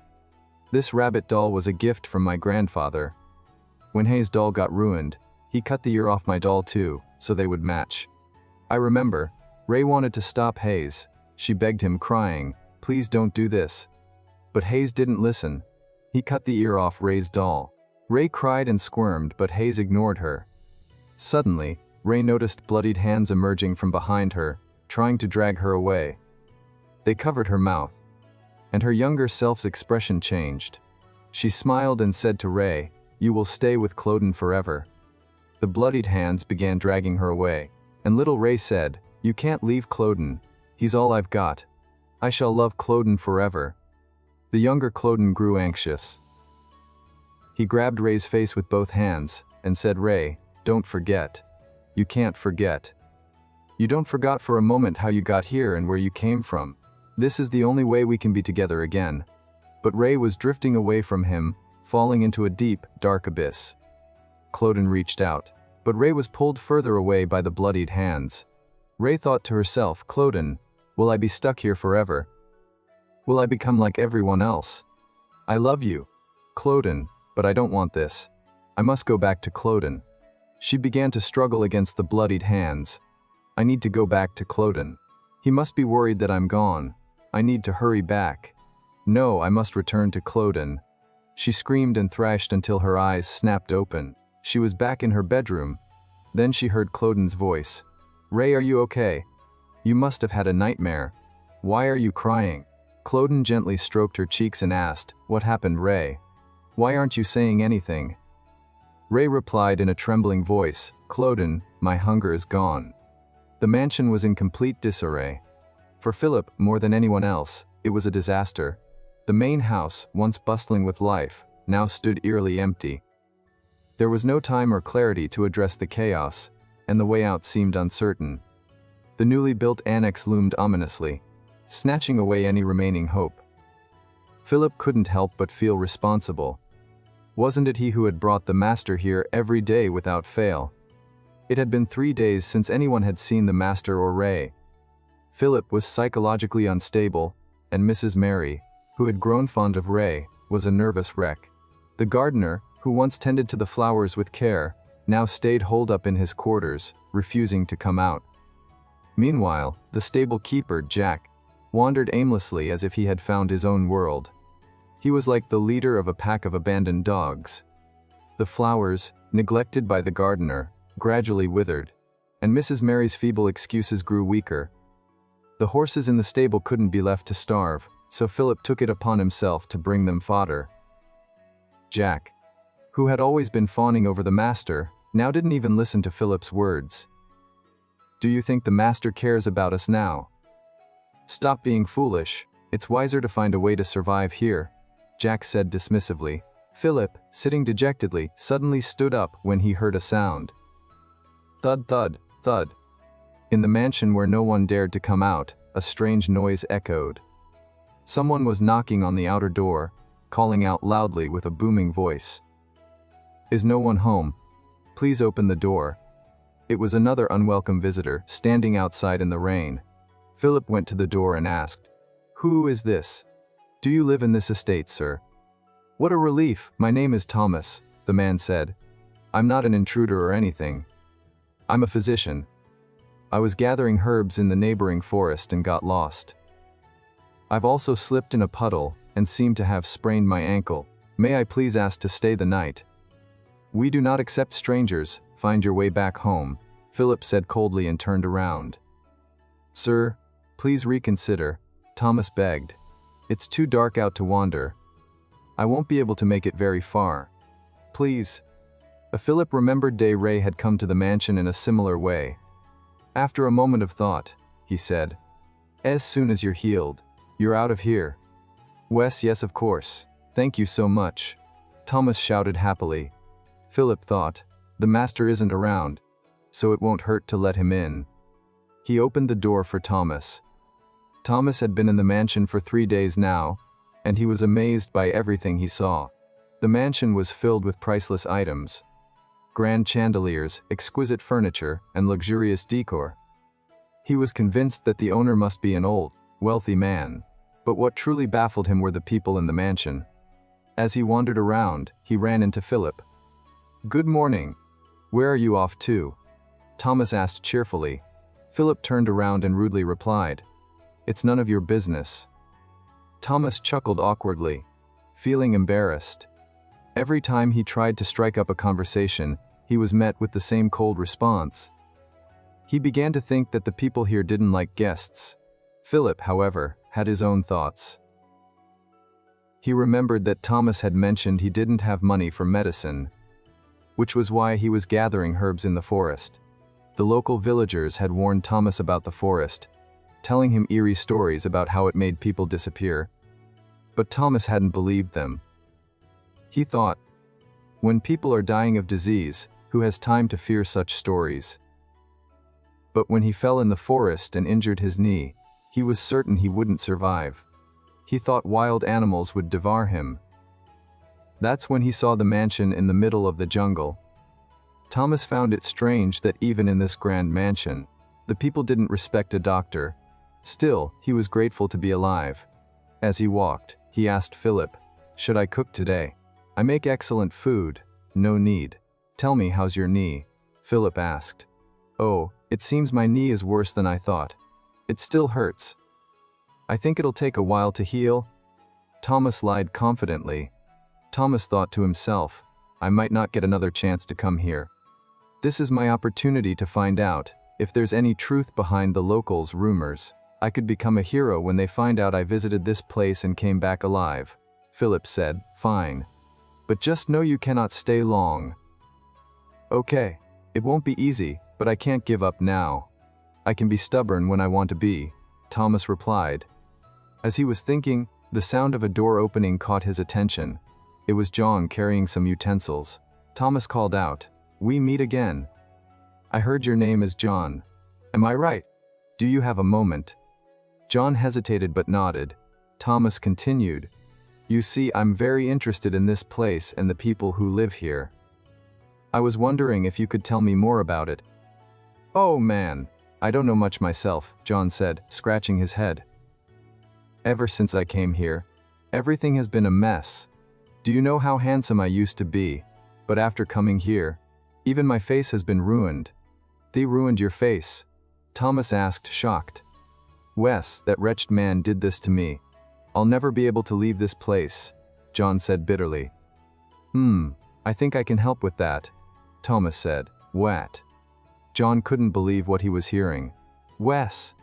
This rabbit doll was a gift from my grandfather. When Hei's doll got ruined, he cut the ear off my doll too, so they would match. I remember, Ray wanted to stop Hei's. She begged him, crying, please don't do this. But Hei's didn't listen. He cut the ear off Ray's doll. Ray cried and squirmed, but Hei's ignored her. Suddenly, Ray noticed bloodied hands emerging from behind her, trying to drag her away. They covered her mouth, and her younger self's expression changed. She smiled and said to Ray, you will stay with Cloden forever. The bloodied hands began dragging her away, and little Ray said, you can't leave Cloden. He's all I've got. I shall love Cloden forever. The younger Cloden grew anxious. He grabbed Ray's face with both hands and said, Ray, don't forget. You can't forget. You don't forgot for a moment how you got here and where you came from. This is the only way we can be together again. But Ray was drifting away from him, falling into a deep, dark abyss. Cloden reached out, but Ray was pulled further away by the bloodied hands. Ray thought to herself, Cloden, will I be stuck here forever? Will I become like everyone else? I love you, Cloden, but I don't want this. I must go back to Cloden. She began to struggle against the bloodied hands. I need to go back to Cloden. He must be worried that I'm gone. I need to hurry back. No, I must return to Cloden. She screamed and thrashed until her eyes snapped open. She was back in her bedroom. Then she heard Cloden's voice. Ray, are you okay? You must have had a nightmare. Why are you crying? Cloden gently stroked her cheeks and asked, what happened, Ray? Why aren't you saying anything? Ray replied in a trembling voice, Cloden, my hunger is gone. The mansion was in complete disarray. For Philip, more than anyone else, it was a disaster. The main house, once bustling with life, now stood eerily empty. There was no time or clarity to address the chaos, and the way out seemed uncertain. The newly built annex loomed ominously, snatching away any remaining hope. Philip couldn't help but feel responsible. Wasn't it he who had brought the master here every day without fail? It had been 3 days since anyone had seen the master or Ray. Philip was psychologically unstable, and Mrs. Mary, who had grown fond of Ray, was a nervous wreck. The gardener, who once tended to the flowers with care, now stayed holed up in his quarters, refusing to come out. Meanwhile, the stable keeper, Jack, wandered aimlessly as if he had found his own world. He was like the leader of a pack of abandoned dogs. The flowers, neglected by the gardener, gradually withered, and Mrs. Mary's feeble excuses grew weaker. The horses in the stable couldn't be left to starve, so Philip took it upon himself to bring them fodder. Jack, who had always been fawning over the master, now didn't even listen to Philip's words. Do you think the master cares about us now? Stop being foolish. It's wiser to find a way to survive here, Jack said dismissively. Philip, sitting dejectedly, suddenly stood up when he heard a sound. Thud, thud, thud. In the mansion where no one dared to come out, a strange noise echoed. Someone was knocking on the outer door, calling out loudly with a booming voice. Is no one home? Please open the door. It was another unwelcome visitor, standing outside in the rain. Philip went to the door and asked, Who is this? Do you live in this estate, sir? What a relief, my name is Thomas, the man said. I'm not an intruder or anything. I'm a physician. I was gathering herbs in the neighboring forest and got lost. I've also slipped in a puddle and seem to have sprained my ankle. May I please ask to stay the night? We do not accept strangers. Find your way back home, Philip said coldly and turned around. Sir, please reconsider, Thomas begged. It's too dark out to wander. I won't be able to make it very far. Please. Philip remembered day Ray had come to the mansion in a similar way. After a moment of thought, he said, As soon as you're healed, you're out of here. Wes, yes, of course. Thank you so much, Thomas shouted happily. Philip thought, the master isn't around, so it won't hurt to let him in. He opened the door for Thomas. Thomas had been in the mansion for 3 days now, and he was amazed by everything he saw. The mansion was filled with priceless items. grand chandeliers, exquisite furniture, and luxurious decor. He was convinced that the owner must be an old, wealthy man, but what truly baffled him were the people in the mansion. As he wandered around, he ran into Philip. "Good morning. Where are you off to?" Thomas asked cheerfully. Philip turned around and rudely replied, "It's none of your business." Thomas chuckled awkwardly, feeling embarrassed. Every time he tried to strike up a conversation, he was met with the same cold response. He began to think that the people here didn't like guests. Philip, however, had his own thoughts. He remembered that Thomas had mentioned he didn't have money for medicine, which was why he was gathering herbs in the forest. The local villagers had warned Thomas about the forest, telling him eerie stories about how it made people disappear. But Thomas hadn't believed them. He thought, when people are dying of disease, who has time to fear such stories? But when he fell in the forest and injured his knee, he was certain he wouldn't survive. He thought wild animals would devour him. That's when he saw the mansion in the middle of the jungle. Thomas found it strange that even in this grand mansion, the people didn't respect a doctor. Still, he was grateful to be alive. As he walked, he asked Philip, "Should I cook today? I make excellent food." "No need. Tell me, how's your knee?" Philip asked. "Oh, it seems my knee is worse than I thought. It still hurts. I think it'll take a while to heal." Thomas lied confidently. Thomas thought to himself, "I might not get another chance to come here. This is my opportunity to find out if there's any truth behind the locals' rumors. I could become a hero when they find out I visited this place and came back alive." Philip said, "Fine. But just know you cannot stay long." "Okay. It won't be easy, but I can't give up now. I can be stubborn when I want to be," Thomas replied. As he was thinking, the sound of a door opening caught his attention. It was John carrying some utensils. Thomas called out, "We meet again. I heard your name is John. Am I right? Do you have a moment?" John hesitated but nodded. Thomas continued, "You see, I'm very interested in this place and the people who live here. I was wondering if you could tell me more about it." "Oh man, I don't know much myself," John said, scratching his head. "Ever since I came here, everything has been a mess. Do you know how handsome I used to be? But after coming here, even my face has been ruined." "They ruined your face?" Thomas asked, shocked. "Wes, that wretched man did this to me. I'll never be able to leave this place," John said bitterly. I think I can help with that," Thomas said. "What?" John couldn't believe what he was hearing. "Wes,"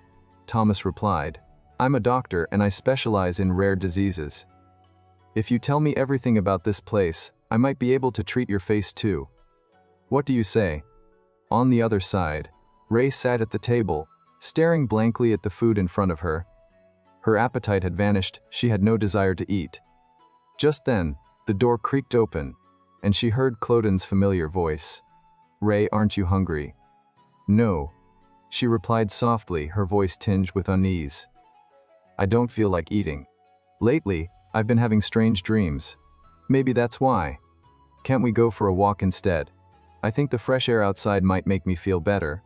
Thomas replied, "I'm a doctor and I specialize in rare diseases. If you tell me everything about this place, I might be able to treat your face too. What do you say?" On the other side, Ray sat at the table, staring blankly at the food in front of her. Her appetite had vanished, she had no desire to eat. Just then, the door creaked open, and she heard Cloden's familiar voice. "Ray, aren't you hungry?" "No," she replied softly, her voice tinged with unease. "I don't feel like eating. Lately, I've been having strange dreams. Maybe that's why. Can't we go for a walk instead? I think the fresh air outside might make me feel better."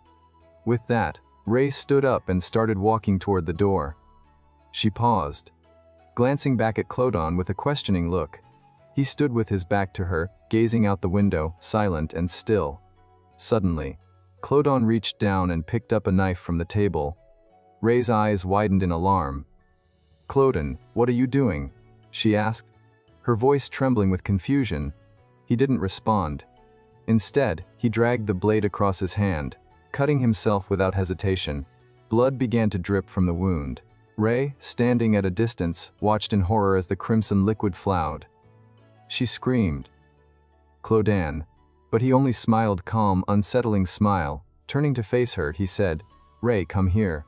With that, Ray stood up and started walking toward the door. She paused, glancing back at Clodon with a questioning look. He stood with his back to her, gazing out the window, silent and still. Suddenly, Clodon reached down and picked up a knife from the table. Ray's eyes widened in alarm. "Clodon, what are you doing?" she asked, her voice trembling with confusion. He didn't respond. Instead, he dragged the blade across his hand, cutting himself without hesitation. Blood began to drip from the wound. Ray, standing at a distance, watched in horror as the crimson liquid flowed. She screamed. "Clodan," but he only smiled calm, unsettling smile. Turning to face her, he said, "Ray, come here."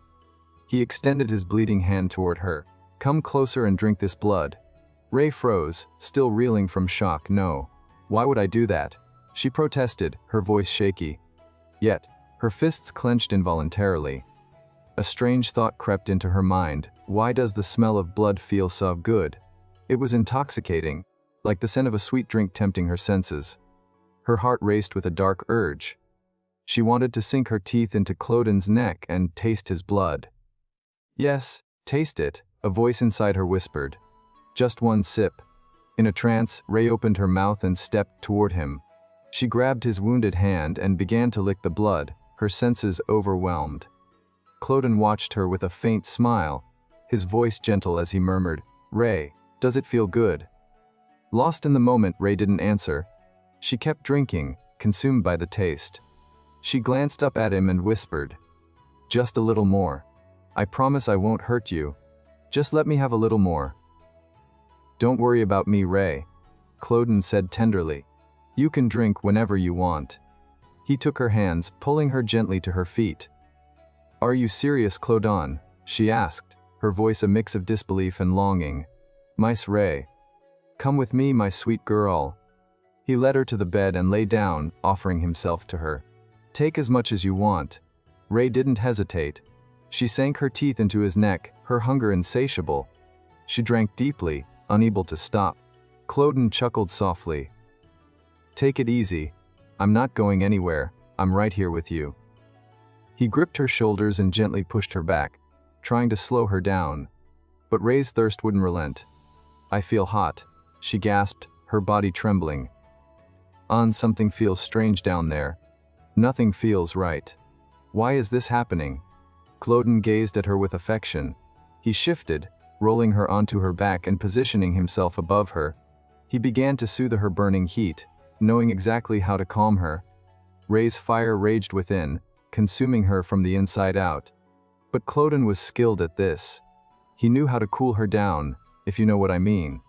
He extended his bleeding hand toward her. "Come closer and drink this blood." Ray froze, still reeling from shock. "No. Why would I do that?" she protested, her voice shaky. Yet, her fists clenched involuntarily. A strange thought crept into her mind. Why does the smell of blood feel so good? It was intoxicating, like the scent of a sweet drink tempting her senses. Her heart raced with a dark urge. She wanted to sink her teeth into Cloden's neck and taste his blood. Yes, taste it, a voice inside her whispered. Just one sip. In a trance, Rei opened her mouth and stepped toward him. She grabbed his wounded hand and began to lick the blood, her senses overwhelmed. Cloden watched her with a faint smile, his voice gentle as he murmured, "Rei, does it feel good?" Lost in the moment, Rei didn't answer. She kept drinking, consumed by the taste. She glanced up at him and whispered, "Just a little more. I promise I won't hurt you. Just let me have a little more." "Don't worry about me, Rei," Cloden said tenderly. "You can drink whenever you want." He took her hands, pulling her gently to her feet. "Are you serious, Cloden?" she asked, her voice a mix of disbelief and longing. "Miss Rei. Come with me, my sweet girl." He led her to the bed and lay down, offering himself to her. "Take as much as you want." Rei didn't hesitate. She sank her teeth into his neck, her hunger insatiable. She drank deeply, unable to stop. Cloden chuckled softly. "Take it easy. I'm not going anywhere. I'm right here with you." He gripped her shoulders and gently pushed her back, trying to slow her down. But Rei's thirst wouldn't relent. "I feel hot," she gasped, her body trembling. Something feels strange down there. Nothing feels right. Why is this happening?" Cloden gazed at her with affection. He shifted, rolling her onto her back and positioning himself above her. He began to soothe her burning heat, knowing exactly how to calm her. Rei's fire raged within, consuming her from the inside out. But Cloden was skilled at this. He knew how to cool her down, if you know what I mean.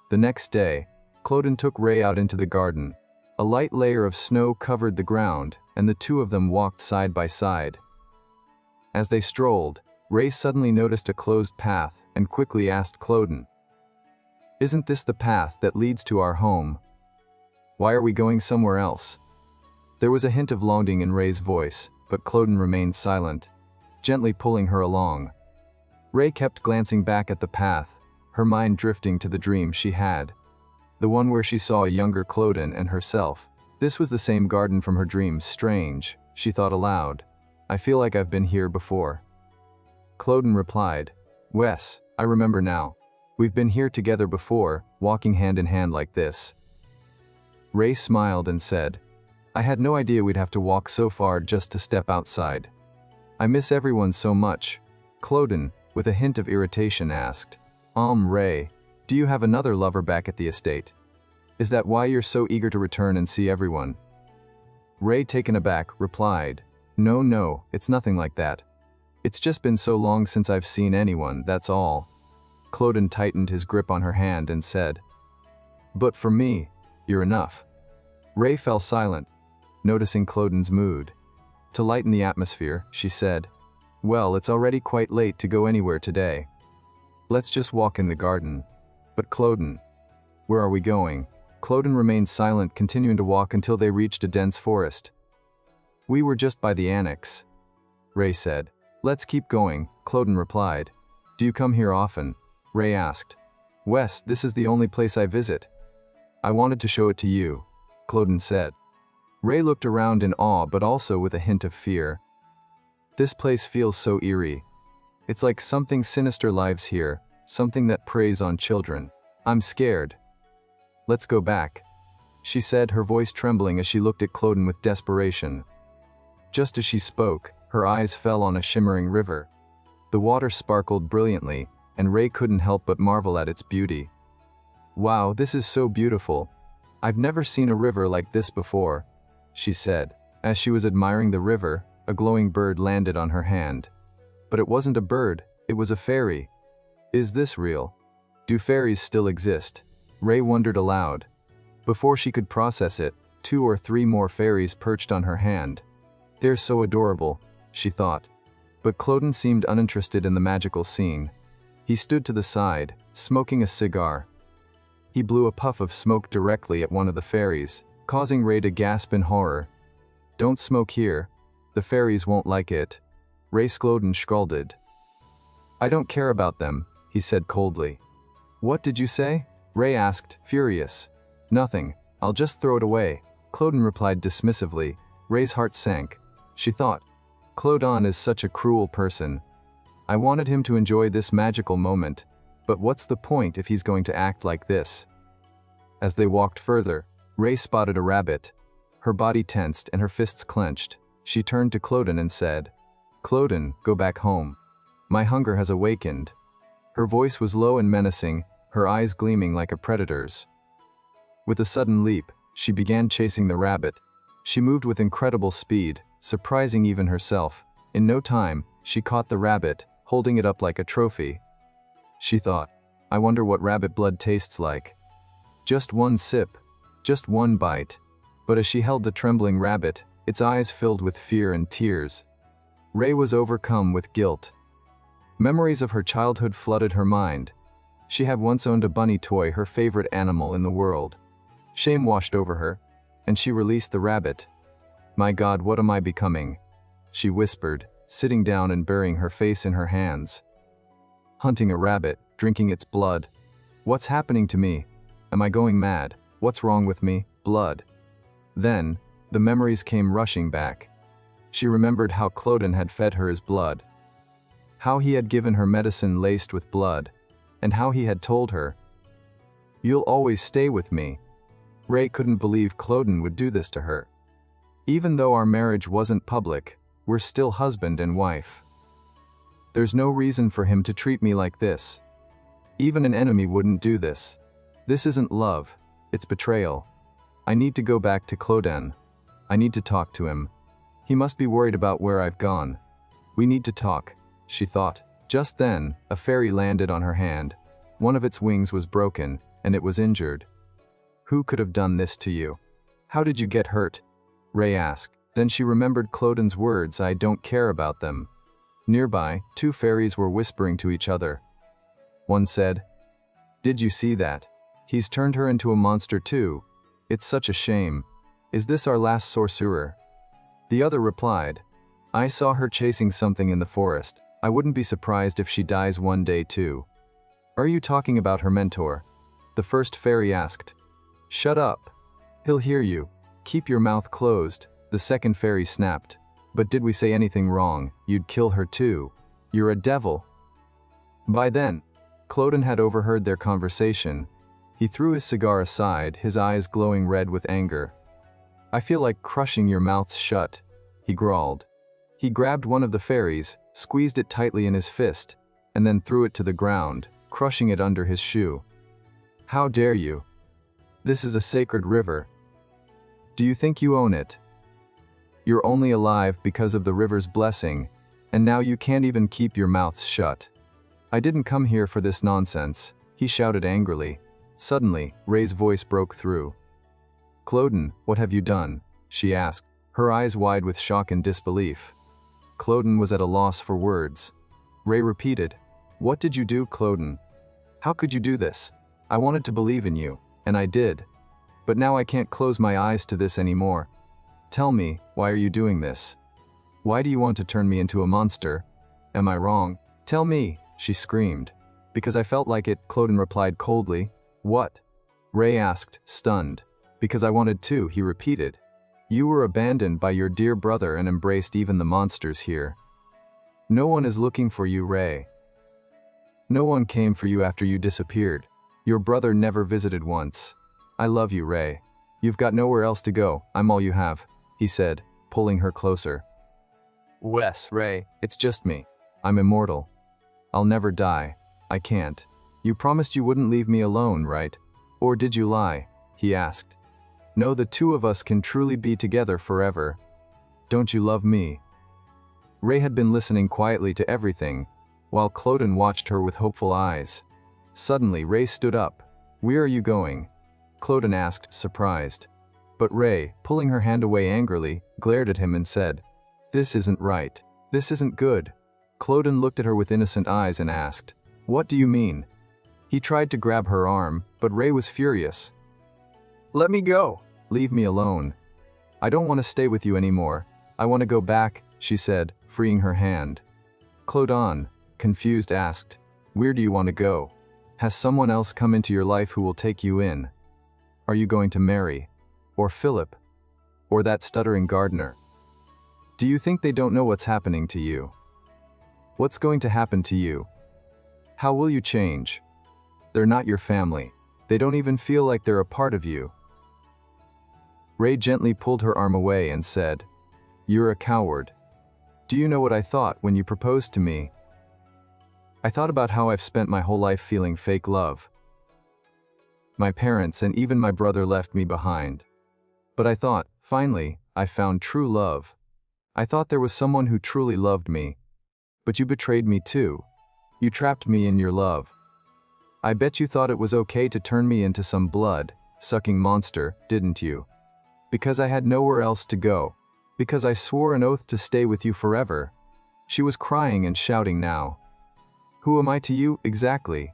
The next day, Cloden took Rei out into the garden. A light layer of snow covered the ground, and the two of them walked side by side. As they strolled, Rei suddenly noticed a closed path and quickly asked Cloden, "Isn't this the path that leads to our home? Why are we going somewhere else?" There was a hint of longing in Rei's voice, but Cloden remained silent, gently pulling her along. Rei kept glancing back at the path, her mind drifting to the dream she had. The one where she saw a younger Cloden and herself. This was the same garden from her dreams. Strange, she thought aloud. "I feel like I've been here before." Cloden replied, "Wes, I remember now. We've been here together before, walking hand in hand like this." Rei smiled and said, "I had no idea we'd have to walk so far just to step outside. I miss everyone so much." Cloden, with a hint of irritation, asked, Rei, do you have another lover back at the estate? Is that why you're so eager to return and see everyone?" Rei, taken aback, replied, No, it's nothing like that. It's just been so long since I've seen anyone, that's all." Cloden tightened his grip on her hand and said, "But for me, you're enough." Rei fell silent, noticing Cloden's mood. To lighten the atmosphere, she said, "Well, it's already quite late to go anywhere today. Let's just walk in the garden." "But Cloden, where are we going?" Cloden remained silent, continuing to walk until they reached a dense forest. "We were just by the annex," Rei said. "Let's keep going," Cloden replied. "Do you come here often?" Rei asked. "Wes, this is the only place I visit." "I wanted to show it to you," Cloden said. Rei looked around in awe but also with a hint of fear. "This place feels so eerie. It's like something sinister lives here, something that preys on children. I'm scared." "Let's go back," she said, her voice trembling as she looked at Cloden with desperation. Just as she spoke, her eyes fell on a shimmering river. The water sparkled brilliantly, and Rei couldn't help but marvel at its beauty. "Wow, this is so beautiful. I've never seen a river like this before," she said. As she was admiring the river, a glowing bird landed on her hand. But it wasn't a bird, it was a fairy. "Is this real? Do fairies still exist?" Rei wondered aloud. Before she could process it, 2 or 3 more fairies perched on her hand. "They're so adorable," she thought. But Cloden seemed uninterested in the magical scene. He stood to the side, smoking a cigar. He blew a puff of smoke directly at one of the fairies, causing Rei to gasp in horror. "Don't smoke here. The fairies won't like it," Cloden scolded. "I don't care about them," he said coldly. "What did you say?" Rei asked, furious. "Nothing. I'll just throw it away," Cloden replied dismissively. Ray's heart sank. She thought, Cloden is such a cruel person. I wanted him to enjoy this magical moment, but what's the point if he's going to act like this? As they walked further, Ray spotted a rabbit. Her body tensed and her fists clenched. She turned to Cloden and said, Cloden, go back home. My hunger has awakened. Her voice was low and menacing, her eyes gleaming like a predator's. With a sudden leap, she began chasing the rabbit. She moved with incredible speed, surprising even herself. In no time, she caught the rabbit, holding it up like a trophy. She thought, I wonder what rabbit blood tastes like. Just one sip, just one bite. But as she held the trembling rabbit, its eyes filled with fear and tears. Ray was overcome with guilt. Memories of her childhood flooded her mind. She had once owned a bunny toy, her favorite animal in the world. Shame washed over her, and she released the rabbit. My God, what am I becoming? She whispered, sitting down and burying her face in her hands. Hunting a rabbit, drinking its blood. What's happening to me? Am I going mad? What's wrong with me? Blood. Then, the memories came rushing back. She remembered how Cloden had fed her his blood. How he had given her medicine laced with blood. And how he had told her, You'll always stay with me. Ray couldn't believe Cloden would do this to her. Even though our marriage wasn't public, we're still husband and wife. There's no reason for him to treat me like this. Even an enemy wouldn't do this. This isn't love, it's betrayal. I need to go back to Cloden. I need to talk to him. He must be worried about where I've gone. We need to talk, she thought. Just then, a fairy landed on her hand. One of its wings was broken, and it was injured. Who could have done this to you? How did you get hurt? Ray asked. Then she remembered Cloden's words, I don't care about them. Nearby, two fairies were whispering to each other. One said, Did you see that? He's turned her into a monster too. It's such a shame. Is this our last sorcerer? The other replied, I saw her chasing something in the forest. I wouldn't be surprised if she dies one day too. Are you talking about her mentor? The first fairy asked. Shut up. He'll hear you. Keep your mouth closed, the second fairy snapped. But did we say anything wrong? You'd kill her too. You're a devil. By then, Cloden had overheard their conversation. He threw his cigar aside, his eyes glowing red with anger. I feel like crushing your mouths shut, he growled. He grabbed one of the fairies, squeezed it tightly in his fist, and then threw it to the ground, crushing it under his shoe. How dare you? This is a sacred river. Do you think you own it? You're only alive because of the river's blessing, and now you can't even keep your mouths shut. I didn't come here for this nonsense, he shouted angrily. Suddenly, Ray's voice broke through. Cloden, what have you done? She asked, her eyes wide with shock and disbelief. Cloden was at a loss for words. Ray repeated, What did you do, Cloden? How could you do this? I wanted to believe in you, and I did. But now I can't close my eyes to this anymore. Tell me, why are you doing this? Why do you want to turn me into a monster? Am I wrong? Tell me, she screamed. Because I felt like it, Cloden replied coldly. What? Ray asked, stunned. Because I wanted to, he repeated. You were abandoned by your dear brother and embraced even the monsters here. No one is looking for you, Ray. No one came for you after you disappeared. Your brother never visited once. I love you, Ray. You've got nowhere else to go, I'm all you have, he said, pulling her closer. Wes, Ray, it's just me. I'm immortal. I'll never die. I can't. You promised you wouldn't leave me alone, right? Or did you lie? He asked. No, the two of us can truly be together forever. Don't you love me? Ray had been listening quietly to everything, while Cloden watched her with hopeful eyes. Suddenly, Ray stood up. Where are you going? Cloden asked, surprised. But Ray, pulling her hand away angrily, glared at him and said, This isn't right. This isn't good. Cloden looked at her with innocent eyes and asked, What do you mean? He tried to grab her arm, but Ray was furious. Let me go. Leave me alone. I don't want to stay with you anymore. I want to go back, she said, freeing her hand. Cloden, confused, asked, Where do you want to go? Has someone else come into your life who will take you in? Are you going to marry? Or Philip? Or that stuttering gardener? Do you think they don't know what's happening to you? What's going to happen to you? How will you change? They're not your family. They don't even feel like they're a part of you. Ray gently pulled her arm away and said, "You're a coward. Do you know what I thought when you proposed to me? I thought about how I've spent my whole life feeling fake love. My parents and even my brother left me behind. But I thought, finally, I found true love. I thought there was someone who truly loved me. But you betrayed me too. You trapped me in your love. I bet you thought it was okay to turn me into some blood-sucking monster, didn't you? Because I had nowhere else to go. Because I swore an oath to stay with you forever." She was crying and shouting now. "Who am I to you, exactly?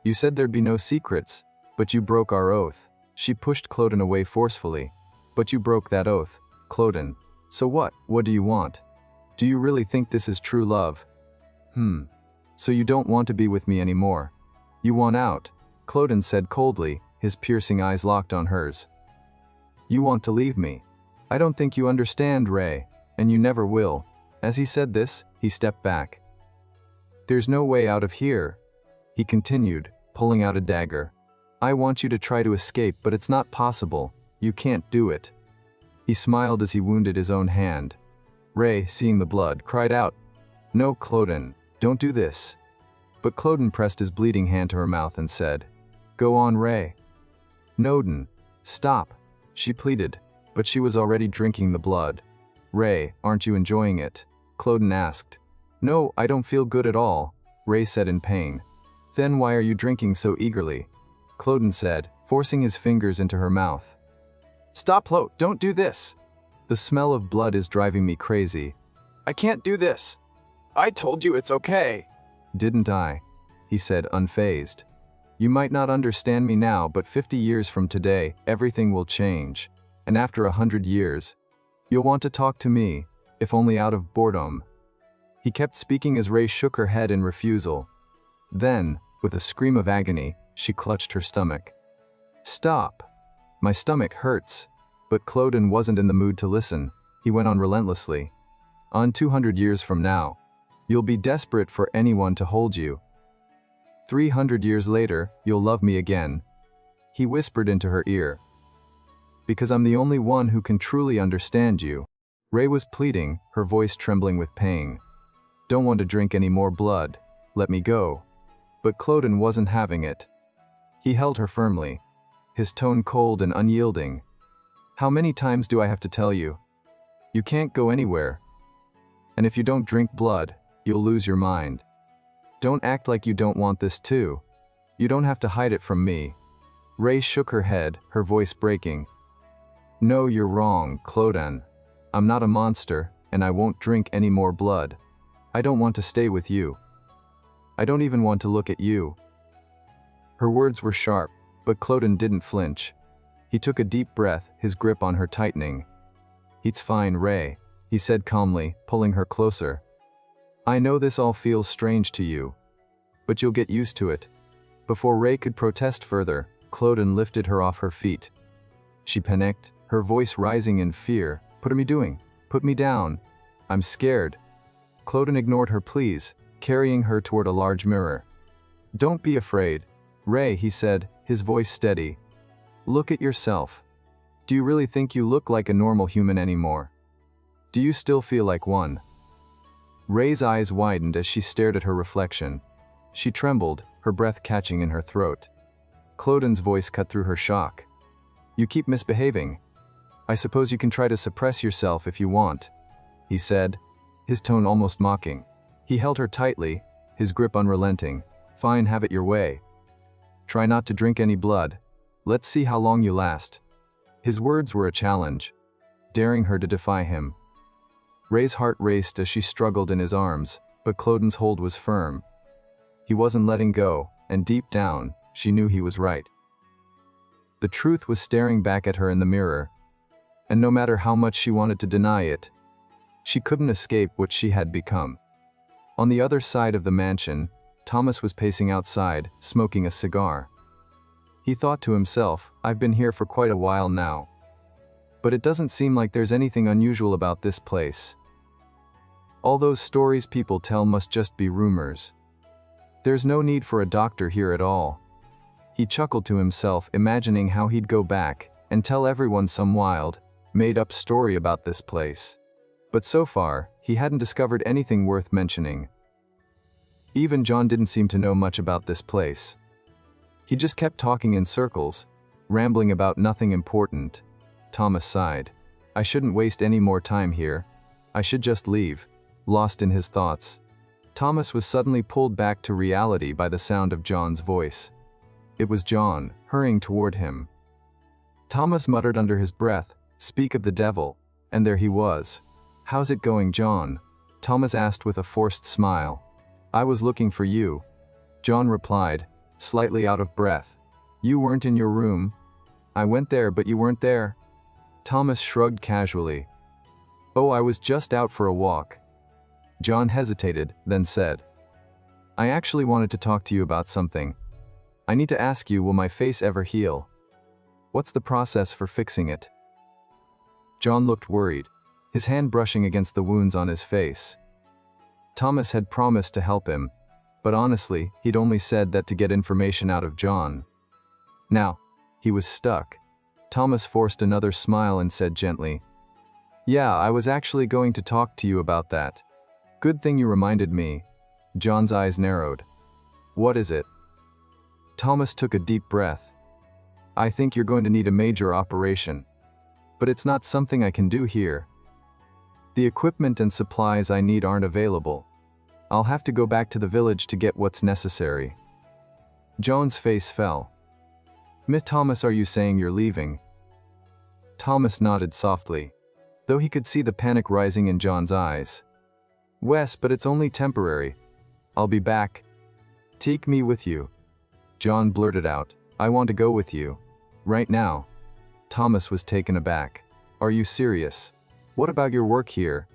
You said there'd be no secrets, but you broke our oath." She pushed Cloden away forcefully. "But you broke that oath, Cloden. So what? What do you want? Do you really think this is true love? So you don't want to be with me anymore. You want out," Cloden said coldly, his piercing eyes locked on hers. "You want to leave me. I don't think you understand, Ray, and you never will." As he said this, he stepped back. "There's no way out of here," he continued, pulling out a dagger. "I want you to try to escape, but it's not possible. You can't do it." He smiled as he wounded his own hand. Ray, seeing the blood, cried out, "No, Cloden, don't do this." But Cloden pressed his bleeding hand to her mouth and said, "Go on, Ray." "Noden, stop," she pleaded, but she was already drinking the blood. "Ray, aren't you enjoying it?" Cloden asked. "No, I don't feel good at all," Ray said in pain. "Then why are you drinking so eagerly?" Cloden said, forcing his fingers into her mouth. "Stop, Clo, don't do this. The smell of blood is driving me crazy. I can't do this. I told you it's okay." "Didn't I?" he said, unfazed. "You might not understand me now, but 50 years from today, everything will change. And after 100 years, you'll want to talk to me, if only out of boredom." He kept speaking as Ray shook her head in refusal. Then, with a scream of agony, she clutched her stomach. "Stop. My stomach hurts." But Cloden wasn't in the mood to listen. He went on relentlessly. "On 200 years from now, you'll be desperate for anyone to hold you. 300 years later, you'll love me again." He whispered into her ear. "Because I'm the only one who can truly understand you." Ray was pleading, her voice trembling with pain. "Don't want to drink any more blood. Let me go." But Cloden wasn't having it. He held her firmly, his tone cold and unyielding. "How many times do I have to tell you? You can't go anywhere. And if you don't drink blood, you'll lose your mind. Don't act like you don't want this too. You don't have to hide it from me." Ray shook her head, her voice breaking. "No, you're wrong, Cloden. I'm not a monster, and I won't drink any more blood. I don't want to stay with you. I don't even want to look at you." Her words were sharp, but Cloden didn't flinch. He took a deep breath, his grip on her tightening. "It's fine, Ray," he said calmly, pulling her closer. "I know this all feels strange to you, but you'll get used to it." Before Ray could protest further, Cloden lifted her off her feet. She panicked, her voice rising in fear. "What are you doing? Put me down. I'm scared." Cloden ignored her pleas, carrying her toward a large mirror. "Don't be afraid, Ray," he said, his voice steady. "Look at yourself. Do you really think you look like a normal human anymore? Do you still feel like one?" Ray's eyes widened as she stared at her reflection. She trembled, her breath catching in her throat. Cloden's voice cut through her shock. "You keep misbehaving. I suppose you can try to suppress yourself if you want," he said, his tone almost mocking. He held her tightly, his grip unrelenting. "Fine, have it your way. Try not to drink any blood. Let's see how long you last." His words were a challenge, daring her to defy him. Ray's heart raced as she struggled in his arms, but Cloden's hold was firm. He wasn't letting go, and deep down, she knew he was right. The truth was staring back at her in the mirror, and no matter how much she wanted to deny it, she couldn't escape what she had become. On the other side of the mansion, Thomas was pacing outside, smoking a cigar. He thought to himself, "I've been here for quite a while now. But it doesn't seem like there's anything unusual about this place. All those stories people tell must just be rumors. There's no need for a doctor here at all. He chuckled to himself, imagining how he'd go back and tell everyone some wild, made-up story about this place. But so far, he hadn't discovered anything worth mentioning. Even John didn't seem to know much about this place. He just kept talking in circles, rambling about nothing important. Thomas sighed. I shouldn't waste any more time here. I should just leave. Lost in his thoughts, Thomas was suddenly pulled back to reality by the sound of John's voice. It was John, hurrying toward him. Thomas muttered under his breath, "Speak of the devil," and there he was. "How's it going, John?" Thomas asked with a forced smile. "I was looking for you," John replied, slightly out of breath. "You weren't in your room?" "I went there, but you weren't there." Thomas shrugged casually. "Oh, I was just out for a walk." John hesitated, then said, "I actually wanted to talk to you about something. I need to ask you, will my face ever heal? What's the process for fixing it?" John looked worried, his hand brushing against the wounds on his face. Thomas had promised to help him, but honestly, he'd only said that to get information out of John. Now, he was stuck. Thomas forced another smile and said gently, "Yeah, I was actually going to talk to you about that. Good thing you reminded me." John's eyes narrowed. "What is it?" Thomas took a deep breath. "I think you're going to need a major operation. But it's not something I can do here. The equipment and supplies I need aren't available. I'll have to go back to the village to get what's necessary." John's face fell. "Miss Thomas, are you saying you're leaving?" Thomas nodded softly, though he could see the panic rising in John's eyes. "Wes, but it's only temporary. I'll be back." "Take me with you." John blurted out, "I want to go with you. Right now." Thomas was taken aback. "Are you serious? What about your work here?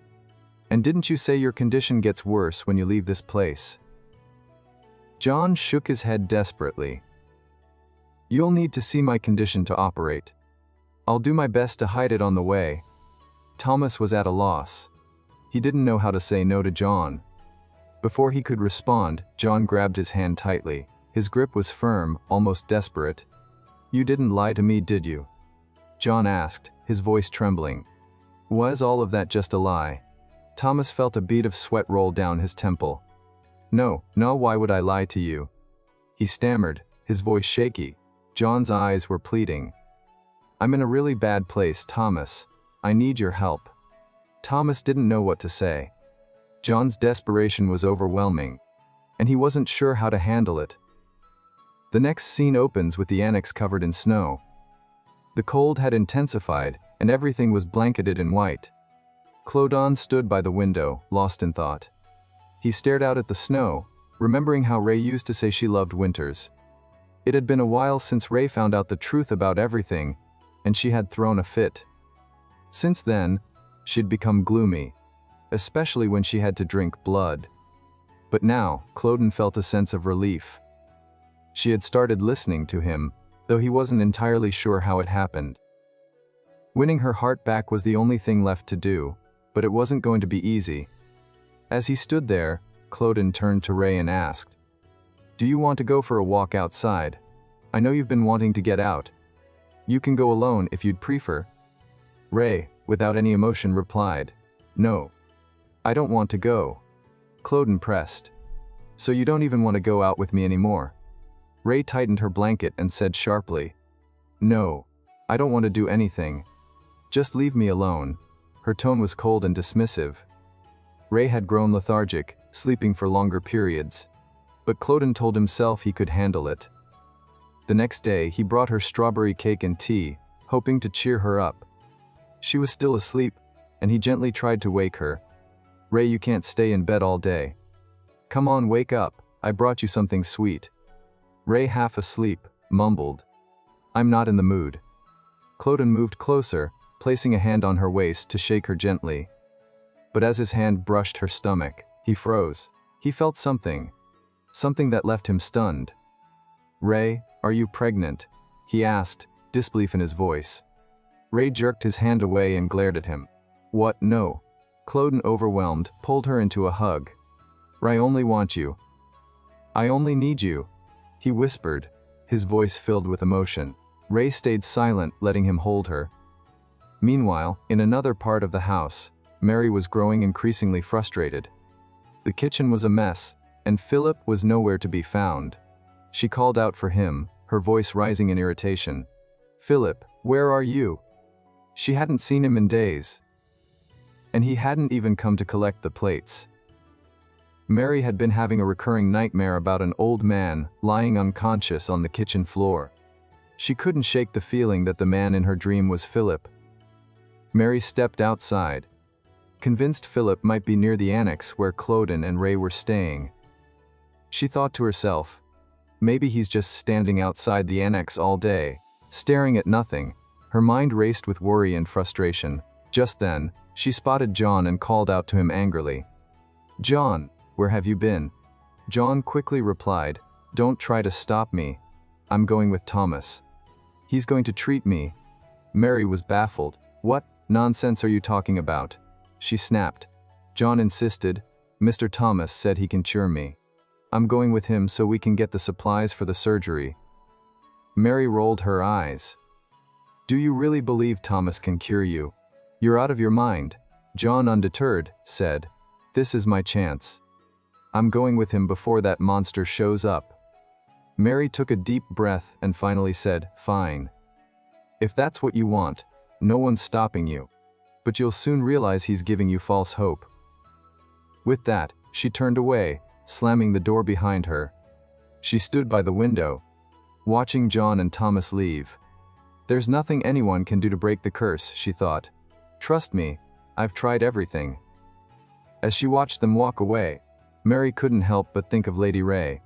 And didn't you say your condition gets worse when you leave this place?" John shook his head desperately. "You'll need to see my condition to operate. I'll do my best to hide it on the way." Thomas was at a loss. He didn't know how to say no to John. Before he could respond, John grabbed his hand tightly. His grip was firm, almost desperate. "You didn't lie to me, did you?" John asked, his voice trembling. "Was all of that just a lie?" Thomas felt a bead of sweat roll down his temple. No, why would I lie to you?" he stammered, his voice shaky. John's eyes were pleading. "I'm in a really bad place, Thomas. I need your help." Thomas didn't know what to say. John's desperation was overwhelming, and he wasn't sure how to handle it. The next scene opens with the annex covered in snow. The cold had intensified, and everything was blanketed in white. Clodon stood by the window, lost in thought. He stared out at the snow, remembering how Ray used to say she loved winters. It had been a while since Ray found out the truth about everything, and she had thrown a fit. Since then, she'd become gloomy, especially when she had to drink blood. But now, Clodon felt a sense of relief. She had started listening to him, though he wasn't entirely sure how it happened. Winning her heart back was the only thing left to do, but it wasn't going to be easy. As he stood there, Clodon turned to Ray and asked, "Do you want to go for a walk outside? I know you've been wanting to get out. You can go alone if you'd prefer." Ray, without any emotion, replied, "No. I don't want to go." Clodon pressed. "So you don't even want to go out with me anymore?" Ray tightened her blanket and said sharply, "No. I don't want to do anything. Just leave me alone." Her tone was cold and dismissive. Ray had grown lethargic, sleeping for longer periods. But Clodon told himself he could handle it. The next day, he brought her strawberry cake and tea, hoping to cheer her up. She was still asleep, and he gently tried to wake her. "Ray, you can't stay in bed all day. Come on, wake up. I brought you something sweet." Ray, half asleep, mumbled, "I'm not in the mood." Clodon moved closer, placing a hand on her waist to shake her gently. But as his hand brushed her stomach, he froze. He felt something that left him stunned. "Ray, are you pregnant?" he asked, disbelief in his voice. Ray jerked his hand away and glared at him. What? No. Cloden, overwhelmed, pulled her into a hug. I only want you. I only need you, he whispered, his voice filled with emotion. Ray stayed silent, letting him hold her. Meanwhile, in another part of the house, Mary was growing increasingly frustrated. The kitchen was a mess, and Philip was nowhere to be found. She called out for him, her voice rising in irritation. Philip, where are you? She hadn't seen him in days. And he hadn't even come to collect the plates. Mary had been having a recurring nightmare about an old man lying unconscious on the kitchen floor. She couldn't shake the feeling that the man in her dream was Philip. Mary stepped outside, convinced Philip might be near the annex where Cloden and Ray were staying. She thought to herself, maybe he's just standing outside the annex all day, staring at nothing. Her mind raced with worry and frustration. Just then, she spotted John and called out to him angrily. John, where have you been? John quickly replied, don't try to stop me. I'm going with Thomas. He's going to treat me. Mary was baffled. What nonsense are you talking about? She snapped. John insisted. Mr. Thomas said he can cure me. I'm going with him so we can get the supplies for the surgery. Mary rolled her eyes. Do you really believe Thomas can cure you? You're out of your mind. John, undeterred, said, this is my chance. I'm going with him before that monster shows up. Mary took a deep breath and finally said, fine. If that's what you want, no one's stopping you. But you'll soon realize he's giving you false hope. With that, she turned away, slamming the door behind her. She stood by the window, watching John and Thomas leave. There's nothing anyone can do to break the curse, she thought. Trust me, I've tried everything. As she watched them walk away, Mary couldn't help but think of Lady Ray.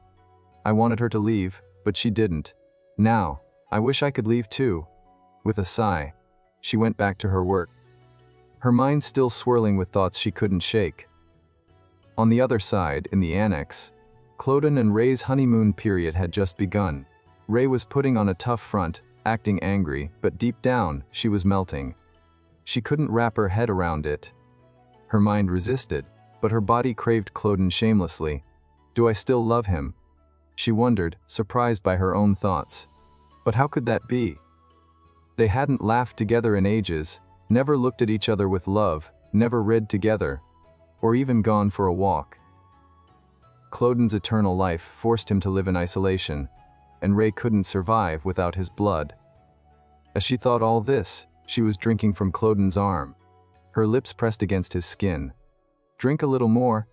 I wanted her to leave, but she didn't. Now, I wish I could leave too. With a sigh, she went back to her work, her mind still swirling with thoughts she couldn't shake. On the other side, in the annex, Cloden and Ray's honeymoon period had just begun. Ray was putting on a tough front, acting angry, but deep down, she was melting. She couldn't wrap her head around it. Her mind resisted, but her body craved Cloden shamelessly. Do I still love him? She wondered, surprised by her own thoughts. But how could that be? They hadn't laughed together in ages, never looked at each other with love, never read together, or even gone for a walk. Cloden's eternal life forced him to live in isolation, and Ray couldn't survive without his blood. As she thought all this, she was drinking from Cloden's arm, her lips pressed against his skin. Drink a little more,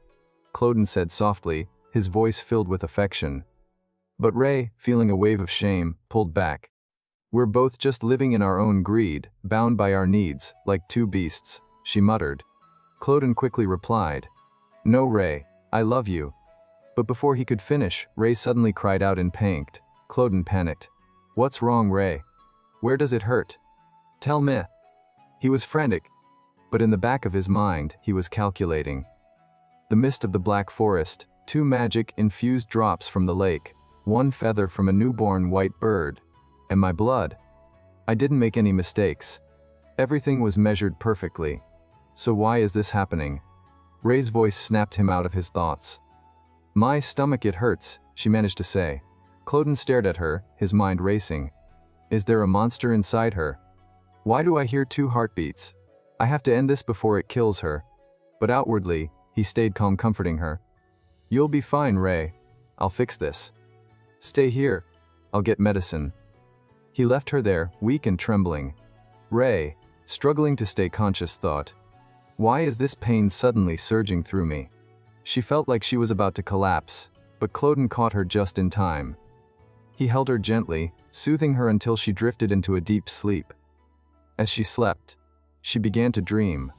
Cloden said softly, his voice filled with affection. But Ray, feeling a wave of shame, pulled back. We're both just living in our own greed, bound by our needs, like two beasts, she muttered. Cloden quickly replied, No, Ray, I love you. But before he could finish, Ray suddenly cried out in pain. Cloden panicked. What's wrong, Ray? Where does it hurt? Tell me. He was frantic, but in the back of his mind, he was calculating. The mist of the Black Forest, 2 magic-infused drops from the lake, 1 feather from a newborn white bird, and my blood. I didn't make any mistakes. Everything was measured perfectly. So why is this happening? Ray's voice snapped him out of his thoughts. My stomach, it hurts, she managed to say. Cloden stared at her, his mind racing. Is there a monster inside her? Why do I hear 2 heartbeats? I have to end this before it kills her. But outwardly, he stayed calm, comforting her. You'll be fine, Ray. I'll fix this. Stay here. I'll get medicine. He left her there, weak and trembling. Ray, struggling to stay conscious, thought, why is this pain suddenly surging through me? She felt like she was about to collapse, but Cloden caught her just in time. He held her gently, soothing her until she drifted into a deep sleep. As she slept, she began to dream.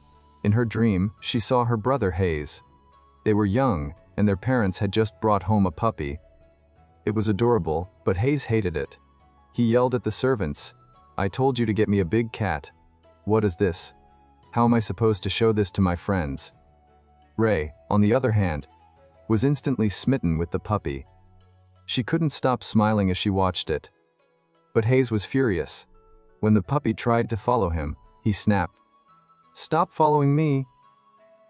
In her dream, she saw her brother Hayes. They were young, and their parents had just brought home a puppy. It was adorable, but Hayes hated it. He yelled at the servants, I told you to get me a big cat. What is this? How am I supposed to show this to my friends? Ray, on the other hand, was instantly smitten with the puppy. She couldn't stop smiling as she watched it. But Hayes was furious. When the puppy tried to follow him, he snapped. "Stop following me!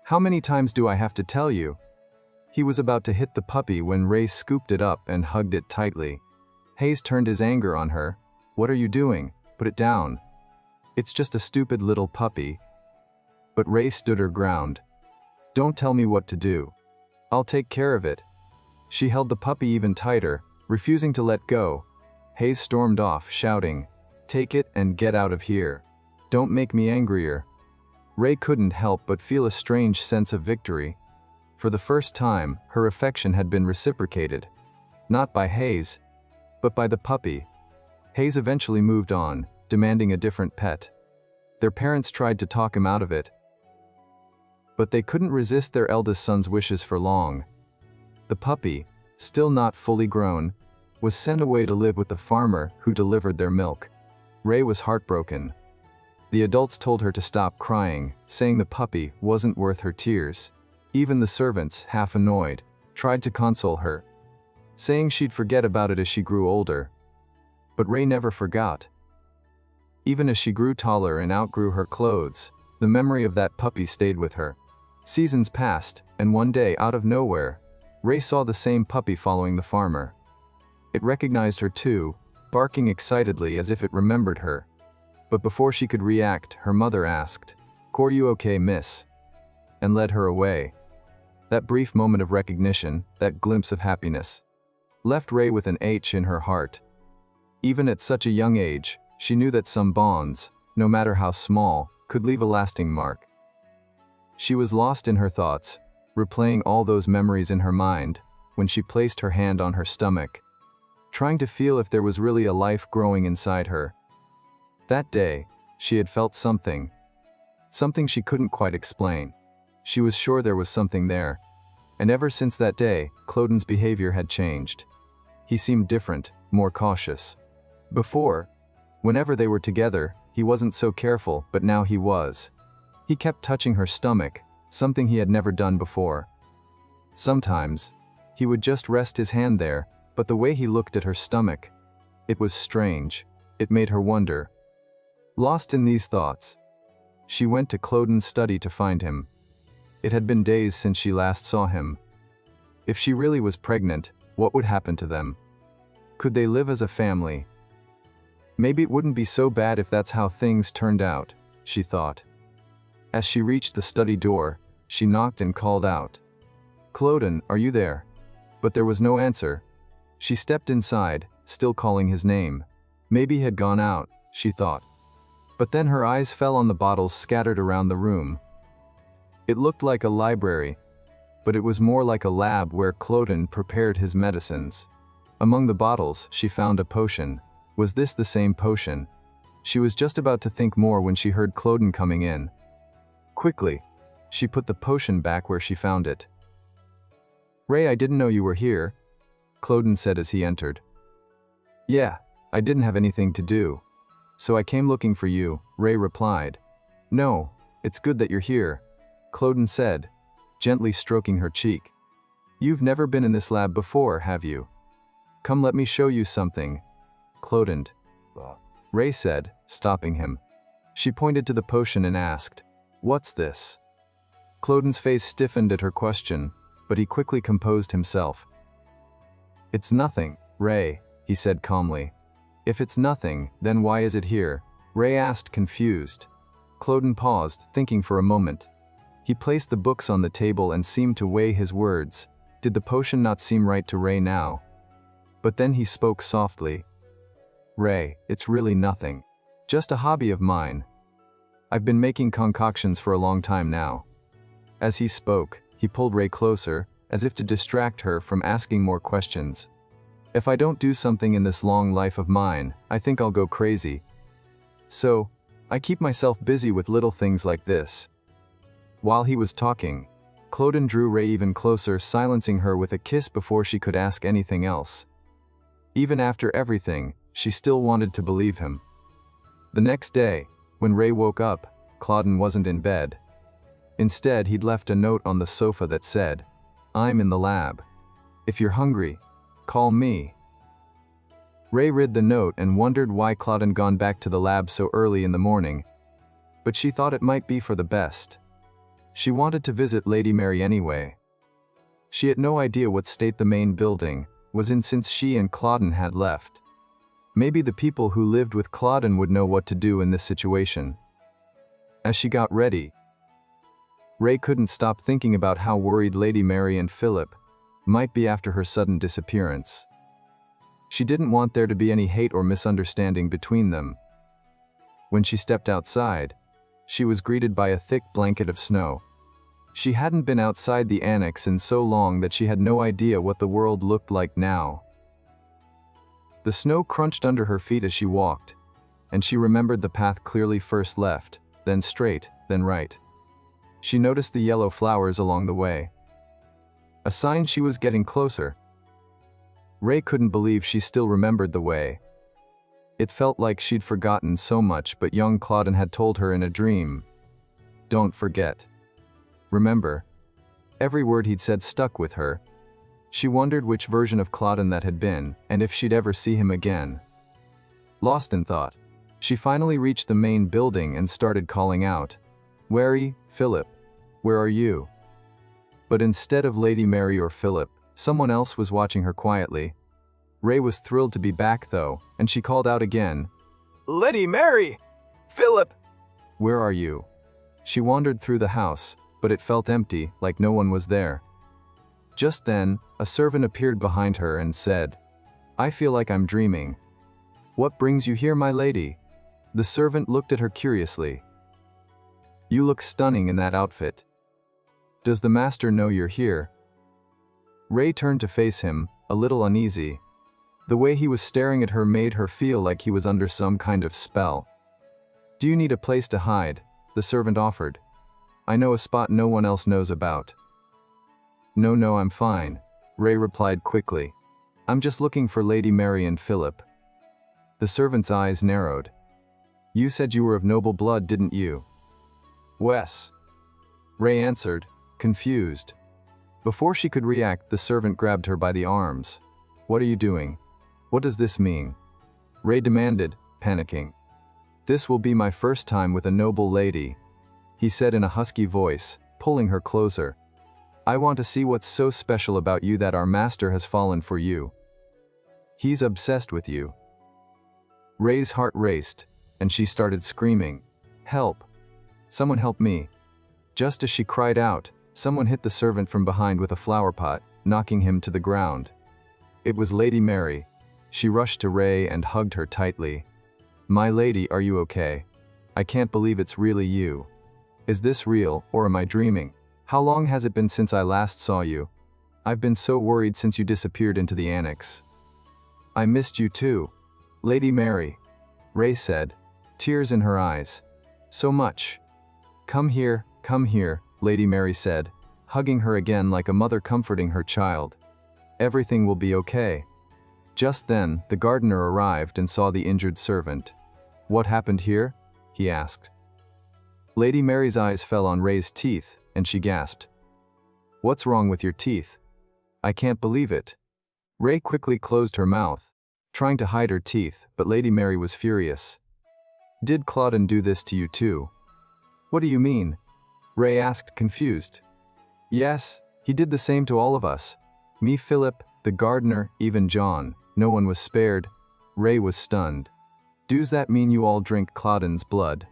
How many times do I have to tell you?" He was about to hit the puppy when Ray scooped it up and hugged it tightly. Hayes turned his anger on her. "What are you doing? Put it down. It's just a stupid little puppy." But Ray stood her ground. "Don't tell me what to do. I'll take care of it." She held the puppy even tighter, refusing to let go. Hayes stormed off, shouting, "Take it and get out of here. Don't make me angrier." Ray couldn't help but feel a strange sense of victory. For the first time, her affection had been reciprocated. Not by Hayes, but by the puppy. Hayes eventually moved on, demanding a different pet. Their parents tried to talk him out of it, but they couldn't resist their eldest son's wishes for long. The puppy, still not fully grown, was sent away to live with the farmer who delivered their milk. Ray was heartbroken. The adults told her to stop crying, saying the puppy wasn't worth her tears. Even the servants, half annoyed, tried to console her, saying she'd forget about it as she grew older. But Ray never forgot. Even as she grew taller and outgrew her clothes, the memory of that puppy stayed with her. Seasons passed, and one day, out of nowhere, Ray saw the same puppy following the farmer. It recognized her too, barking excitedly as if it remembered her. But before she could react, her mother asked, "Are you okay, miss?" and led her away. That brief moment of recognition, that glimpse of happiness, left Ray with an H in her heart. Even at such a young age, she knew that some bonds, no matter how small, could leave a lasting mark. She was lost in her thoughts, replaying all those memories in her mind, when she placed her hand on her stomach, trying to feel if there was really a life growing inside her. That day, she had felt something she couldn't quite explain. She was sure there was something there. And ever since that day, Cloden's behavior had changed. He seemed different, more cautious. Before, whenever they were together, he wasn't so careful, but now he was. He kept touching her stomach, something he had never done before. Sometimes, he would just rest his hand there, but the way he looked at her stomach, it was strange. It made her wonder. Lost in these thoughts, she went to Cloden's study to find him. It had been days since she last saw him. If she really was pregnant, what would happen to them? Could they live as a family? Maybe it wouldn't be so bad if that's how things turned out, she thought. As she reached the study door, she knocked and called out, "Cloden, are you there?" But there was no answer. She stepped inside, still calling his name. Maybe he had gone out, she thought. But then her eyes fell on the bottles scattered around the room. It looked like a library, but it was more like a lab where Cloden prepared his medicines. Among the bottles, she found a potion. Was this the same potion? She was just about to think more when she heard Cloden coming in. Quickly, she put the potion back where she found it. "Ray, I didn't know you were here," Cloden said as he entered. "Yeah, I didn't have anything to do, so I came looking for you," Ray replied. "No, it's good that you're here," Cloden said, gently stroking her cheek. "You've never been in this lab before, have you? Come, let me show you something." "Cloden," Ray said, stopping him. She pointed to the potion and asked, "What's this?" Cloden's face stiffened at her question, but he quickly composed himself. "It's nothing, Ray," he said calmly. "If it's nothing, then why is it here?" Ray asked, confused. Cloden paused, thinking for a moment. He placed the books on the table and seemed to weigh his words. Did the potion not seem right to Ray now? But then he spoke softly. "Ray, it's really nothing. Just a hobby of mine. I've been making concoctions for a long time now." As he spoke, he pulled Ray closer, as if to distract her from asking more questions. "If I don't do something in this long life of mine, I think I'll go crazy. So, I keep myself busy with little things like this." While he was talking, Cloden drew Ray even closer, silencing her with a kiss before she could ask anything else. Even after everything, she still wanted to believe him. The next day, when Ray woke up, Cloden wasn't in bed. Instead, he'd left a note on the sofa that said, "I'm in the lab. If you're hungry, call me." Ray read the note and wondered why Claude had gone back to the lab so early in the morning. But she thought it might be for the best. She wanted to visit Lady Mary anyway. She had no idea what state the main building was in since she and Claude had left. Maybe the people who lived with Claude would know what to do in this situation. As she got ready, Ray couldn't stop thinking about how worried Lady Mary and Philip might be after her sudden disappearance. She didn't want there to be any hate or misunderstanding between them. When she stepped outside, she was greeted by a thick blanket of snow. She hadn't been outside the annex in so long that she had no idea what the world looked like now. The snow crunched under her feet as she walked, and she remembered the path clearly: first left, then straight, then right. She noticed the yellow flowers along the way, a sign she was getting closer. Ray couldn't believe she still remembered the way. It felt like she'd forgotten so much, but young Claude had told her in a dream, "Don't forget." Remember. Every word he'd said stuck with her. She wondered which version of Claude that had been, and if she'd ever see him again. Lost in thought, she finally reached the main building and started calling out, "Wary, Philip, where are you?" But instead of Lady Mary or Philip, someone else was watching her quietly. Ray was thrilled to be back though, and she called out again, Lady Mary! Philip! "Where are you?" She wandered through the house, but it felt empty, like no one was there. Just then, a servant appeared behind her and said, "I feel like I'm dreaming." "What brings you here, my lady?" The servant looked at her curiously. "You look stunning in that outfit. Does the master know you're here?" Ray turned to face him, a little uneasy. The way he was staring at her made her feel like he was under some kind of spell. "Do you need a place to hide?" the servant offered. "I know a spot no one else knows about." No, I'm fine," Ray replied quickly. "I'm just looking for Lady Mary and Philip." The servant's eyes narrowed. "You said you were of noble blood, didn't you?" "Wes," Ray answered, confused. Before she could react, the servant grabbed her by the arms. "What are you doing? What does this mean?" Ray demanded, panicking. "This will be my first time with a noble lady," he said in a husky voice, pulling her closer. "I want to see what's so special about you that our master has fallen for you. He's obsessed with you." Ray's heart raced, and she started screaming, "Help! Someone help me!" Just as she cried out, someone hit the servant from behind with a flower pot, knocking him to the ground. It was Lady Mary. She rushed to Ray and hugged her tightly. "My lady, are you okay? I can't believe it's really you. Is this real, or am I dreaming? How long has it been since I last saw you? I've been so worried since you disappeared into the annex." "I missed you too, Lady Mary," Ray said, tears in her eyes. "So much." Come here, Lady Mary said, hugging her again like a mother comforting her child. "Everything will be okay." Just then, the gardener arrived and saw the injured servant. "What happened here?" he asked. Lady Mary's eyes fell on Ray's teeth, and she gasped. "What's wrong with your teeth? I can't believe it." Ray quickly closed her mouth, trying to hide her teeth, but Lady Mary was furious. "Did Claude do this to you too?" "What do you mean?" Ray asked, confused. "Yes, he did the same to all of us. Me, Philip, the gardener, even John. No one was spared." Ray was stunned. "Does that mean you all drink Claude's blood?"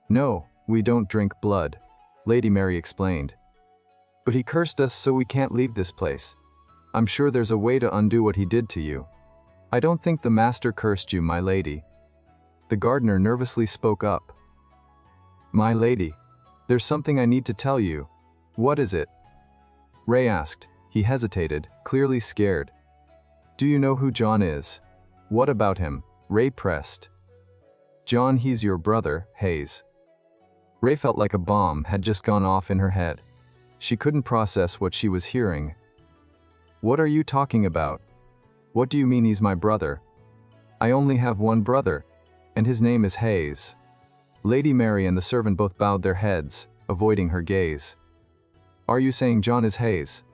"No, we don't drink blood," Lady Mary explained. "But he cursed us so we can't leave this place. I'm sure there's a way to undo what he did to you." "I don't think the master cursed you, my lady." The gardener nervously spoke up. "My lady, there's something I need to tell you." "What is it?" Ray asked. He hesitated, clearly scared. "Do you know who John is?" "What about him?" Ray pressed. "John, he's your brother, Hayes." Ray felt like a bomb had just gone off in her head. She couldn't process what she was hearing. "What are you talking about? What do you mean he's my brother? I only have one brother, and his name is Hayes." Lady Mary and the servant both bowed their heads, avoiding her gaze. "Are you saying John is Hayes?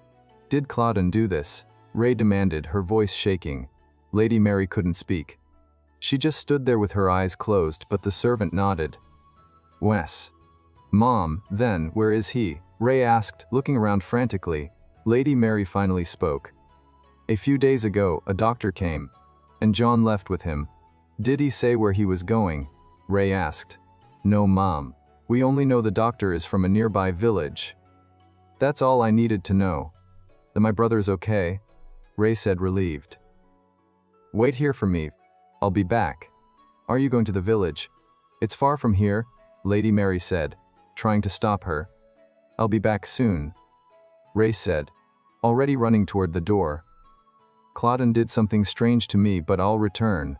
Did Claude do this?" Ray demanded, her voice shaking. Lady Mary couldn't speak. She just stood there with her eyes closed, but the servant nodded. Wes. Mom, then, where is he? Ray asked, looking around frantically. Lady Mary finally spoke. A few days ago, a doctor came, and John left with him. Did he say where he was going? Ray asked. No, Mom. We only know the doctor is from a nearby village. That's all I needed to know. That my brother's okay? Ray said, relieved. Wait here for me. I'll be back. Are you going to the village? It's far from here, Lady Mary said, trying to stop her. I'll be back soon, Ray said, already running toward the door. Claudine did something strange to me, but I'll return.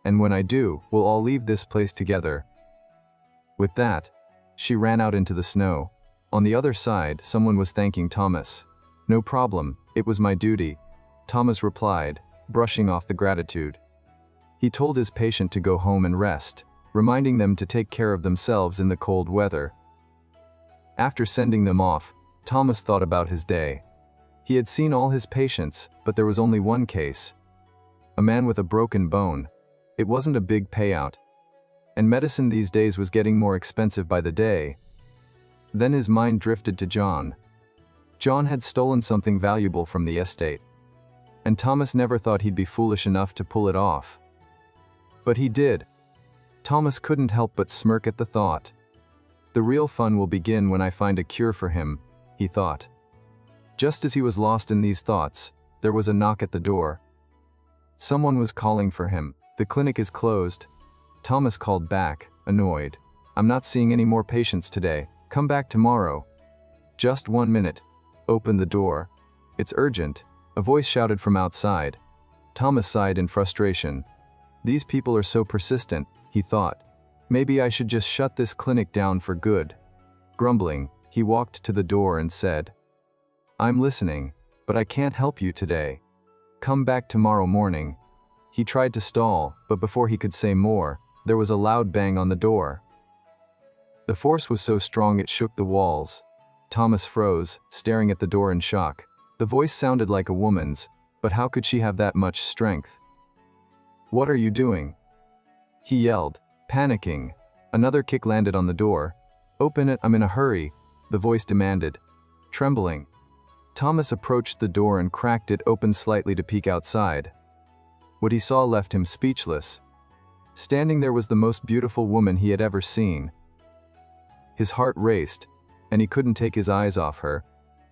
And when I do, we'll all leave this place together. With that, she ran out into the snow. On the other side, someone was thanking Thomas. No problem, it was my duty, Thomas replied, brushing off the gratitude. He told his patient to go home and rest, reminding them to take care of themselves in the cold weather. After sending them off, Thomas thought about his day. He had seen all his patients, but there was only one case. A man with a broken bone. It wasn't a big payout. And medicine these days was getting more expensive by the day. Then his mind drifted to John. John had stolen something valuable from the estate. And Thomas never thought he'd be foolish enough to pull it off. But he did. Thomas couldn't help but smirk at the thought. The real fun will begin when I find a cure for him, he thought. Just as he was lost in these thoughts, there was a knock at the door. Someone was calling for him. The clinic is closed. Thomas called back, annoyed. I'm not seeing any more patients today. Come back tomorrow. Just 1 minute. Open the door. It's urgent, a voice shouted from outside. Thomas sighed in frustration. These people are so persistent, he thought. Maybe I should just shut this clinic down for good. Grumbling, he walked to the door and said, I'm listening, but I can't help you today. Come back tomorrow morning. He tried to stall, but before he could say more, there was a loud bang on the door. The force was so strong it shook the walls. Thomas froze, staring at the door in shock. The voice sounded like a woman's, but how could she have that much strength? What are you doing? He yelled, panicking. Another kick landed on the door. Open it, I'm in a hurry, the voice demanded. Trembling, Thomas approached the door and cracked it open slightly to peek outside. What he saw left him speechless. Standing there was the most beautiful woman he had ever seen. His heart raced, and he couldn't take his eyes off her.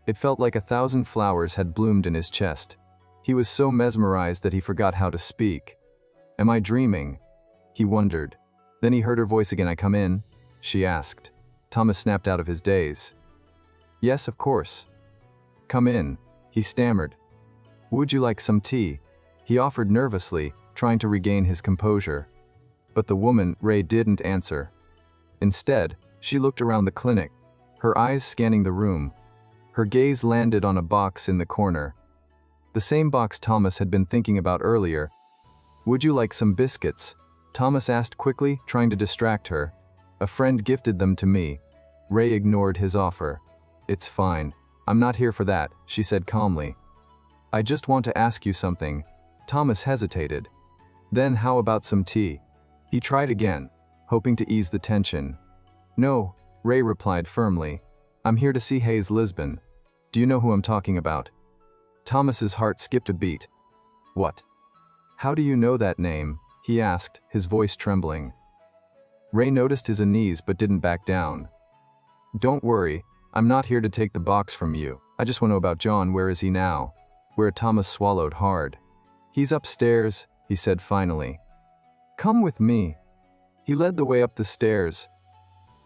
It felt like 1,000 flowers had bloomed in his chest. He was so mesmerized that he forgot how to speak. Am I dreaming? He wondered. Then he heard her voice again. I come in? She asked. Thomas snapped out of his daze. Yes, of course. Come in, he stammered. Would you like some tea? He offered nervously, trying to regain his composure. But the woman, Ray, didn't answer. Instead, she looked around the clinic, her eyes scanning the room. Her gaze landed on a box in the corner. The same box Thomas had been thinking about earlier. Would you like some biscuits? Thomas asked quickly, trying to distract her. A friend gifted them to me. Ray ignored his offer. It's fine. I'm not here for that, she said calmly. I just want to ask you something. Thomas hesitated. Then how about some tea? He tried again, hoping to ease the tension. No, Ray replied firmly. I'm here to see Hayes Lisbon. Do you know who I'm talking about? Thomas's heart skipped a beat. What? How do you know that name? He asked, his voice trembling. Ray noticed his unease but didn't back down. Don't worry, I'm not here to take the box from you. I just want to know about John. Where is he now? Where Thomas swallowed hard. He's upstairs, he said finally. Come with me. He led the way up the stairs,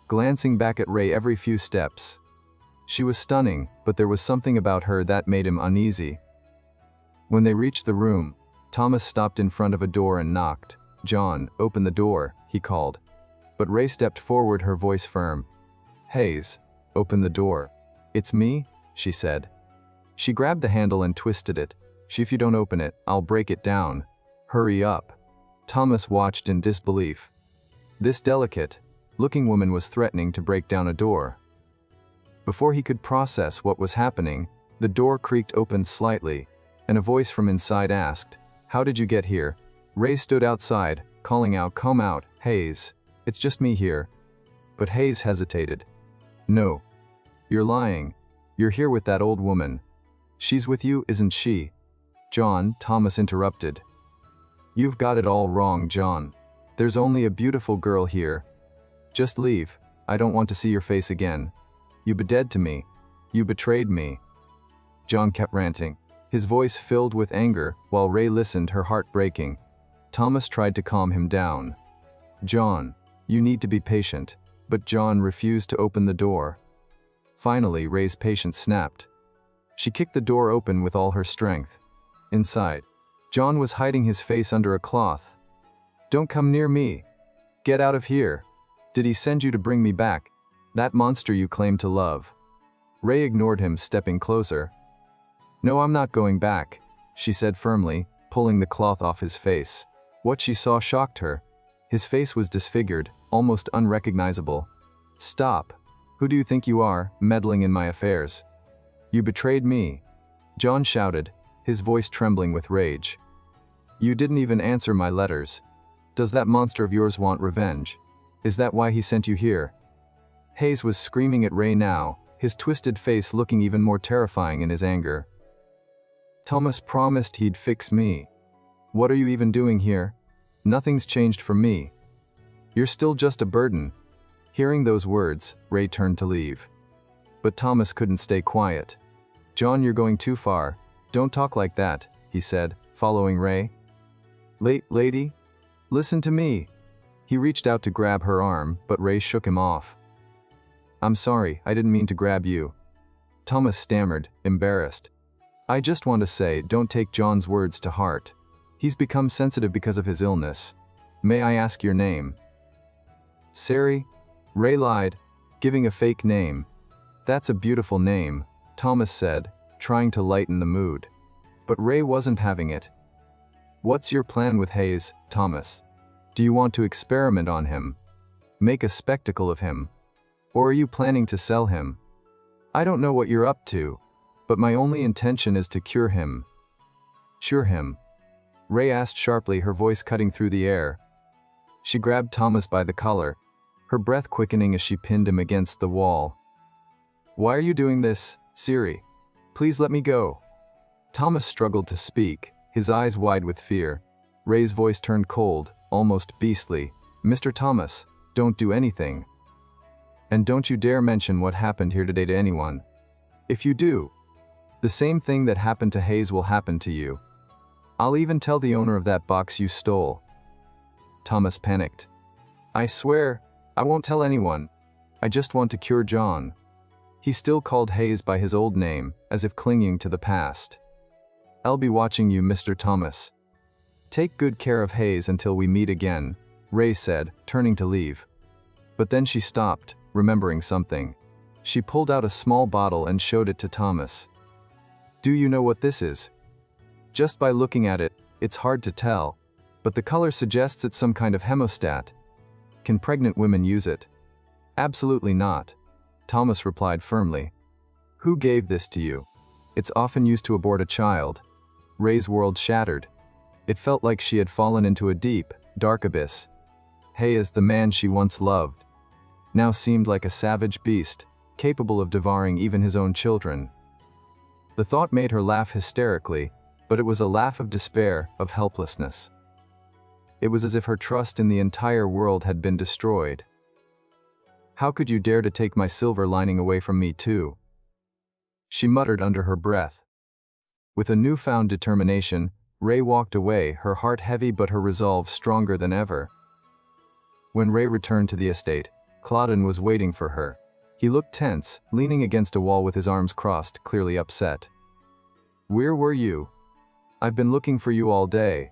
glancing back at Ray every few steps. She was stunning, but there was something about her that made him uneasy. When they reached the room, Thomas stopped in front of a door and knocked. John, open the door, he called. But Ray stepped forward, her voice firm. Hayes, open the door. It's me, she said. She grabbed the handle and twisted it. If you don't open it, I'll break it down. Hurry up. Thomas watched in disbelief. This delicate-looking woman was threatening to break down a door. Before he could process what was happening, the door creaked open slightly, and a voice from inside asked, How did you get here? Ray stood outside, calling out, "Come out, Hayes. It's just me here." But Hayes hesitated. "No. You're lying. You're here with that old woman. She's with you, isn't she?" "John," Thomas interrupted. "You've got it all wrong, John. There's only a beautiful girl here. Just leave. I don't want to see your face again. You be dead to me. You betrayed me." John kept ranting, his voice filled with anger, while Ray listened, her heart breaking. Thomas tried to calm him down. "John, you need to be patient." But John refused to open the door. Finally, Ray's patience snapped. She kicked the door open with all her strength. Inside, John was hiding his face under a cloth. "Don't come near me. Get out of here. Did he send you to bring me back? That monster you claim to love?" Ray ignored him, stepping closer. "No, I'm not going back," she said firmly, pulling the cloth off his face. What she saw shocked her. His face was disfigured, almost unrecognizable. "Stop. Who do you think you are, meddling in my affairs? You betrayed me," John shouted, his voice trembling with rage. "You didn't even answer my letters. Does that monster of yours want revenge? Is that why he sent you here?" Hayes was screaming at Ray now, his twisted face looking even more terrifying in his anger. "Thomas promised he'd fix me. What are you even doing here? Nothing's changed for me. You're still just a burden." Hearing those words, Ray turned to leave. But Thomas couldn't stay quiet. "John, you're going too far. Don't talk like that," he said, following Ray. Lady, listen to me." He reached out to grab her arm, but Ray shook him off. "I'm sorry, I didn't mean to grab you." Thomas stammered, embarrassed. "I just want to say, don't take John's words to heart. He's become sensitive because of his illness. May I ask your name?" "Sari." Ray lied, giving a fake name. "That's a beautiful name," Thomas said, trying to lighten the mood. But Ray wasn't having it. "What's your plan with Hayes, Thomas? Do you want to experiment on him? Make a spectacle of him? Or are you planning to sell him? I don't know what you're up to, but my only intention is to cure him." "Cure him?" Ray asked sharply, her voice cutting through the air. She grabbed Thomas by the collar, her breath quickening as she pinned him against the wall. "Why are you doing this, Sari? Please let me go." Thomas struggled to speak, his eyes wide with fear. Ray's voice turned cold, almost beastly. "Mr. Thomas, don't do anything. And don't you dare mention what happened here today to anyone. If you do, the same thing that happened to Hayes will happen to you. I'll even tell the owner of that box you stole." Thomas panicked. "I swear, I won't tell anyone. I just want to cure John." He still called Hayes by his old name, as if clinging to the past. "I'll be watching you, Mr. Thomas. Take good care of Hayes until we meet again," Ray said, turning to leave. But then she stopped, remembering something. She pulled out a small bottle and showed it to Thomas. "Do you know what this is?" "Just by looking at it, it's hard to tell, but the color suggests it's some kind of hemostat. Can pregnant women use it?" "Absolutely not," Thomas replied firmly. "Who gave this to you?" "It's often used to abort a child." Ray's world shattered. It felt like she had fallen into a deep, dark abyss. Hayes, the man she once loved, now seemed like a savage beast, capable of devouring even his own children. The thought made her laugh hysterically, but it was a laugh of despair, of helplessness. It was as if her trust in the entire world had been destroyed. "How could you dare to take my silver lining away from me too?" she muttered under her breath. With a newfound determination, Ray walked away, her heart heavy but her resolve stronger than ever. When Ray returned to the estate, Claudine was waiting for her. He looked tense, leaning against a wall with his arms crossed, clearly upset. "Where were you? I've been looking for you all day,"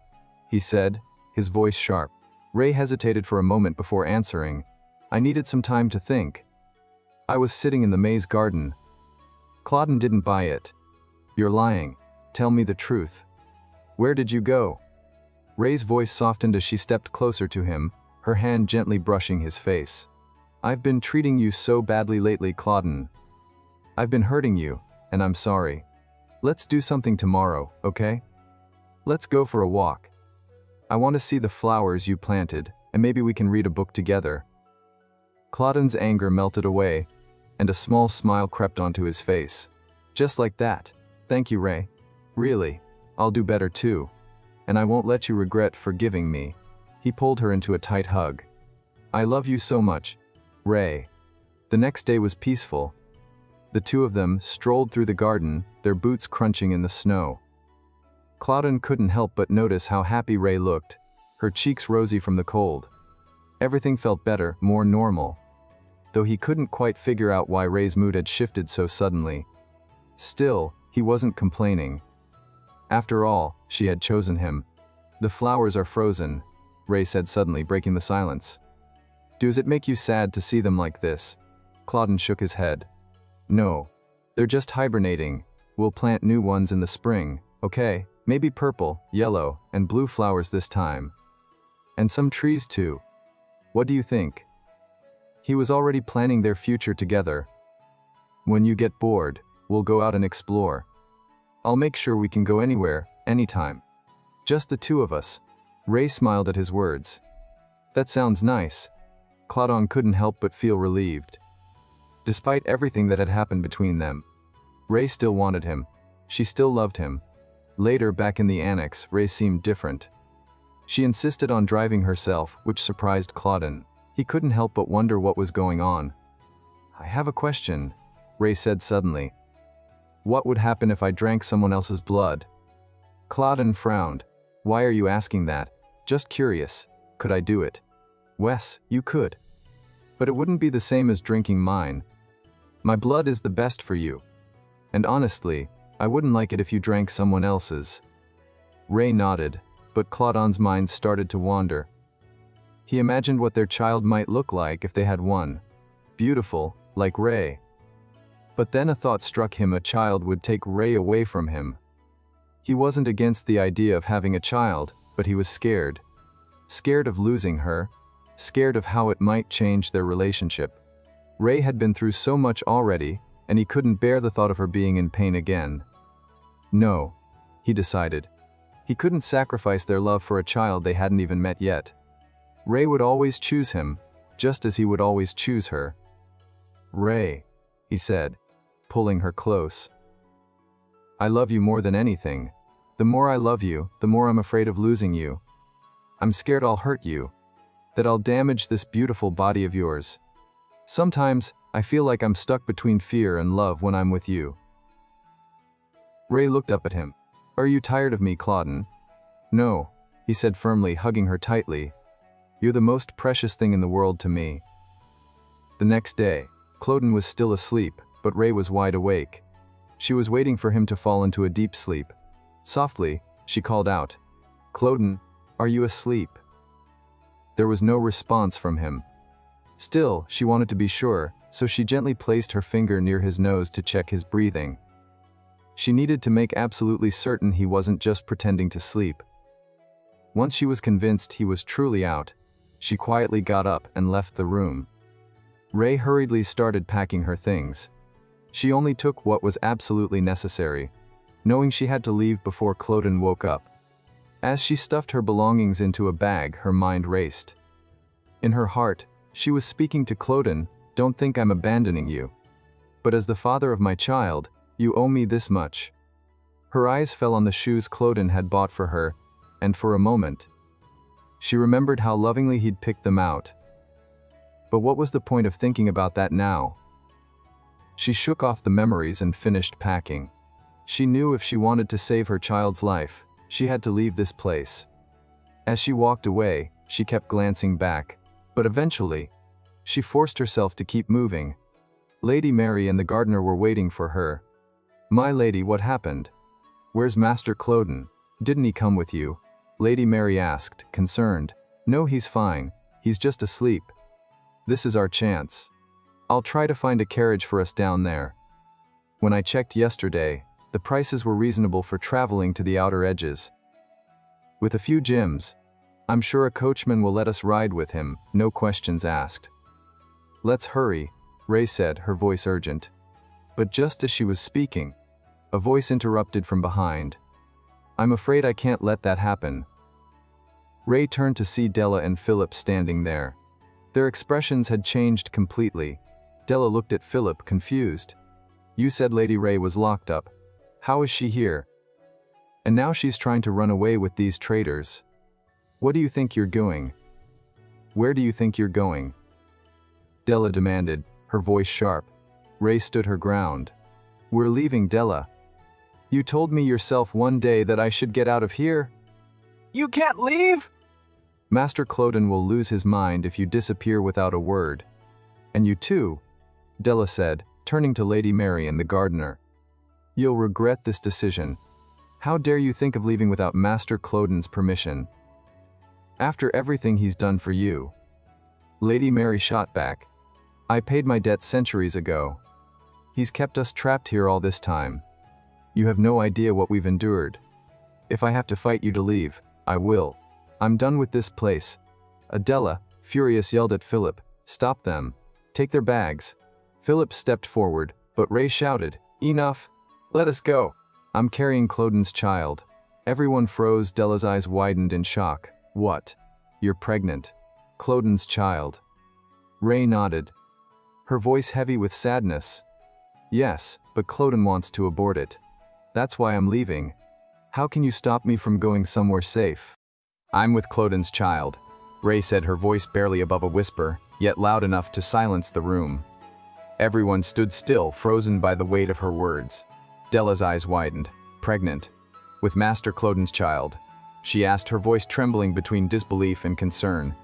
he said, his voice sharp. Ray hesitated for a moment before answering. "I needed some time to think. I was sitting in the maze garden." Claudine didn't buy it. "You're lying. Tell me the truth. Where did you go?" Ray's voice softened as she stepped closer to him, her hand gently brushing his face. "I've been treating you so badly lately, Claudine. I've been hurting you, and I'm sorry. Let's do something tomorrow, okay?" Let's go for a walk. I want to see the flowers you planted, and maybe we can read a book together. Clauden's anger melted away, and a small smile crept onto his face. Just like that. Thank you, Ray. Really, I'll do better too. And I won't let you regret forgiving me. He pulled her into a tight hug. I love you so much, Ray. The next day was peaceful. The two of them strolled through the garden, their boots crunching in the snow. Clauden couldn't help but notice how happy Ray looked, her cheeks rosy from the cold. Everything felt better, more normal. Though he couldn't quite figure out why Ray's mood had shifted so suddenly. Still, he wasn't complaining. After all, she had chosen him. The flowers are frozen, Ray said suddenly, breaking the silence. Does it make you sad to see them like this? Clauden shook his head. No. They're just hibernating. We'll plant new ones in the spring, okay? Maybe purple, yellow, and blue flowers this time. And some trees too. What do you think? He was already planning their future together. When you get bored, we'll go out and explore. I'll make sure we can go anywhere, anytime. Just the two of us. Ray smiled at his words. That sounds nice. Clauden couldn't help but feel relieved. Despite everything that had happened between them, Ray still wanted him. She still loved him. Later, back in the annex, Ray seemed different. She insisted on driving herself, which surprised Clauden. He couldn't help but wonder what was going on. I have a question, Ray said suddenly. What would happen if I drank someone else's blood? Clauden frowned. Why are you asking that? Just curious. Could I do it? Wes, you could. But it wouldn't be the same as drinking mine. My blood is the best for you. And honestly, I wouldn't like it if you drank someone else's. Ray nodded, but Clauden's mind started to wander. He imagined what their child might look like if they had one. Beautiful, like Ray. But then a thought struck him: a child would take Ray away from him. He wasn't against the idea of having a child, but he was scared. Scared of losing her. Scared of how it might change their relationship. Ray had been through so much already, and he couldn't bear the thought of her being in pain again. No, he decided. He couldn't sacrifice their love for a child they hadn't even met yet. Ray would always choose him, just as he would always choose her. Ray, he said, pulling her close. I love you more than anything. The more I love you, the more I'm afraid of losing you. I'm scared I'll hurt you. That I'll damage this beautiful body of yours. Sometimes, I feel like I'm stuck between fear and love when I'm with you. Ray looked up at him. Are you tired of me, Clauden? No, he said firmly, hugging her tightly. You're the most precious thing in the world to me. The next day, Clauden was still asleep, but Ray was wide awake. She was waiting for him to fall into a deep sleep. Softly, she called out, Clauden, are you asleep? There was no response from him. Still, she wanted to be sure, so she gently placed her finger near his nose to check his breathing. She needed to make absolutely certain he wasn't just pretending to sleep. Once she was convinced he was truly out, she quietly got up and left the room. Ray hurriedly started packing her things. She only took what was absolutely necessary, knowing she had to leave before Clauden woke up. As she stuffed her belongings into a bag, her mind raced. In her heart, she was speaking to Clauden, don't think I'm abandoning you. But as the father of my child, you owe me this much. Her eyes fell on the shoes Clauden had bought for her, and for a moment, she remembered how lovingly he'd picked them out. But what was the point of thinking about that now? She shook off the memories and finished packing. She knew if she wanted to save her child's life, she had to leave this place. As she walked away, she kept glancing back, but eventually, she forced herself to keep moving. Lady Mary and the gardener were waiting for her. My lady, what happened? Where's Master Clauden? Didn't he come with you? Lady Mary asked, concerned. No, he's fine. He's just asleep. This is our chance. I'll try to find a carriage for us down there. When I checked yesterday, the prices were reasonable for traveling to the outer edges. With a few gems, I'm sure a coachman will let us ride with him, no questions asked. Let's hurry, Ray said, her voice urgent. But just as she was speaking, a voice interrupted from behind. I'm afraid I can't let that happen. Ray turned to see Della and Philip standing there. Their expressions had changed completely. Della looked at Philip, confused. You said Lady Ray was locked up. How is she here? And now she's trying to run away with these traitors. What do you think you're doing? Where do you think you're going? Della demanded, her voice sharp. Ray stood her ground. We're leaving, Della. You told me yourself one day that I should get out of here. You can't leave! Master Cloden will lose his mind if you disappear without a word. And you too, Della said, turning to Lady Mary and the gardener. You'll regret this decision. How dare you think of leaving without Master Cloden's permission? After everything he's done for you. Lady Mary shot back. I paid my debt centuries ago. He's kept us trapped here all this time. You have no idea what we've endured. If I have to fight you to leave, I will. I'm done with this place. Adela, furious, yelled at Philip. Stop them. Take their bags. Philip stepped forward, but Ray shouted, Enough. Let us go. I'm carrying Cloden's child. Everyone froze. Della's eyes widened in shock. What? You're pregnant. Cloden's child. Ray nodded, her voice heavy with sadness. Yes, but Cloden wants to abort it. That's why I'm leaving. How can you stop me from going somewhere safe? I'm with Cloden's child, Ray said, her voice barely above a whisper, yet loud enough to silence the room. Everyone stood still, frozen by the weight of her words. Della's eyes widened. Pregnant? With Master Cloden's child? She asked, her voice trembling between disbelief and concern.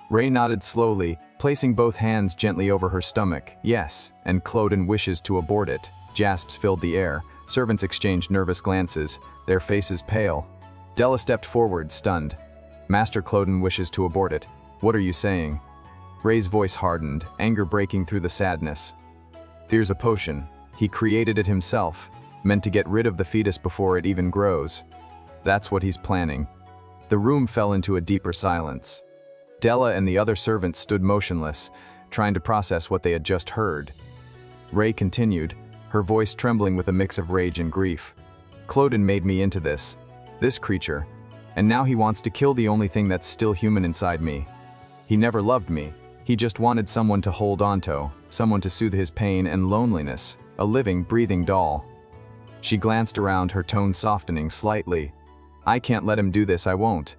Ray nodded slowly, placing both hands gently over her stomach. Yes, and Cloden wishes to abort it. Gasps filled the air. Servants exchanged nervous glances, their faces pale. Della stepped forward, stunned. Master Cloden wishes to abort it. What are you saying? Ray's voice hardened, anger breaking through the sadness. There's a potion. He created it himself, meant to get rid of the fetus before it even grows. That's what he's planning. The room fell into a deeper silence. Della and the other servants stood motionless, trying to process what they had just heard. Ray continued, her voice trembling with a mix of rage and grief. Cloden made me into this creature, and now he wants to kill the only thing that's still human inside me. He never loved me. He just wanted someone to hold onto, someone to soothe his pain and loneliness, a living, breathing doll. She glanced around, her tone softening slightly. I can't let him do this, I won't.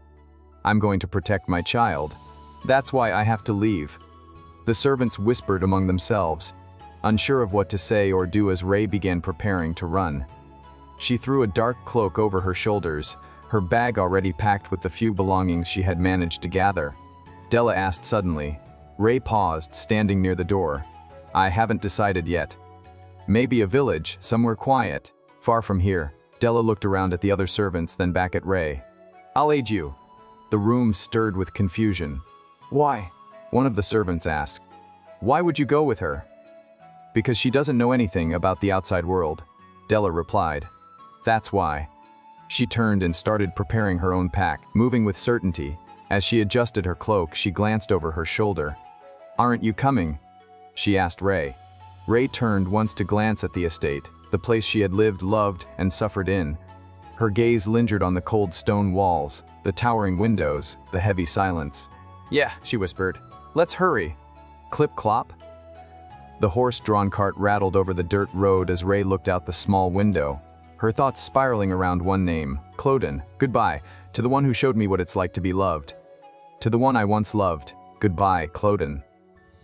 I'm going to protect my child. That's why I have to leave. The servants whispered among themselves, unsure of what to say or do as Ray began preparing to run. She threw a dark cloak over her shoulders, her bag already packed with the few belongings she had managed to gather. Della asked suddenly. Ray paused, standing near the door. I haven't decided yet. Maybe a village, somewhere quiet, far from here. Della looked around at the other servants, then back at Ray. I'll aid you. The room stirred with confusion. Why? One of the servants asked. Why would you go with her? Because she doesn't know anything about the outside world, Della replied. That's why. She turned and started preparing her own pack, moving with certainty. As she adjusted her cloak, she glanced over her shoulder. Aren't you coming? She asked Ray. Ray turned once to glance at the estate, the place she had lived, loved, and suffered in. Her gaze lingered on the cold stone walls, the towering windows, the heavy silence. Yeah, she whispered. Let's hurry. Clip-clop. The horse-drawn cart rattled over the dirt road as Ray looked out the small window, her thoughts spiraling around one name, Cloden. Goodbye, to the one who showed me what it's like to be loved. To the one I once loved. Goodbye, Cloden.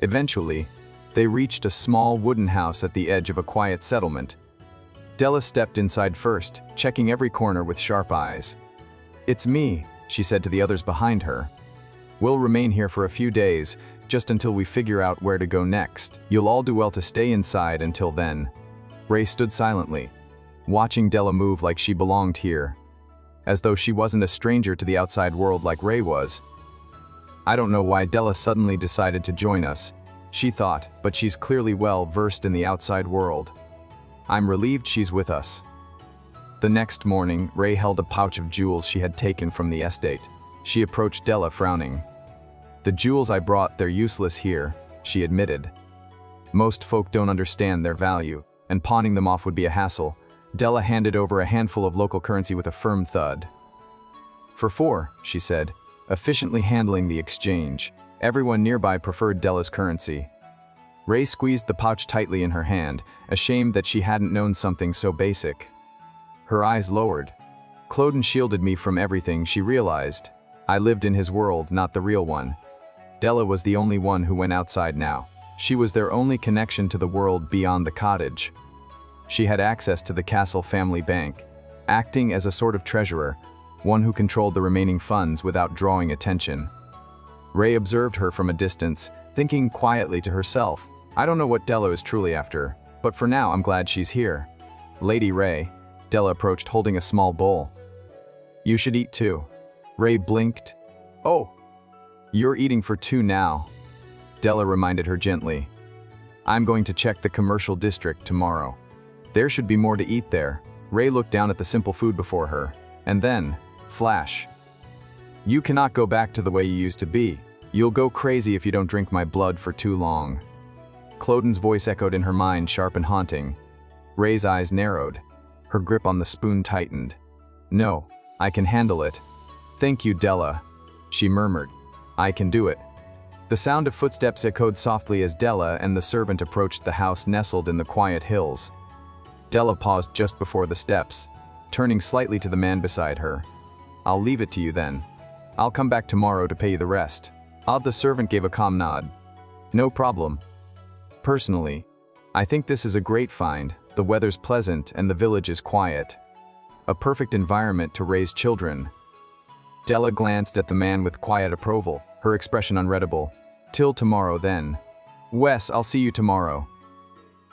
Eventually, they reached a small wooden house at the edge of a quiet settlement. Della stepped inside first, checking every corner with sharp eyes. It's me, she said to the others behind her. We'll remain here for a few days, just until we figure out where to go next. You'll all do well to stay inside until then. Ray stood silently, watching Della move like she belonged here, as though she wasn't a stranger to the outside world like Ray was. I don't know why Della suddenly decided to join us, she thought, but she's clearly well versed in the outside world. I'm relieved she's with us. The next morning, Ray held a pouch of jewels she had taken from the estate. She approached Della, frowning. The jewels I brought, they're useless here, she admitted. Most folk don't understand their value, and pawning them off would be a hassle. Della handed over a handful of local currency with a firm thud. "For 4, she said, efficiently handling the exchange. Everyone nearby preferred Della's currency. Ray squeezed the pouch tightly in her hand, ashamed that she hadn't known something so basic. Her eyes lowered. Cloden shielded me from everything, she realized. I lived in his world, not the real one. Della was the only one who went outside now. She was their only connection to the world beyond the cottage. She had access to the Castle family bank, acting as a sort of treasurer, one who controlled the remaining funds without drawing attention. Ray observed her from a distance, thinking quietly to herself, I don't know what Della is truly after, but for now I'm glad she's here. Lady Ray, Della approached holding a small bowl. You should eat too. Ray blinked. Oh, you're eating for 2 now. Della reminded her gently. I'm going to check the commercial district tomorrow. There should be more to eat there. Ray looked down at the simple food before her, and then, flash. You cannot go back to the way you used to be. You'll go crazy if you don't drink my blood for too long. Cloden's voice echoed in her mind, sharp and haunting. Ray's eyes narrowed. Her grip on the spoon tightened. No, I can handle it. Thank you, Della, she murmured. I can do it. The sound of footsteps echoed softly as Della and the servant approached the house nestled in the quiet hills. Della paused just before the steps, turning slightly to the man beside her. I'll leave it to you then. I'll come back tomorrow to pay you the rest. The servant gave a calm nod. No problem. Personally, I think this is a great find. The weather's pleasant and the village is quiet. A perfect environment to raise children. Della glanced at the man with quiet approval, her expression unreadable. Till tomorrow then. Wes, I'll see you tomorrow.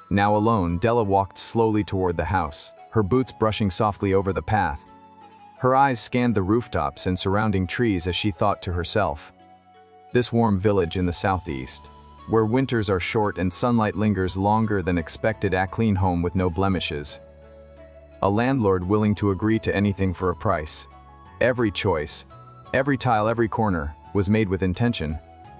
Now alone, Della walked slowly toward the house, her boots brushing softly over the path. Her eyes scanned the rooftops and surrounding trees as she thought to herself. This warm village in the southeast, where winters are short and sunlight lingers longer than expected, a clean home with no blemishes. A landlord willing to agree to anything for a price. Every choice, every tile, every corner, was made with intention.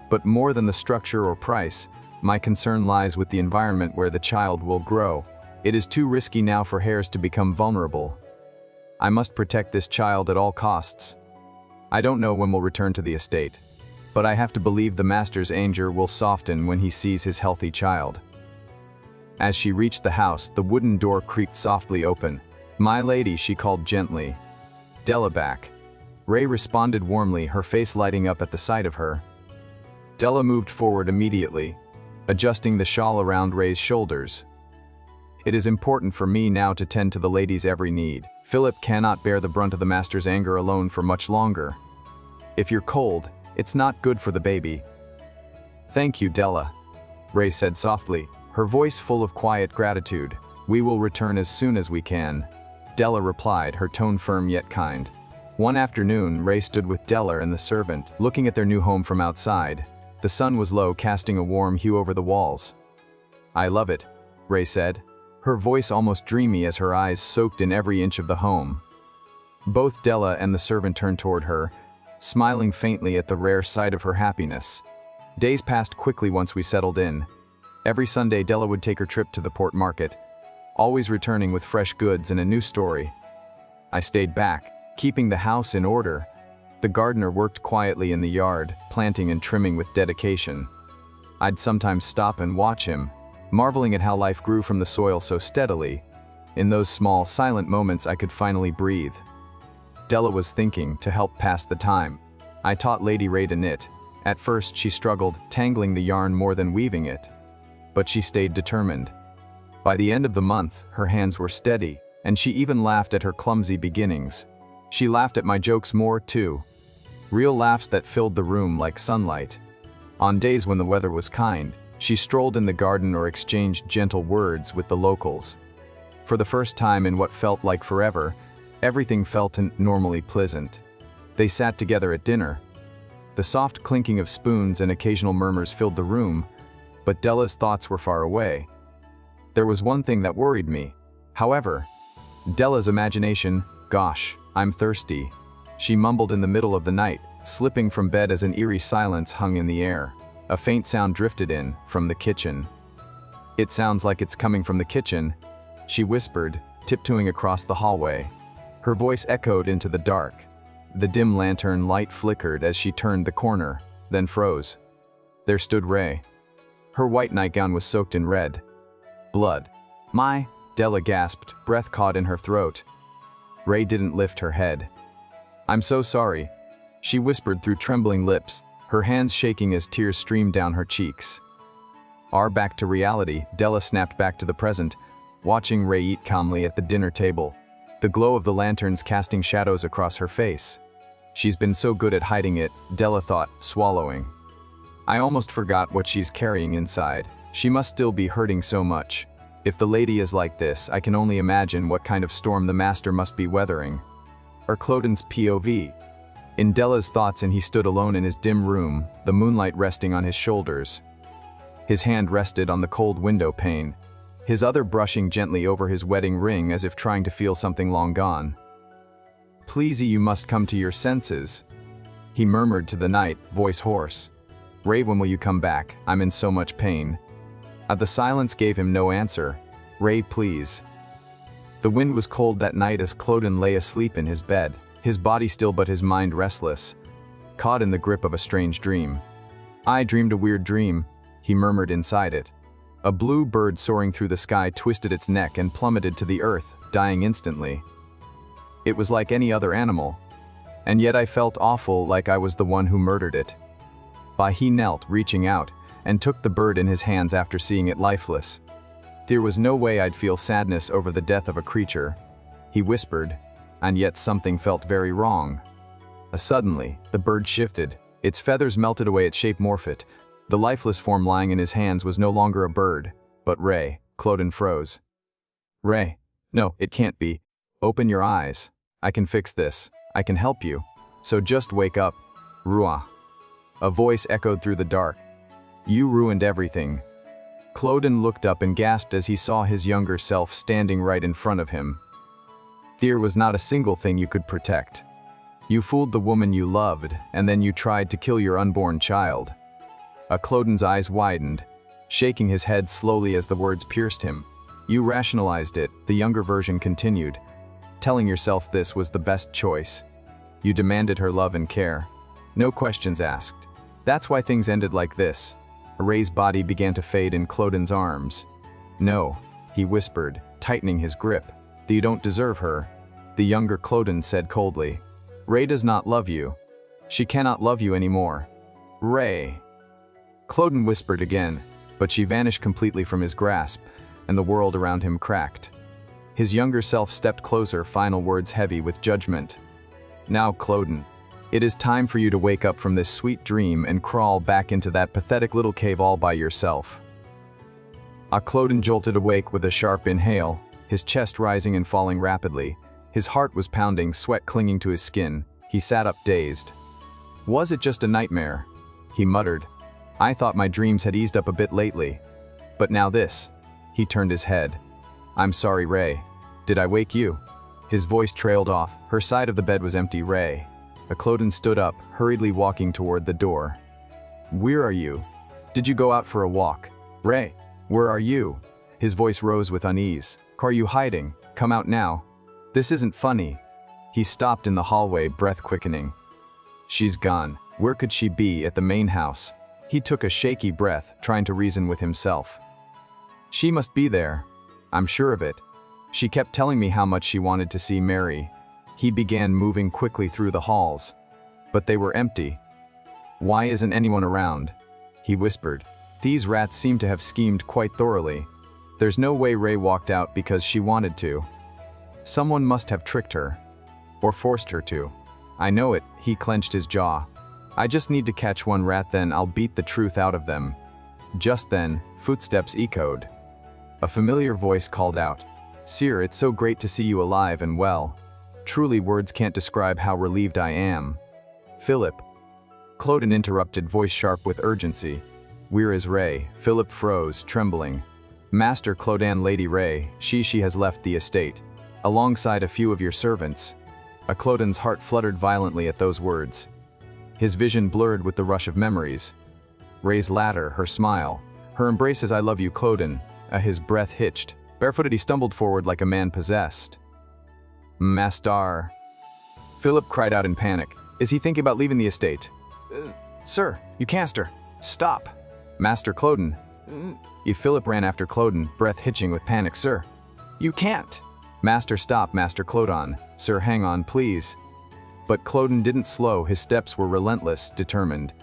But more than the structure or price, my concern lies with the environment where the child will grow. It is too risky now for hares to become vulnerable. I must protect this child at all costs. I don't know when we'll return to the estate, but I have to believe the master's anger will soften when he sees his healthy child. As she reached the house, the wooden door creaked softly open. My lady, she called gently. Della back. Ray responded warmly, her face lighting up at the sight of her. Della moved forward immediately, adjusting the shawl around Ray's shoulders. It is important for me now to tend to the lady's every need. Philip cannot bear the brunt of the master's anger alone for much longer. If you're cold, it's not good for the baby. Thank you, Della, Ray said softly, her voice full of quiet gratitude. We will return as soon as we can. Della replied, her tone firm yet kind. One afternoon, Ray stood with Della and the servant, looking at their new home from outside. The sun was low, casting a warm hue over the walls. I love it, Ray said, her voice almost dreamy as her eyes soaked in every inch of the home. Both Della and the servant turned toward her, smiling faintly at the rare sight of her happiness. Days passed quickly once we settled in. Every Sunday, Della would take her trip to the port market, always returning with fresh goods and a new story. I stayed back, keeping the house in order. The gardener worked quietly in the yard, planting and trimming with dedication. I'd sometimes stop and watch him, marveling at how life grew from the soil so steadily. In those small, silent moments, I could finally breathe. Della was thinking to help pass the time. I taught Lady Ray to knit. At first, she struggled, tangling the yarn more than weaving it. But she stayed determined. By the end of the month, her hands were steady, and she even laughed at her clumsy beginnings. She laughed at my jokes more, too. Real laughs that filled the room like sunlight. On days when the weather was kind, she strolled in the garden or exchanged gentle words with the locals. For the first time in what felt like forever, everything felt normally pleasant. They sat together at dinner. The soft clinking of spoons and occasional murmurs filled the room, but Della's thoughts were far away. There was one thing that worried me. However, Della's imagination, gosh, I'm thirsty. She mumbled in the middle of the night, slipping from bed as an eerie silence hung in the air. A faint sound drifted in, from the kitchen. It sounds like it's coming from the kitchen, she whispered, tiptoeing across the hallway. Her voice echoed into the dark. The dim lantern light flickered as she turned the corner, then froze. There stood Rei. Her white nightgown was soaked in red. Blood. My, Della gasped, breath caught in her throat. Rei didn't lift her head. I'm so sorry, she whispered through trembling lips, her hands shaking as tears streamed down her cheeks. Back to reality, Della snapped back to the present, watching Rei eat calmly at the dinner table, the glow of the lanterns casting shadows across her face. She's been so good at hiding it, Della thought, swallowing. I almost forgot what she's carrying inside. She must still be hurting so much. If the lady is like this, I can only imagine what kind of storm the master must be weathering. Or Cloden's POV. In Della's thoughts, and he stood alone in his dim room, the moonlight resting on his shoulders. His hand rested on the cold window pane, his other brushing gently over his wedding ring as if trying to feel something long gone. Please, you must come to your senses, he murmured to the night, voice hoarse. Rei, when will you come back? I'm in so much pain. The silence gave him no answer. Rei, please. The wind was cold that night as Cloden lay asleep in his bed, his body still but his mind restless, caught in the grip of a strange dream. I dreamed a weird dream, he murmured inside it. A blue bird soaring through the sky twisted its neck and plummeted to the earth, dying instantly. It was like any other animal, and yet I felt awful, like I was the one who murdered it. He knelt, reaching out, and took the bird in his hands after seeing it lifeless. There was no way I'd feel sadness over the death of a creature, he whispered, and yet something felt very wrong. Suddenly, the bird shifted, its feathers melted away, its shape morphed. The lifeless form lying in his hands was no longer a bird, but Rei. Cloden froze. Rei, no, it can't be. Open your eyes. I can fix this. I can help you. So just wake up. Rua. A voice echoed through the dark. You ruined everything. Cloden looked up and gasped as he saw his younger self standing right in front of him. There was not a single thing you could protect. You fooled the woman you loved, and then you tried to kill your unborn child. Cloden's eyes widened, shaking his head slowly as the words pierced him. You rationalized it, the younger version continued, telling yourself this was the best choice. You demanded her love and care. No questions asked. That's why things ended like this. Rei's body began to fade in Cloden's arms. No, he whispered, tightening his grip. You don't deserve her, the younger Cloden said coldly. Rei does not love you. She cannot love you anymore. Rei. Cloden whispered again, but she vanished completely from his grasp, and the world around him cracked. His younger self stepped closer, final words heavy with judgment. Now, Cloden, it is time for you to wake up from this sweet dream and crawl back into that pathetic little cave all by yourself. Cloden jolted awake with a sharp inhale, his chest rising and falling rapidly. His heart was pounding, sweat clinging to his skin. He sat up dazed. Was it just a nightmare? He muttered. I thought my dreams had eased up a bit lately. But now this. He turned his head. I'm sorry, Rei. Did I wake you? His voice trailed off. Her side of the bed was empty. Rei. Cloden stood up, hurriedly walking toward the door. Where are you? Did you go out for a walk? Rei, where are you? His voice rose with unease. Are you hiding? Come out now. This isn't funny. He stopped in the hallway, breath quickening. She's gone. Where could she be? At the main house? He took a shaky breath, trying to reason with himself. She must be there. I'm sure of it. She kept telling me how much she wanted to see Mary. He began moving quickly through the halls, but they were empty. Why isn't anyone around? He whispered. These rats seem to have schemed quite thoroughly. There's no way Rei walked out because she wanted to. Someone must have tricked her, or forced her to. I know it, he clenched his jaw. I just need to catch one rat, then I'll beat the truth out of them. Just then, footsteps echoed. A familiar voice called out. Seer, it's so great to see you alive and well. Truly, words can't describe how relieved I am. Philip. Cloden interrupted, voice sharp with urgency. Where is Rei? Philip froze, trembling. Master Clodan, Lady Rei, she has left the estate, alongside a few of your servants. Cloden's heart fluttered violently at those words. His vision blurred with the rush of memories. Rei's ladder, her smile, her embrace as I love you, Cloden. His breath hitched, Barefooted, he stumbled forward like a man possessed. Master. Philip cried out in panic. Is he thinking about leaving the estate? Sir, you can't, sir. Stop. Master Cloden. Philip ran after Cloden, breath hitching with panic. Sir, you can't. Master, stop, Master Clodon. Sir, hang on, please. But Cloden didn't slow, his steps were relentless, determined.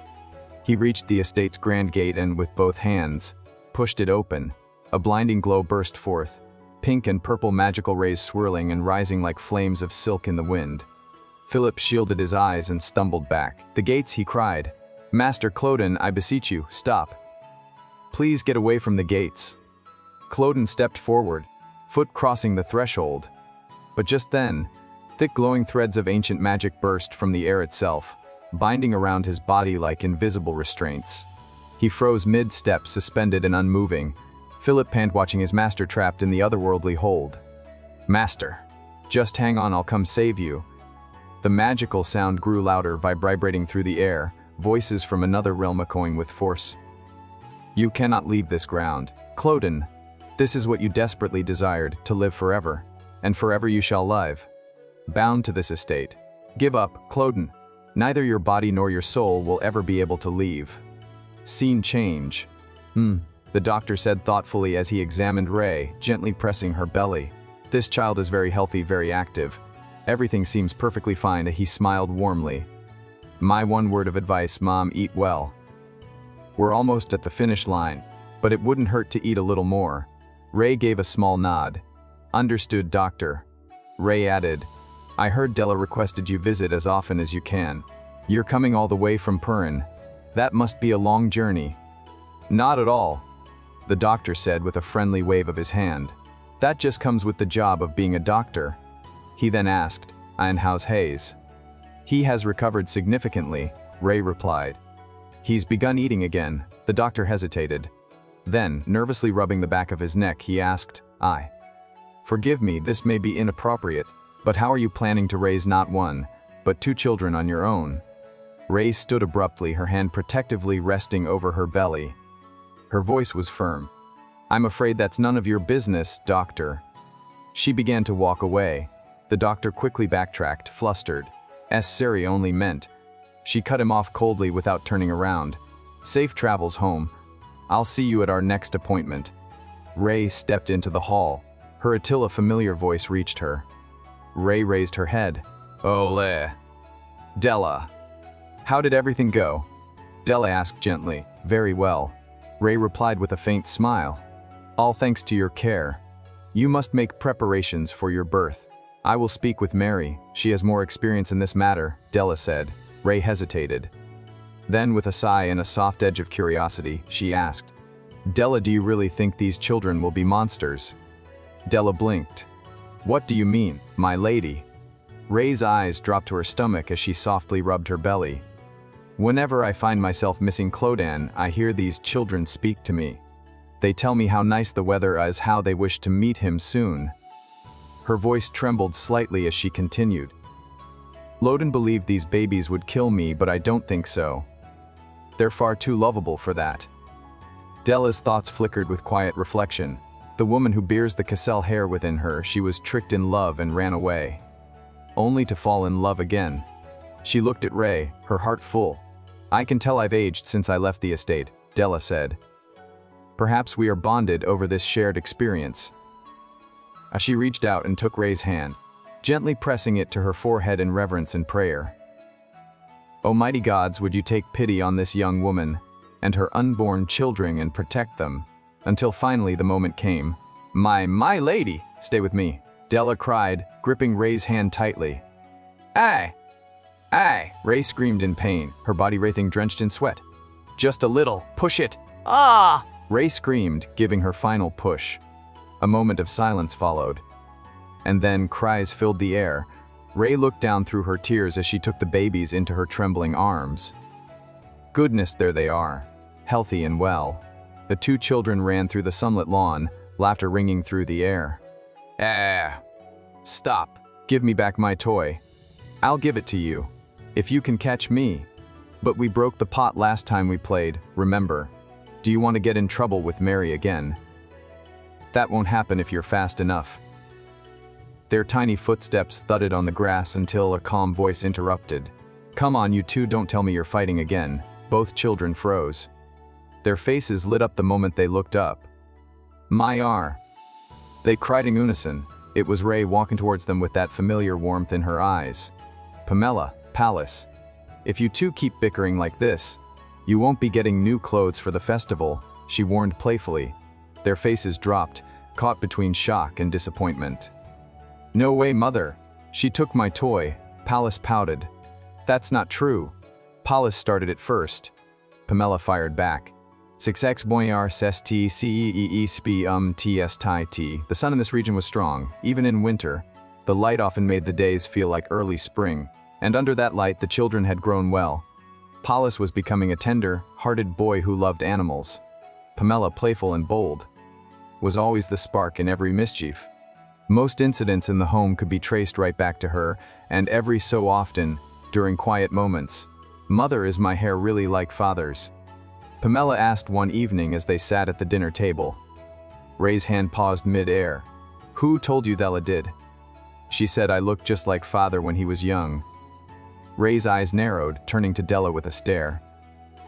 He reached the estate's grand gate and, with both hands, pushed it open. A blinding glow burst forth, pink and purple magical rays swirling and rising like flames of silk in the wind. Philip shielded his eyes and stumbled back. The gates, he cried. Master Cloden, I beseech you, stop. Please get away from the gates. Cloden stepped forward, foot crossing the threshold. But just then, thick glowing threads of ancient magic burst from the air itself, binding around his body like invisible restraints. He froze mid-step, suspended and unmoving, Philip panned, watching his master trapped in the otherworldly hold. Master, just hang on, I'll come save you. The magical sound grew louder, vibrating through the air, voices from another realm echoing with force. You cannot leave this ground. Cloden, this is what you desperately desired, to live forever, and forever you shall live. Bound to this estate. Give up, Cloden. Neither your body nor your soul will ever be able to leave. Scene change. The doctor said thoughtfully as he examined Ray, gently pressing her belly. This child is very healthy, very active. Everything seems perfectly fine. He smiled warmly. My one word of advice, Mom, eat well. We're almost at the finish line, but it wouldn't hurt to eat a little more. Ray gave a small nod. Understood, doctor. Ray added, I heard Della requested you visit as often as you can. You're coming all the way from Purin. That must be a long journey. Not at all, the doctor said with a friendly wave of his hand. That just comes with the job of being a doctor. He then asked, and how's Hayes? He has recovered significantly, Ray replied. He's begun eating again. The doctor hesitated. Then, nervously rubbing the back of his neck, he asked, Forgive me, this may be inappropriate, but how are you planning to raise not one, but 2 children on your own? Ray stood abruptly, her hand protectively resting over her belly. Her voice was firm. I'm afraid that's none of your business, doctor. She began to walk away. The doctor quickly backtracked, flustered. Siri only meant. She cut him off coldly without turning around. Safe travels home. I'll see you at our next appointment. Ray stepped into the hall. Her Attila familiar voice reached her. Ray raised her head. Ole. Della. How did everything go? Della asked gently. Very well. Ray replied with a faint smile. All thanks to your care. You must make preparations for your birth. I will speak with Mary. She has more experience in this matter, Della said. Ray hesitated. Then, with a sigh and a soft edge of curiosity, she asked, Della, do you really think these children will be monsters? Della blinked. What do you mean, my lady? Ray's eyes dropped to her stomach as she softly rubbed her belly. Whenever I find myself missing Clodan, I hear these children speak to me. They tell me how nice the weather is, how they wish to meet him soon. Her voice trembled slightly as she continued. Loden believed these babies would kill me, but I don't think so. They're far too lovable for that. Della's thoughts flickered with quiet reflection. The woman who bears the Cassel hair within her, she was tricked in love and ran away. Only to fall in love again. She looked at Ray, her heart full. I can tell I've aged since I left the estate, Della said. Perhaps we are bonded over this shared experience. As she reached out and took Ray's hand, gently pressing it to her forehead in reverence and prayer. Almighty gods, would you take pity on this young woman and her unborn children and protect them, until finally the moment came. My lady, stay with me, Della cried, gripping Ray's hand tightly. Aye! Ray screamed in pain, her body writhing, drenched in sweat. Just a little, push it! Ah! Ray screamed, giving her final push. A moment of silence followed. And then cries filled the air. Ray looked down through her tears as she took the babies into her trembling arms. Goodness, there they are, healthy and well. The 2 children ran through the sunlit lawn, laughter ringing through the air. Stop. Give me back my toy. I'll give it to you, if you can catch me. But we broke the pot last time we played, remember? Do you want to get in trouble with Mary again? That won't happen if you're fast enough. Their tiny footsteps thudded on the grass until a calm voice interrupted. Come on, you two, don't tell me you're fighting again. Both children froze. Their faces lit up the moment they looked up. Myar! They cried in unison. It was Ray walking towards them with that familiar warmth in her eyes. Pamela, Palace, if you two keep bickering like this, you won't be getting new clothes for the festival, she warned playfully. Their faces dropped, caught between shock and disappointment. No way, mother. She took my toy, Palace pouted. That's not true. Palace started it first. Pamela fired back. 6x boyar sesti cee sp ts ti. The sun in this region was strong, even in winter. The light often made the days feel like early spring, and under that light the children had grown well. Palace was becoming a tender-hearted boy who loved animals. Pamela, playful and bold, was always the spark in every mischief. Most incidents in the home could be traced right back to her, and every so often, during quiet moments, "Mother, is my hair really like father's?" Pamela asked one evening as they sat at the dinner table. Ray's hand paused mid-air. Who told you Della did? She said I looked just like father when he was young. Ray's eyes narrowed, turning to Della with a stare.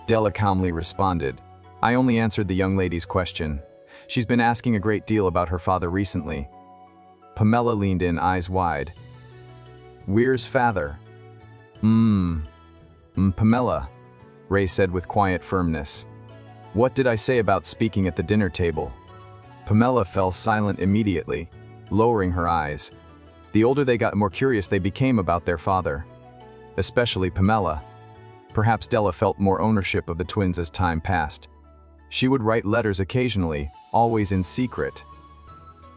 Della calmly responded, I only answered the young lady's question. She's been asking a great deal about her father recently. Pamela leaned in, eyes wide. Where's father? Pamela, Ray said with quiet firmness. What did I say about speaking at the dinner table? Pamela fell silent immediately, lowering her eyes. The older they got, the more curious they became about their father. Especially Pamela. Perhaps Della felt more ownership of the twins as time passed. She would write letters occasionally, always in secret.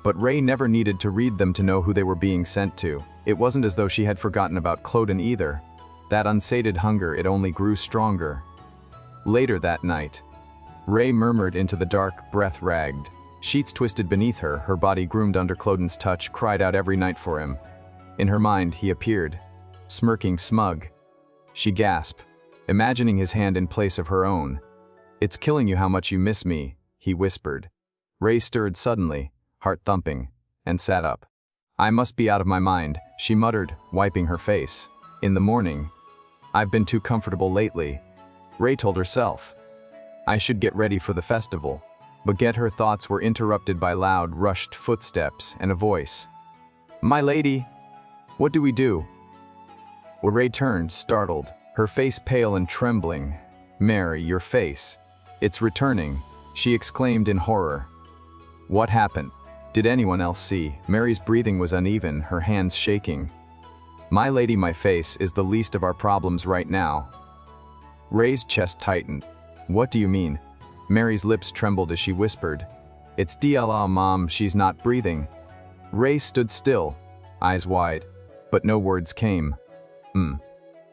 But Ray never needed to read them to know who they were being sent to. It wasn't as though she had forgotten about Cloden either. That unsated hunger, it only grew stronger. Later that night, Ray murmured into the dark, breath ragged. Sheets twisted beneath her, her body groomed under Cloden's touch, cried out every night for him. In her mind, he appeared, smirking smug. She gasped, imagining his hand in place of her own. It's killing you how much you miss me, he whispered. Ray stirred suddenly, heart thumping, and sat up. I must be out of my mind, she muttered, wiping her face. In the morning, I've been too comfortable lately, Ray told herself. I should get ready for the festival. But yet her thoughts were interrupted by loud, rushed footsteps and a voice. My lady, what do we do? Well, Ray turned, startled, her face pale and trembling. Mary, your face. It's returning, she exclaimed in horror. What happened? Did anyone else see? Mary's breathing was uneven, her hands shaking. My lady, my face is the least of our problems right now. Ray's chest tightened. What do you mean? Mary's lips trembled as she whispered. It's DLA, Mom, she's not breathing. Ray stood still, eyes wide, but no words came.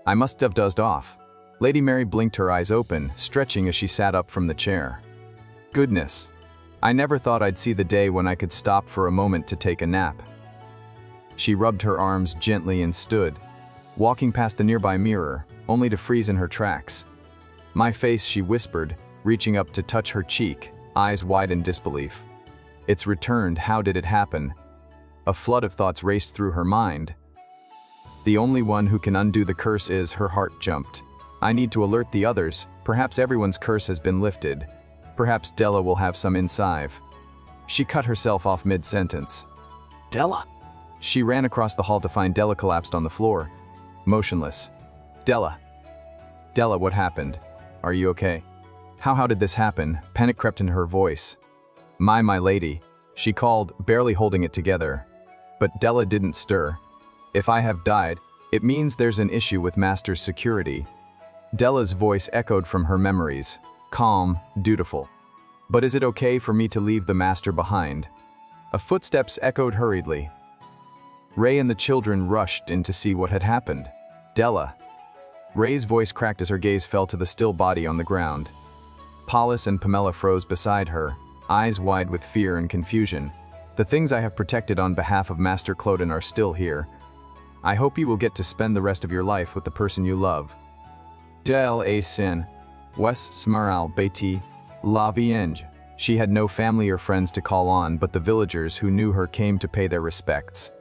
I must have dozed off. Lady Mary blinked, her eyes open, stretching as she sat up from the chair. Goodness. I never thought I'd see the day when I could stop for a moment to take a nap. She rubbed her arms gently and stood, walking past the nearby mirror, only to freeze in her tracks. My face, she whispered, reaching up to touch her cheek, eyes wide in disbelief. It's returned, how did it happen? A flood of thoughts raced through her mind. The only one who can undo the curse is, her heart jumped. I need to alert the others, perhaps everyone's curse has been lifted. Perhaps Della will have some insight. She cut herself off mid-sentence. Della? She ran across the hall to find Della collapsed on the floor, motionless. Della. Della, what happened? Are you okay? How did this happen? Panic crept into her voice. My lady, she called, barely holding it together. But Della didn't stir. If I have died, it means there's an issue with Master's security. Della's voice echoed from her memories, calm, dutiful. But is it okay for me to leave the Master behind? A footsteps echoed hurriedly. Ray and the children rushed in to see what had happened. Della. Ray's voice cracked as her gaze fell to the still body on the ground. Paulus and Pamela froze beside her, eyes wide with fear and confusion. The things I have protected on behalf of Master Cloden are still here. I hope you will get to spend the rest of your life with the person you love. Del a sin, West Smaral Beti, La Vienge. She had no family or friends to call on, but the villagers who knew her came to pay their respects.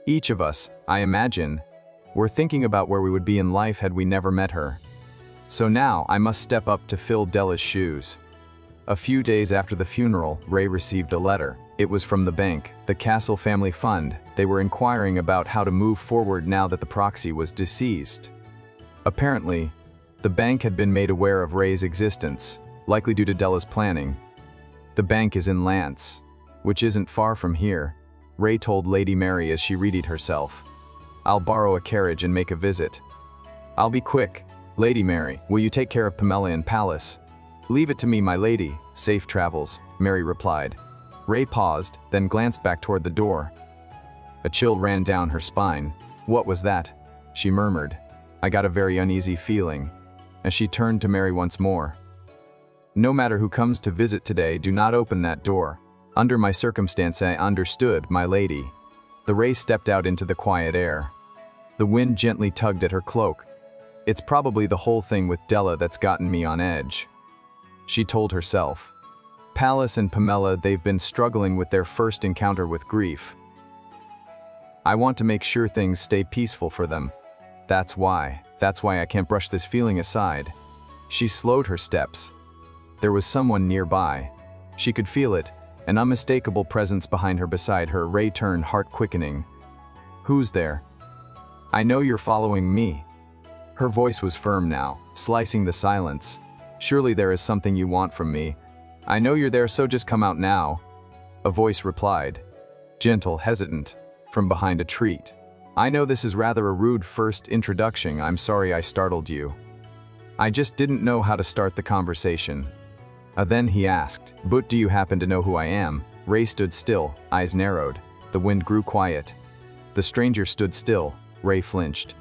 Each of us, I imagine, were thinking about where we would be in life had we never met her. So now I must step up to fill Della's shoes. A few days after the funeral, Ray received a letter. It was from the bank, the Castle Family Fund. They were inquiring about how to move forward now that the proxy was deceased. Apparently, the bank had been made aware of Ray's existence, likely due to Della's planning. The bank is in Lance, which isn't far from here, Ray told Lady Mary as she readied herself. I'll borrow a carriage and make a visit. I'll be quick. Lady Mary, will you take care of Pamela and Palace? Leave it to me, my lady. Safe travels, Mary replied. Ray paused, then glanced back toward the door. A chill ran down her spine. What was that? She murmured. I got a very uneasy feeling. As she turned to Mary once more. No matter who comes to visit today, do not open that door. Under my circumstance, I understood, my lady. The Ray stepped out into the quiet air. The wind gently tugged at her cloak. It's probably the whole thing with Della that's gotten me on edge. She told herself. Palace and Pamela, they've been struggling with their first encounter with grief. I want to make sure things stay peaceful for them. That's why I can't brush this feeling aside. She slowed her steps. There was someone nearby. She could feel it, an unmistakable presence behind her. Beside her, Ray turned, heart quickening. Who's there? I know you're following me. Her voice was firm now, slicing the silence. Surely there is something you want from me. I know you're there, so just come out now. A voice replied, gentle, hesitant, from behind a tree. I know this is rather a rude first introduction. I'm sorry I startled you. I just didn't know how to start the conversation. Then he asked, but do you happen to know who I am? Ray stood still, eyes narrowed. The wind grew quiet. The stranger stood still. Ray flinched.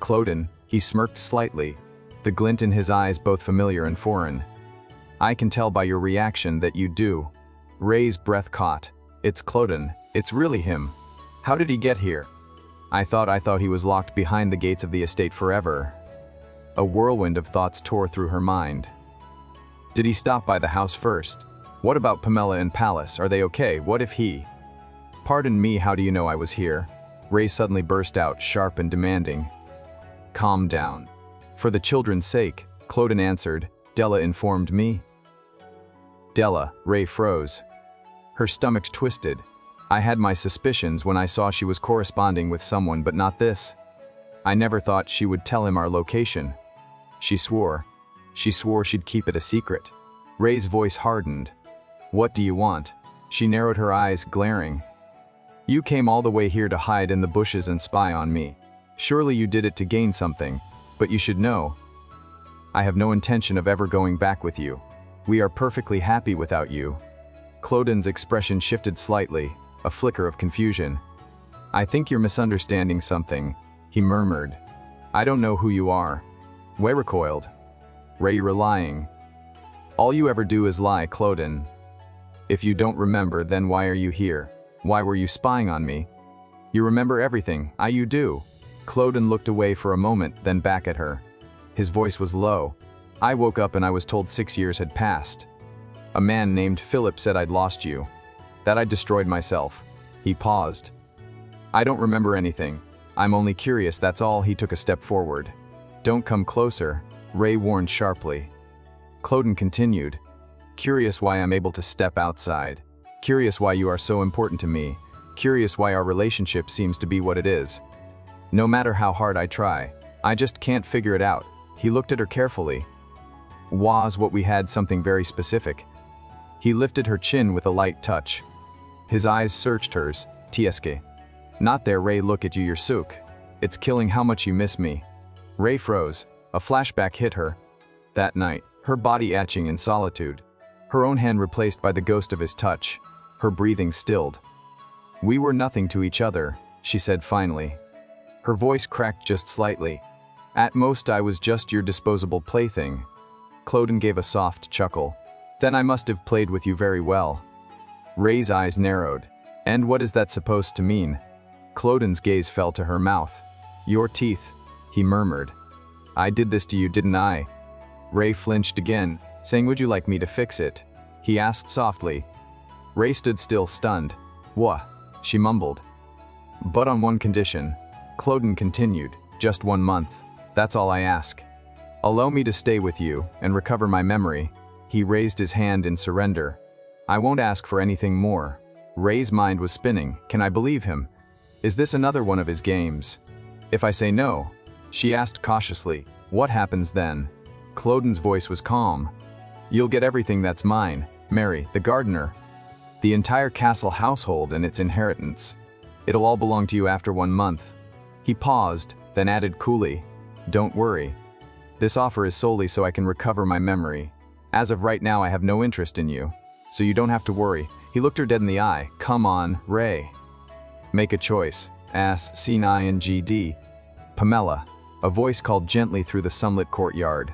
Cloden, he smirked slightly, the glint in his eyes both familiar and foreign. I can tell by your reaction that you do. Ray's breath caught. It's Cloden. It's really him. How did he get here? I thought he was locked behind the gates of the estate forever. A whirlwind of thoughts tore through her mind. Did he stop by the house first? What about Pamela and Palace? Are they okay? What if he? Pardon me, how do you know I was here? Ray suddenly burst out, sharp and demanding. Calm down. For the children's sake, Cloden answered. Della informed me. Della, Ray froze. Her stomach twisted. I had my suspicions when I saw she was corresponding with someone, but not this. I never thought she would tell him our location. She swore she'd keep it a secret. Ray's voice hardened. What do you want? She narrowed her eyes, glaring. You came all the way here to hide in the bushes and spy on me. Surely you did it to gain something, but you should know. I have no intention of ever going back with you. We are perfectly happy without you. Cloden's expression shifted slightly, a flicker of confusion. I think you're misunderstanding something, he murmured. I don't know who you are. Way recoiled. Ray, you're lying. All you ever do is lie, Cloden. If you don't remember, then why are you here? Why were you spying on me? You remember everything, you do. Cloden looked away for a moment, then back at her. His voice was low. I woke up and I was told 6 years had passed. A man named Philip said I'd lost you. That I'd destroyed myself. He paused. I don't remember anything. I'm only curious, that's all. He took a step forward. Don't come closer, Ray warned sharply. Cloden continued. Curious why I'm able to step outside. Curious why you are so important to me. Curious why our relationship seems to be what it is. No matter how hard I try, I just can't figure it out. He looked at her carefully. Was what we had something very specific. He lifted her chin with a light touch. His eyes searched hers. Tieske. Not there, Ray, look at you, you're sook. It's killing how much you miss me. Ray froze. A flashback hit her. That night, her body etching in solitude. Her own hand replaced by the ghost of his touch. Her breathing stilled. We were nothing to each other, she said finally. Her voice cracked just slightly. At most I was just your disposable plaything. Cloden gave a soft chuckle. Then I must have played with you very well. Ray's eyes narrowed. And what is that supposed to mean? Cloden's gaze fell to her mouth. Your teeth, he murmured. I did this to you, didn't I? Ray flinched again, saying, would you like me to fix it? he asked softly. Ray stood still, stunned. "What?" she mumbled. "But on one condition," Cloden continued. "Just 1 month. That's all I ask. Allow me to stay with you and recover my memory." He raised his hand in surrender. "I won't ask for anything more." Ray's mind was spinning. Can I believe him? Is this another one of his games? If I say no, she asked cautiously, what happens then? Cloden's voice was calm. "You'll get everything that's mine, Mary, the gardener. The entire castle household and its inheritance. It'll all belong to you after 1 month." He paused, then added coolly, "Don't worry. This offer is solely so I can recover my memory. As of right now, I have no interest in you, so you don't have to worry." He looked her dead in the eye. "Come on, Ray. Make a choice." S-C-I-N-G-D. "Pamela." A voice called gently through the sunlit courtyard.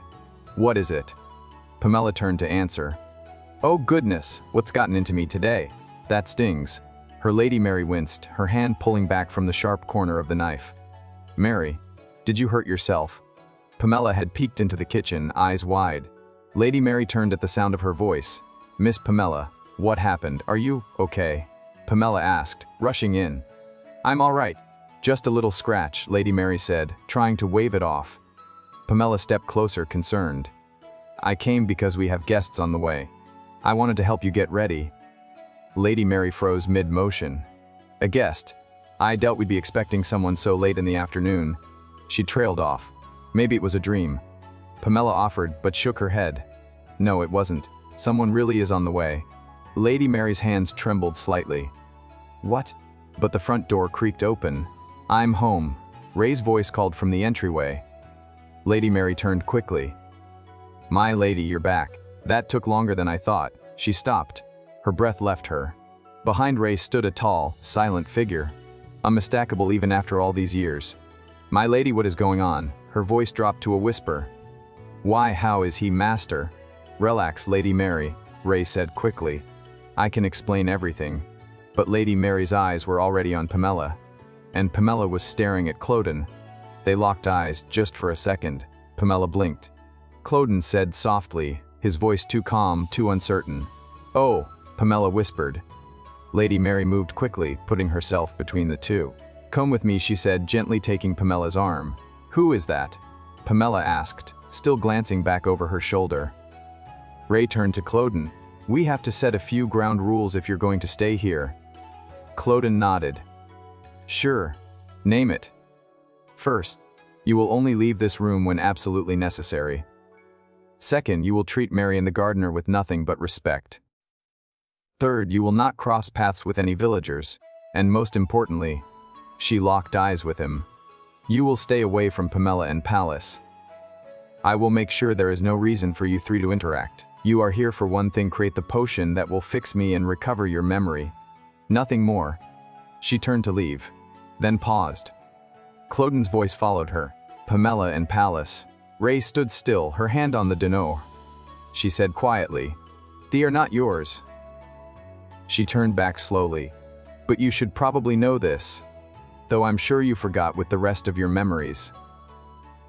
"What is it?" Pamela turned to answer. "Oh goodness, what's gotten into me today? That stings." Her Lady Mary winced, her hand pulling back from the sharp corner of the knife. "Mary, did you hurt yourself?" Pamela had peeked into the kitchen, eyes wide. Lady Mary turned at the sound of her voice. "Miss Pamela, what happened? Are you okay?" Pamela asked, rushing in. "I'm all right. Just a little scratch," Lady Mary said, trying to wave it off. Pamela stepped closer, concerned. "I came because we have guests on the way. I wanted to help you get ready." Lady Mary froze mid-motion. "A guest? I doubt we'd be expecting someone so late in the afternoon." She trailed off. "Maybe it was a dream." Pamela offered, but shook her head. "No, it wasn't. Someone really is on the way." Lady Mary's hands trembled slightly. "What?" But the front door creaked open. "I'm home," Ray's voice called from the entryway. Lady Mary turned quickly. "My lady, you're back. That took longer than I thought." She stopped. Her breath left her. Behind Ray stood a tall, silent figure. Unmistakable even after all these years. "My lady, what is going on?" Her voice dropped to a whisper. "Why, how is he, master?" "Relax, Lady Mary," Ray said quickly. "I can explain everything." But Lady Mary's eyes were already on Pamela. And Pamela was staring at Cloden. They locked eyes just for a second. Pamela blinked. Cloden said softly, his voice too calm, too uncertain. "Oh," Pamela whispered. Lady Mary moved quickly, putting herself between the two. "Come with me," she said, gently taking Pamela's arm. "Who is that?" Pamela asked, still glancing back over her shoulder. Ray turned to Cloden. "We have to set a few ground rules if you're going to stay here." Cloden nodded. "Sure. Name it." "First, you will only leave this room when absolutely necessary. Second, you will treat Mary and the gardener with nothing but respect. Third, you will not cross paths with any villagers. And most importantly," she locked eyes with him, "you will stay away from Pamela and Palace. I will make sure there is no reason for you three to interact. You are here for one thing: create the potion that will fix me and recover your memory. Nothing more." She turned to leave, then paused. Cloden's voice followed her. "Pamela and Palace." Ray stood still, her hand on the denour. She said quietly, "They are not yours." She turned back slowly. "But you should probably know this, though I'm sure you forgot with the rest of your memories."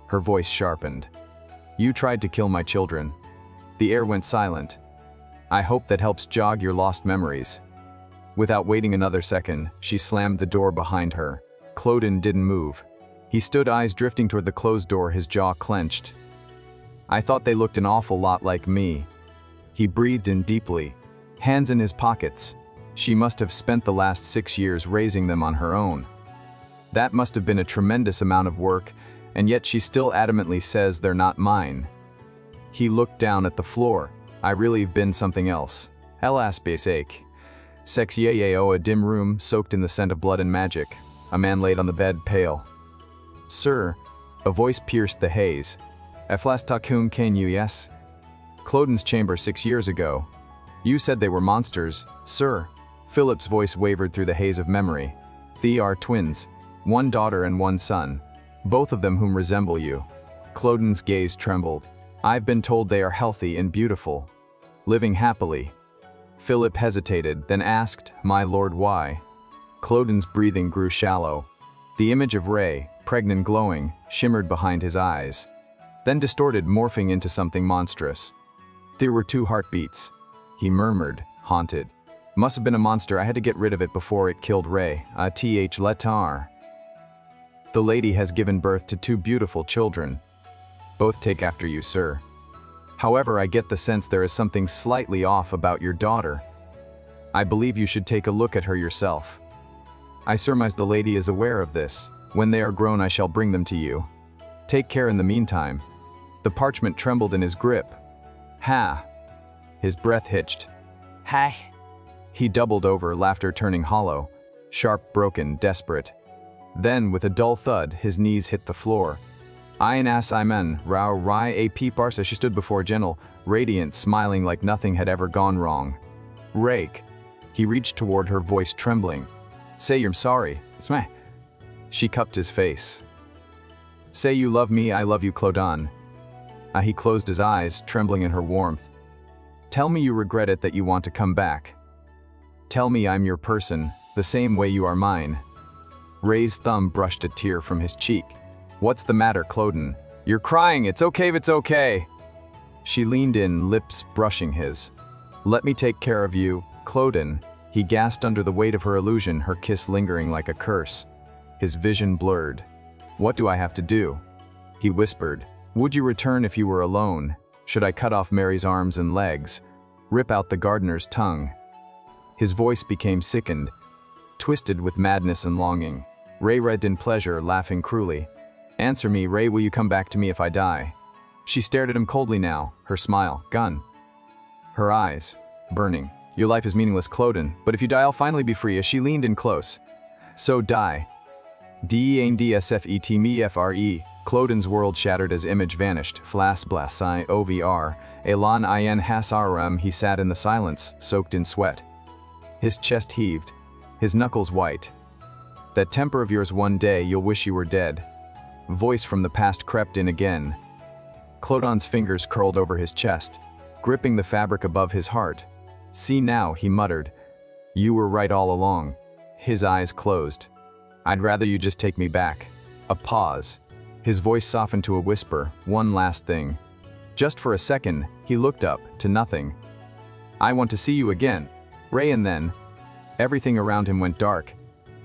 Her voice sharpened. "You tried to kill my children." The air went silent. "I hope that helps jog your lost memories." Without waiting another second, she slammed the door behind her. Cloden didn't move. He stood, eyes drifting toward the closed door, his jaw clenched. "I thought they looked an awful lot like me." He breathed in deeply, hands in his pockets. She must have spent the last 6 years raising them on her own. That must have been a tremendous amount of work, and yet she still adamantly says they're not mine. He looked down at the floor. "I really have been something else. Alas, basic. Sex a dim room soaked in the scent of blood and magic. A man laid on the bed, pale. "Sir," a voice pierced the haze. "Eflastakum can you, yes?" "Cloden's chamber 6 years ago. You said they were monsters, sir." Philip's voice wavered through the haze of memory. "They are twins. 1 daughter and 1 son. Both of them whom resemble you." Cloden's gaze trembled. "I've been told they are healthy and beautiful. Living happily." Philip hesitated, then asked, "My lord, why?" Cloden's breathing grew shallow. The image of Ray, pregnant glowing, shimmered behind his eyes, then distorted, morphing into something monstrous. There were 2 heartbeats. he murmured, haunted. Must have been a monster. I had to get rid of it before it killed Ray. Th letar. The lady has given birth to 2 beautiful children. Both take after you, sir. However, I get the sense there is something slightly off about your daughter. I believe you should take a look at her yourself. I surmise the lady is aware of this. When they are grown, I shall bring them to you. Take care in the meantime. The parchment trembled in his grip. Ha! His breath hitched. Hi. He doubled over, laughter turning hollow, sharp, broken, desperate. Then, with a dull thud, his knees hit the floor. Ein as Imen, Rao Rai A P Parsa. She stood before Gentle, radiant, smiling like nothing had ever gone wrong. Rake. He reached toward her, voice trembling. Say you're sorry. Smeh. She cupped his face. Say you love me, I love you, Clodon. He closed his eyes, trembling in her warmth. Tell me you regret it, that you want to come back. Tell me I'm your person, the same way you are mine. Ray's thumb brushed a tear from his cheek. What's the matter, Clodon? You're crying, it's okay. She leaned in, lips brushing his. Let me take care of you, Clodon. He gasped under the weight of her illusion, her kiss lingering like a curse. His vision blurred. What do I have to do? He whispered. Would you return if you were alone? Should I cut off Mary's arms and legs? Rip out the gardener's tongue? His voice became sickened, twisted with madness and longing. Ray read in pleasure, laughing cruelly. Answer me, Ray, will you come back to me if I die? She stared at him coldly now, her smile, gone. Her eyes, burning. Your life is meaningless, Clodon, but if you die I'll finally be free. As she leaned in close. So die. D-E-N-D-S-F-E-T me F-R-E. Clodon's world shattered as image vanished. Flas blasai OVR. Elan in has-aram. He sat in the silence, soaked in sweat. His chest heaved, his knuckles white. That temper of yours, one day you'll wish you were dead. Voice from the past crept in again. Clodon's fingers curled over his chest, gripping the fabric above his heart. See now, he muttered. You were right all along. His eyes closed. I'd rather you just take me back. A pause. His voice softened to a whisper, one last thing. Just for a second, he looked up, to nothing. I want to see you again, Ray, and then, everything around him went dark.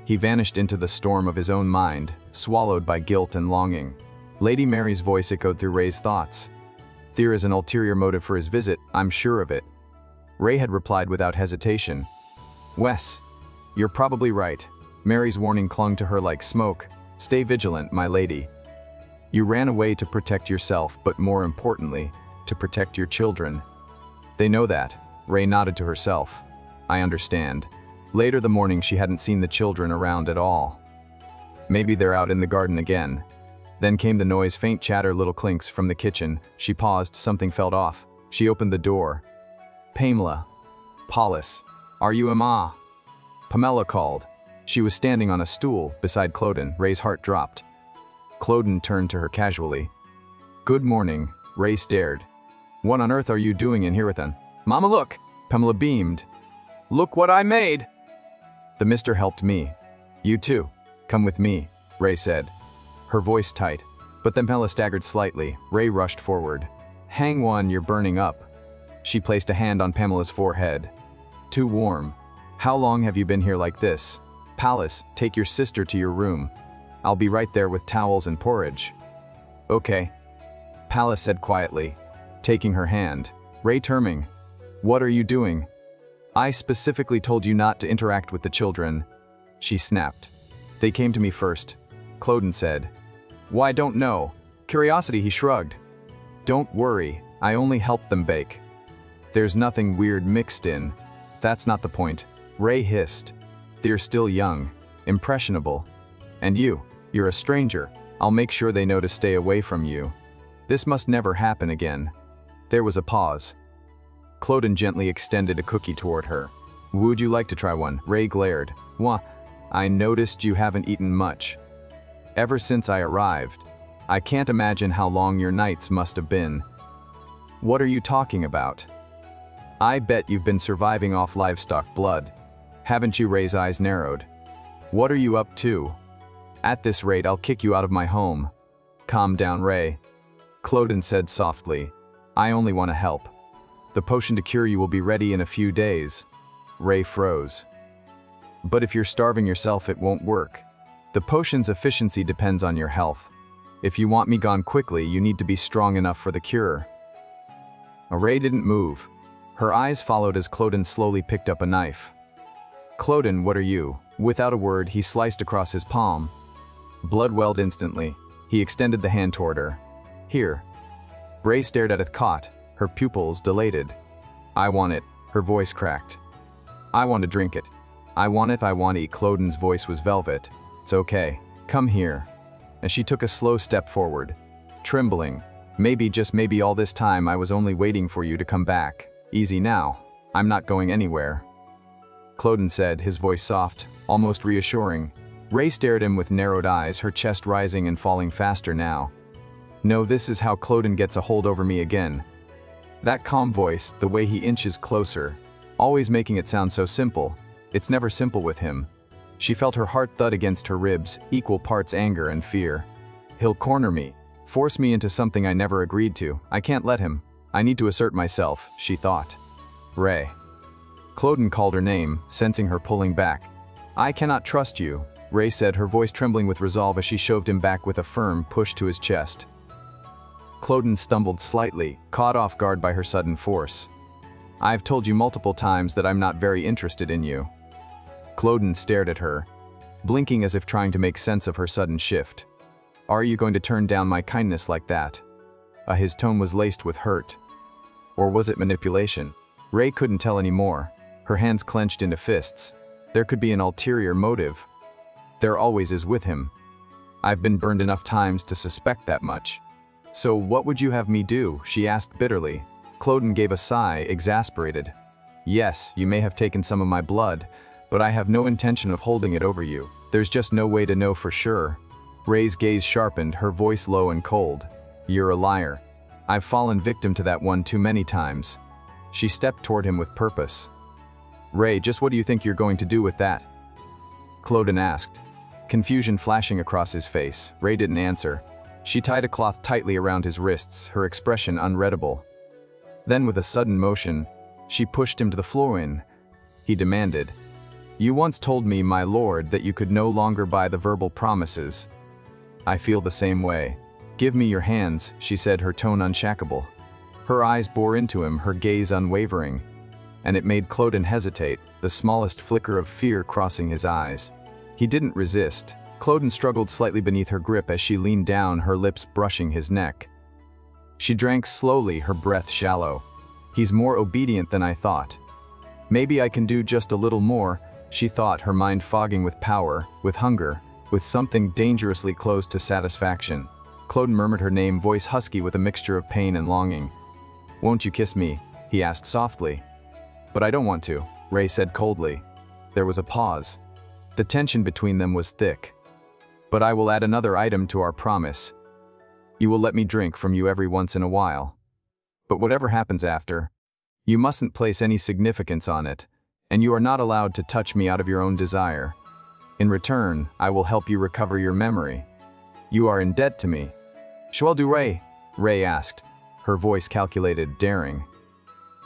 He vanished into the storm of his own mind, swallowed by guilt and longing. Lady Mary's voice echoed through Ray's thoughts. There is an ulterior motive for his visit, I'm sure of it. Ray had replied without hesitation. Wes, you're probably right. Mary's warning clung to her like smoke. Stay vigilant, my lady. You ran away to protect yourself, but more importantly, to protect your children. They know that. Ray nodded to herself. I understand. Later the morning, she hadn't seen the children around at all. Maybe they're out in the garden again. Then came the noise, faint chatter, little clinks from the kitchen. She paused, something felt off. She opened the door. Pamela. Paulus. Are you Emma? Pamela called. She was standing on a stool beside Clodon. Ray's heart dropped. Clodon turned to her casually. Good morning. Ray stared. What on earth are you doing in here with them? Mama, look! Pamela beamed. Look what I made! The mister helped me. You too. Come with me, Ray said. Her voice tight, but then Pamela staggered slightly. Ray rushed forward. Hang on, you're burning up. She placed a hand on Pamela's forehead. Too warm. How long have you been here like this? Pallas, take your sister to your room. I'll be right there with towels and porridge. Okay. Pallas said quietly, taking her hand. Ray Terming, what are you doing? I specifically told you not to interact with the children. She snapped. They came to me first, Clodon said. Why, don't know. Curiosity, he shrugged. Don't worry, I only helped them bake. There's nothing weird mixed in. That's not the point. Ray hissed. They're still young, impressionable. And you're a stranger. I'll make sure they know to stay away from you. This must never happen again. There was a pause. Clodon gently extended a cookie toward her. Would you like to try one? Ray glared. Wah, I noticed you haven't eaten much. Ever since I arrived. I can't imagine how long your nights must have been. What are you talking about? I bet you've been surviving off livestock blood. Haven't you? Ray's eyes narrowed. What are you up to? At this rate, I'll kick you out of my home. Calm down, Ray. Clodon said softly. I only want to help. The potion to cure you will be ready in a few days. Ray froze. But if you're starving yourself, it won't work. The potion's efficiency depends on your health. If you want me gone quickly, you need to be strong enough for the cure. Ray didn't move. Her eyes followed as Cloden slowly picked up a knife. Cloden, what are you? Without a word, he sliced across his palm. Blood welled instantly. He extended the hand toward her. Here. Ray stared at it, caught, her pupils dilated. I want it, her voice cracked. I want to drink it. I want it, I want it. Cloden's voice was velvet. It's okay. Come here. And she took a slow step forward. Trembling. Maybe, just maybe all this time I was only waiting for you to come back. Easy now. I'm not going anywhere. Cloden said, his voice soft, almost reassuring. Ray stared at him with narrowed eyes, her chest rising and falling faster now. No, this is how Cloden gets a hold over me again. That calm voice, the way he inches closer, always making it sound so simple. It's never simple with him. She felt her heart thud against her ribs, equal parts anger and fear. He'll corner me, force me into something I never agreed to. I can't let him. I need to assert myself, she thought. Ray. Cloden called her name, sensing her pulling back. I cannot trust you, Ray said, her voice trembling with resolve as she shoved him back with a firm push to his chest. Cloden stumbled slightly, caught off guard by her sudden force. I've told you multiple times that I'm not very interested in you. Cloden stared at her, blinking as if trying to make sense of her sudden shift. Are you going to turn down my kindness like that? His tone was laced with hurt. Or was it manipulation? Ray couldn't tell anymore, her hands clenched into fists. There could be an ulterior motive. There always is with him. I've been burned enough times to suspect that much. So what would you have me do? She asked bitterly. Cloden gave a sigh, exasperated. Yes, you may have taken some of my blood, but I have no intention of holding it over you. There's just no way to know for sure. Ray's gaze sharpened, her voice low and cold. You're a liar. I've fallen victim to that one too many times. She stepped toward him with purpose. Ray, just what do you think you're going to do with that? Cloden asked, confusion flashing across his face. Ray didn't answer. She tied a cloth tightly around his wrists, her expression unreadable. Then with a sudden motion, she pushed him to the floor. He demanded, You once told me, my lord, that you could no longer buy the verbal promises. I feel the same way. Give me your hands, she said, her tone unshakable. Her eyes bore into him, her gaze unwavering. And it made Cloden hesitate, the smallest flicker of fear crossing his eyes. He didn't resist. Cloden struggled slightly beneath her grip as she leaned down, her lips brushing his neck. She drank slowly, her breath shallow. He's more obedient than I thought. Maybe I can do just a little more, she thought, her mind fogging with power, with hunger, with something dangerously close to satisfaction. Cloden murmured her name, voice husky with a mixture of pain and longing. Won't you kiss me? He asked softly. But I don't want to, Ray said coldly. There was a pause. The tension between them was thick. But I will add another item to our promise. You will let me drink from you every once in a while. But whatever happens after, you mustn't place any significance on it, and you are not allowed to touch me out of your own desire. In return, I will help you recover your memory. You are in debt to me. Shall do, Ray? Ray asked, her voice calculated, daring.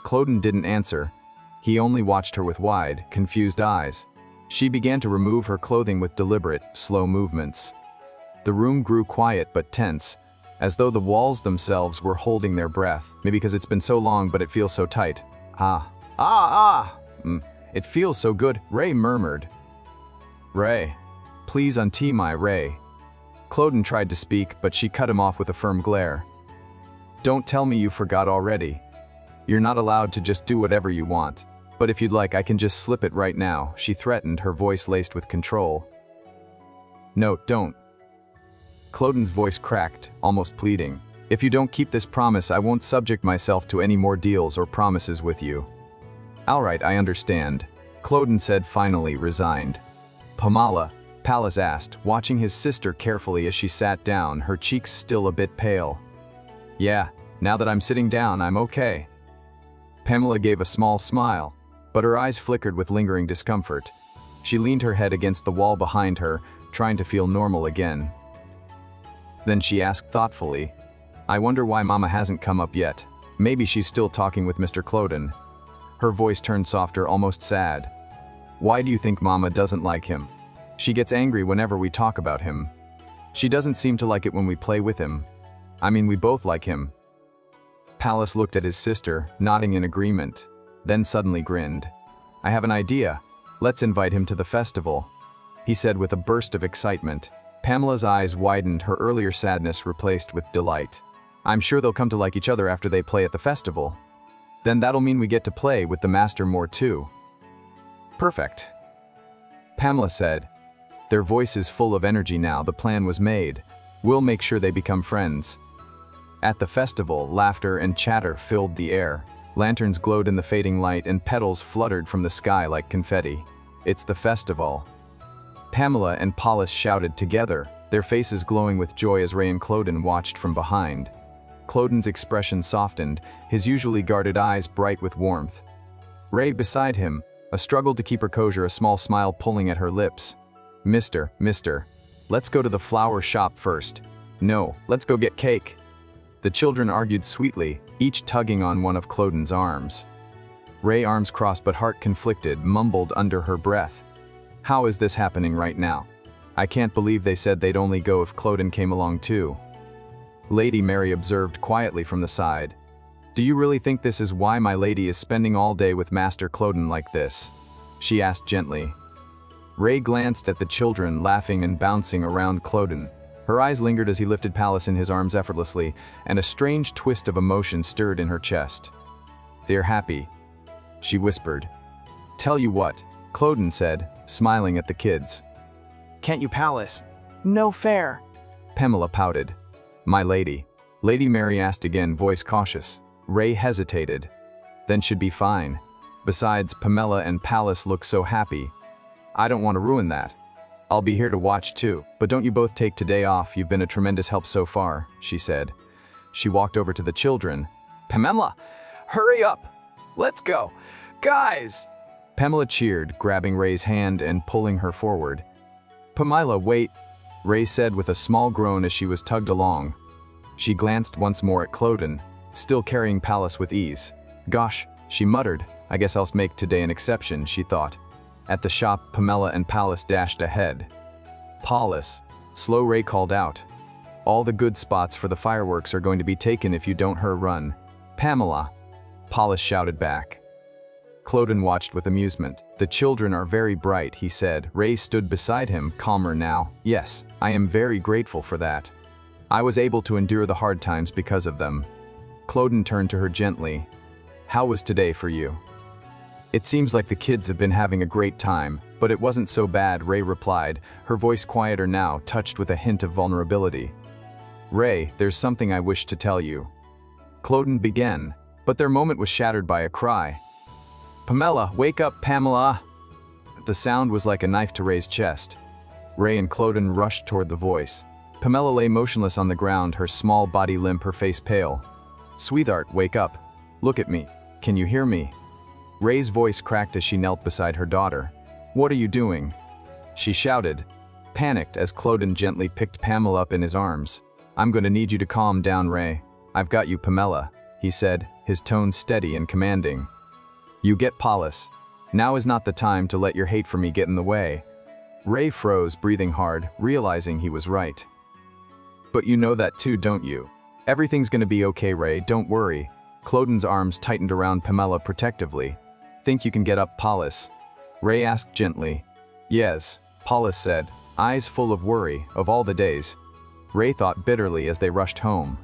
Cloden didn't answer. He only watched her with wide, confused eyes. She began to remove her clothing with deliberate, slow movements. The room grew quiet but tense, as though the walls themselves were holding their breath. Maybe because it's been so long, but it feels so tight. It feels so good, Ray murmured. Ray, please untie my Ray. Cloden tried to speak, but she cut him off with a firm glare. Don't tell me you forgot already. You're not allowed to just do whatever you want. But if you'd like, I can just slip it right now, she threatened, her voice laced with control. No, don't. Cloden's voice cracked, almost pleading. If you don't keep this promise, I won't subject myself to any more deals or promises with you. All right, I understand, Cloden said, finally, resigned. Pamala, Pallas asked, watching his sister carefully as she sat down, her cheeks still a bit pale. Yeah, now that I'm sitting down, I'm okay. Pamela gave a small smile, but her eyes flickered with lingering discomfort. She leaned her head against the wall behind her, trying to feel normal again. Then she asked thoughtfully, I wonder why Mama hasn't come up yet. Maybe she's still talking with Mr. Cloden. Her voice turned softer, almost sad. Why do you think Mama doesn't like him? She gets angry whenever we talk about him. She doesn't seem to like it when we play with him. I mean, we both like him. Palace looked at his sister, nodding in agreement, then suddenly grinned. I have an idea. Let's invite him to the festival, he said with a burst of excitement. Pamela's eyes widened, her earlier sadness replaced with delight. I'm sure they'll come to like each other after they play at the festival. Then that'll mean we get to play with the master more too. Perfect, Pamela said. Their voices full of energy now. The plan was made. We'll make sure they become friends. At the festival, laughter and chatter filled the air. Lanterns glowed in the fading light and petals fluttered from the sky like confetti. It's the festival, Pamela and Paulus shouted together, their faces glowing with joy as Ray and Cloden watched from behind. Cloden's expression softened, his usually guarded eyes bright with warmth. Ray beside him, a struggle to keep her composure, a small smile pulling at her lips. Mister, let's go to the flower shop first. No, let's go get cake. The children argued sweetly, each tugging on one of Cloden's arms. Ray, arms crossed but heart conflicted, mumbled under her breath. How is this happening right now? I can't believe they said they'd only go if Cloden came along too. Lady Mary observed quietly from the side. Do you really think this is why my lady is spending all day with Master Cloden like this? She asked gently. Ray glanced at the children laughing and bouncing around Cloden. Her eyes lingered as he lifted Palace in his arms effortlessly, and a strange twist of emotion stirred in her chest. They're happy, she whispered. Tell you what, Cloden said, smiling at the kids. Can't you, Palace? No fair. Pamela pouted. My lady. Lady Mary asked again, voice cautious. Ray hesitated. Then should be fine. Besides, Pamela and Palace look so happy. I don't want to ruin that. I'll be here to watch too, but don't you both take today off, you've been a tremendous help so far, she said. She walked over to the children. Pamela, hurry up! Let's go! Guys! Pamela cheered, grabbing Ray's hand and pulling her forward. Pamela, wait, Ray said with a small groan as she was tugged along. She glanced once more at Cloden, still carrying Palace with ease. Gosh, she muttered, I guess I'll make today an exception, she thought. At the shop, Pamela and Palace dashed ahead. Paulus, slow, Ray called out. All the good spots for the fireworks are going to be taken if you don't run. Pamela, Paulus shouted back. Cloden watched with amusement. The children are very bright, he said. Ray stood beside him, calmer now. Yes, I am very grateful for that. I was able to endure the hard times because of them. Cloden turned to her gently. How was today for you? It seems like the kids have been having a great time, but it wasn't so bad, Ray replied, her voice quieter now, touched with a hint of vulnerability. Ray, there's something I wish to tell you. Cloden began, but their moment was shattered by a cry. Pamela, wake up, Pamela! The sound was like a knife to Ray's chest. Ray and Cloden rushed toward the voice. Pamela lay motionless on the ground, her small body limp, her face pale. Sweetheart, wake up. Look at me. Can you hear me? Ray's voice cracked as she knelt beside her daughter. What are you doing? She shouted, panicked as Cloden gently picked Pamela up in his arms. I'm going to need you to calm down, Ray. I've got you, Pamela, he said, his tone steady and commanding. You get Paulus. Now is not the time to let your hate for me get in the way. Ray froze, breathing hard, realizing he was right. But you know that too, don't you? Everything's gonna be okay, Ray, don't worry. Cloden's arms tightened around Pamela protectively. Think you can get up, Paulus? Ray asked gently. Yes, Paulus said, eyes full of worry, of all the days. Ray thought bitterly as they rushed home.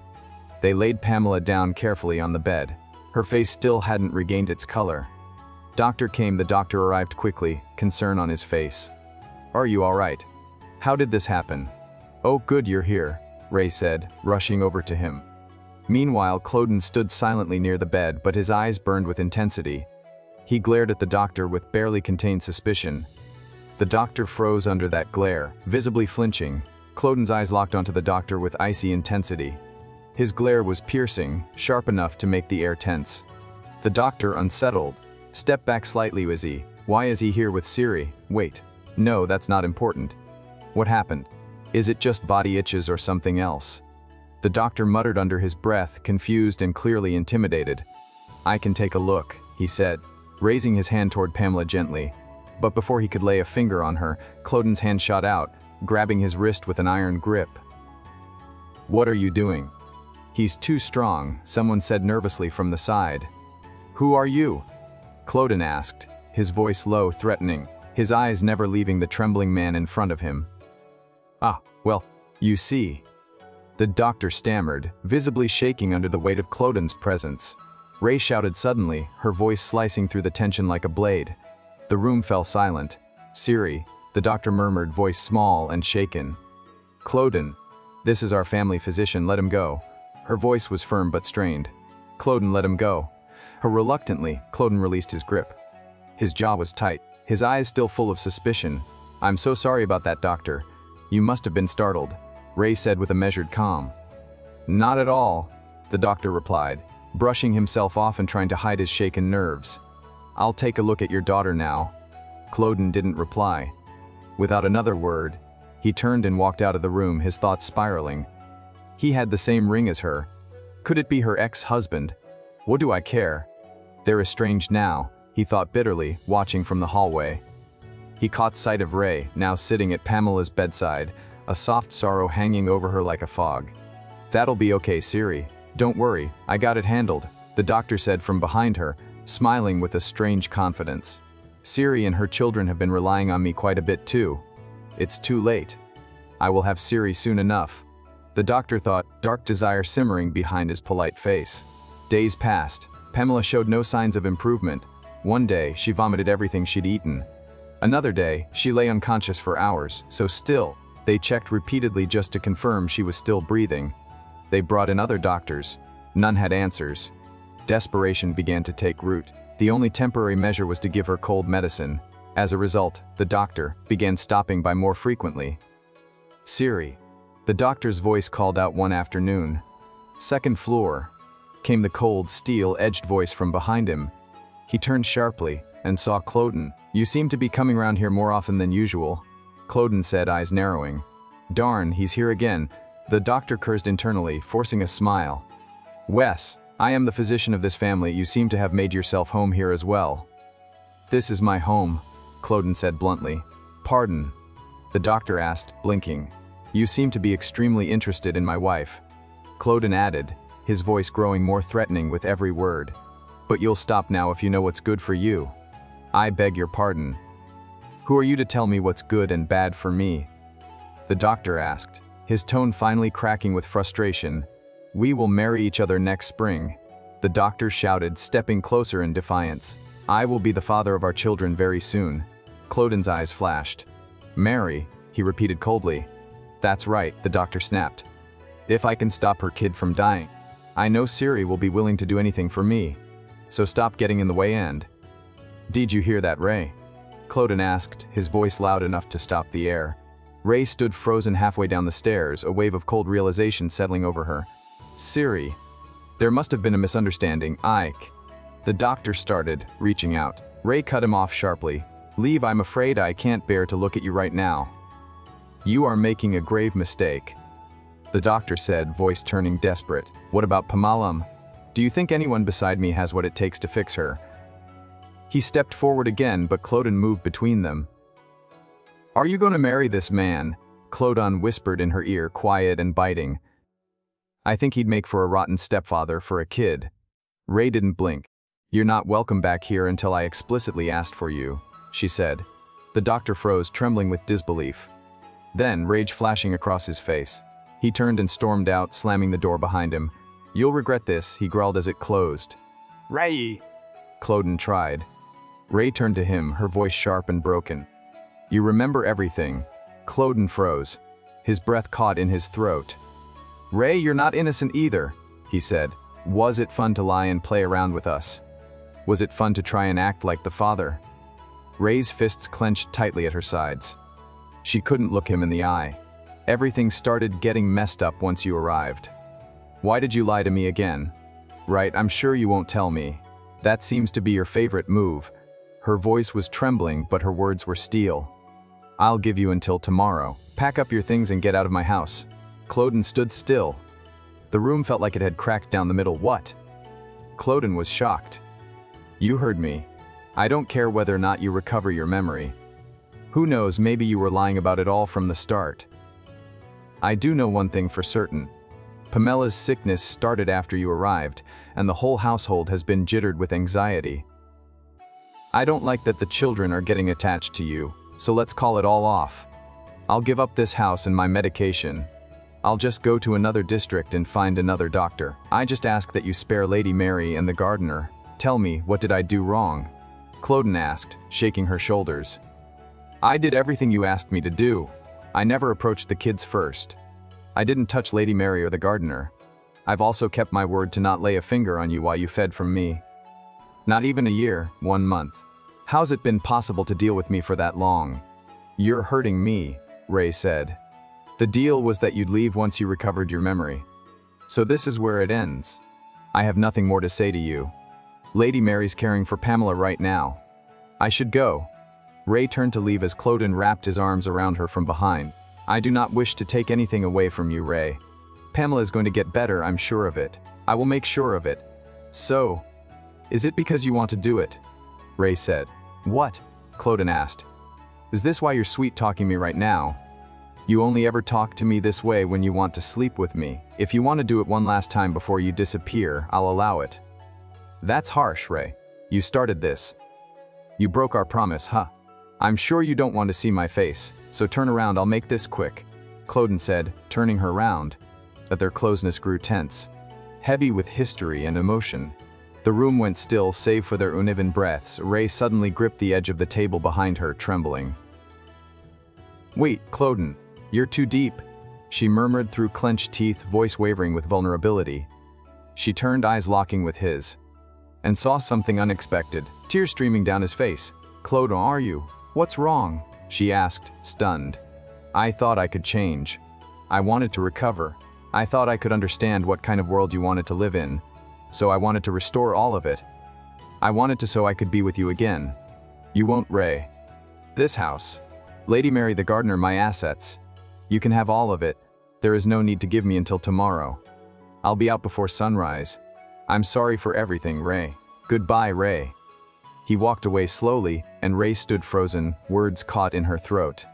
They laid Pamela down carefully on the bed. Her face still hadn't regained its color. Doctor came. The doctor arrived quickly, concern on his face. Are you all right? How did this happen? Oh, good you're here, Ray said, rushing over to him. Meanwhile, Cloden stood silently near the bed, but his eyes burned with intensity. He glared at the doctor with barely contained suspicion. The doctor froze under that glare, visibly flinching. Cloden's eyes locked onto the doctor with icy intensity. His glare was piercing, sharp enough to make the air tense. The doctor, unsettled, stepped back slightly. Why is he here with Siri? Wait. No, that's not important. What happened? Is it just body itches or something else? The doctor muttered under his breath, confused and clearly intimidated. "I can take a look," he said, raising his hand toward Pamela gently. But before he could lay a finger on her, Cloden's hand shot out, grabbing his wrist with an iron grip. "What are you doing?" "He's too strong," someone said nervously from the side. "Who are you?" Cloden asked, his voice low, threatening, his eyes never leaving the trembling man in front of him. "Ah, well, you see." The doctor stammered, visibly shaking under the weight of Cloden's presence. Ray shouted suddenly, her voice slicing through the tension like a blade. The room fell silent. "Siri," the doctor murmured, voice small and shaken. "Cloden, this is our family physician, let him go." Her voice was firm but strained. "Cloden, let him go." Reluctantly, Cloden released his grip. His jaw was tight, his eyes still full of suspicion. "I'm so sorry about that, doctor. You must have been startled," Ray said with a measured calm. "Not at all," the doctor replied, brushing himself off and trying to hide his shaken nerves. "I'll take a look at your daughter now." Cloden didn't reply. Without another word, he turned and walked out of the room, his thoughts spiraling. He had the same ring as her. Could it be her ex-husband? What do I care? They're estranged now, he thought bitterly, watching from the hallway. He caught sight of Ray, now sitting at Pamela's bedside, a soft sorrow hanging over her like a fog. "That'll be okay, Siri. Don't worry, I got it handled," the doctor said from behind her, smiling with a strange confidence. "Siri and her children have been relying on me quite a bit too. It's too late. I will have Siri soon enough." The doctor thought, dark desire simmering behind his polite face. Days passed. Pamela showed no signs of improvement. One day, she vomited everything she'd eaten. Another day, she lay unconscious for hours, so still, they checked repeatedly just to confirm she was still breathing. They brought in other doctors. None had answers. Desperation began to take root. The only temporary measure was to give her cold medicine. As a result, the doctor began stopping by more frequently. "Siri," the doctor's voice called out one afternoon. "Second floor," came the cold, steel-edged voice from behind him. He turned sharply and saw Cloden. "You seem to be coming around here more often than usual," Cloden said, eyes narrowing. "Darn, he's here again," the doctor cursed internally, forcing a smile. "Wes, I am the physician of this family. You seem to have made yourself home here as well." "This is my home," Cloden said bluntly. "Pardon?" the doctor asked, blinking. "You seem to be extremely interested in my wife," Cloden added, his voice growing more threatening with every word. "But you'll stop now if you know what's good for you." "I beg your pardon. Who are you to tell me what's good and bad for me?" the doctor asked, his tone finally cracking with frustration. "We will marry each other next spring," the doctor shouted, stepping closer in defiance. "I will be the father of our children very soon." Cloden's eyes flashed. "Marry?" he repeated coldly. "That's right," the doctor snapped. "If I can stop her kid from dying, I know Siri will be willing to do anything for me. So stop getting in the way and—" "Did you hear that, Ray?" Cloden asked, his voice loud enough to stop the air. Ray stood frozen halfway down the stairs, a wave of cold realization settling over her. "Siri. There must have been a misunderstanding, Ike." The doctor started, reaching out. Ray cut him off sharply. "Leave, I'm afraid I can't bear to look at you right now." "You are making a grave mistake," the doctor said, voice turning desperate. "What about Pamalam? Do you think anyone beside me has what it takes to fix her?" He stepped forward again, but Cloden moved between them. "Are you going to marry this man?" Cloden whispered in her ear, quiet and biting. "I think he'd make for a rotten stepfather for a kid." Ray didn't blink. "You're not welcome back here until I explicitly asked for you," she said. The doctor froze, trembling with disbelief. Then, rage flashing across his face, he turned and stormed out, slamming the door behind him. "You'll regret this," he growled as it closed. "Ray!" Cloden tried. Ray turned to him, her voice sharp and broken. "You remember everything." Cloden froze. His breath caught in his throat. "Ray, you're not innocent either," he said. "Was it fun to lie and play around with us? Was it fun to try and act like the father?" Ray's fists clenched tightly at her sides. She couldn't look him in the eye. "Everything started getting messed up once you arrived. Why did you lie to me again?" "Right, I'm sure you won't tell me. That seems to be your favorite move." Her voice was trembling, but her words were steel. "I'll give you until tomorrow. Pack up your things and get out of my house." Cloden stood still. The room felt like it had cracked down the middle. What? Cloden was shocked. You heard me. I don't care whether or not you recover your memory. Who knows, maybe you were lying about it all from the start. I do know one thing for certain. Pamela's sickness started after you arrived, and the whole household has been jittered with anxiety. I don't like that the children are getting attached to you, so let's call it all off. I'll give up this house and my medication. I'll just go to another district and find another doctor. I just ask that you spare Lady Mary and the gardener. Tell me, what did I do wrong? Cloden asked, shaking her shoulders. I did everything you asked me to do. I never approached the kids first. I didn't touch Lady Mary or the gardener. I've also kept my word to not lay a finger on you while you fed from me. Not even a year, 1 month. How's it been possible to deal with me for that long? You're hurting me, Ray said. The deal was that you'd leave once you recovered your memory. So this is where it ends. I have nothing more to say to you. Lady Mary's caring for Pamela right now. I should go. Ray turned to leave as Cloden wrapped his arms around her from behind. I do not wish to take anything away from you, Ray. Pamela is going to get better, I'm sure of it. I will make sure of it. So, is it because you want to do it? Ray said. What? Cloden asked. Is this why you're sweet-talking me right now? You only ever talk to me this way when you want to sleep with me. If you want to do it one last time before you disappear, I'll allow it. That's harsh, Ray. You started this. You broke our promise, huh? I'm sure you don't want to see my face, so turn around, I'll make this quick, Cloden said, turning her round. But their closeness grew tense, heavy with history and emotion. The room went still, save for their uneven breaths. Ray suddenly gripped the edge of the table behind her, trembling. Wait, Cloden, you're too deep, she murmured through clenched teeth, voice wavering with vulnerability. She turned, eyes locking with his, and saw something unexpected, tears streaming down his face. Cloden, are you? What's wrong? She asked, stunned. I thought I could change. I wanted to recover. I thought I could understand what kind of world you wanted to live in. So I wanted to restore all of it. I wanted to so I could be with you again. You won't, Ray. This house. Lady Mary the gardener, my assets. You can have all of it. There is no need to give me until tomorrow. I'll be out before sunrise. I'm sorry for everything, Ray. Goodbye, Ray. He walked away slowly, and Ray stood frozen, words caught in her throat.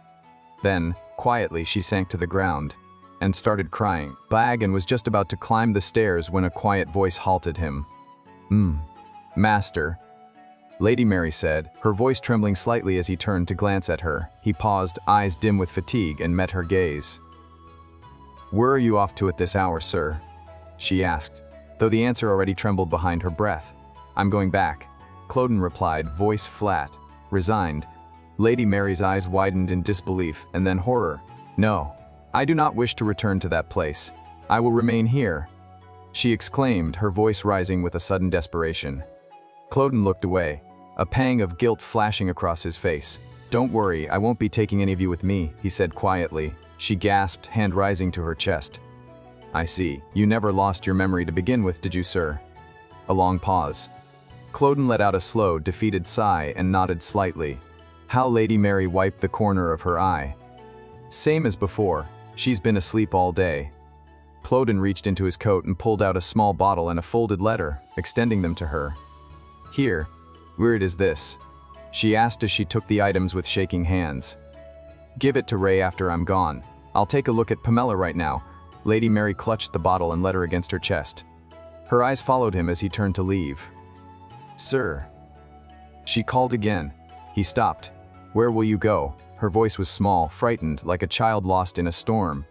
Then, quietly, she sank to the ground and started crying. Bagan was just about to climb the stairs when a quiet voice halted him. Master, Lady Mary said, her voice trembling slightly as he turned to glance at her. He paused, eyes dim with fatigue, and met her gaze. Where are you off to at this hour, sir? She asked, though the answer already trembled behind her breath. I'm going back, Cloden replied, voice flat, resigned. Lady Mary's eyes widened in disbelief, and then horror. No, I do not wish to return to that place. I will remain here, she exclaimed, her voice rising with a sudden desperation. Cloden looked away, a pang of guilt flashing across his face. Don't worry, I won't be taking any of you with me, he said quietly. She gasped, hand rising to her chest. I see. You never lost your memory to begin with, did you, sir? A long pause. Cloden let out a slow, defeated sigh and nodded slightly. How Lady Mary wiped the corner of her eye. Same as before. She's been asleep all day. Cloden reached into his coat and pulled out a small bottle and a folded letter, extending them to her. Here. Weird is this? She asked as she took the items with shaking hands. Give it to Ray after I'm gone. I'll take a look at Pamela right now. Lady Mary clutched the bottle and letter against her chest. Her eyes followed him as he turned to leave. Sir. She called again. He stopped. Where will you go? Her voice was small, frightened, like a child lost in a storm.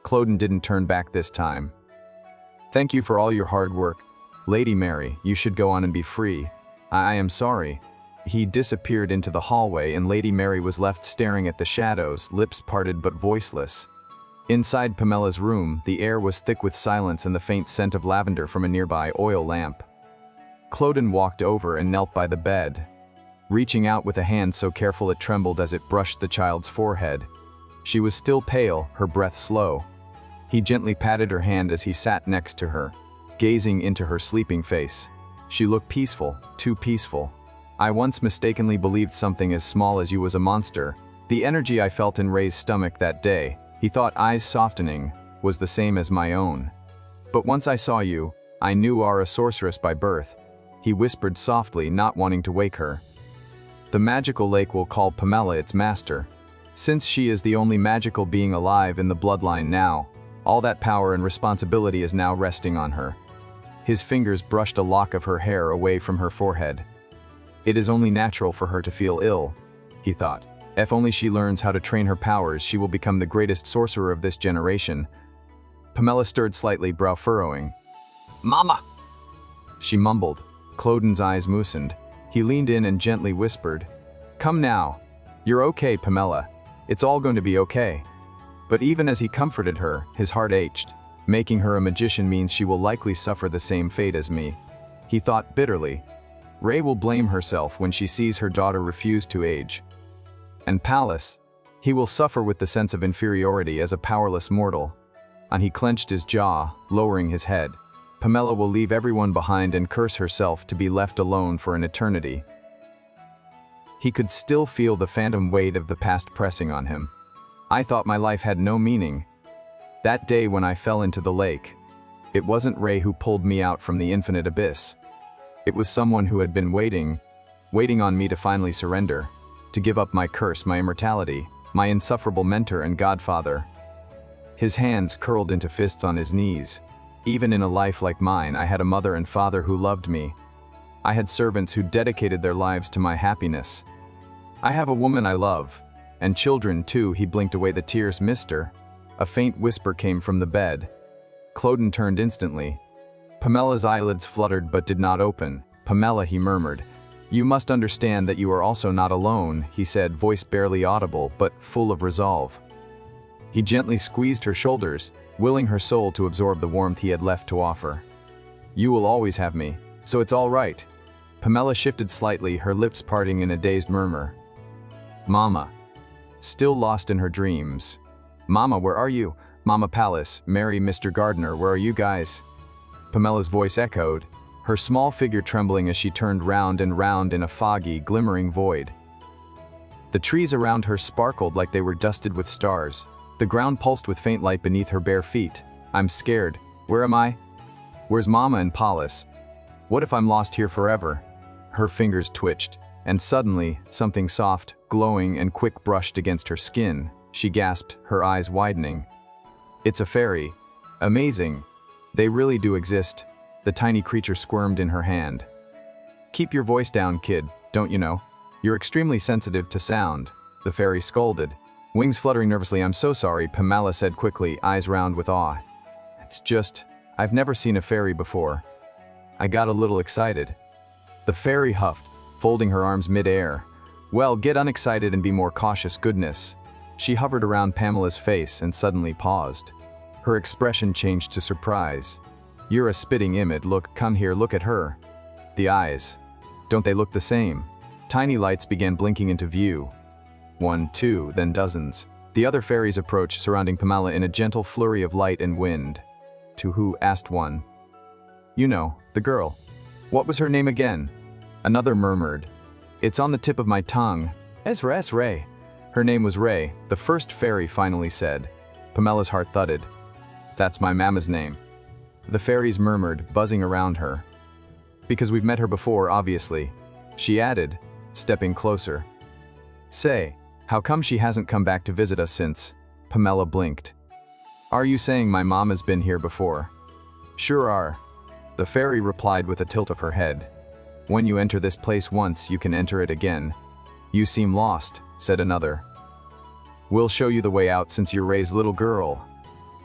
Cloden didn't turn back this time. Thank you for all your hard work. Lady Mary, you should go on and be free. I am sorry. He disappeared into the hallway and Lady Mary was left staring at the shadows, lips parted but voiceless. Inside Pamela's room, the air was thick with silence and the faint scent of lavender from a nearby oil lamp. Cloden walked over and knelt by the bed, reaching out with a hand so careful it trembled as it brushed the child's forehead. She was still pale, her breath slow. He gently patted her hand as he sat next to her, gazing into her sleeping face. She looked peaceful, too peaceful. I once mistakenly believed something as small as you was a monster. The energy I felt in Ray's stomach that day, he thought eyes softening, was the same as my own. But once I saw you, I knew you are a sorceress by birth, he whispered softly, not wanting to wake her. The magical lake will call Pamela its master. Since she is the only magical being alive in the bloodline now, all that power and responsibility is now resting on her. His fingers brushed a lock of her hair away from her forehead. It is only natural for her to feel ill, he thought. If only she learns how to train her powers, she will become the greatest sorcerer of this generation. Pamela stirred slightly, brow furrowing. Mama! She mumbled. Cloden's eyes moosened. He leaned in and gently whispered, "Come now. You're okay, Pamela. It's all going to be okay." But even as he comforted her, his heart ached. Making her a magician means she will likely suffer the same fate as me. He thought bitterly. Rei will blame herself when she sees her daughter refuse to age. And Pallas, he will suffer with the sense of inferiority as a powerless mortal. And he clenched his jaw, lowering his head. Pamela will leave everyone behind and curse herself to be left alone for an eternity. He could still feel the phantom weight of the past pressing on him. I thought my life had no meaning. That day when I fell into the lake, it wasn't Rei who pulled me out from the infinite abyss. It was someone who had been waiting on me to finally surrender, to give up my curse, my immortality, my insufferable mentor and godfather. His hands curled into fists on his knees. Even in a life like mine, I had a mother and father who loved me. I had servants who dedicated their lives to my happiness. I have a woman I love, and children too. He blinked away the tears. Mister. A faint whisper came from the bed. Cloden turned instantly. Pamela's eyelids fluttered but did not open. Pamela, he murmured. You must understand that you are also not alone, he said, voice barely audible but full of resolve. He gently squeezed her shoulders, willing her soul to absorb the warmth he had left to offer. You will always have me, so it's all right. Pamela shifted slightly, her lips parting in a dazed murmur. Mama. Still lost in her dreams. Mama, where are you? Mama Pallas, Mary, Mr. Gardner, where are you guys? Pamela's voice echoed, her small figure trembling as she turned round and round in a foggy, glimmering void. The trees around her sparkled like they were dusted with stars. The ground pulsed with faint light beneath her bare feet. I'm scared. Where am I? Where's Mama and Pallas? What if I'm lost here forever? Her fingers twitched, and suddenly, something soft, glowing, and quick brushed against her skin. She gasped, her eyes widening. It's a fairy. Amazing. They really do exist. The tiny creature squirmed in her hand. Keep your voice down, kid, don't you know? You're extremely sensitive to sound, the fairy scolded. Wings fluttering nervously. I'm so sorry, Pamela said quickly, eyes round with awe. It's just, I've never seen a fairy before. I got a little excited. The fairy huffed, folding her arms mid-air. Well, get unexcited and be more cautious, goodness. She hovered around Pamela's face and suddenly paused. Her expression changed to surprise. You're a spitting image. Look, come here, look at her. The eyes. Don't they look the same? Tiny lights began blinking into view. 1, 2, then dozens. The other fairies approached, surrounding Pamela in a gentle flurry of light and wind. To who? Asked one. You know, the girl. What was her name again? Another murmured. It's on the tip of my tongue. Rei. Her name was Rei, the first fairy finally said. Pamela's heart thudded. That's my mama's name. The fairies murmured, buzzing around her. Because we've met her before, obviously. She added, stepping closer. Say, how come she hasn't come back to visit us since? Pamela blinked. Are you saying my mom has been here before? Sure are. The fairy replied with a tilt of her head. When you enter this place once, you can enter it again. You seem lost, said another. We'll show you the way out since you're Rei's little girl.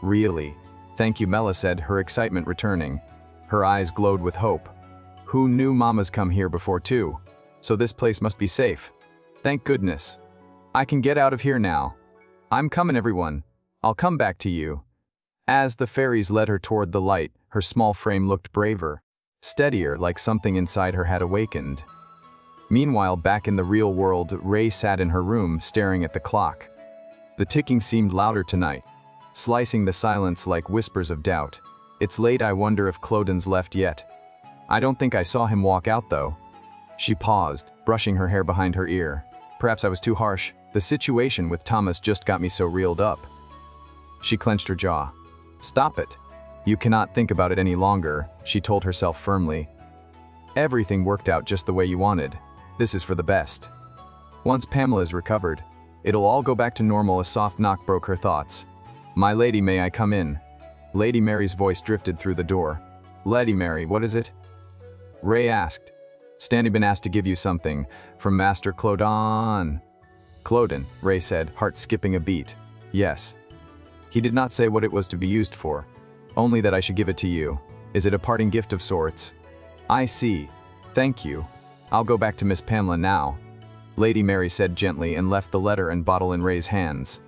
Really? Thank you, Mela said, her excitement returning. Her eyes glowed with hope. Who knew Mama's come here before too? So this place must be safe. Thank goodness. I can get out of here now. I'm coming, everyone. I'll come back to you. As the fairies led her toward the light, her small frame looked braver, steadier, like something inside her had awakened. Meanwhile, back in the real world, Rei sat in her room, staring at the clock. The ticking seemed louder tonight, slicing the silence like whispers of doubt. It's late, I wonder if Cloden's left yet. I don't think I saw him walk out though. She paused, brushing her hair behind her ear. Perhaps I was too harsh. The situation with Thomas just got me so reeled up. She clenched her jaw. Stop it. You cannot think about it any longer, she told herself firmly. Everything worked out just the way you wanted. This is for the best. Once Pamela's recovered, it'll all go back to normal. A soft knock broke her thoughts. My lady, may I come in? Lady Mary's voice drifted through the door. Lady Mary, what is it? Ray asked. Standing been asked to give you something from Master Clodon. Clodon, Ray said, heart skipping a beat. Yes. He did not say what it was to be used for, only that I should give it to you. Is it a parting gift of sorts? I see. Thank you. I'll go back to Miss Pamela now, Lady Mary said gently and left the letter and bottle in Ray's hands.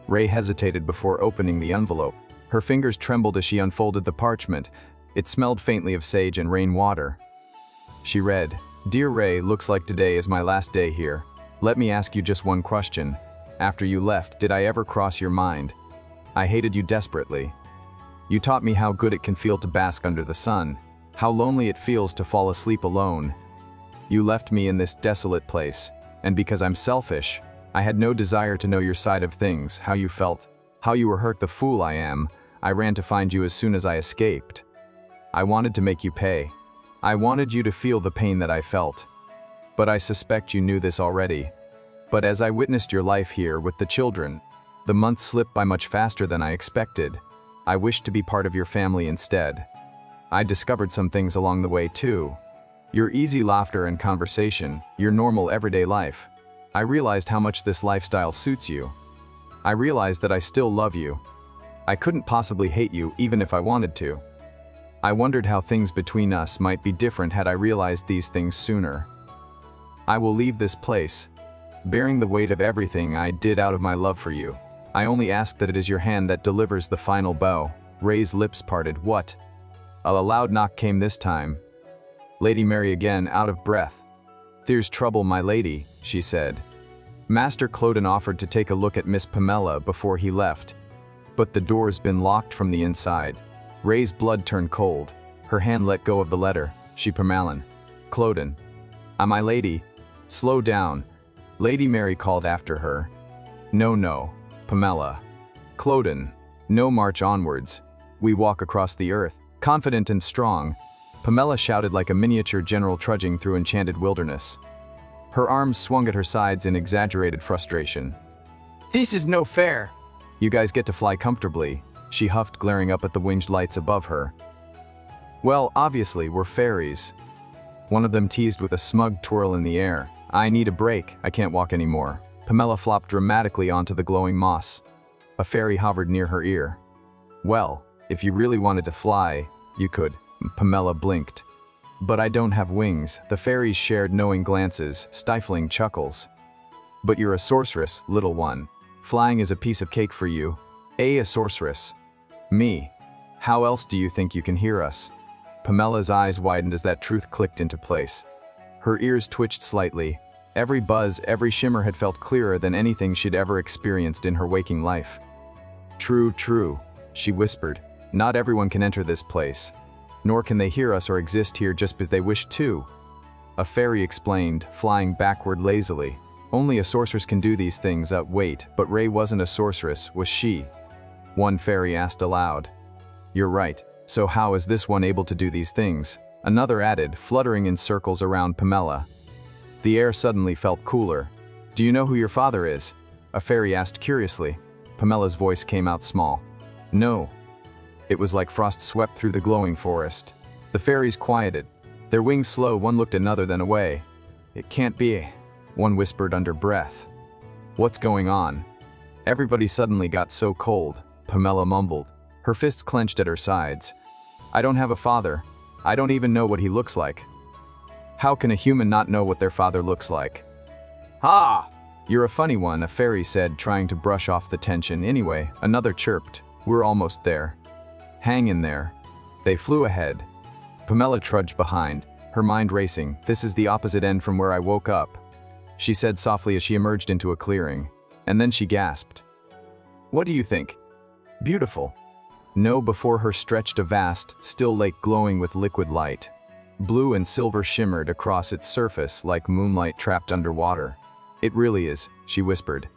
Ray hesitated before opening the envelope. Her fingers trembled as she unfolded the parchment. It smelled faintly of sage and rainwater. She read, Dear Ray, looks like today is my last day here. Let me ask you just one question. After you left, did I ever cross your mind? I hated you desperately. You taught me how good it can feel to bask under the sun, how lonely it feels to fall asleep alone. You left me in this desolate place, and because I'm selfish, I had no desire to know your side of things, how you felt, how you were hurt. The fool I am, I ran to find you as soon as I escaped. I wanted to make you pay. I wanted you to feel the pain that I felt. But I suspect you knew this already. But as I witnessed your life here with the children, the months slipped by much faster than I expected. I wished to be part of your family instead. I discovered some things along the way too. Your easy laughter and conversation, your normal everyday life. I realized how much this lifestyle suits you. I realized that I still love you. I couldn't possibly hate you even if I wanted to. I wondered how things between us might be different had I realized these things sooner. I will leave this place, bearing the weight of everything I did out of my love for you. I only ask that it is your hand that delivers the final bow. Ray's lips parted. What? A loud knock came this time. Lady Mary again, out of breath. There's trouble, my lady, she said. Master Clodon offered to take a look at Miss Pamela before he left, but the door's been locked from the inside. Ray's blood turned cold. Her hand let go of the letter. She Pamela. Clodon. My lady. Slow down. Lady Mary called after her. No, Pamela. Clodon. No, march onwards. We walk across the earth, confident and strong. Pamela shouted like a miniature general trudging through enchanted wilderness. Her arms swung at her sides in exaggerated frustration. This is no fair. You guys get to fly comfortably, she huffed, glaring up at the winged lights above her. Well, obviously, we're fairies. One of them teased with a smug twirl in the air. I need a break, I can't walk anymore. Pamela flopped dramatically onto the glowing moss. A fairy hovered near her ear. Well, if you really wanted to fly, you could. Pamela blinked. But I don't have wings. The fairies shared knowing glances, stifling chuckles. But you're a sorceress, little one. Flying is a piece of cake for you. A sorceress. Me. How else do you think you can hear us? Pamela's eyes widened as that truth clicked into place. Her ears twitched slightly. Every buzz, every shimmer had felt clearer than anything she'd ever experienced in her waking life. True, she whispered. Not everyone can enter this place. Nor can they hear us or exist here just because they wish to. A fairy explained, flying backward lazily. Only a sorceress can do these things. Wait, but Ray wasn't a sorceress, was she? One fairy asked aloud. You're right, so how is this one able to do these things? Another added, fluttering in circles around Pamela. The air suddenly felt cooler. Do you know who your father is? A fairy asked curiously. Pamela's voice came out small. No. It was like frost swept through the glowing forest. The fairies quieted. Their wings slow, one looked another, then away. It can't be, one whispered under breath. What's going on? Everybody suddenly got so cold, Pamela mumbled. Her fists clenched at her sides. I don't have a father. I don't even know what he looks like. How can a human not know what their father looks like? Ha! You're a funny one, a fairy said, trying to brush off the tension. Anyway, another chirped. We're almost there. Hang in there. They flew ahead. Pamela trudged behind, her mind racing. This is the opposite end from where I woke up, she said softly as she emerged into a clearing. And then she gasped. What do you think? Beautiful. No, before her stretched a vast, still lake glowing with liquid light. Blue and silver shimmered across its surface like moonlight trapped underwater. It really is, she whispered.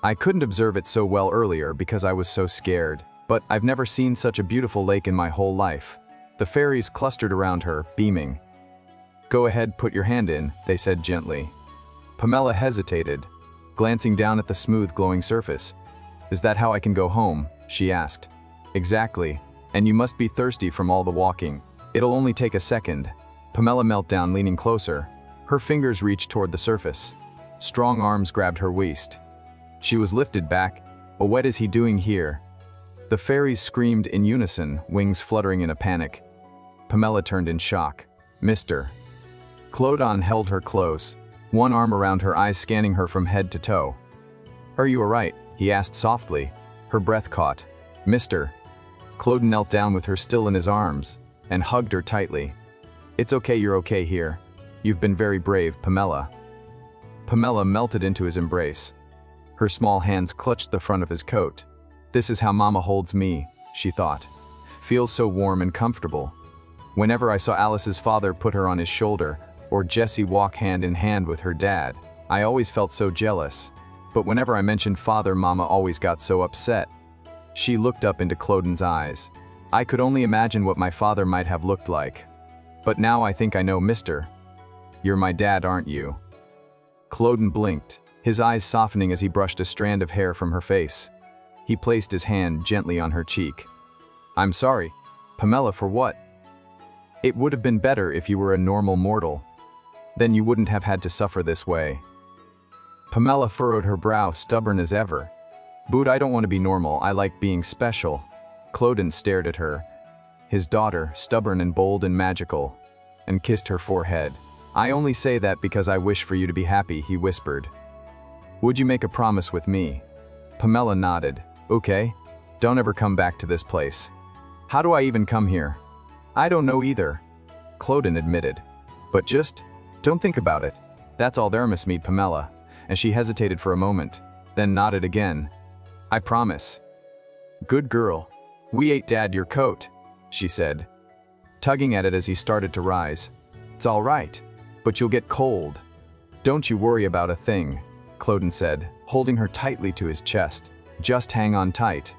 I couldn't observe it so well earlier because I was so scared. But I've never seen such a beautiful lake in my whole life. The fairies clustered around her, beaming. Go ahead, put your hand in, they said gently. Pamela hesitated, glancing down at the smooth, glowing surface. Is that how I can go home? She asked. Exactly, and you must be thirsty from all the walking. It'll only take a second. Pamela knelt down, leaning closer. Her fingers reached toward the surface. Strong arms grabbed her waist. She was lifted back. Oh, what is he doing here? The fairies screamed in unison, wings fluttering in a panic. Pamela turned in shock. Mister. Clodon held her close, one arm around her, eyes scanning her from head to toe. Are you all right? He asked softly. Her breath caught. Mister. Clodon knelt down with her still in his arms and hugged her tightly. It's okay, you're okay here. You've been very brave, Pamela. Pamela melted into his embrace. Her small hands clutched the front of his coat. This is how Mama holds me, she thought. Feels so warm and comfortable. Whenever I saw Alice's father put her on his shoulder, or Jessie walk hand in hand with her dad, I always felt so jealous. But whenever I mentioned father, Mama always got so upset. She looked up into Clodon's eyes. I could only imagine what my father might have looked like. But now I think I know, Mister. You're my dad, aren't you? Clodon blinked, his eyes softening as he brushed a strand of hair from her face. He placed his hand gently on her cheek. I'm sorry, Pamela, for what? It would have been better if you were a normal mortal. Then you wouldn't have had to suffer this way. Pamela furrowed her brow, stubborn as ever. But I don't want to be normal, I like being special. Clodon stared at her, his daughter, stubborn and bold and magical, and kissed her forehead. I only say that because I wish for you to be happy, he whispered. Would you make a promise with me? Pamela nodded. Okay. Don't ever come back to this place. How do I even come here? I don't know either, Clodon admitted. But just don't think about it. That's all there must meet Pamela, and she hesitated for a moment, then nodded again. I promise. Good girl. We ate Dad your coat, she said, tugging at it as he started to rise. It's all right, but you'll get cold. Don't you worry about a thing, Clodon said, holding her tightly to his chest. Just hang on tight.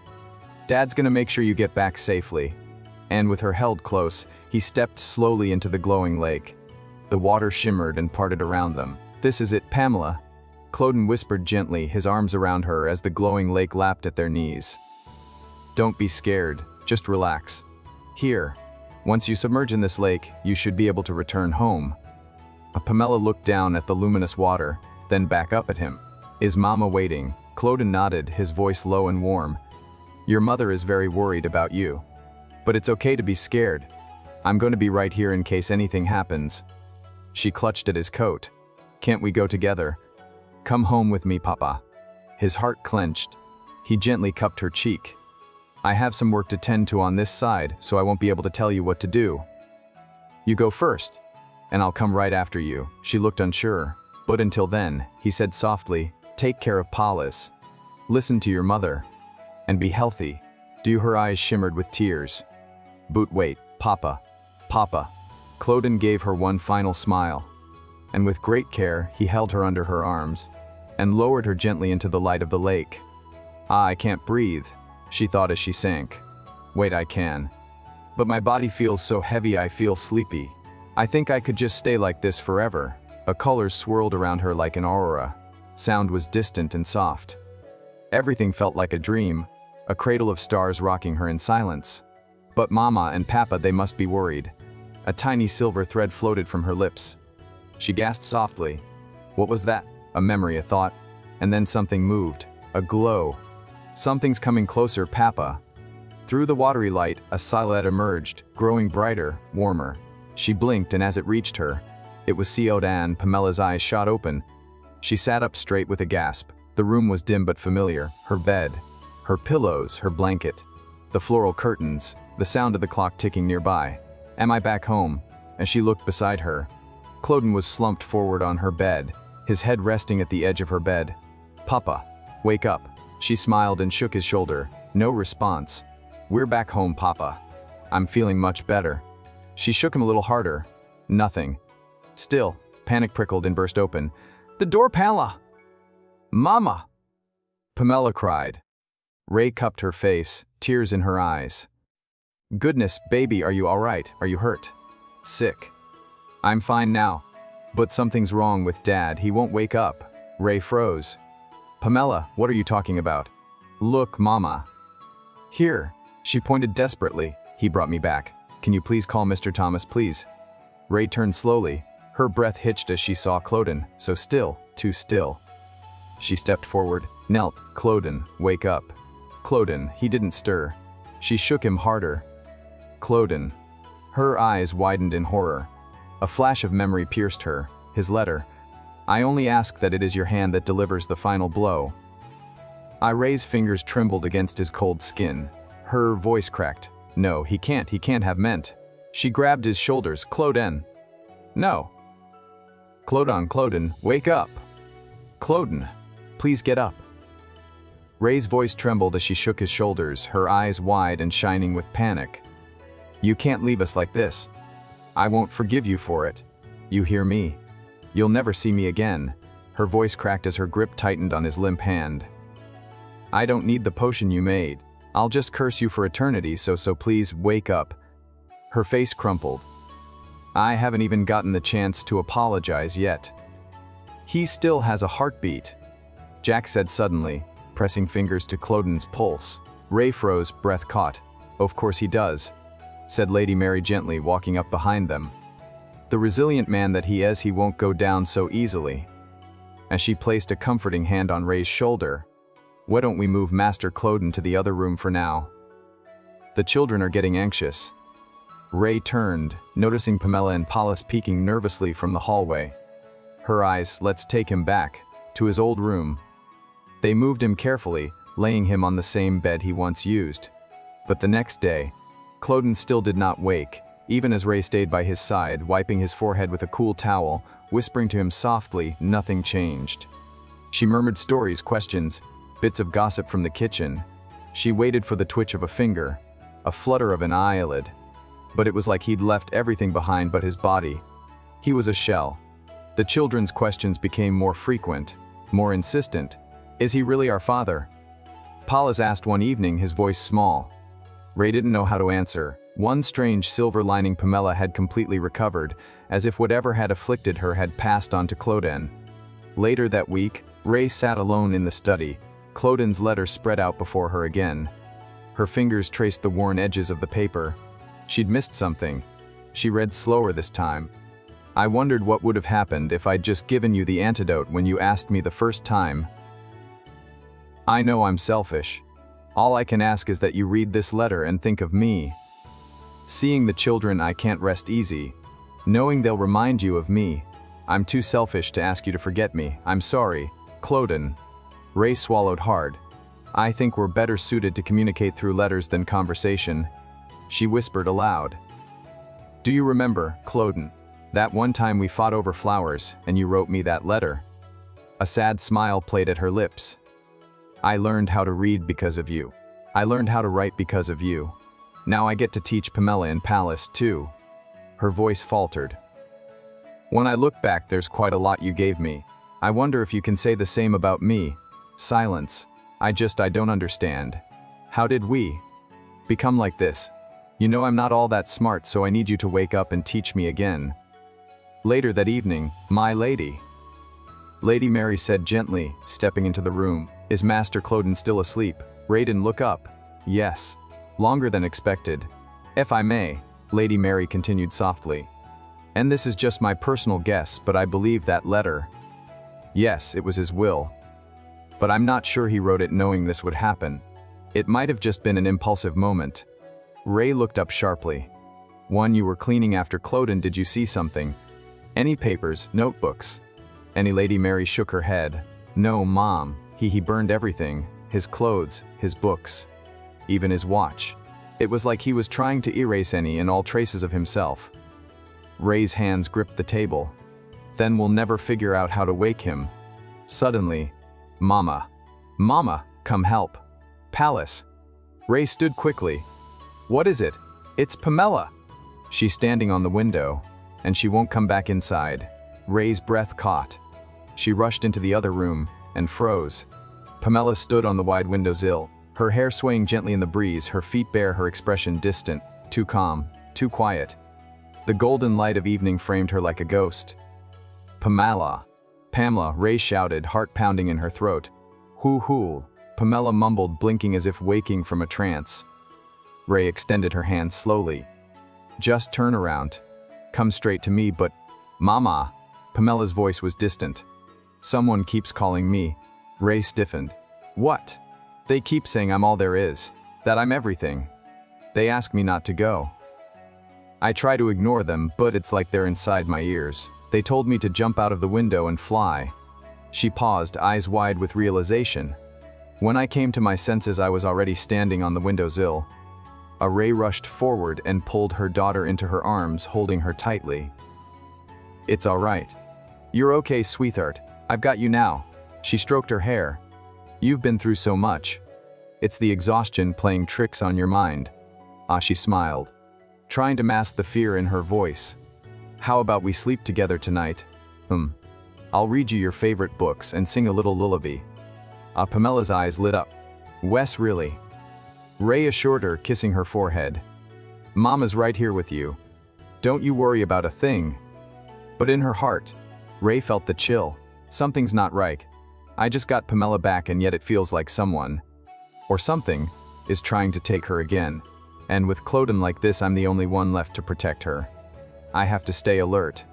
Dad's gonna make sure you get back safely. And with her held close, he stepped slowly into the glowing lake. The water shimmered and parted around them. This is it, Pamela, Clodon whispered gently, his arms around her as the glowing lake lapped at their knees. Don't be scared, just relax. Here, once you submerge in this lake, you should be able to return home. Pamela looked down at the luminous water, then back up at him. Is Mama waiting? Clodon nodded, his voice low and warm. Your mother is very worried about you. But it's okay to be scared. I'm going to be right here in case anything happens. She clutched at his coat. Can't we go together? Come home with me, Papa. His heart clenched. He gently cupped her cheek. I have some work to tend to on this side, so I won't be able to tell you what to do. You go first, and I'll come right after you. She looked unsure. But until then, he said softly, take care of Paulus. Listen to your mother. And be healthy. Her eyes shimmered with tears. But wait, Papa. Papa. Clodon gave her one final smile. And with great care, he held her under her arms and lowered her gently into the light of the lake. I can't breathe, she thought as she sank. Wait, I can. But my body feels so heavy, I feel sleepy. I think I could just stay like this forever. A color swirled around her like an aurora. Sound was distant and soft. Everything felt like a dream, a cradle of stars rocking her in silence. But Mama and Papa, they must be worried. A tiny silver thread floated from her lips. She gasped softly. What was that? A memory, a thought. And then something moved. A glow. Something's coming closer, Papa. Through the watery light, a silhouette emerged, growing brighter, warmer. She blinked, and as it reached her, it was Ciodan. Pamela's eyes shot open. She sat up straight with a gasp. The room was dim but familiar. Her bed, her pillows, her blanket, the floral curtains, the sound of the clock ticking nearby. Am I back home? As she looked beside her, Clodon was slumped forward on her bed, his head resting at the edge of her bed. Papa, wake up. She smiled and shook his shoulder. No response. We're back home, Papa. I'm feeling much better. She shook him a little harder. Nothing. Still, panic prickled and burst open. The door, Pamela! Mama! Pamela cried. Ray cupped her face, tears in her eyes. Goodness, baby, are you all right? Are you hurt? Sick? I'm fine now. But something's wrong with Dad, he won't wake up. Ray froze. Pamela, what are you talking about? Look, Mama. Here. She pointed desperately. He brought me back. Can you please call Mr. Thomas, please? Ray turned slowly. Her breath hitched as she saw Cloden, so still, too still. She stepped forward, knelt. Cloden, wake up. Cloden, he didn't stir. She shook him harder. Cloden. Her eyes widened in horror. A flash of memory pierced her. His letter. I only ask that it is your hand that delivers the final blow. Ray's fingers trembled against his cold skin. Her voice cracked. No, he can't have meant. She grabbed his shoulders. Cloden. No. Cloden, wake up. Cloden, please get up. Ray's voice trembled as she shook his shoulders, her eyes wide and shining with panic. You can't leave us like this. I won't forgive you for it. You hear me? You'll never see me again. Her voice cracked as her grip tightened on his limp hand. I don't need the potion you made. I'll just curse you for eternity, so please wake up. Her face crumpled. I haven't even gotten the chance to apologize yet. He still has a heartbeat, Jack said suddenly, pressing fingers to Cloden's pulse. Ray froze, breath caught. Of course he does, said Lady Mary gently, walking up behind them. The resilient man that he is, he won't go down so easily. As she placed a comforting hand on Ray's shoulder. Why don't we move Master Cloden to the other room for now? The children are getting anxious. Ray turned, noticing Pamela and Paulus peeking nervously from the hallway. Her eyes, let's take him back, to his old room. They moved him carefully, laying him on the same bed he once used. But the next day, Cloden still did not wake, even as Ray stayed by his side, wiping his forehead with a cool towel, whispering to him softly, nothing changed. She murmured stories, questions, bits of gossip from the kitchen. She waited for the twitch of a finger, a flutter of an eyelid. But it was like he'd left everything behind but his body. He was a shell. The children's questions became more frequent, more insistent. Is he really our father? Paulus asked one evening, his voice small. Ray didn't know how to answer. One strange silver lining, Pamela had completely recovered, as if whatever had afflicted her had passed on to Cloden. Later that week, Ray sat alone in the study. Cloden's letter spread out before her again. Her fingers traced the worn edges of the paper. She'd missed something. She read slower this time. I wondered what would have happened if I'd just given you the antidote when you asked me the first time. I know I'm selfish. All I can ask is that you read this letter and think of me. Seeing the children, I can't rest easy, knowing they'll remind you of me. I'm too selfish to ask you to forget me. I'm sorry, Cloden. Ray swallowed hard. I think we're better suited to communicate through letters than conversation. She whispered aloud. Do you remember, Cloden, that one time we fought over flowers and you wrote me that letter? A sad smile played at her lips. I learned how to read because of you. I learned how to write because of you. Now I get to teach Pamela and Paulus too. Her voice faltered. When I look back, there's quite a lot you gave me. I wonder if you can say the same about me. Silence. I don't understand. How did we become like this? You know I'm not all that smart, so I need you to wake up and teach me again. Later that evening, my lady. Lady Mary said gently, stepping into the room. Is Master Cloden still asleep? Raiden, look up. Yes. Longer than expected. If I may, Lady Mary continued softly. And this is just my personal guess, but I believe that letter. Yes, it was his will. But I'm not sure he wrote it knowing this would happen. It might have just been an impulsive moment. Ray looked up sharply. When you were cleaning after Cloden, did you see something? Any papers, notebooks? Any? Lady Mary shook her head. No, Mom. He burned everything. His clothes, his books, even his watch. It was like he was trying to erase any and all traces of himself. Ray's hands gripped the table. Then we'll never figure out how to wake him. Suddenly, Mama, come help. Paulus. Ray stood quickly. What is it? It's Pamela. She's standing on the window, and she won't come back inside. Ray's breath caught. She rushed into the other room and froze. Pamela stood on the wide windowsill, Her hair swaying gently in the breeze, her feet bare, her expression distant, too calm, too quiet. The golden light of evening framed her like a ghost. Pamela, Ray shouted, heart pounding in her throat. Hoo. Pamela mumbled, blinking as if waking from a trance. Ray extended her hand slowly. Just turn around. Come straight to me, but... Mama. Pamela's voice was distant. Someone keeps calling me. Ray stiffened. What? They keep saying I'm all there is, that I'm everything. They ask me not to go. I try to ignore them, but it's like they're inside my ears. They told me to jump out of the window and fly. She paused, eyes wide with realization. When I came to my senses, I was already standing on the windowsill. Ray rushed forward and pulled her daughter into her arms, holding her tightly. It's all right. You're okay, sweetheart. I've got you now. She stroked her hair. You've been through so much. It's the exhaustion playing tricks on your mind. She smiled, trying to mask the fear in her voice. How about we sleep together tonight? I'll read you your favorite books and sing a little lullaby. Pamela's eyes lit up. Wes, really? Ray assured her, kissing her forehead. Mama's right here with you. Don't you worry about a thing. But in her heart, Ray felt the chill. Something's not right. I just got Pamela back, and yet it feels like someone, or something, is trying to take her again. And with Cloden like this, I'm the only one left to protect her. I have to stay alert.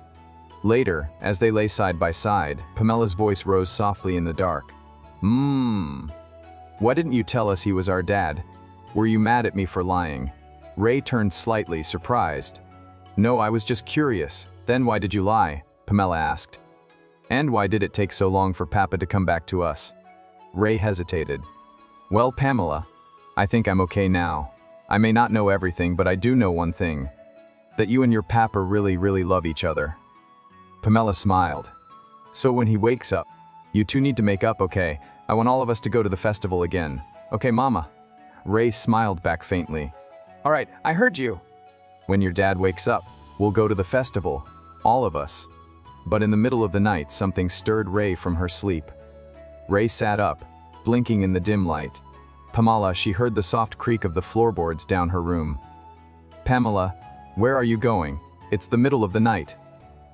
Later, as they lay side by side, Pamela's voice rose softly in the dark. Why didn't you tell us he was our dad? Were you mad at me for lying? Ray turned slightly surprised. No, I was just curious. Then why did you lie? Pamela asked. And why did it take so long for Papa to come back to us? Ray hesitated. Well, Pamela, I think I'm okay now. I may not know everything, but I do know one thing. That you and your Papa really, really love each other. Pamela smiled. So when he wakes up, you two need to make up, okay? I want all of us to go to the festival again. Okay, Mama? Ray smiled back faintly. All right, I heard you. When your dad wakes up, we'll go to the festival. All of us. But in the middle of the night, something stirred Ray from her sleep. Ray sat up, blinking in the dim light. Pamela, she heard the soft creak of the floorboards down her room. Pamela, where are you going? It's the middle of the night.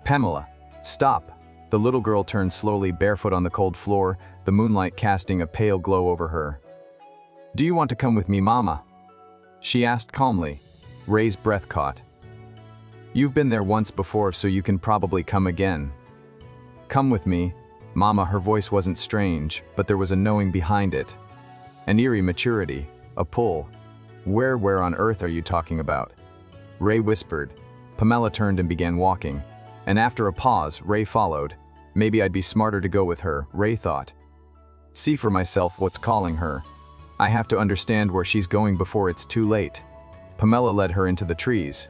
Pamela, stop. The little girl turned slowly, barefoot on the cold floor, the moonlight casting a pale glow over her. Do you want to come with me, Mama? She asked calmly. Ray's breath caught. You've been there once before, so you can probably come again. Come with me, Mama. Her voice wasn't strange, but there was a knowing behind it. An eerie maturity, a pull. Where on earth are you talking about? Ray whispered. Pamela turned and began walking. And after a pause, Ray followed. Maybe I'd be smarter to go with her, Ray thought. See for myself what's calling her. I have to understand where she's going before it's too late. Pamela led her into the trees.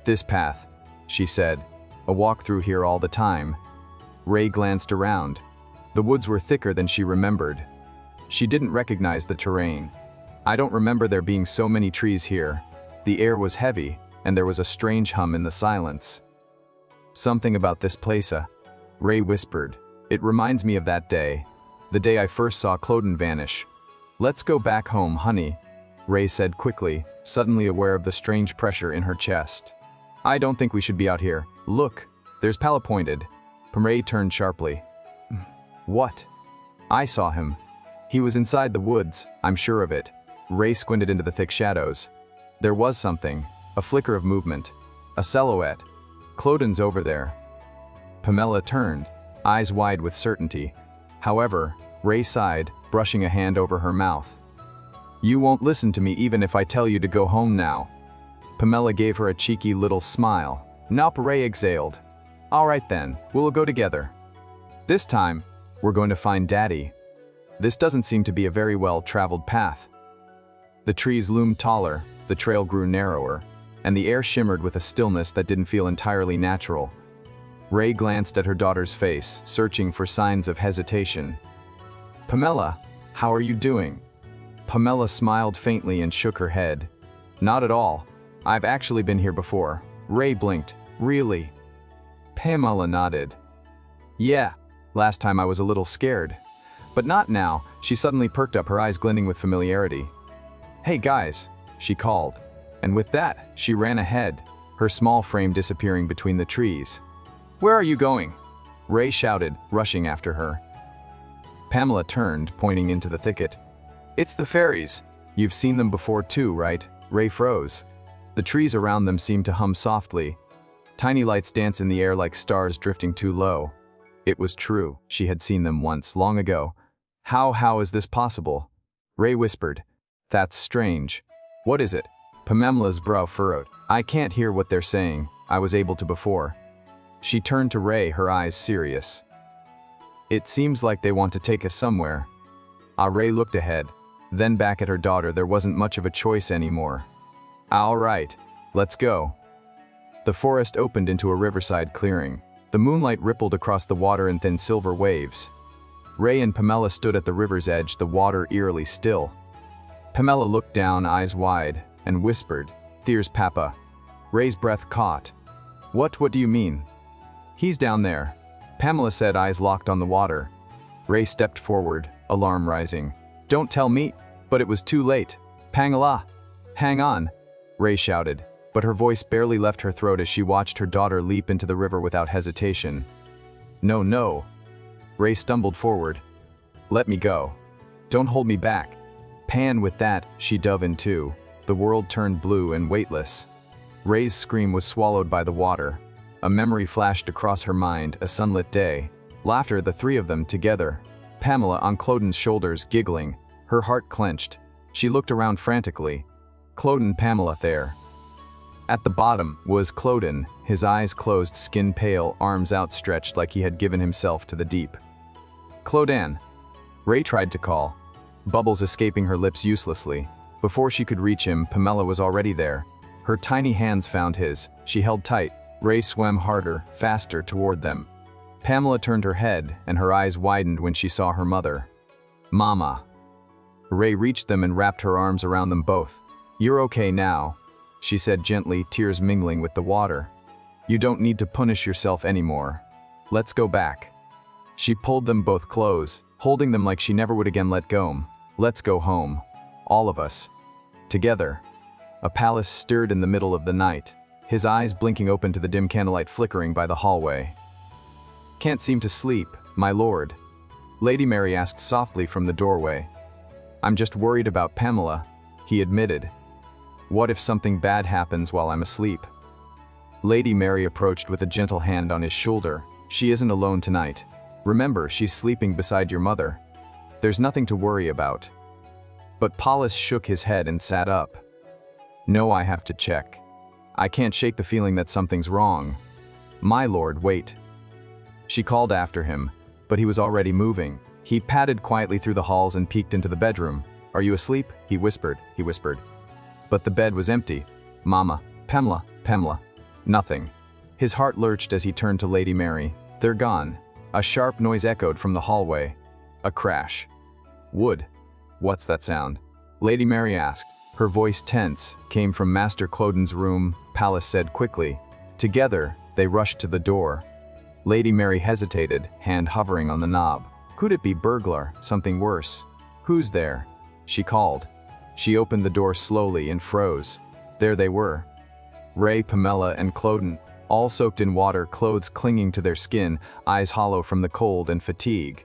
This path, she said. A walk through here all the time. Ray glanced around. The woods were thicker than she remembered. She didn't recognize the terrain. I don't remember there being so many trees here. The air was heavy, and there was a strange hum in the silence. Something about this place, Ray whispered. It reminds me of that day. The day I first saw Cloden vanish. Let's go back home, honey, Ray said quickly, suddenly aware of the strange pressure in her chest. I don't think we should be out here. Look, there's Pala pointed. Ray turned sharply. What? I saw him. He was inside the woods, I'm sure of it. Ray squinted into the thick shadows. There was something, a flicker of movement, a silhouette. Cloden's over there. Pamela turned, eyes wide with certainty. However, Ray sighed, brushing a hand over her mouth. You won't listen to me even if I tell you to go home now. Pamela gave her a cheeky little smile. Nope, Ray exhaled. All right then, we'll go together. This time, we're going to find Daddy. This doesn't seem to be a very well-traveled path. The trees loomed taller, the trail grew narrower, and the air shimmered with a stillness that didn't feel entirely natural. Ray glanced at her daughter's face, searching for signs of hesitation. Pamela, how are you doing? Pamela smiled faintly and shook her head. Not at all. I've actually been here before. Ray blinked. Really? Pamela nodded. Yeah, last time I was a little scared. But not now. She suddenly perked up, her eyes glinting with familiarity. "Hey guys," she called. And with that, she ran ahead, her small frame disappearing between the trees. "Where are you going?" Ray shouted, rushing after her. Pamela turned, pointing into the thicket. "It's the fairies. You've seen them before too, right?" Ray froze. The trees around them seemed to hum softly. Tiny lights dance in the air like stars drifting too low. It was true, she had seen them once, long ago. How is this possible? Ray whispered. "That's strange." "What is it?" Pamela's brow furrowed. "I can't hear what they're saying. I was able to before." She turned to Ray, her eyes serious. "It seems like they want to take us somewhere." Ray looked ahead, then back at her daughter. There wasn't much of a choice anymore. "All right, let's go." The forest opened into a riverside clearing. The moonlight rippled across the water in thin silver waves. Ray and Pamela stood at the river's edge, the water eerily still. Pamela looked down, eyes wide, and whispered, "There's Papa." Ray's breath caught. What do you mean?" "He's down there," Pamela said, eyes locked on the water. Ray stepped forward, alarm rising. "Don't tell me," but it was too late. "Pangala! Hang on," Ray shouted, but her voice barely left her throat as she watched her daughter leap into the river without hesitation. No. Ray stumbled forward. "Let me go. Don't hold me back." Pan with that, she dove in too. The world turned blue and weightless. Ray's scream was swallowed by the water. A memory flashed across her mind, a sunlit day. Laughter, the three of them together. Pamela on Cloden's shoulders, giggling. Her heart clenched. She looked around frantically. Cloden, Pamela there. At the bottom was Cloden, his eyes closed, skin pale, arms outstretched like he had given himself to the deep. "Clodan." Ray tried to call, bubbles escaping her lips uselessly. Before she could reach him, Pamela was already there. Her tiny hands found his. She held tight. Ray swam harder, faster toward them. Pamela turned her head, and her eyes widened when she saw her mother. "Mama." Ray reached them and wrapped her arms around them both. "You're okay now," she said gently, tears mingling with the water. "You don't need to punish yourself anymore. Let's go back." She pulled them both close, holding them like she never would again let go. "Let's go home. All of us. Together." A palace stirred in the middle of the night, his eyes blinking open to the dim candlelight flickering by the hallway. "Can't seem to sleep, my lord," Lady Mary asked softly from the doorway. "I'm just worried about Pamela," he admitted. "What if something bad happens while I'm asleep?" Lady Mary approached with a gentle hand on his shoulder. "She isn't alone tonight. Remember, she's sleeping beside your mother. There's nothing to worry about." But Paulus shook his head and sat up. "No, I have to check. I can't shake the feeling that something's wrong. My lord, wait." She called after him, but he was already moving. He padded quietly through the halls and peeked into the bedroom. "Are you asleep?" he whispered. But the bed was empty. "Mama, Pamela. Nothing." His heart lurched as he turned to Lady Mary. "They're gone." A sharp noise echoed from the hallway. A crash. "Wood. What's that sound?" Lady Mary asked. Her voice tense, came from Master Cloden's room, Pallas said quickly. Together, they rushed to the door. Lady Mary hesitated, hand hovering on the knob. Could it be burglar, something worse? "Who's there?" she called. She opened the door slowly and froze. There they were. Ray, Pamela, and Cloden, all soaked in water, clothes clinging to their skin, eyes hollow from the cold and fatigue.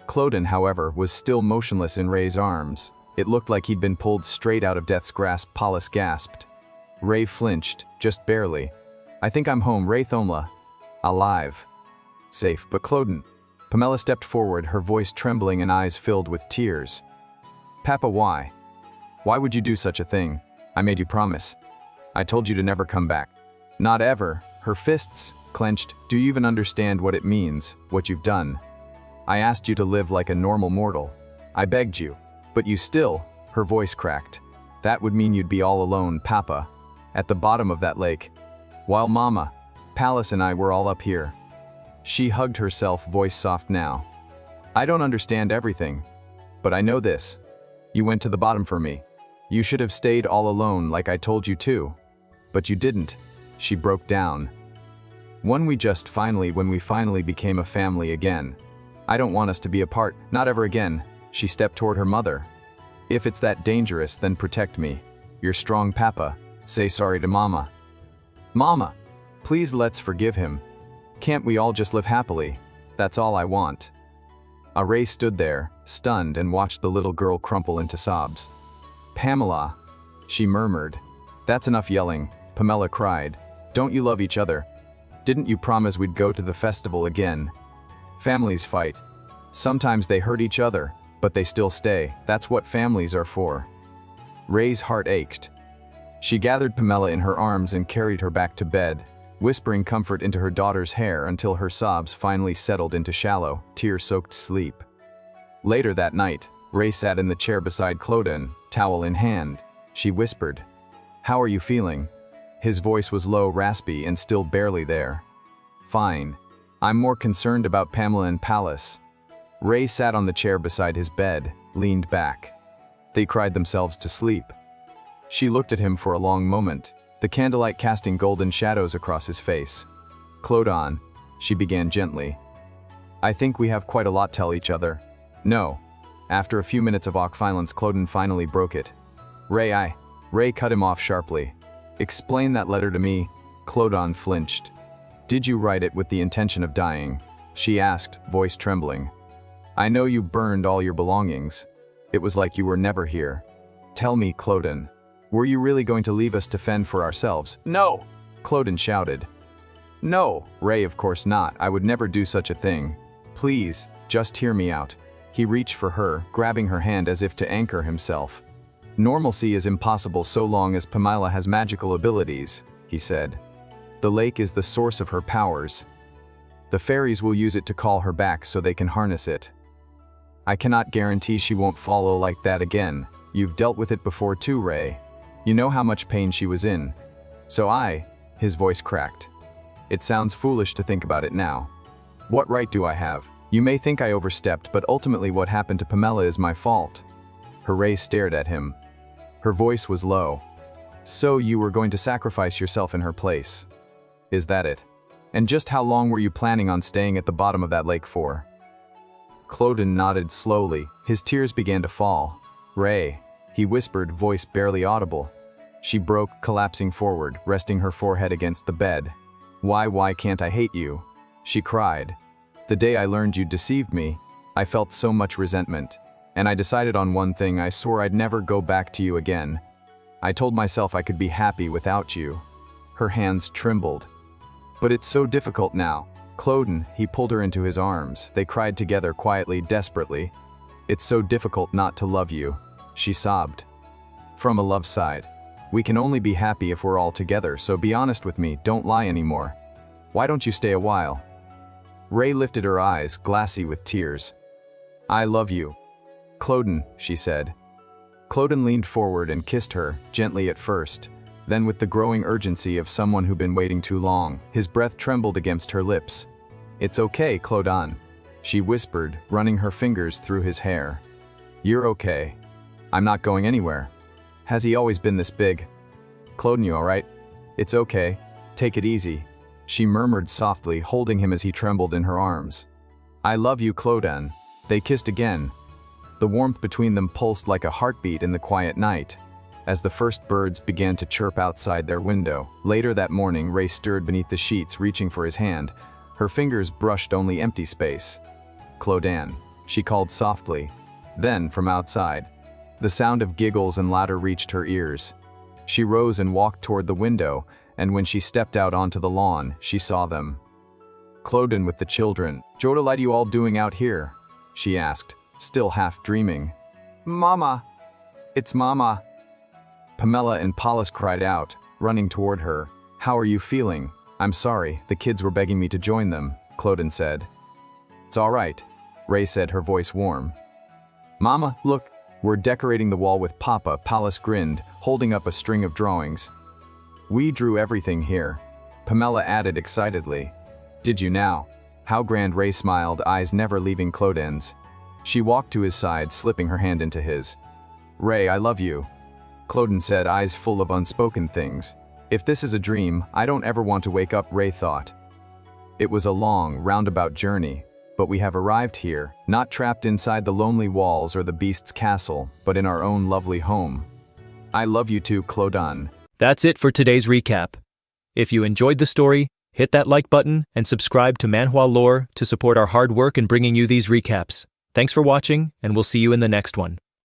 Cloden, however, was still motionless in Ray's arms. It looked like he'd been pulled straight out of death's grasp. Paulus gasped. Ray flinched, just barely. "I think I'm home, Ray Thomla. Alive. Safe, but Cloden." Pamela stepped forward, her voice trembling and eyes filled with tears. "Papa, why? Why would you do such a thing? I made you promise. I told you to never come back." "Not ever." Her fists clenched. "Do you even understand what it means, what you've done? I asked you to live like a normal mortal. I begged you. But you still," her voice cracked. "That would mean you'd be all alone, Papa, at the bottom of that lake. While Mama, Pallas and I were all up here." She hugged herself, voice soft now. "I don't understand everything, but I know this. You went to the bottom for me. You should have stayed all alone like I told you to. But you didn't." She broke down. When we finally became a family again. I don't want us to be apart, not ever again." She stepped toward her mother. If it's that dangerous, then protect me. You're strong, Papa. Say sorry to Mama. Mama, please let's forgive him. Can't we all just live happily? That's all I want. Ray stood there, stunned, and watched the little girl crumple into sobs. Pamela, she murmured. That's enough yelling, Pamela cried. Don't you love each other? Didn't you promise we'd go to the festival again? Families fight. Sometimes they hurt each other, but they still stay. That's what families are for. Ray's heart ached. She gathered Pamela in her arms and carried her back to bed, whispering comfort into her daughter's hair until her sobs finally settled into shallow, tear-soaked sleep. Later that night, Ray sat in the chair beside Cloden, towel in hand. She whispered, "How are you feeling?" His voice was low, raspy, and still barely there. "Fine. I'm more concerned about Pamela and Palace." Ray sat on the chair beside his bed, leaned back. They cried themselves to sleep. She looked at him for a long moment, the candlelight casting golden shadows across his face. "Clodon," she began gently. "I think we have quite a lot to tell each other." "No." After a few minutes of awkward silence, Clodon finally broke it. Ray cut him off sharply. "Explain that letter to me." Clodon flinched. "Did you write it with the intention of dying?" she asked, voice trembling. "I know you burned all your belongings. It was like you were never here. Tell me, Clodon, were you really going to leave us to fend for ourselves?" No! Clodon shouted. "No, Ray, of course not. I would never do such a thing. Please, just hear me out." He reached for her, grabbing her hand as if to anchor himself. "Normalcy is impossible so long as Pamela has magical abilities," he said. "The lake is the source of her powers. The fairies will use it to call her back so they can harness it. I cannot guarantee she won't follow like that again. You've dealt with it before too, Ray. You know how much pain she was in. His voice cracked. "It sounds foolish to think about it now. What right do I have? You may think I overstepped, but ultimately what happened to Pamela is my fault." Ray stared at him. Her voice was low. "So you were going to sacrifice yourself in her place? Is that it? And just how long were you planning on staying at the bottom of that lake for?" Clodon nodded slowly. His tears began to fall. "Ray," he whispered, voice barely audible. She broke, collapsing forward, resting her forehead against the bed. Why can't I hate you?" she cried. "The day I learned you deceived me, I felt so much resentment. And I decided on one thing. I swore I'd never go back to you again. I told myself I could be happy without you." Her hands trembled. "But it's so difficult now." Clodon, he pulled her into his arms. They cried together quietly, desperately. "It's so difficult not to love you," she sobbed. "From a love side. We can only be happy if we're all together, so be honest with me, don't lie anymore. Why don't you stay a while?" Ray lifted her eyes, glassy with tears. "I love you, Clodon," she said. Clodon leaned forward and kissed her, gently at first, then with the growing urgency of someone who'd been waiting too long. His breath trembled against her lips. "It's okay, Clodon," she whispered, running her fingers through his hair. "You're okay. I'm not going anywhere. Has he always been this big? Clodon, you all right? It's okay. Take it easy," she murmured softly, holding him as he trembled in her arms. "I love you, Clodon." They kissed again. The warmth between them pulsed like a heartbeat in the quiet night, as the first birds began to chirp outside their window. Later that morning, Ray stirred beneath the sheets, reaching for his hand. Her fingers brushed only empty space. "Clodon," she called softly. Then, from outside, the sound of giggles and laughter reached her ears. She rose and walked toward the window, and when she stepped out onto the lawn, she saw them. Clodon with the children. "What are you all doing out here?" she asked, still half dreaming. Mama! "It's Mama!" Pamela and Paulus cried out, running toward her. "How are you feeling?" "I'm sorry, the kids were begging me to join them," Clodon said. "It's all right," Ray said, her voice warm. "Mama, look, we're decorating the wall with Papa," Paulus grinned, holding up a string of drawings. "We drew everything here," Pamela added excitedly. "Did you now?" How grand, Ray smiled, eyes never leaving Clodon's. She walked to his side, slipping her hand into his. "Ray, I love you," Clodon said, eyes full of unspoken things. "If this is a dream, I don't ever want to wake up," Ray thought. It was a long, roundabout journey. But we have arrived here, not trapped inside the lonely walls or the beast's castle, but in our own lovely home. I love you too, Clodan. That's it for today's recap. If you enjoyed the story, hit that like button and subscribe to Manhwa Lore to support our hard work in bringing you these recaps. Thanks for watching, and we'll see you in the next one.